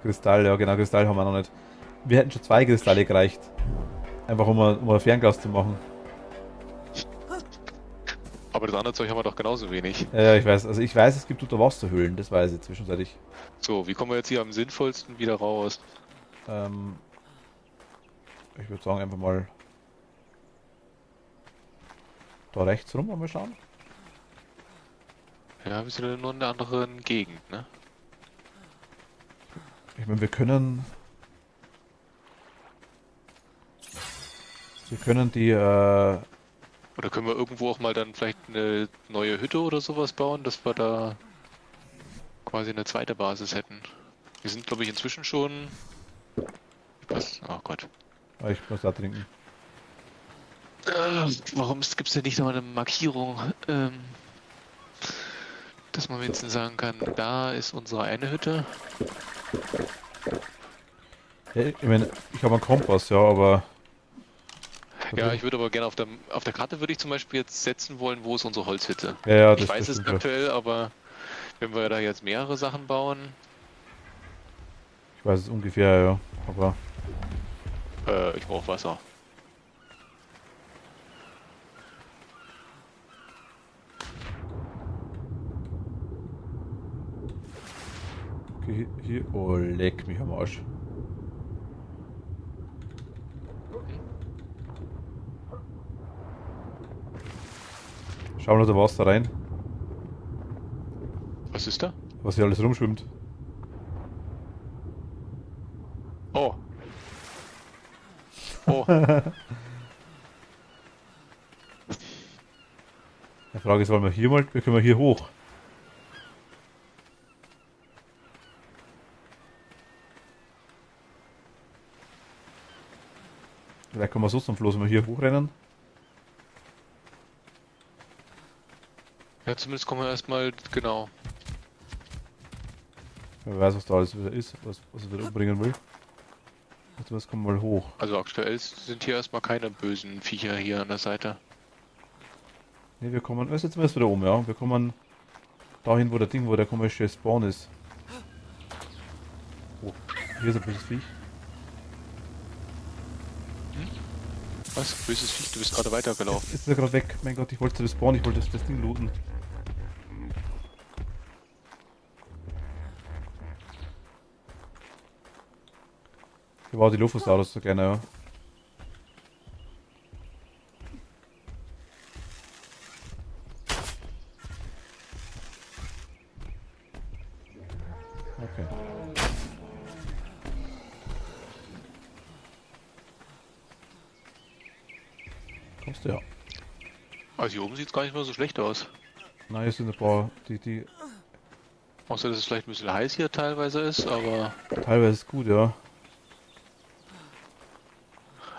Kristall, ja genau, Kristall haben wir noch nicht. Wir hätten schon 2 Kristalle gereicht. Einfach um ein Fernglas zu machen. Aber das andere Zeug haben wir doch genauso wenig. Ja, ich weiß. Also ich weiß, es gibt Unterwasserhöhlen, das weiß ich zwischenzeitlich. So, wie kommen wir jetzt hier am sinnvollsten wieder raus? Ich würde sagen, einfach mal da rechts rum mal schauen. Ja, wir sind ja nur in einer anderen Gegend, ne? Ich meine, wir können die, Oder können wir irgendwo auch mal dann vielleicht eine neue Hütte oder sowas bauen, dass wir da quasi eine zweite Basis hätten? Wir sind, glaube ich, inzwischen schon... Was? Oh Gott. ich muss da trinken. Warum gibt es denn nicht noch eine Markierung, dass man wenigstens sagen kann, da ist unsere eine Hütte? Ja, ich meine, ich habe einen Kompass, ja, aber... Ja, ich würde aber gerne auf der Karte würde ich zum Beispiel jetzt setzen wollen, wo ist unsere Holzhütte? Ja, ja, Ich weiß das es stimmt, ja. aktuell, aber wenn wir da jetzt mehrere Sachen bauen, Ich weiß es ungefähr, ja, aber... ich brauche Wasser. Okay, Okay, hier. Oh, leck mich am Arsch. Schauen wir da was da rein, Was ist da? was hier alles rumschwimmt. Oh. Oh. Die Frage ist, wollen wir hier mal, wir können hier hoch. Vielleicht kommen wir so zum Floß, wenn wir hier hochrennen. Ja, zumindest kommen wir erstmal, genau. Wer weiß, was da alles wieder ist, was er wieder umbringen will. Zumindest kommen wir mal hoch. Also aktuell sind hier erstmal keine bösen Viecher hier an der Seite. Ne, wir kommen, was jetzt wieder oben, ja. Wir kommen dahin, wo der Ding, wo der komische Spawn ist. Oh, hier ist ein böses Viech. Was? Böses Viech, du bist gerade weitergelaufen. Jetzt ist er gerade weg. Mein Gott, ich wollte das Spawn, ich wollte das Ding looten. Hier war die Lophosaurus so gerne, ja. Okay. Kommst du ja. Also hier oben sieht es gar nicht mehr so schlecht aus. Nein, hier sind ein paar, die Außer dass es vielleicht ein bisschen heiß hier teilweise ist, aber... teilweise ist gut, ja.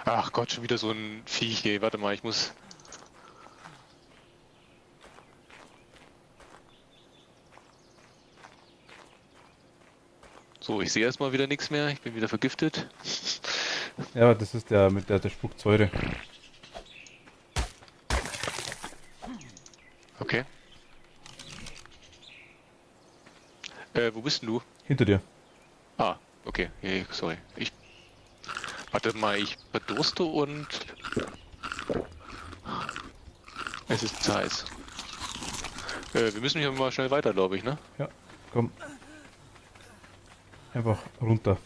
Ach Gott, schon wieder so ein Viech, ey. Warte mal, ich muss... So, ich sehe erstmal wieder nichts mehr. Ich bin wieder vergiftet. Ja, das ist der mit der spuckt Säure. Okay. Wo bist denn du? Hinter dir. Ah, okay. Hey, sorry. Warte mal, ich verdurste und... Es ist zu heiß. Wir müssen hier mal schnell weiter, glaube ich, ne? Ja, komm. Einfach runter.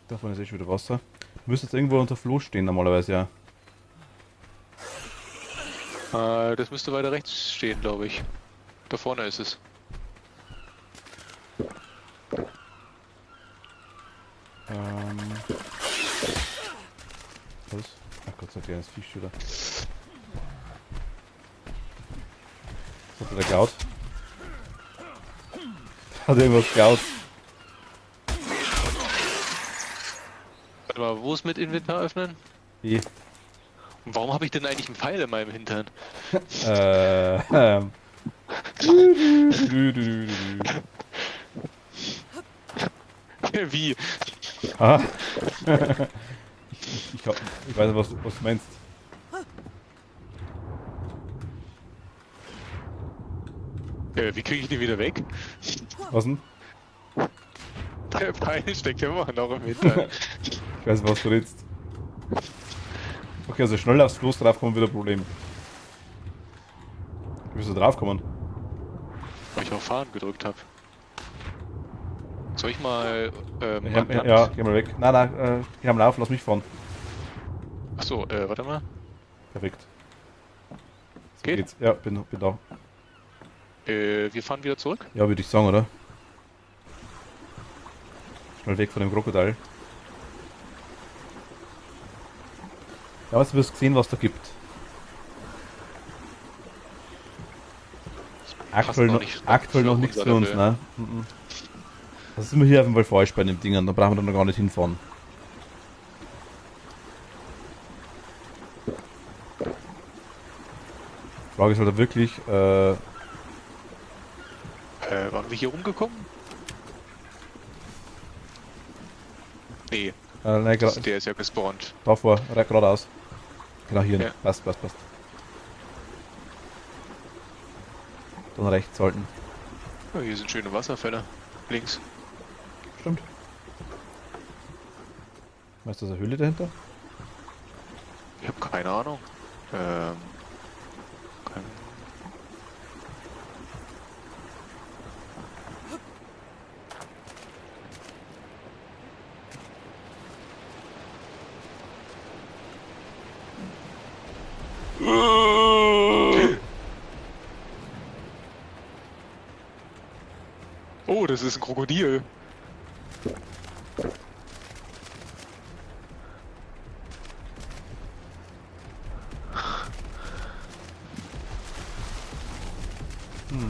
Davon ist eh schon wieder Wasser. Müsste jetzt irgendwo unter Floß stehen normalerweise, ja. Das müsste weiter rechts stehen, glaube ich. Da vorne ist es. Was? Ach Gott, so ein kleines Fisch wieder. Was hat der geklaut? Hat er irgendwas geklaut? Warte mal, wo ist mit Inventar öffnen? Wie? Und warum habe ich denn eigentlich einen Pfeil in meinem Hintern? Wie? Ah. Ich weiß nicht, was du meinst. Wie kriege ich den wieder weg? Was denn? Der Pfeil steckt ja immer noch im Hintern. Ich weiß nicht, was du redest. Okay, also schnell aufs Floß draufkommen wieder ein Problem. Wie bist du draufkommen? Weil ich auf Fahren gedrückt habe. Soll ich mal Ja, geh mal weg. Nein, geh am Lauf, lass mich fahren. Achso, warte mal. Perfekt. So Geht? geht's. Ja, bin da. Wir fahren wieder zurück. Ja, würde ich sagen, oder? Schnell weg von dem Krokodil. Ja, jetzt wirst du gesehen, was da gibt. Aktuell noch nichts für uns, ne? Das sind wir hier auf jeden Fall falsch bei den Dingern, da brauchen wir dann noch gar nicht hinfahren. Die Frage ist halt wirklich, Waren wir hier rumgekommen? Nee, nein, der ist ja gespawnt. davor, geradeaus. Genau hier, Ja. passt. Dann rechts halten. Oh, hier sind schöne Wasserfälle. Links. Stimmt. Weißt du, da ist eine Höhle dahinter? Ich habe keine Ahnung. Kein... Oh, das ist ein Krokodil.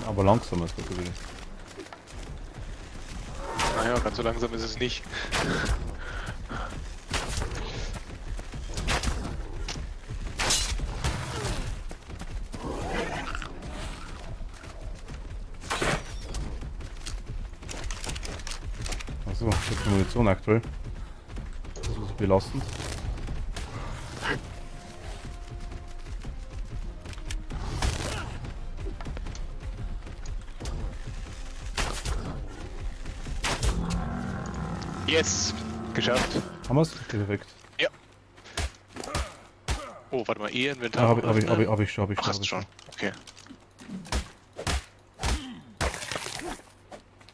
Aber langsam ist das wieder. Naja, ganz so langsam ist es nicht. Achso, jetzt die Munition aktuell. Das ist belastend. Yes! Geschafft. Haben wir es? Perfekt. Ja. Oh, warte mal, E-Inventar. Ja, hab ich schon. Ach, hast du schon. Okay.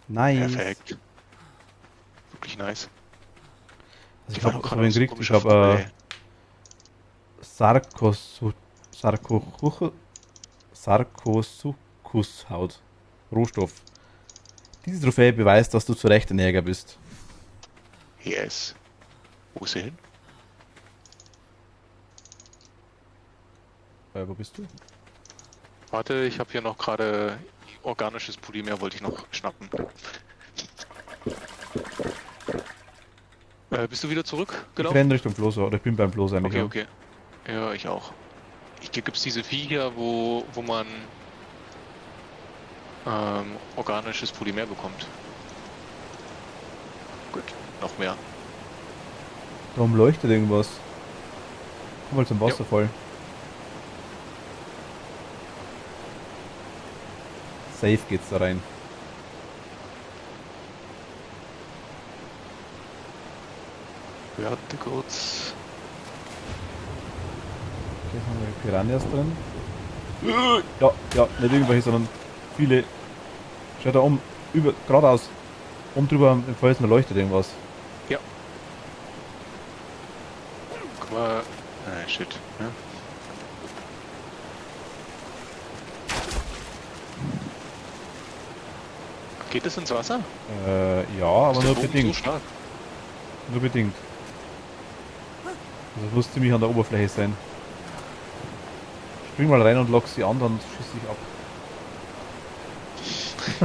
Nice. Perfekt. Wirklich nice. Also ich war habe doch hab gerade ihn so gekriegt, komisch ich habe dabei. Sarkosuchushaut. Rohstoff. Diese Trophäe beweist, dass du zu Recht ein Jäger bist. Yes. Wo ist sie hin? Wo bist du? Warte, ich habe hier noch gerade organisches Polymer, wollte ich noch schnappen. Bist du wieder Ich zurückgelaufen? renne Richtung Bloß, oder ich bin beim Bloß eigentlich. Okay, okay. Ja, ich auch. Hier gibt es diese Viecher, wo man organisches Polymer bekommt. Gut, noch mehr. Da leuchtet irgendwas. Komm mal zum Wasserfall. Safe geht's da rein. Warte kurz. Hier haben wir Piranhas drin. Ja, nicht irgendwelche, sondern viele. Schau da geradeaus. Drüber im Felsen leuchtet irgendwas. Ja. Guck mal. Shit. Ja. Geht das ins Wasser? Ja, aber Ist nur der Bogen bedingt. so stark? Nur bedingt. Also es muss ziemlich an der Oberfläche sein. Spring mal rein und lock sie an, dann schieß ich ab.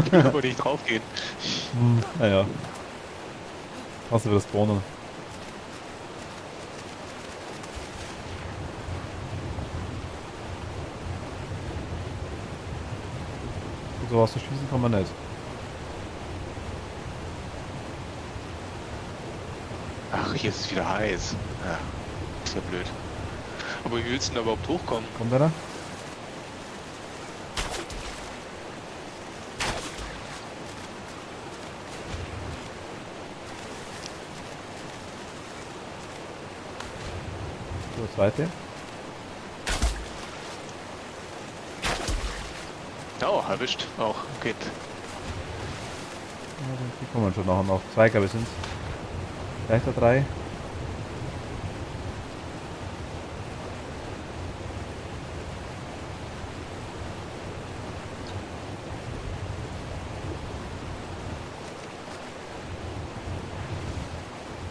Ich will aber nicht draufgehen. Naja. Kannst du wieder spawnen. So was zu schießen kann man nicht. Ach, hier ist es wieder heiß. Ja, ist ja blöd. Aber wie willst du denn da überhaupt hochkommen? Kommt einer? So, der zweite. Oh, erwischt. Auch. Geht. Ja, die kommen schon nachher noch. Zwei, glaube ich, sind vielleicht da drei.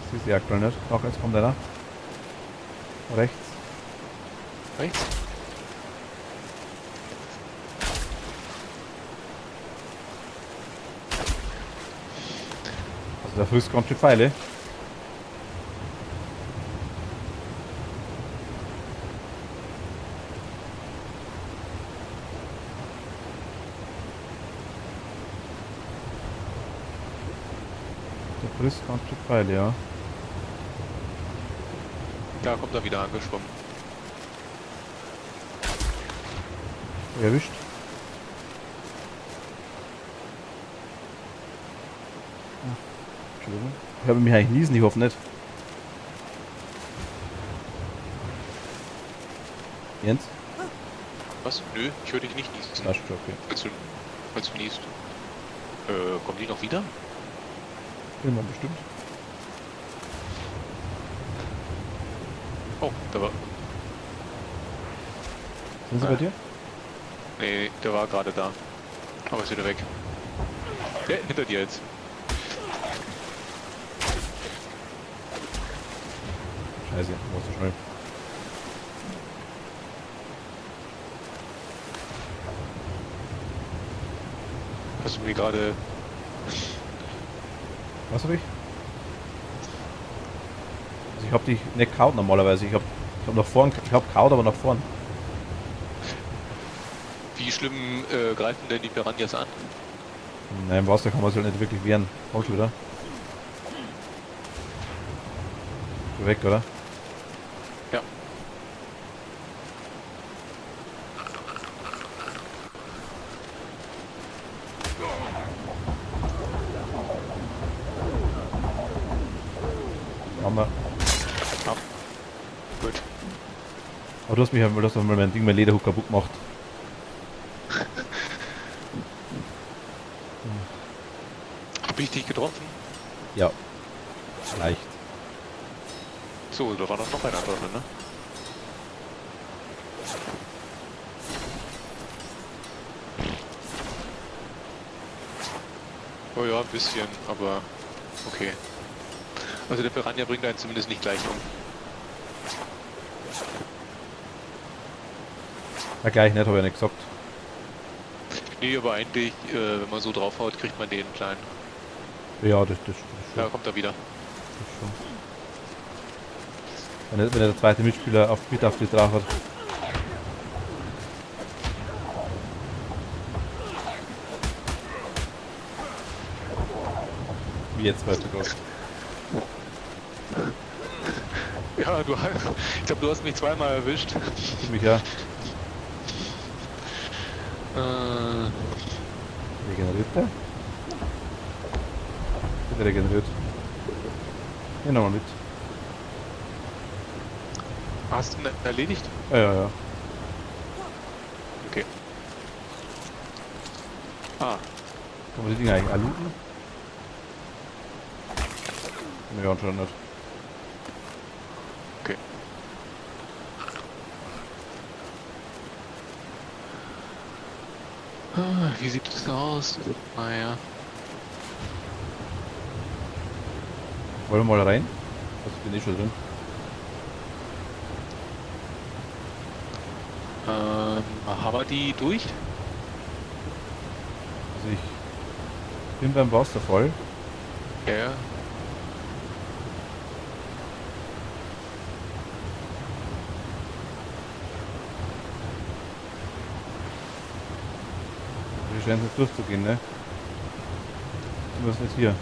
Das ist die aktuell nicht. Ach, jetzt kommt einer. Rechts. Rechts? Also der frisst ganz schön Pfeile. Der frisst ganz schön Pfeile, ja. Da kommt er wieder angeschwommen. Erwischt. Entschuldigung. Ich habe mich eigentlich niesen, ich hoffe nicht. Jens? Was? Nö, ich höre dich nicht niesen. Das ist schon okay. Falls du niest. Kommen die noch wieder? Irgendwann bestimmt. Oh, da war. Sind sie bei dir? Nee, der war gerade da. Aber ist wieder weg. Ja, hinter dir jetzt. Scheiße, war so schnell. Hast du mir gerade... Was hab ich? Also ich hab dich nicht kaut normalerweise. Ich hab nach vorn, ich hab kaut, aber nach vorn. Wie schlimm greifen denn die Piranhas an? Nein, im Wasser kann man sich halt nicht wirklich wehren. Kommst du wieder? Du weg, oder? Ja. Haben wir. Ja. Gut. Aber du hast mich ja, du hast mal mein Ding, mein Lederhook kaputt gemacht. Hab ich dich getroffen? Ja. Leicht. So, da war doch noch einer drin, ne? Oh ja, ein bisschen, aber okay. Also der Piranha bringt einen zumindest nicht gleich um. Ja, gleich nicht, habe ich ja nicht gesagt. Nee, aber eigentlich, wenn man so draufhaut, kriegt man den kleinen. Ja, das schon. Da kommt er wieder. Das schon. Wenn der zweite Mitspieler mit auf die drauf hat. Wie jetzt weiter Gott. Ja, ich glaube, du hast mich zweimal erwischt. Gib mich ja. Regeneriert der? Wird regeneriert. Hier nochmal mit. Hast du ihn erledigt? Ja. Okay. Ah, Kann man die Dinger eigentlich auch looten? Nee, anscheinend nicht. okay. Wie sieht das aus? Naja. Wollen wir mal rein? Also ich bin eh schon drin. Haben wir die durch? Also ich bin beim Wasserfall. Ja. Wir scheinen jetzt durchzugehen, ne? Was ist jetzt hier?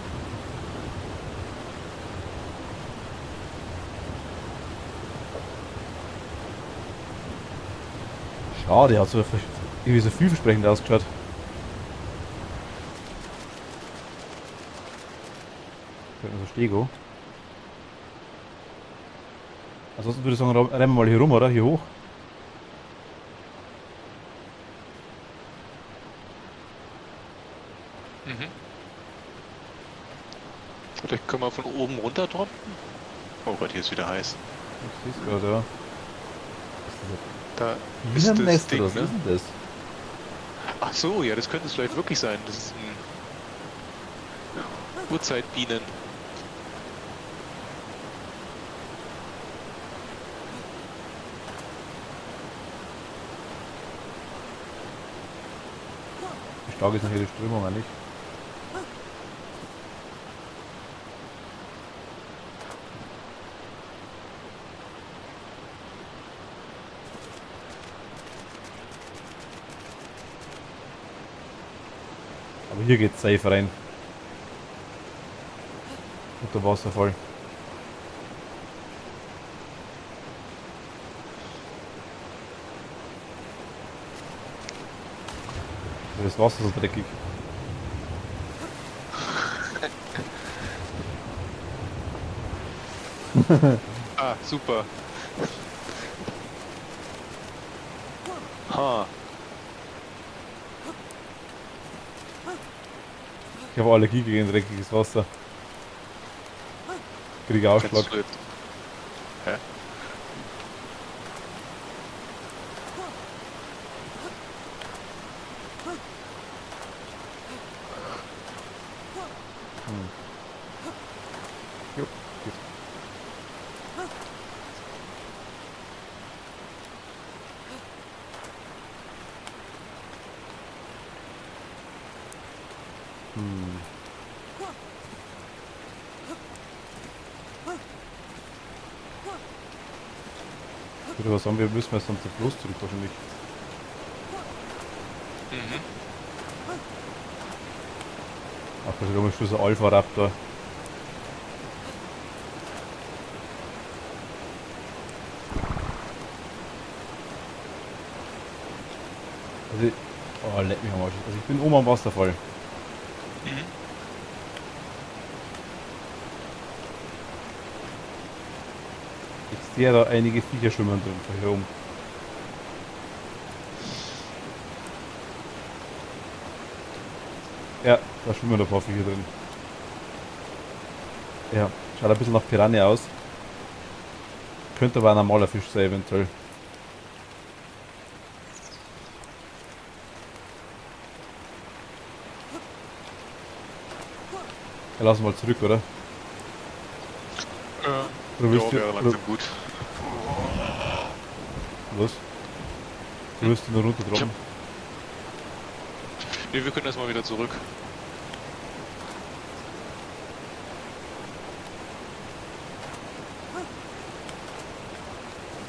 Schade, der hat so irgendwie so vielversprechend ausgeschaut. So Stego. Ansonsten würde ich sagen, rennen wir mal hier rum, oder? Hier hoch. Mhm. Vielleicht können wir von oben runter droppen. Oh Gott, hier ist wieder heiß. Ich sehe es gerade, ja. Da ist das Bienennest, Ding, was ne? ist denn das? Ach so, ja, das könnte es vielleicht wirklich sein. Das ist ein Urzeitbienen. Wie stark ist noch hier die Strömung eigentlich? Aber hier geht's safe rein. Unter Wasserfall. Das Wasser ist so dreckig. Ah, super. Ha. Ich habe Allergie gegen dreckiges Wasser. Kriege Ausschlag. Kannst du jetzt... Hä? Hm. Ich würde aber sagen, wir müssen jetzt dann zum Fluss zurück wahrscheinlich. Mhm. Ach, da ist schon so ein Alpha-Raptor. Also, oh, leck mich am Arsch. Also ich bin oben am Wasserfall. Mhm. Ich sehe da einige Viecher schwimmen drin. Schau hier oben. Ja, da schwimmen ein paar Viecher drin. Ja, schaut ein bisschen nach Piranha aus. Könnte aber ein normaler Fisch sein, eventuell. Ja, lassen wir mal zurück, oder? Oder willst Ja, du, wäre langsam gut. was? Du willst ihn nur runter Ich hab- droppen? Nee, wir können erstmal wieder zurück.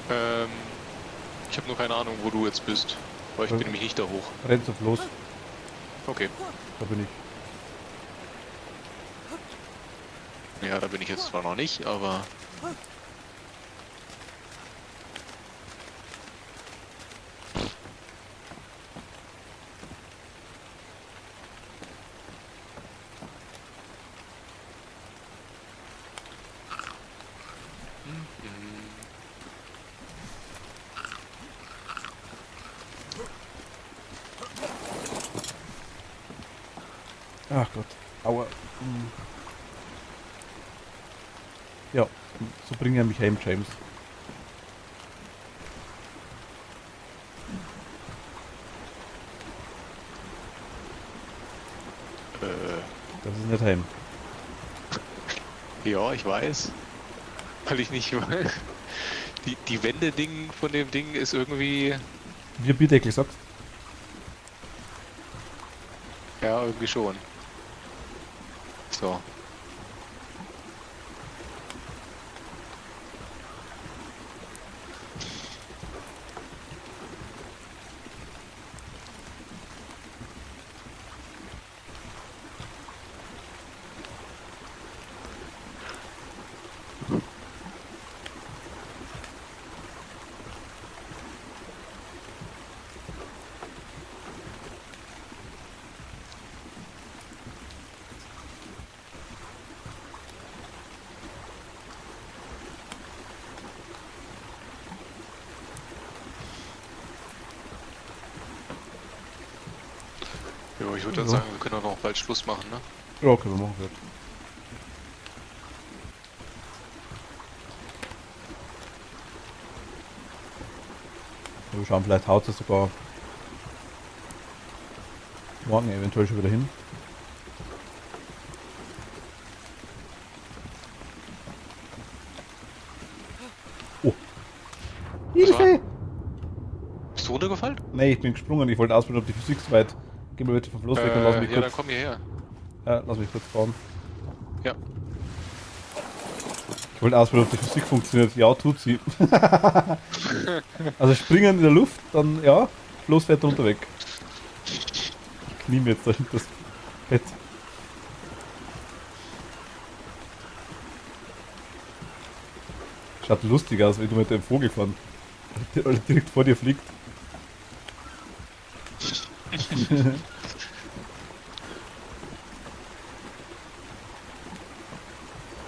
Ähm, ich habe nur keine Ahnung, wo du jetzt bist. Weil ich bin nämlich nicht da hoch. Renn zum Floß, Okay. da bin ich. Ja, da bin ich jetzt zwar noch nicht, aber... Ach Gott. Aua. Hm. Ja, so bringe ich mich heim, James. Das ist nicht heim. Ja, ich weiß. Weil ich nicht weiß. Die Wende-Ding von dem Ding ist irgendwie... Wie ein Bierdeckel sagt. Ja, irgendwie schon. So. Jo, ich würde dann Ja. sagen, wir können auch noch bald Schluss machen, ne? Ja, können wir machen. Wird. Wir schauen, vielleicht haut es sogar morgen eventuell schon wieder hin. Oh. Was war? Hilfe! Bist du runtergefallen? Nee, ich bin gesprungen. Ich wollte ausprobieren, ob die Physik so weit. Geh mal bitte vom Fluss weg und lass mich ja, dann kurz. komm hierher. Ja, lass mich kurz fahren. Ja. Ich wollte ausprobieren, ob die Physik funktioniert. Ja, tut sie. Also springen in der Luft, dann ja, Floß fährt runter weg. Ich knie mir jetzt da hinter das Bett. Schaut lustig aus, wenn du mit dem Vogel fahren. Der direkt vor dir fliegt.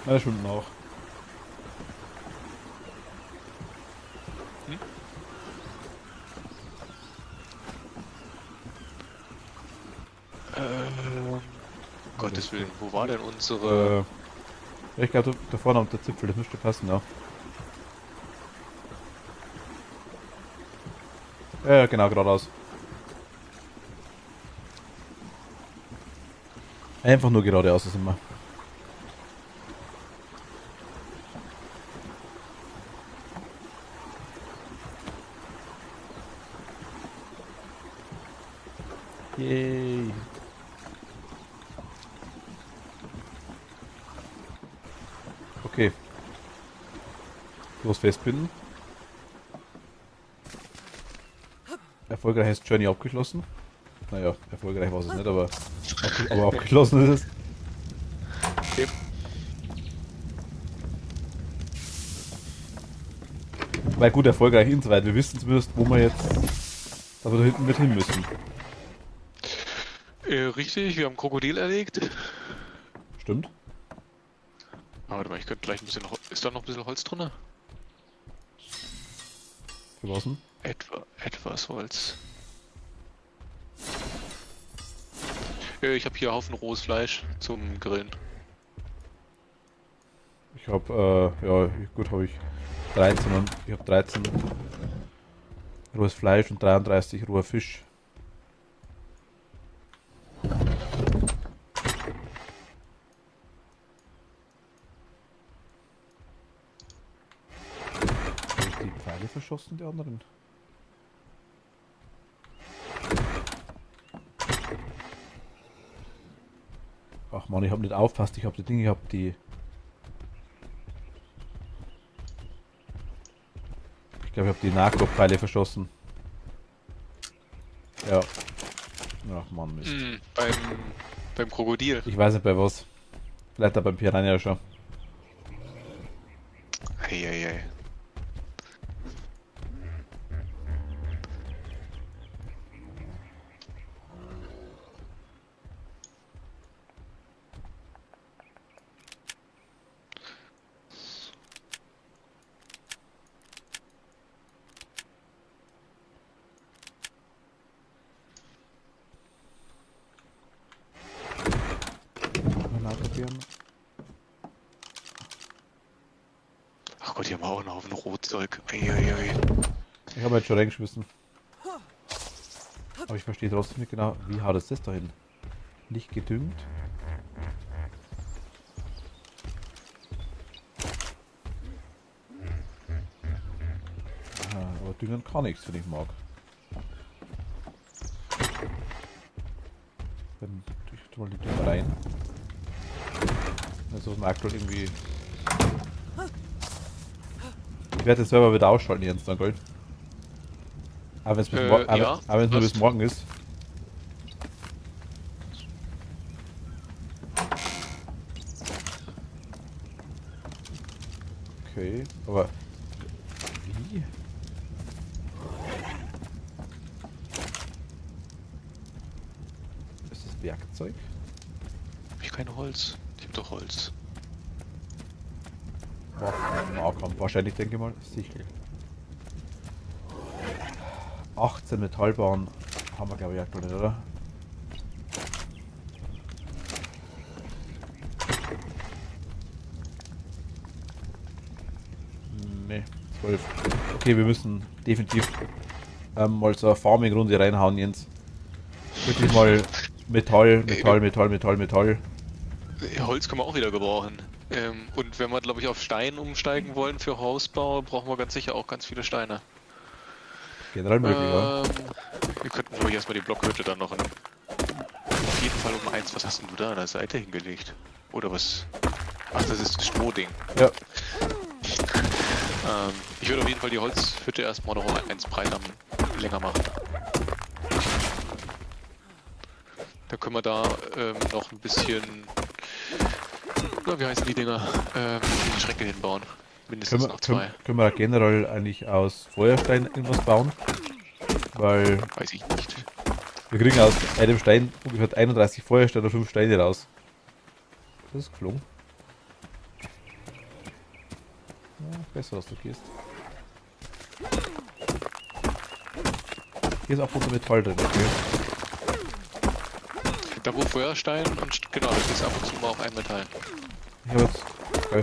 Na, der schwimmt auch. Gottes Willen, wo war denn unsere... Ja, ich glaube, da vorne am der Zipfel, das müsste passen, ja. Ja, genau, geradeaus. Einfach nur geradeaus ist immer. Yay. Okay. Los festbinden. Erfolgreiches Journey abgeschlossen. Naja, erfolgreich war es nicht, aber abgeschlossen ist es. Okay. Weil gut, erfolgreich insoweit. Wir wissen zumindest, wo wir jetzt da wieder hinten mit hin müssen. Richtig, wir haben Krokodil erlegt. Stimmt. Aber warte mal, ich könnte gleich ein bisschen... Ist da noch ein bisschen Holz drin? Für was denn? Etwas Holz. Ich habe hier Haufen rohes Fleisch zum Grillen. Ich habe, ja, gut, habe ich 13 und ich habe 13 rohes Fleisch und 33 roher Fisch. Habe ich die Pfeile verschossen, die anderen? Ach man, ich habe nicht aufpasst, ich habe die Dinge, ich habe die... Ich glaube, ich habe die Narko-Pfeile verschossen. Ja. Ach man, Mist. Beim Krokodil. Ich weiß nicht bei was. Vielleicht auch beim Piranha schon. Eieiei. Ach Gott, hier haben wir auch noch auf ein Rotzeug. Eieiei. Ich habe jetzt schon reingeschmissen. Aber ich verstehe trotzdem nicht genau, wie hart ist das da hin? Nicht gedüngt? Aber düngen kann nichts, wenn ich mag. Dann tue ich mal die Dünger rein. Also ist aktuell irgendwie... Ich werde den Server wieder ausschalten jetzt dann, gell? Aber wenn es nur bis morgen ist. Okay, aber... Wie? Ist das Werkzeug? Hab ich kein Holz? Ich hab doch Holz. Nahkampf wahrscheinlich, denke ich mal. Sichel. 18 Metallbahn haben wir, glaube ich, aktuell nicht, oder? Ne, 12. Okay, wir müssen definitiv mal so eine Farming-Runde reinhauen, Jens. Wirklich mal Metall. Holz können wir auch wieder gebrauchen. Und wenn wir, glaube ich, auf Stein umsteigen wollen für Hausbau, brauchen wir ganz sicher auch ganz viele Steine. Generell möglich, ja. Wir könnten, glaube ich, erstmal die Blockhütte dann noch auf jeden Fall um 1. Was hast denn du da an der Seite hingelegt? Oder was? Ach, das ist das Strohding. Ja. Ich würde auf jeden Fall die Holzhütte erstmal noch um 1 breiter länger machen. Da können wir da noch ein bisschen... wie heißen die Dinger? Die Schränke hinbauen. Mindestens noch 2. Können wir generell eigentlich aus Feuerstein irgendwas bauen? Weil... Weiß ich nicht. Wir kriegen aus einem Stein ungefähr 31 Feuersteine oder 5 Steine raus. Das ist gelungen. Ja, besser, dass du gehst. Hier ist auch unter Metall drin, okay. Da wo Feuerstein und genau, das ist ab und zu mal auch ein Metall. Ich habe jetzt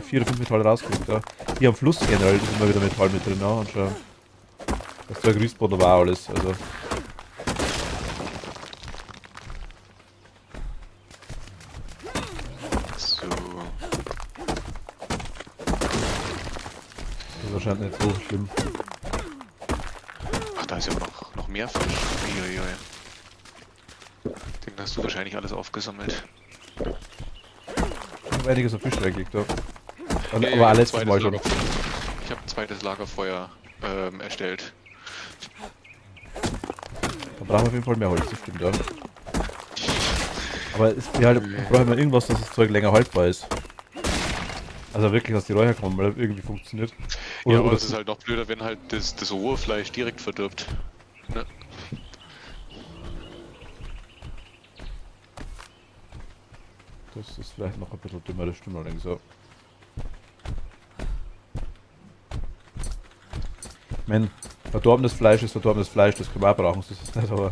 4 oder 5 Metalle rausgekriegt, ja. Hier am Fluss generell ist immer wieder Metall mit drin, ja. Und schon. Das ist der Grüßboden war alles, also. So. Das ist wahrscheinlich nicht so schlimm. Ach, da ist ja noch mehr Fisch. Uiuiui. Den hast du wahrscheinlich alles aufgesammelt. Ich habe einiges auf Fisch reingelegt, ja. Aber ich hab ein letztes zweites Mal schon. Ich habe ein zweites Lagerfeuer erstellt. Da brauchen wir auf jeden Fall mehr Holz, das stimmt, ja. Aber es ja, halt, man braucht immer irgendwas, dass das Zeug länger haltbar ist. Also wirklich, dass die Räucher kommen, weil das irgendwie funktioniert. Ja, aber Oder es ist halt noch blöder, wenn halt das rohe Fleisch direkt verdirbt. Ne? das ist vielleicht noch ein bisschen dümmer, das stimmt allerdings so. Ich meine, verdorbenes Fleisch ist verdorbenes Fleisch, das können wir auch brauchen, das ist nicht, aber...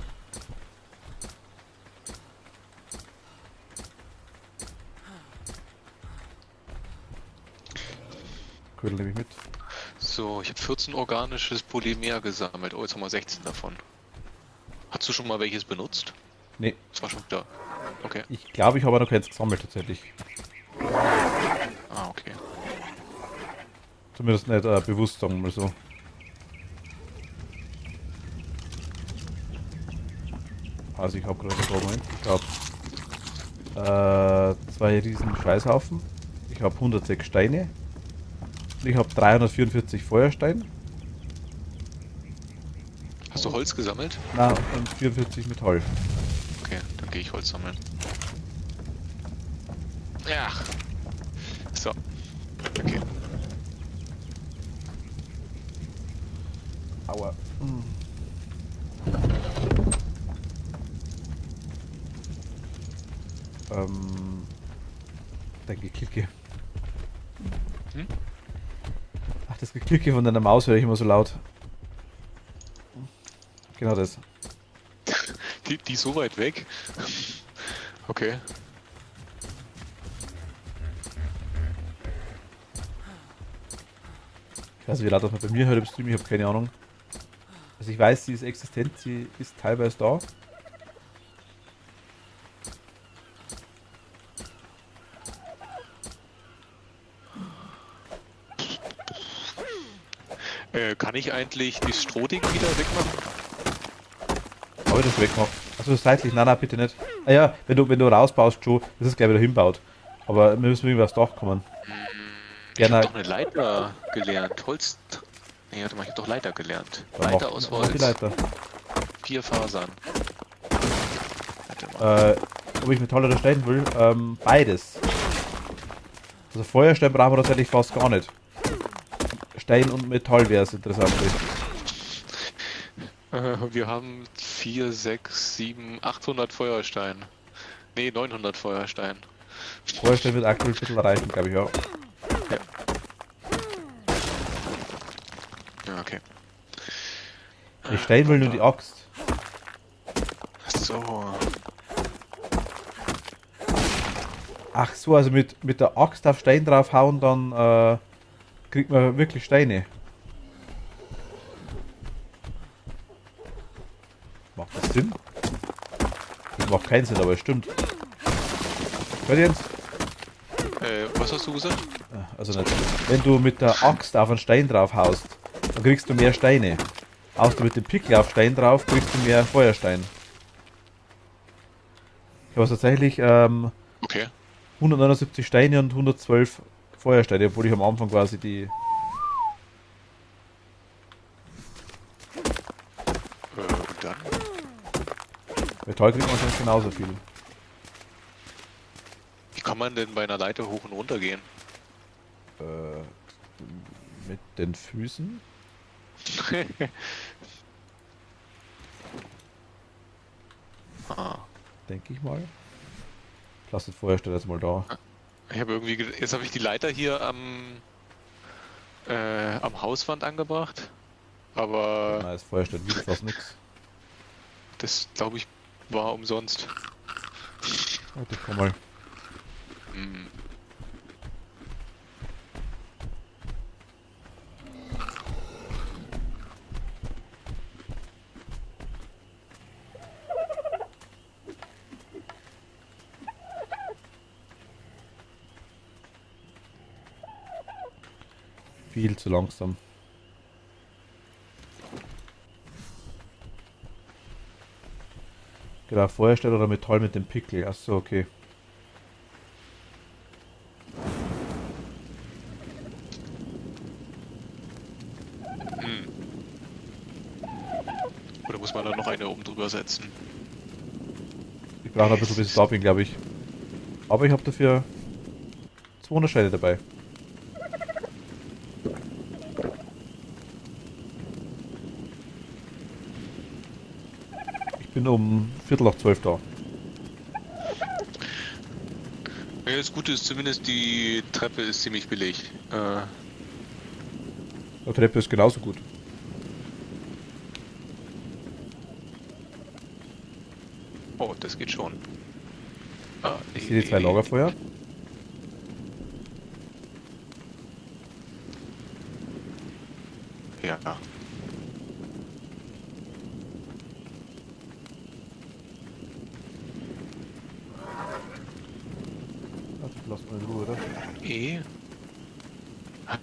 Ködel nehme ich mit. So, ich habe 14 organisches Polymer gesammelt. Oh, jetzt haben wir 16 davon. Hast du schon mal welches benutzt? Nee, Das war schon da. Okay. ich glaube, ich habe noch keins gesammelt tatsächlich. Ah, okay. Zumindest nicht bewusst, sagen wir mal so. Also ich habe gerade einen Moment. Ich habe 2 riesen Scheißhaufen. Ich habe 106 Steine. Ich habe 344 Feuerstein. Hast du Holz gesammelt? Na, und 44 Metall. Okay, dann gehe ich Holz sammeln. Ja. So. Okay. Aua. Hm. Dein Geklicke. Hm? Ach, das Geklicke von deiner Maus höre ich immer so laut. Genau das. Die ist so weit weg. Okay. Ich weiß nicht, wie laut das man bei mir hört im Stream, ich habe keine Ahnung. Also ich weiß, sie ist existent, sie ist teilweise da. Kann ich eigentlich das Strohding wieder wegmachen? Aber das wegmachen. Achso, seitlich, nein, bitte nicht. Ah ja, wenn du rausbaust, Joe, das ist gleich wieder hinbaut. Aber wir müssen irgendwie aufs Dach kommen. Ich habe Gerne. doch eine Leiter gelernt. Holz. Nee, warte mal, ich habe doch Leiter gelernt. Dann Leiter mach- aus mach die Holz. Leiter. 4 Fasern. Warte mal. Ob ich Metall oder Stein will, beides. Also Feuerstein brauchen wir tatsächlich fast gar nicht. Stein und Metall wäre es interessant. Wir haben 4, 6, 7, 800 Feuerstein. Nee, 900 Feuerstein. Feuerstein wird aktuell ein bisschen reichen, glaube ich auch. Ja, okay. Ich Stein will nur die Axt. So. Ach so, also mit der Axt auf Stein draufhauen, dann kriegt man wirklich Steine. Macht das Sinn? Das macht keinen Sinn, aber es stimmt. Hört ihr jetzt? Was hast du gesagt? Also nicht. Wenn du mit der Axt auf einen Stein draufhaust, dann kriegst du mehr Steine. Haust du mit dem Pickel auf Stein drauf, kriegst du mehr Feuerstein. Ich habe tatsächlich Okay. 179 Steine und 112 Feuersteine, obwohl ich am Anfang quasi die... Und dann? Metall kriegt man wahrscheinlich genauso viel. Wie kann man denn bei einer Leiter hoch und runter gehen? Mit den Füßen? Ah. Denke ich mal. Lass das Feuerstein jetzt mal da. Ich habe irgendwie. Jetzt habe ich die Leiter hier am Hauswand angebracht. Aber Nein, das Feuerstein wiegt fast nix. das, glaube ich, war umsonst. Warte, komm mal. Hm. Viel zu langsam. Genau, Feuerstein oder Metall mit dem Pickel. Achso, okay. muss man dann noch eine oben drüber setzen. Ich brauche noch ein bisschen bis ich da bin, glaube ich. Aber ich habe dafür 200 Scheine dabei. Ich bin um Viertel nach 12 da. Ja, das Gute ist zumindest, die Treppe ist ziemlich billig. Die Treppe ist genauso gut. Oh, das geht schon. Ah, Ich sehe die 2 Lagerfeuer. Ja. Lass mal in Ruhe, oder?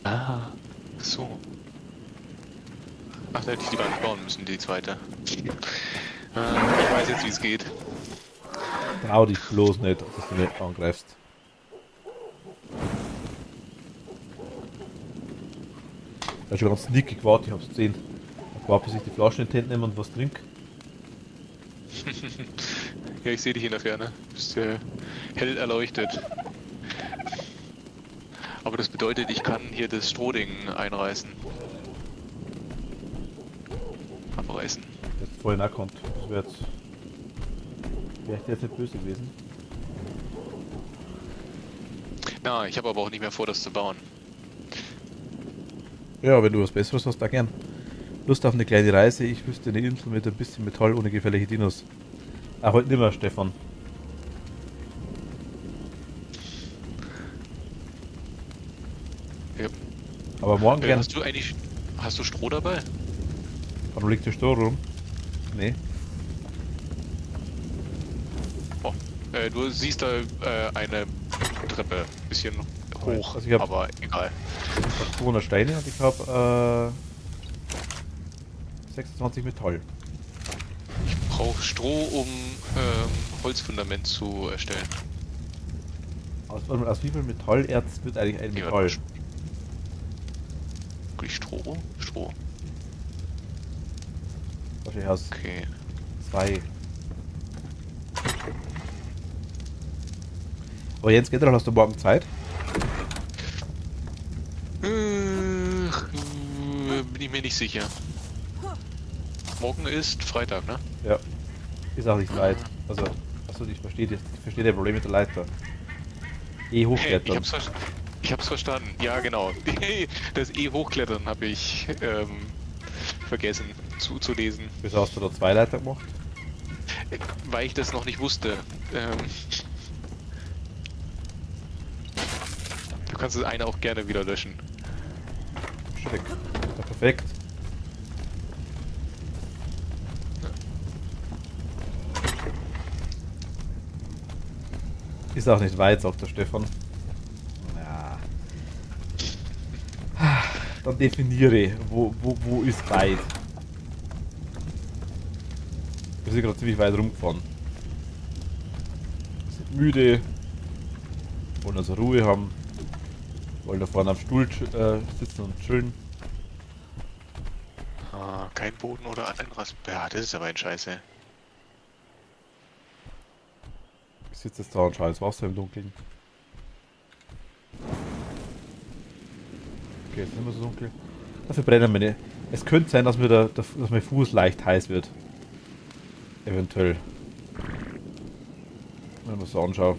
Ah, so. Ach, da hätte ich lieber nicht bauen müssen, die zweite. Ich weiß jetzt, wie es geht. Trau dich bloß nicht, dass du nicht angreifst. Er ist schon ganz sneaky gewartet, ich hab's gesehen. Ich warte, bis ich die Flaschen in die Hände nehme und was trinke. Ja, ich sehe dich in der Ferne. Du bist hell erleuchtet. Aber das bedeutet, ich kann hier das Strohding einreißen. Abreißen. Jetzt vorhin auch kommt. Das wäre ich jetzt nicht böse gewesen. Na, ich habe aber auch nicht mehr vor, das zu bauen. Ja, wenn du was Besseres hast, da gern. Lust auf eine kleine Reise, ich wüsste eine Insel mit ein bisschen Metall ohne gefährliche Dinos. Ah, heute nimmer, Stefan. Ja. Aber morgen gern. Hast du Stroh dabei? Warum liegt der Stroh rum? Nee. Oh, du siehst da eine Treppe. Bisschen hoch, Also ich hab- aber egal. Ich habe 200 Steine und ich habe 26 Metall. Ich brauche Stroh, um Holzfundament zu erstellen. Aus wie viel Metallerz wird eigentlich ein Ja, Metall? Wirklich Stroh? Stroh. Wahrscheinlich aus Okay. 2. Aber Jens, generell hast du morgen Zeit? Bin ich mir nicht sicher. Morgen ist Freitag, ne? Ja. Ist auch nicht weit. Also, achso, ich verstehe das Problem mit der Leiter. Hochklettern. Ich hab's verstanden. Ja, genau. Das hochklettern habe ich vergessen zu lesen, Wieso hast du da 2 Leiter gemacht? weil ich das noch nicht wusste. Du kannst das eine auch gerne wieder löschen. Schreck. Ja, perfekt. Ist auch nicht weit, sagt der Stefan. Ja. Dann definiere, wo ist weit? Wir sind gerade ziemlich weit rumgefahren. Wir sind müde, wollen also Ruhe haben, wollen da vorne am Stuhl sitzen und chillen. Ah, kein Boden oder Einrast. Ja, das ist aber ein Scheiße. Ich sitze jetzt da und schaue ins Wasser im Dunkeln. Okay, jetzt ist nicht mehr so dunkel. Dafür brennen meine. Es könnte sein, dass dass mein Fuß leicht heiß wird. Eventuell. Wenn man so anschaue.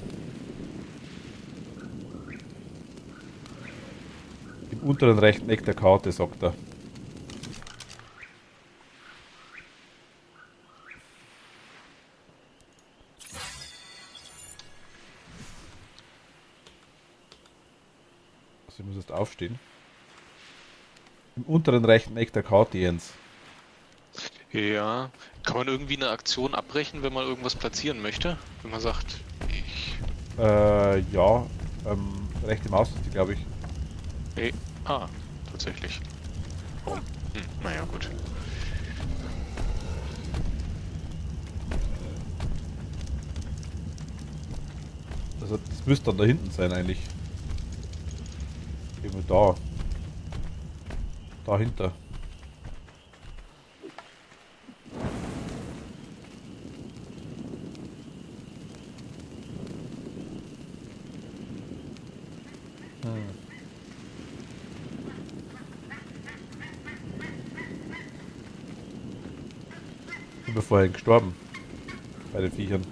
Im unteren rechten Eck der Karte, sagt er. Also ich muss jetzt aufstehen. Im unteren rechten Eck der Karte, Jens. Ja, kann man irgendwie eine Aktion abbrechen, wenn man irgendwas platzieren möchte? Wenn man sagt, ich... Ja. Rechte Maustaste, glaube ich. Tatsächlich. Warum? Naja, gut. Also das müsste dann da hinten sein eigentlich. Irgendwo da. Dahinter. Hm. Ich bin vorhin gestorben. Bei den Viechern.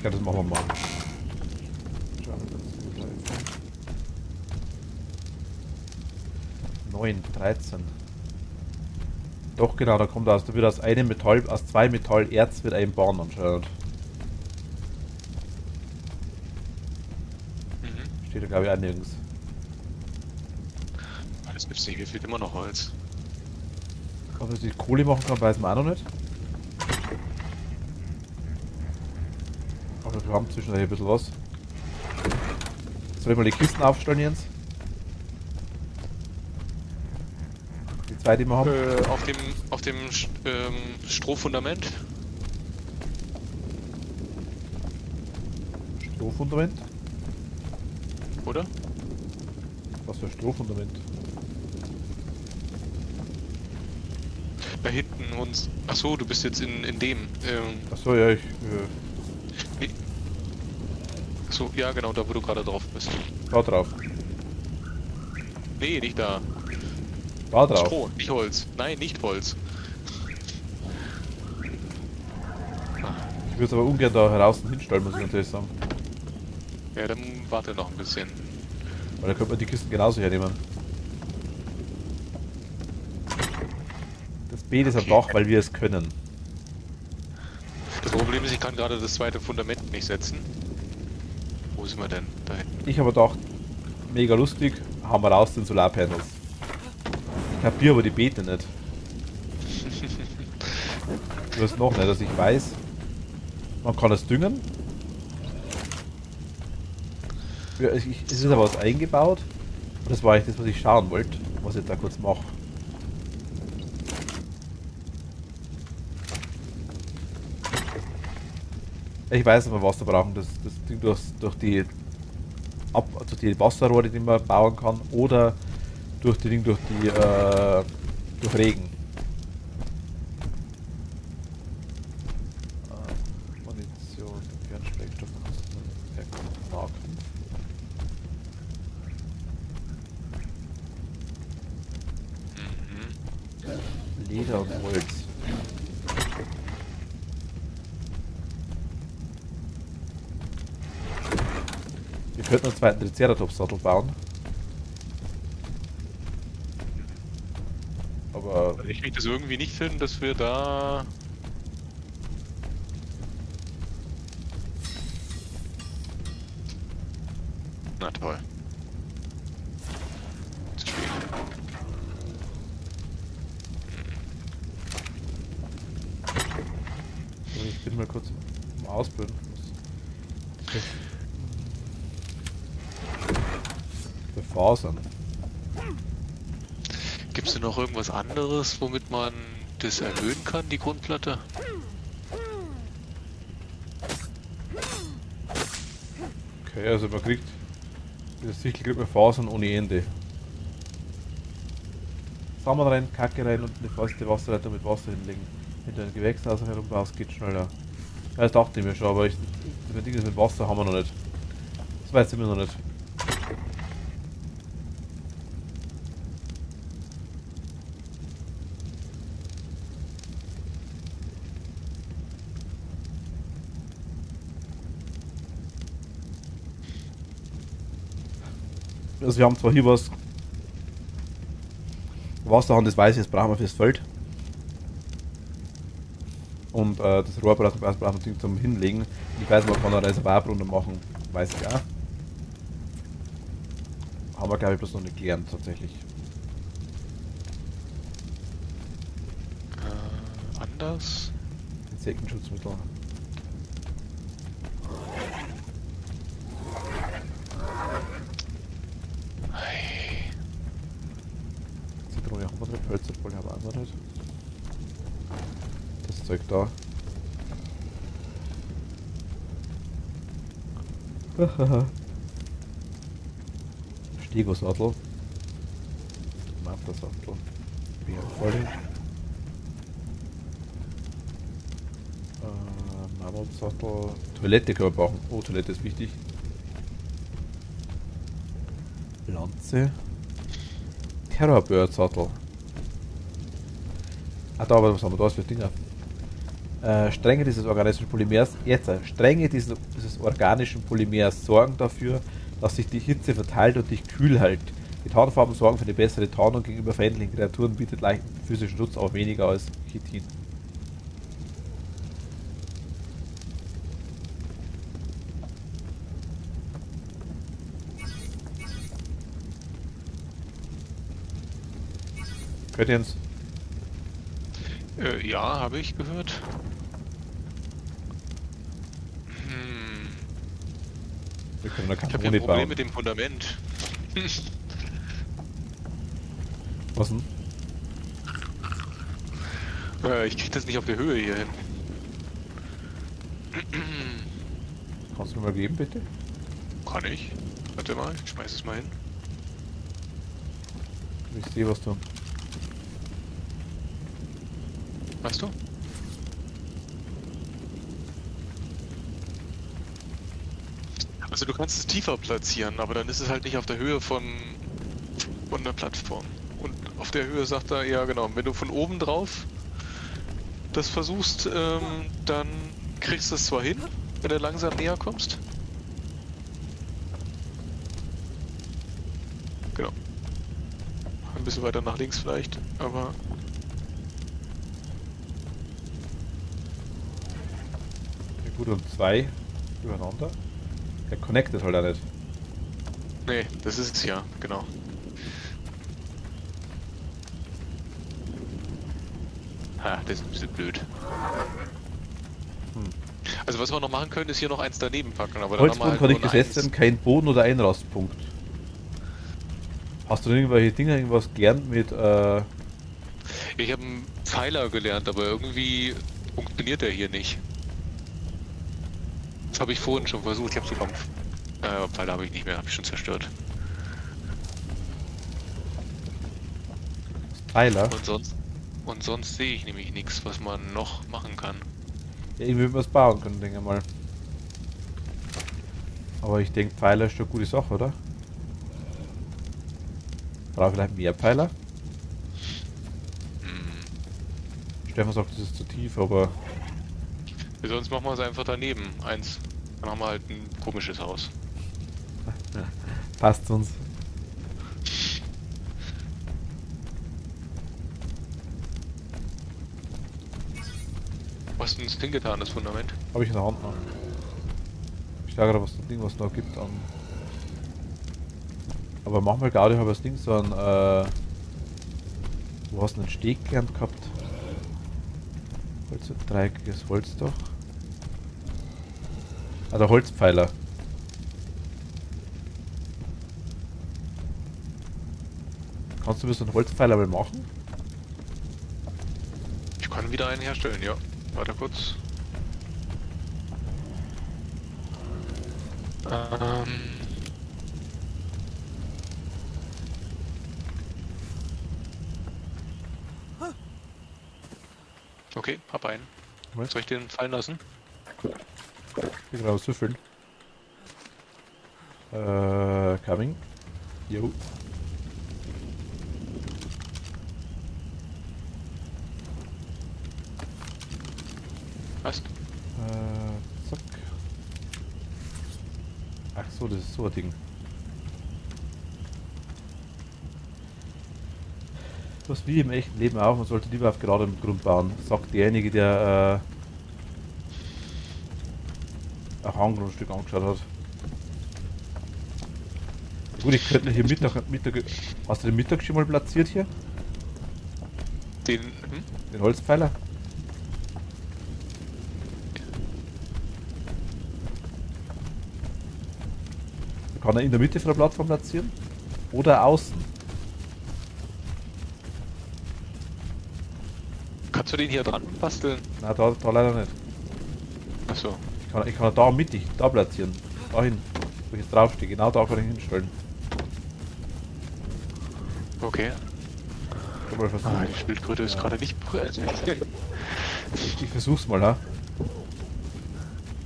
Ja, das machen wir mal. Schauen wir uns das an. 9, 13. Doch genau, da kommt aus, da wird aus einem Metall, aus 2 Metallerz wird ein Bahn anscheinend. Mhm. Steht da glaube ich auch nirgends. Das gibt's nicht, hier fehlt immer noch Holz. Ob ich die Kohle machen kann, weiß man auch noch nicht. Aber wir haben zwischendurch ein bisschen was. Soll ich mal die Kisten aufstellen, Jens? Die zwei, die wir haben. Auf dem Strohfundament. Strohfundament? Oder? Was für ein Strohfundament? Da hinten uns. Achso, du bist jetzt in dem. Achso, ja, So, ja genau, da wo du gerade drauf bist. da drauf. Nee, nicht da. Da drauf. Stroh, nicht Holz. Nein, nicht Holz. Ich würde es aber ungern da draußen hinstellen, muss ich natürlich sagen. Ja, dann warte noch ein bisschen. Weil da könnte man die Kisten genauso hernehmen. Das Beet ist am Dach, weil wir es können. Das Problem ist, ich kann gerade das zweite Fundament nicht setzen. Wo sind wir denn? Da hinten. Ich habe gedacht, mega lustig, haben wir raus den Solarpanels. Ich kapiere aber die Beete nicht. Du hast noch nicht, dass ich weiß, man kann es düngen. Ja, es ist aber was eingebaut. Und das war eigentlich das, was ich schauen wollte, was ich da kurz mache. Ich weiß aber, was wir brauchen. Das Ding durch die Wasserrohre, die man bauen kann, oder durch durch Regen. Munition, Fernsprengstoffkasten, Marken. Leder und Holz. Wir könnten einen zweiten Triceratops-Sattel bauen. Aber Ich krieg das irgendwie nicht hin, dass wir da. Na toll. Zu spät. ich bin mal kurz am Ausbilden. Befasern. Gibt es denn noch irgendwas anderes, womit man das erhöhen kann, die Grundplatte? Okay, also man kriegt das Sichel kriegt man Fasern ohne Ende. Samen rein, Kacke rein und eine feste Wasserleitung mit Wasser hinlegen. Wenn du ein Gewächshaus herumbaust, geht schneller. Ja, das dachte ich mir schon, aber das Ding ist mit Wasser haben wir noch nicht. Das weiß ich mir noch nicht. Also wir haben zwar hier was Wasserhahn, das weiß ich, das brauchen wir fürs Feld. Und das Rohr brauchen wir zum Hinlegen. Ich weiß, man kann ein Reservoir drunter machen, weiß ich auch. Haben wir glaube ich bloß noch nicht gelernt tatsächlich. Anders? Insektenschutzmittel. Zitrone haben wir nicht, Hölzerfolie haben wir auch noch nicht. Das Zeug da. Stegosattel. Mappersattel. Bärenfolie. Marmotsattel. Toilette können wir brauchen. Oh, Toilette ist wichtig. Lanze. Terrorbird-Sattel. Ah, da, was haben wir da für Dinger? Stränge dieses organischen Polymers, Stränge dieses organischen Polymers sorgen dafür, dass sich die Hitze verteilt und dich kühl hält. Die Tarnfarben sorgen für eine bessere Tarnung gegenüber feindlichen Kreaturen, bietet leichten physischen Schutz, aber weniger als Chitin. Könnt ihr uns? Ja, habe ich gehört. Wir können da Ich habe keine hier ein Uni Problem bauen. mit dem Fundament. Was denn? Ich krieg das nicht auf der Höhe hier hin. Kannst du mir mal geben, bitte? Kann ich. Warte mal, ich schmeiß es mal hin. Ich sehe was du. Weißt du? Also du kannst es tiefer platzieren, aber dann ist es halt nicht auf der Höhe von der Plattform. Und auf der Höhe sagt er, ja genau, wenn du von oben drauf das versuchst, dann kriegst du es zwar hin, wenn du langsam näher kommst. Genau. Ein bisschen weiter nach links vielleicht, aber... Ja, gut, und zwei übereinander. Der connectet halt auch nicht. Nee, das ist es ja, genau. Ha, das ist ein bisschen blöd. Also was wir noch machen können, ist hier noch eins daneben packen, aber dann haben wir Holzboden halt kann nur nicht ein gesetzt werden, kein Boden oder Einrastpunkt. Hast du denn irgendwelche Dinge, irgendwas gern mit, Ich habe einen Pfeiler gelernt, aber irgendwie funktioniert der hier nicht. Das habe ich vorhin schon versucht, ich habe sogar einen Pfeiler habe ich nicht mehr, habe ich schon zerstört. Pfeiler? Und sonst sehe ich nämlich nichts, was man noch machen kann. Ja, irgendwie würden wir es bauen können, denke ich mal. Aber ich denke, Pfeiler ist schon eine gute Sache, oder? Brauche vielleicht mehr Pfeiler? Stefan sagt, das ist zu tief, aber Sonst machen wir es einfach daneben, eins. Dann haben wir halt ein komisches Haus. passt uns. Was ist denn das hingetan, das Fundament? Habe ich in der Hand noch. Ich sage gerade, was das Ding was noch gibt an. Aber manchmal gerade habe ich das Ding so ein, wo hast du einen Steg gelernt gehabt? Holz, dreieckiges Holzdach. Ah, der Holzpfeiler. Kannst du mir so einen Holzpfeiler mal machen? Ich kann wieder einen herstellen, ja. Warte kurz. Okay, hab einen. Was? Soll ich den fallen lassen? Ich kann was würfeln. Coming. Jo. Was? Zack. Ach so, das ist so ein Ding. Was wie im echten Leben auch, man sollte lieber auf geradem Grund bauen, sagt derjenige, der ein Hanggrundstück angeschaut hat. Gut, ich könnte hier Mittag. Hast du den Mittag schon mal platziert hier? Den, Den Holzpfeiler? Kann er in der Mitte von der Plattform platzieren? Oder außen? Kannst du den hier dran basteln? Na, da leider nicht. Achso. Ich kann da mittig, da platzieren. Dahin, wo ich jetzt draufstehe. Genau da kann ich hinstellen. Okay. Kann mal versuchen. Ah, die Schildkröte ist gerade nicht bereit. Ich versuch's mal, ha?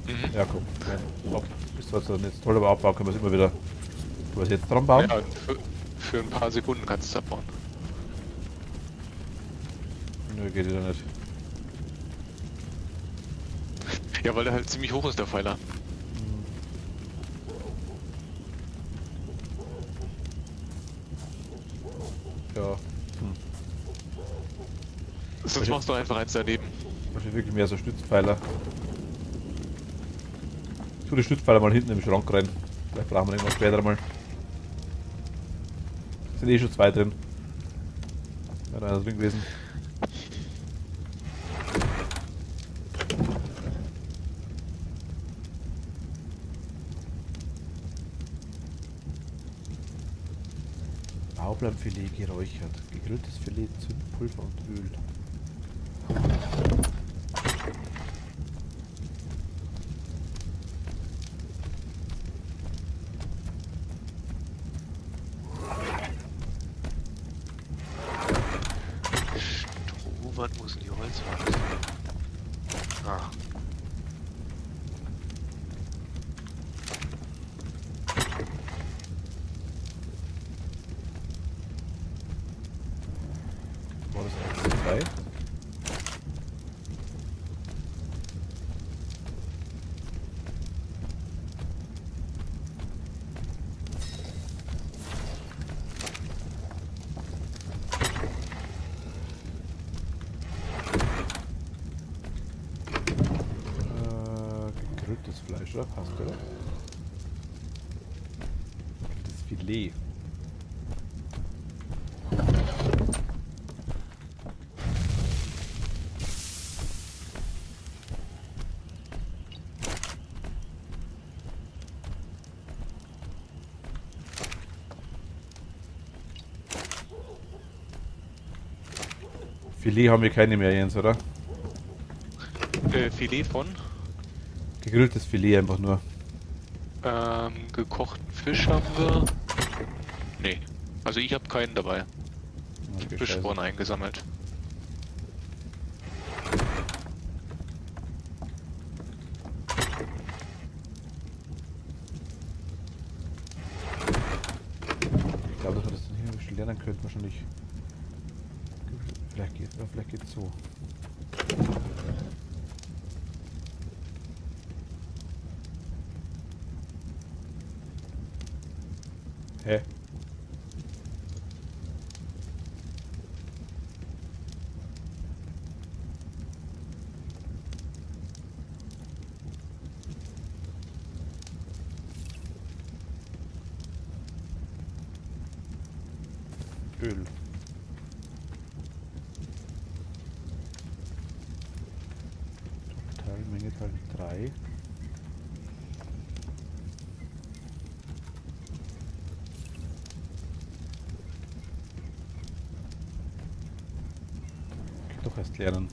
Mhm. Ja, komm. Ist zwar so nicht toll, aber abbauen können wir es immer wieder. Du was jetzt dran bauen? Ja, für ein paar Sekunden kannst du es abbauen. Nö, geht wieder nicht. Ja, weil der halt ziemlich hoch ist, der Pfeiler. Ja. Sonst machst du einfach eins daneben. Wahrscheinlich wirklich mehr so Stützpfeiler. Ich tue die Stützpfeiler mal hinten im Schrank rein. Vielleicht brauchen wir irgendwann später mal. Sind eh schon 2 drin. Ja, da ist drin gewesen. Bauchblattfilet geräuchert. Gegrilltes Filet, Zündpulver und Öl. Strohwand muss in die Holzwand. Ah. War das 1, 2? Gegrilltes Fleisch, oder? Passt, oder? Gegrilltes Filet. Filet haben wir keine mehr, Jens, oder? Filet von Gegrilltes Filet einfach nur. gekochten Fisch haben wir. Nee, also ich habe keinen dabei. Okay, Fisch scheiße. wurden eingesammelt. Ich glaube, dass wir das dann hier ein bisschen lernen könnten, wahrscheinlich. Vielleicht geht's so. Hä? Öl. Menge Teil 3. Doch erst lernen.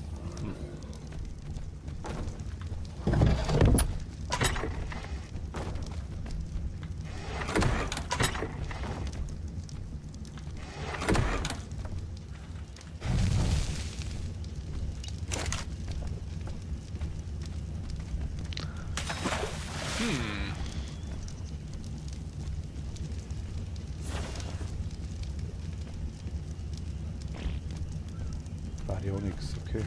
Baryonyx, okay.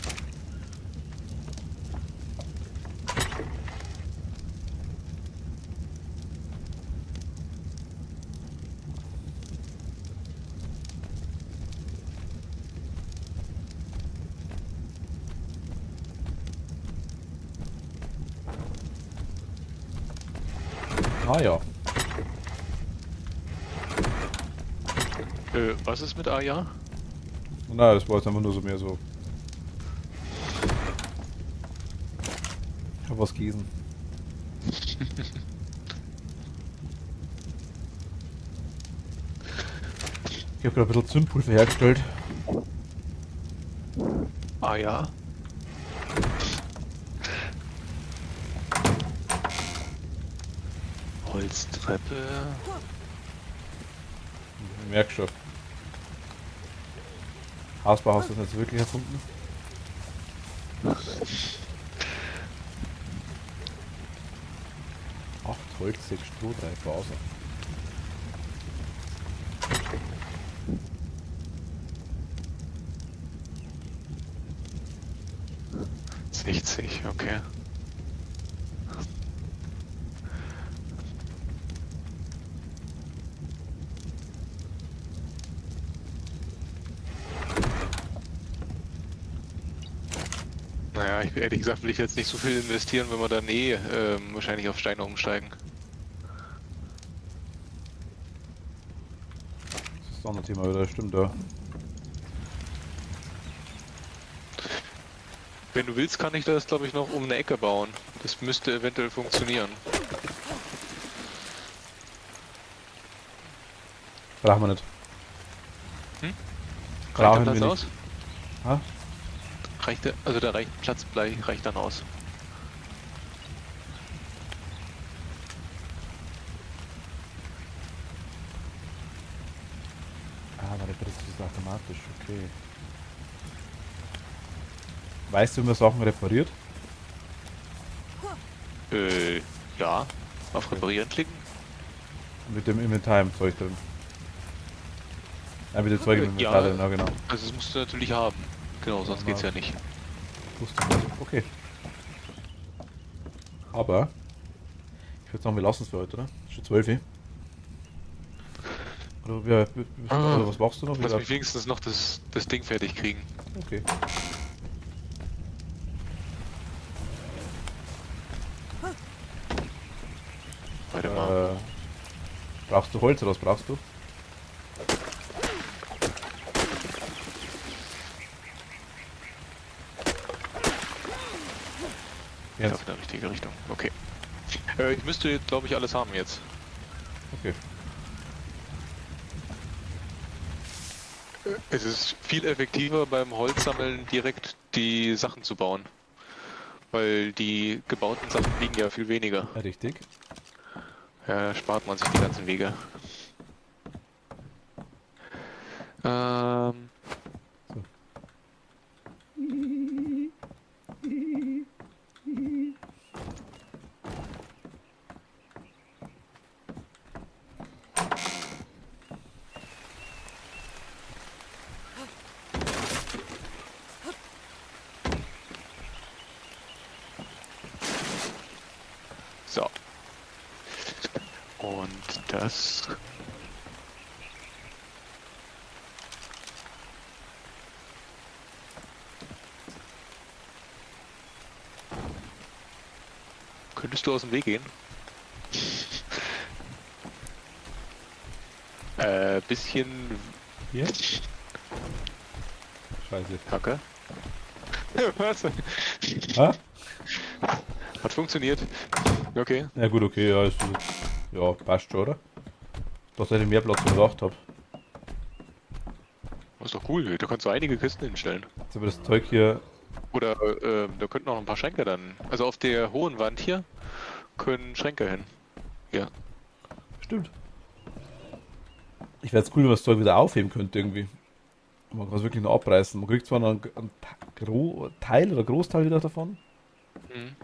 Ah ja. Was ist mit Aya? Na, das war jetzt einfach nur so mehr so. Ich hab was gießen. Ich habe gerade ein bisschen Zündpulver hergestellt. Aya? Holztreppe. Ich merk schon. Hausbau hast du das nicht wirklich erfunden? Holz, 6 Stroh, 3 Faser. Okay. Naja, ehrlich gesagt will ich jetzt nicht so viel investieren, wenn wir dann wahrscheinlich auf Steine umsteigen. Das ist ein anderes Thema, wieder stimmt, ja. Wenn du willst, kann ich das, glaube ich, noch um eine Ecke bauen. Das müsste eventuell funktionieren. Brauchen wir nicht. Hm? Brauchen Reicht der wir Platz nicht. aus? Ha? Also der Platz reicht dann aus. Ah, warte, das ist automatisch, okay. Weißt du, wie man Sachen repariert? Ja. Auf Reparieren klicken. Mit dem Inventar im Zeug drin. Ja, mit dem Zeug im Inventar drin, ja genau. Also das musst du natürlich haben. Genau, sonst geht's ja nicht. Wusste ich nicht. Okay. Aber, ich würde sagen, wir lassen es für heute, oder? Ist schon 12 Uhr. Oder was machst du noch? Lass mich wenigstens noch das Ding fertig kriegen. Okay. Warte mal. Brauchst du Holz oder was brauchst du? Ja, in der richtige Richtung. Okay. Ich müsste, glaube ich, alles haben jetzt. Okay. Es ist viel effektiver beim Holzsammeln direkt die Sachen zu bauen. Weil die gebauten Sachen wiegen ja viel weniger. Ja, richtig. Ja, spart man sich die ganzen Wege. So. So. Und das... Könntest du aus dem Weg gehen? Bisschen... Hier? Scheiße. Kacke. Was? Ah? Hat funktioniert. Okay. Ja gut, okay, ja, ja, passt schon, oder? Dass ich mehr Platz gedacht habe. Das ist doch cool, da kannst du einige Kisten hinstellen. Jetzt haben wir das Zeug hier. Oder da könnten auch ein paar Schränke dann. Also auf der hohen Wand hier können Schränke hin. Ja. Stimmt. Ich wäre jetzt cool, wenn man das Zeug wieder aufheben könnte irgendwie. Man kann es wirklich noch abreißen. Man kriegt zwar noch einen Teil oder Großteil wieder davon. Mhm.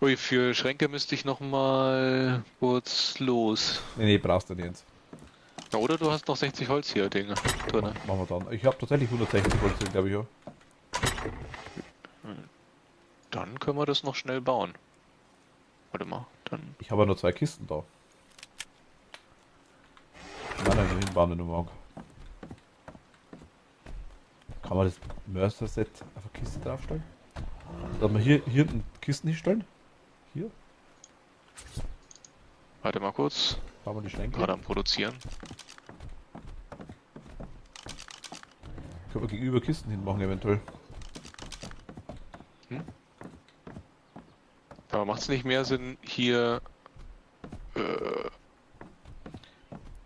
Ui, für Schränke müsste ich noch mal kurz los. Nee, brauchst du nicht jetzt. Na, oder du hast noch 60 Holz hier, Dinge drin. Machen wir dann. Ich habe tatsächlich 160 Holz, glaube ich, ja. Dann können wir das noch schnell bauen. Warte mal, dann... Ich habe nur 2 Kisten da. Nein, nein, hinbauen, wenn du magst. Kann man das Mörser-Set auf eine Kiste draufstellen? Sollen wir hier hinten Kisten hinstellen? Hier? Warte mal kurz. Bauen wir die Schränke. Gerade am Produzieren. Können wir gegenüber Kisten hinmachen eventuell. Aber macht es nicht mehr Sinn, hier...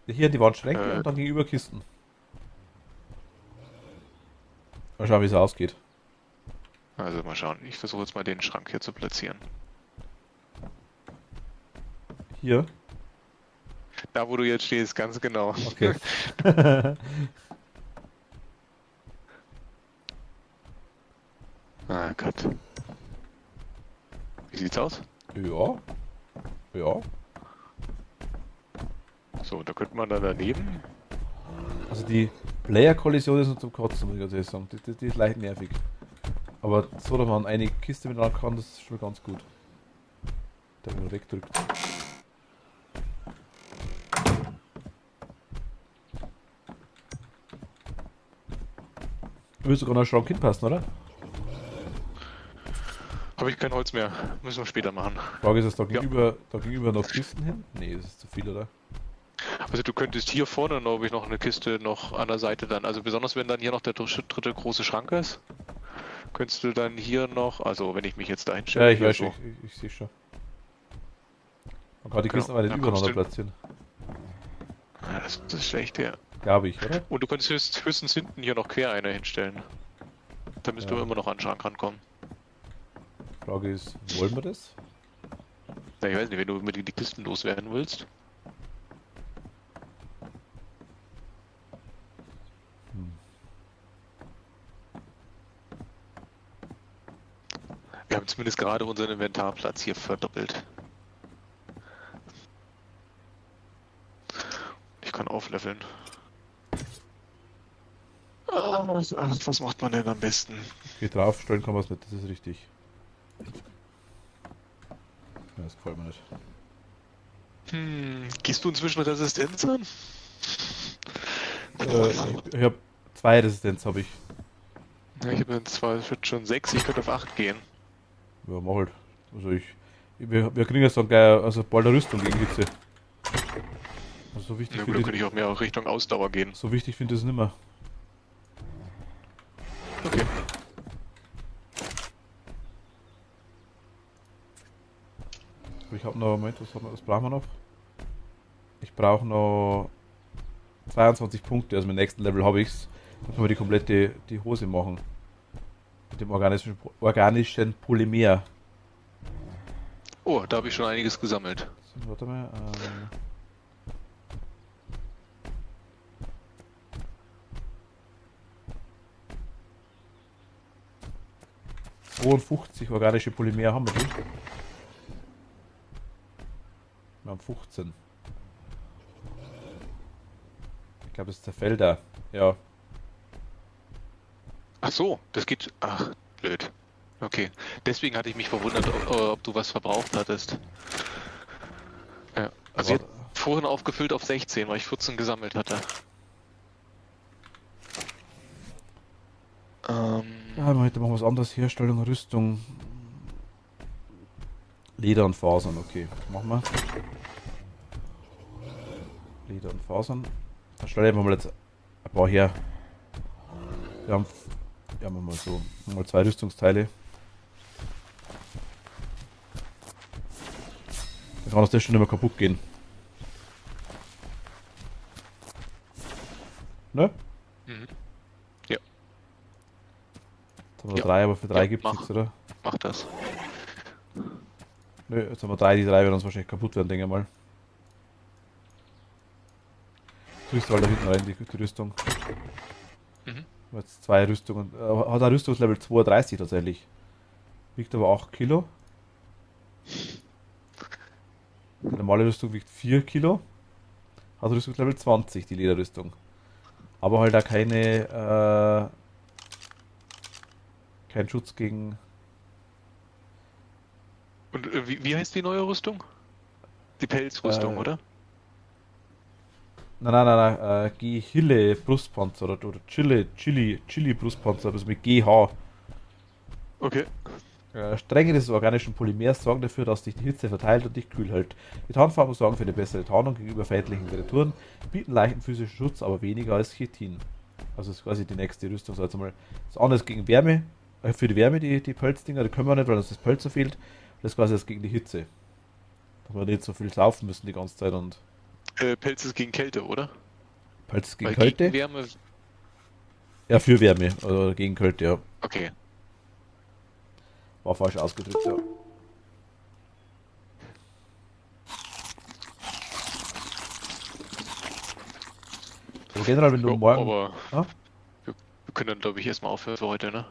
Hier die Wand Schränke und dann gegenüber Kisten. Mal schauen, wie es ausgeht. Also mal schauen. Ich versuche jetzt mal den Schrank hier zu platzieren. Hier? Da, wo du jetzt stehst, ganz genau. Okay. Ah Gott. Wie sieht's aus? Ja. Ja, So, da könnte man dann daneben. also die Player-Kollision ist nur zum Kotzen, muss ich ganz ehrlich sagen. Die ist leicht nervig. Aber so, dass man eine Kiste miteinander kann, das ist schon ganz gut. Der mich nur wegdrückt. Du willst sogar noch einen Schrank hinpassen, oder? Habe ich kein Holz mehr. Müssen wir später machen. Frage ist, ist Ja. da gegenüber noch Kisten hin? Nee, das ist zu viel, oder? Also du könntest hier vorne, glaube ich, noch eine Kiste noch an der Seite dann. Also besonders wenn dann hier noch der dritte große Schrank ist, könntest du dann hier noch, also wenn ich mich jetzt da Ja, hinstelle, ich hier weiß, so. ich sehe schon. Man kann die Genau. Kisten aber nicht Dann kommst übereinander du- platzieren. Ja, das ist schlecht, ja. Glaube ich, oder? Und du könntest höchstens hinten hier noch quer eine hinstellen. Da müsst du Ja. immer noch an den Schrank rankommen. Frage ist, wollen wir das? Ja, ich weiß nicht, wenn du mit die Kisten loswerden willst. Hm. Wir haben zumindest gerade unseren Inventarplatz hier verdoppelt. Ich kann aufleveln. Was macht man denn am besten? Okay, draufstellen kann man es nicht, das ist richtig. Ja, das gefällt mir nicht. Gehst du inzwischen Resistenz an? Ich habe 2 Resistenz, habe ich. Ja, ich habe zwar schon 6, ich könnte auf 8 gehen. Ja, mach halt. Also wir kriegen jetzt dann gleich also bald eine Rüstung gegen Hitze. Also so wichtig Na gut, finde dann könnte ich auch mehr Richtung Ausdauer gehen. so wichtig finde ich es nicht mehr. Okay. Ich habe noch, Moment, was brauchen wir noch? Ich brauche noch 22 Punkte, also mit dem nächsten Level habe ich's. Dann können wir die komplette die Hose machen. Mit dem organischen Polymer. Oh, da habe ich schon einiges gesammelt. So, warte mal. 52 organische Polymer haben wir die. Wir haben 15. Ich glaube, es zerfällt da. Ja. Ach so, das geht. Ach, blöd. Okay. Deswegen hatte ich mich verwundert, ob du was verbraucht hattest. Ja. Also Aber- jetzt vorhin aufgefüllt auf 16, weil ich 14 gesammelt hatte. Ja, heute machen wir was anderes. Herstellung, Rüstung. Leder und Fasern, okay. Machen wir. Leder und Fasern. Dann stelle ich mal jetzt ein paar her. Wir haben mal so mal 2 Rüstungsteile. Dann kann das schon nicht mehr kaputt gehen. Ne? Mhm. Jetzt haben wir Ja. 3, aber für 3 Ja, gibt es mach. nichts, oder? Mach das. Nö, jetzt haben wir 3, die 3 werden uns wahrscheinlich kaputt werden, denke ich mal. Tust du halt da hinten rein, die Rüstung. Mhm. Jetzt 2 Rüstungen. Hat ein Rüstungslevel 32 tatsächlich. Wiegt aber 8 Kilo. Die normale Rüstung wiegt 4 Kilo. Hat Rüstungslevel 20, die Lederrüstung. Aber halt auch kein Schutz gegen. Und wie heißt die neue Rüstung? Die Pelzrüstung, Äh, oder? Nein, Gehille Brustpanzer oder Chili Brustpanzer, also mit GH. Okay. Stränge des organischen Polymers sorgen dafür, dass sich die Hitze verteilt und dich kühl hält. Die Tarnfarben sorgen für eine bessere Tarnung gegenüber feindlichen Kreaturen, bieten leichten physischen Schutz, aber weniger als Chitin. Also ist quasi die nächste Rüstung. So jetzt mal das andere ist gegen Wärme, für die Wärme die Pelzdinger, die können wir nicht, weil uns das Pelzer fehlt. Das ist quasi das gegen die Hitze. Da wir nicht so viel saufen müssen die ganze Zeit und Pelz ist gegen Kälte, oder? Pelz ist gegen Weil Kälte. gegen Wärme. Ja, für Wärme oder gegen Kälte, ja. Okay. War falsch ausgedrückt, ja. Aber generell, wenn du Ja, morgen. aber Ah? wir können dann, glaube ich, erstmal aufhören für heute, ne?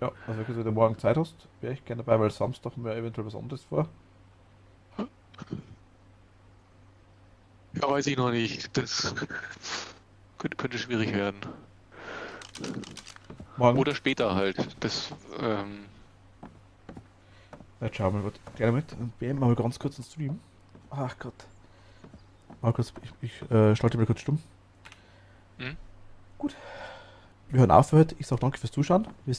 Ja, also wenn du morgen Zeit hast, wäre ich gerne dabei, weil Samstag haben wir eventuell was anderes vor. Ja, weiß ich noch nicht. Das könnte schwierig werden. Morgen. Oder später halt. Das, Jetzt schauen wir mal. Kleiner Moment. Dann beenden wir mal ganz kurz den Stream. Ach Gott. Markus, ich schalte mal kurz stumm. hm? Gut. Wir hören auf für heute. Ich sage danke fürs Zuschauen. Wir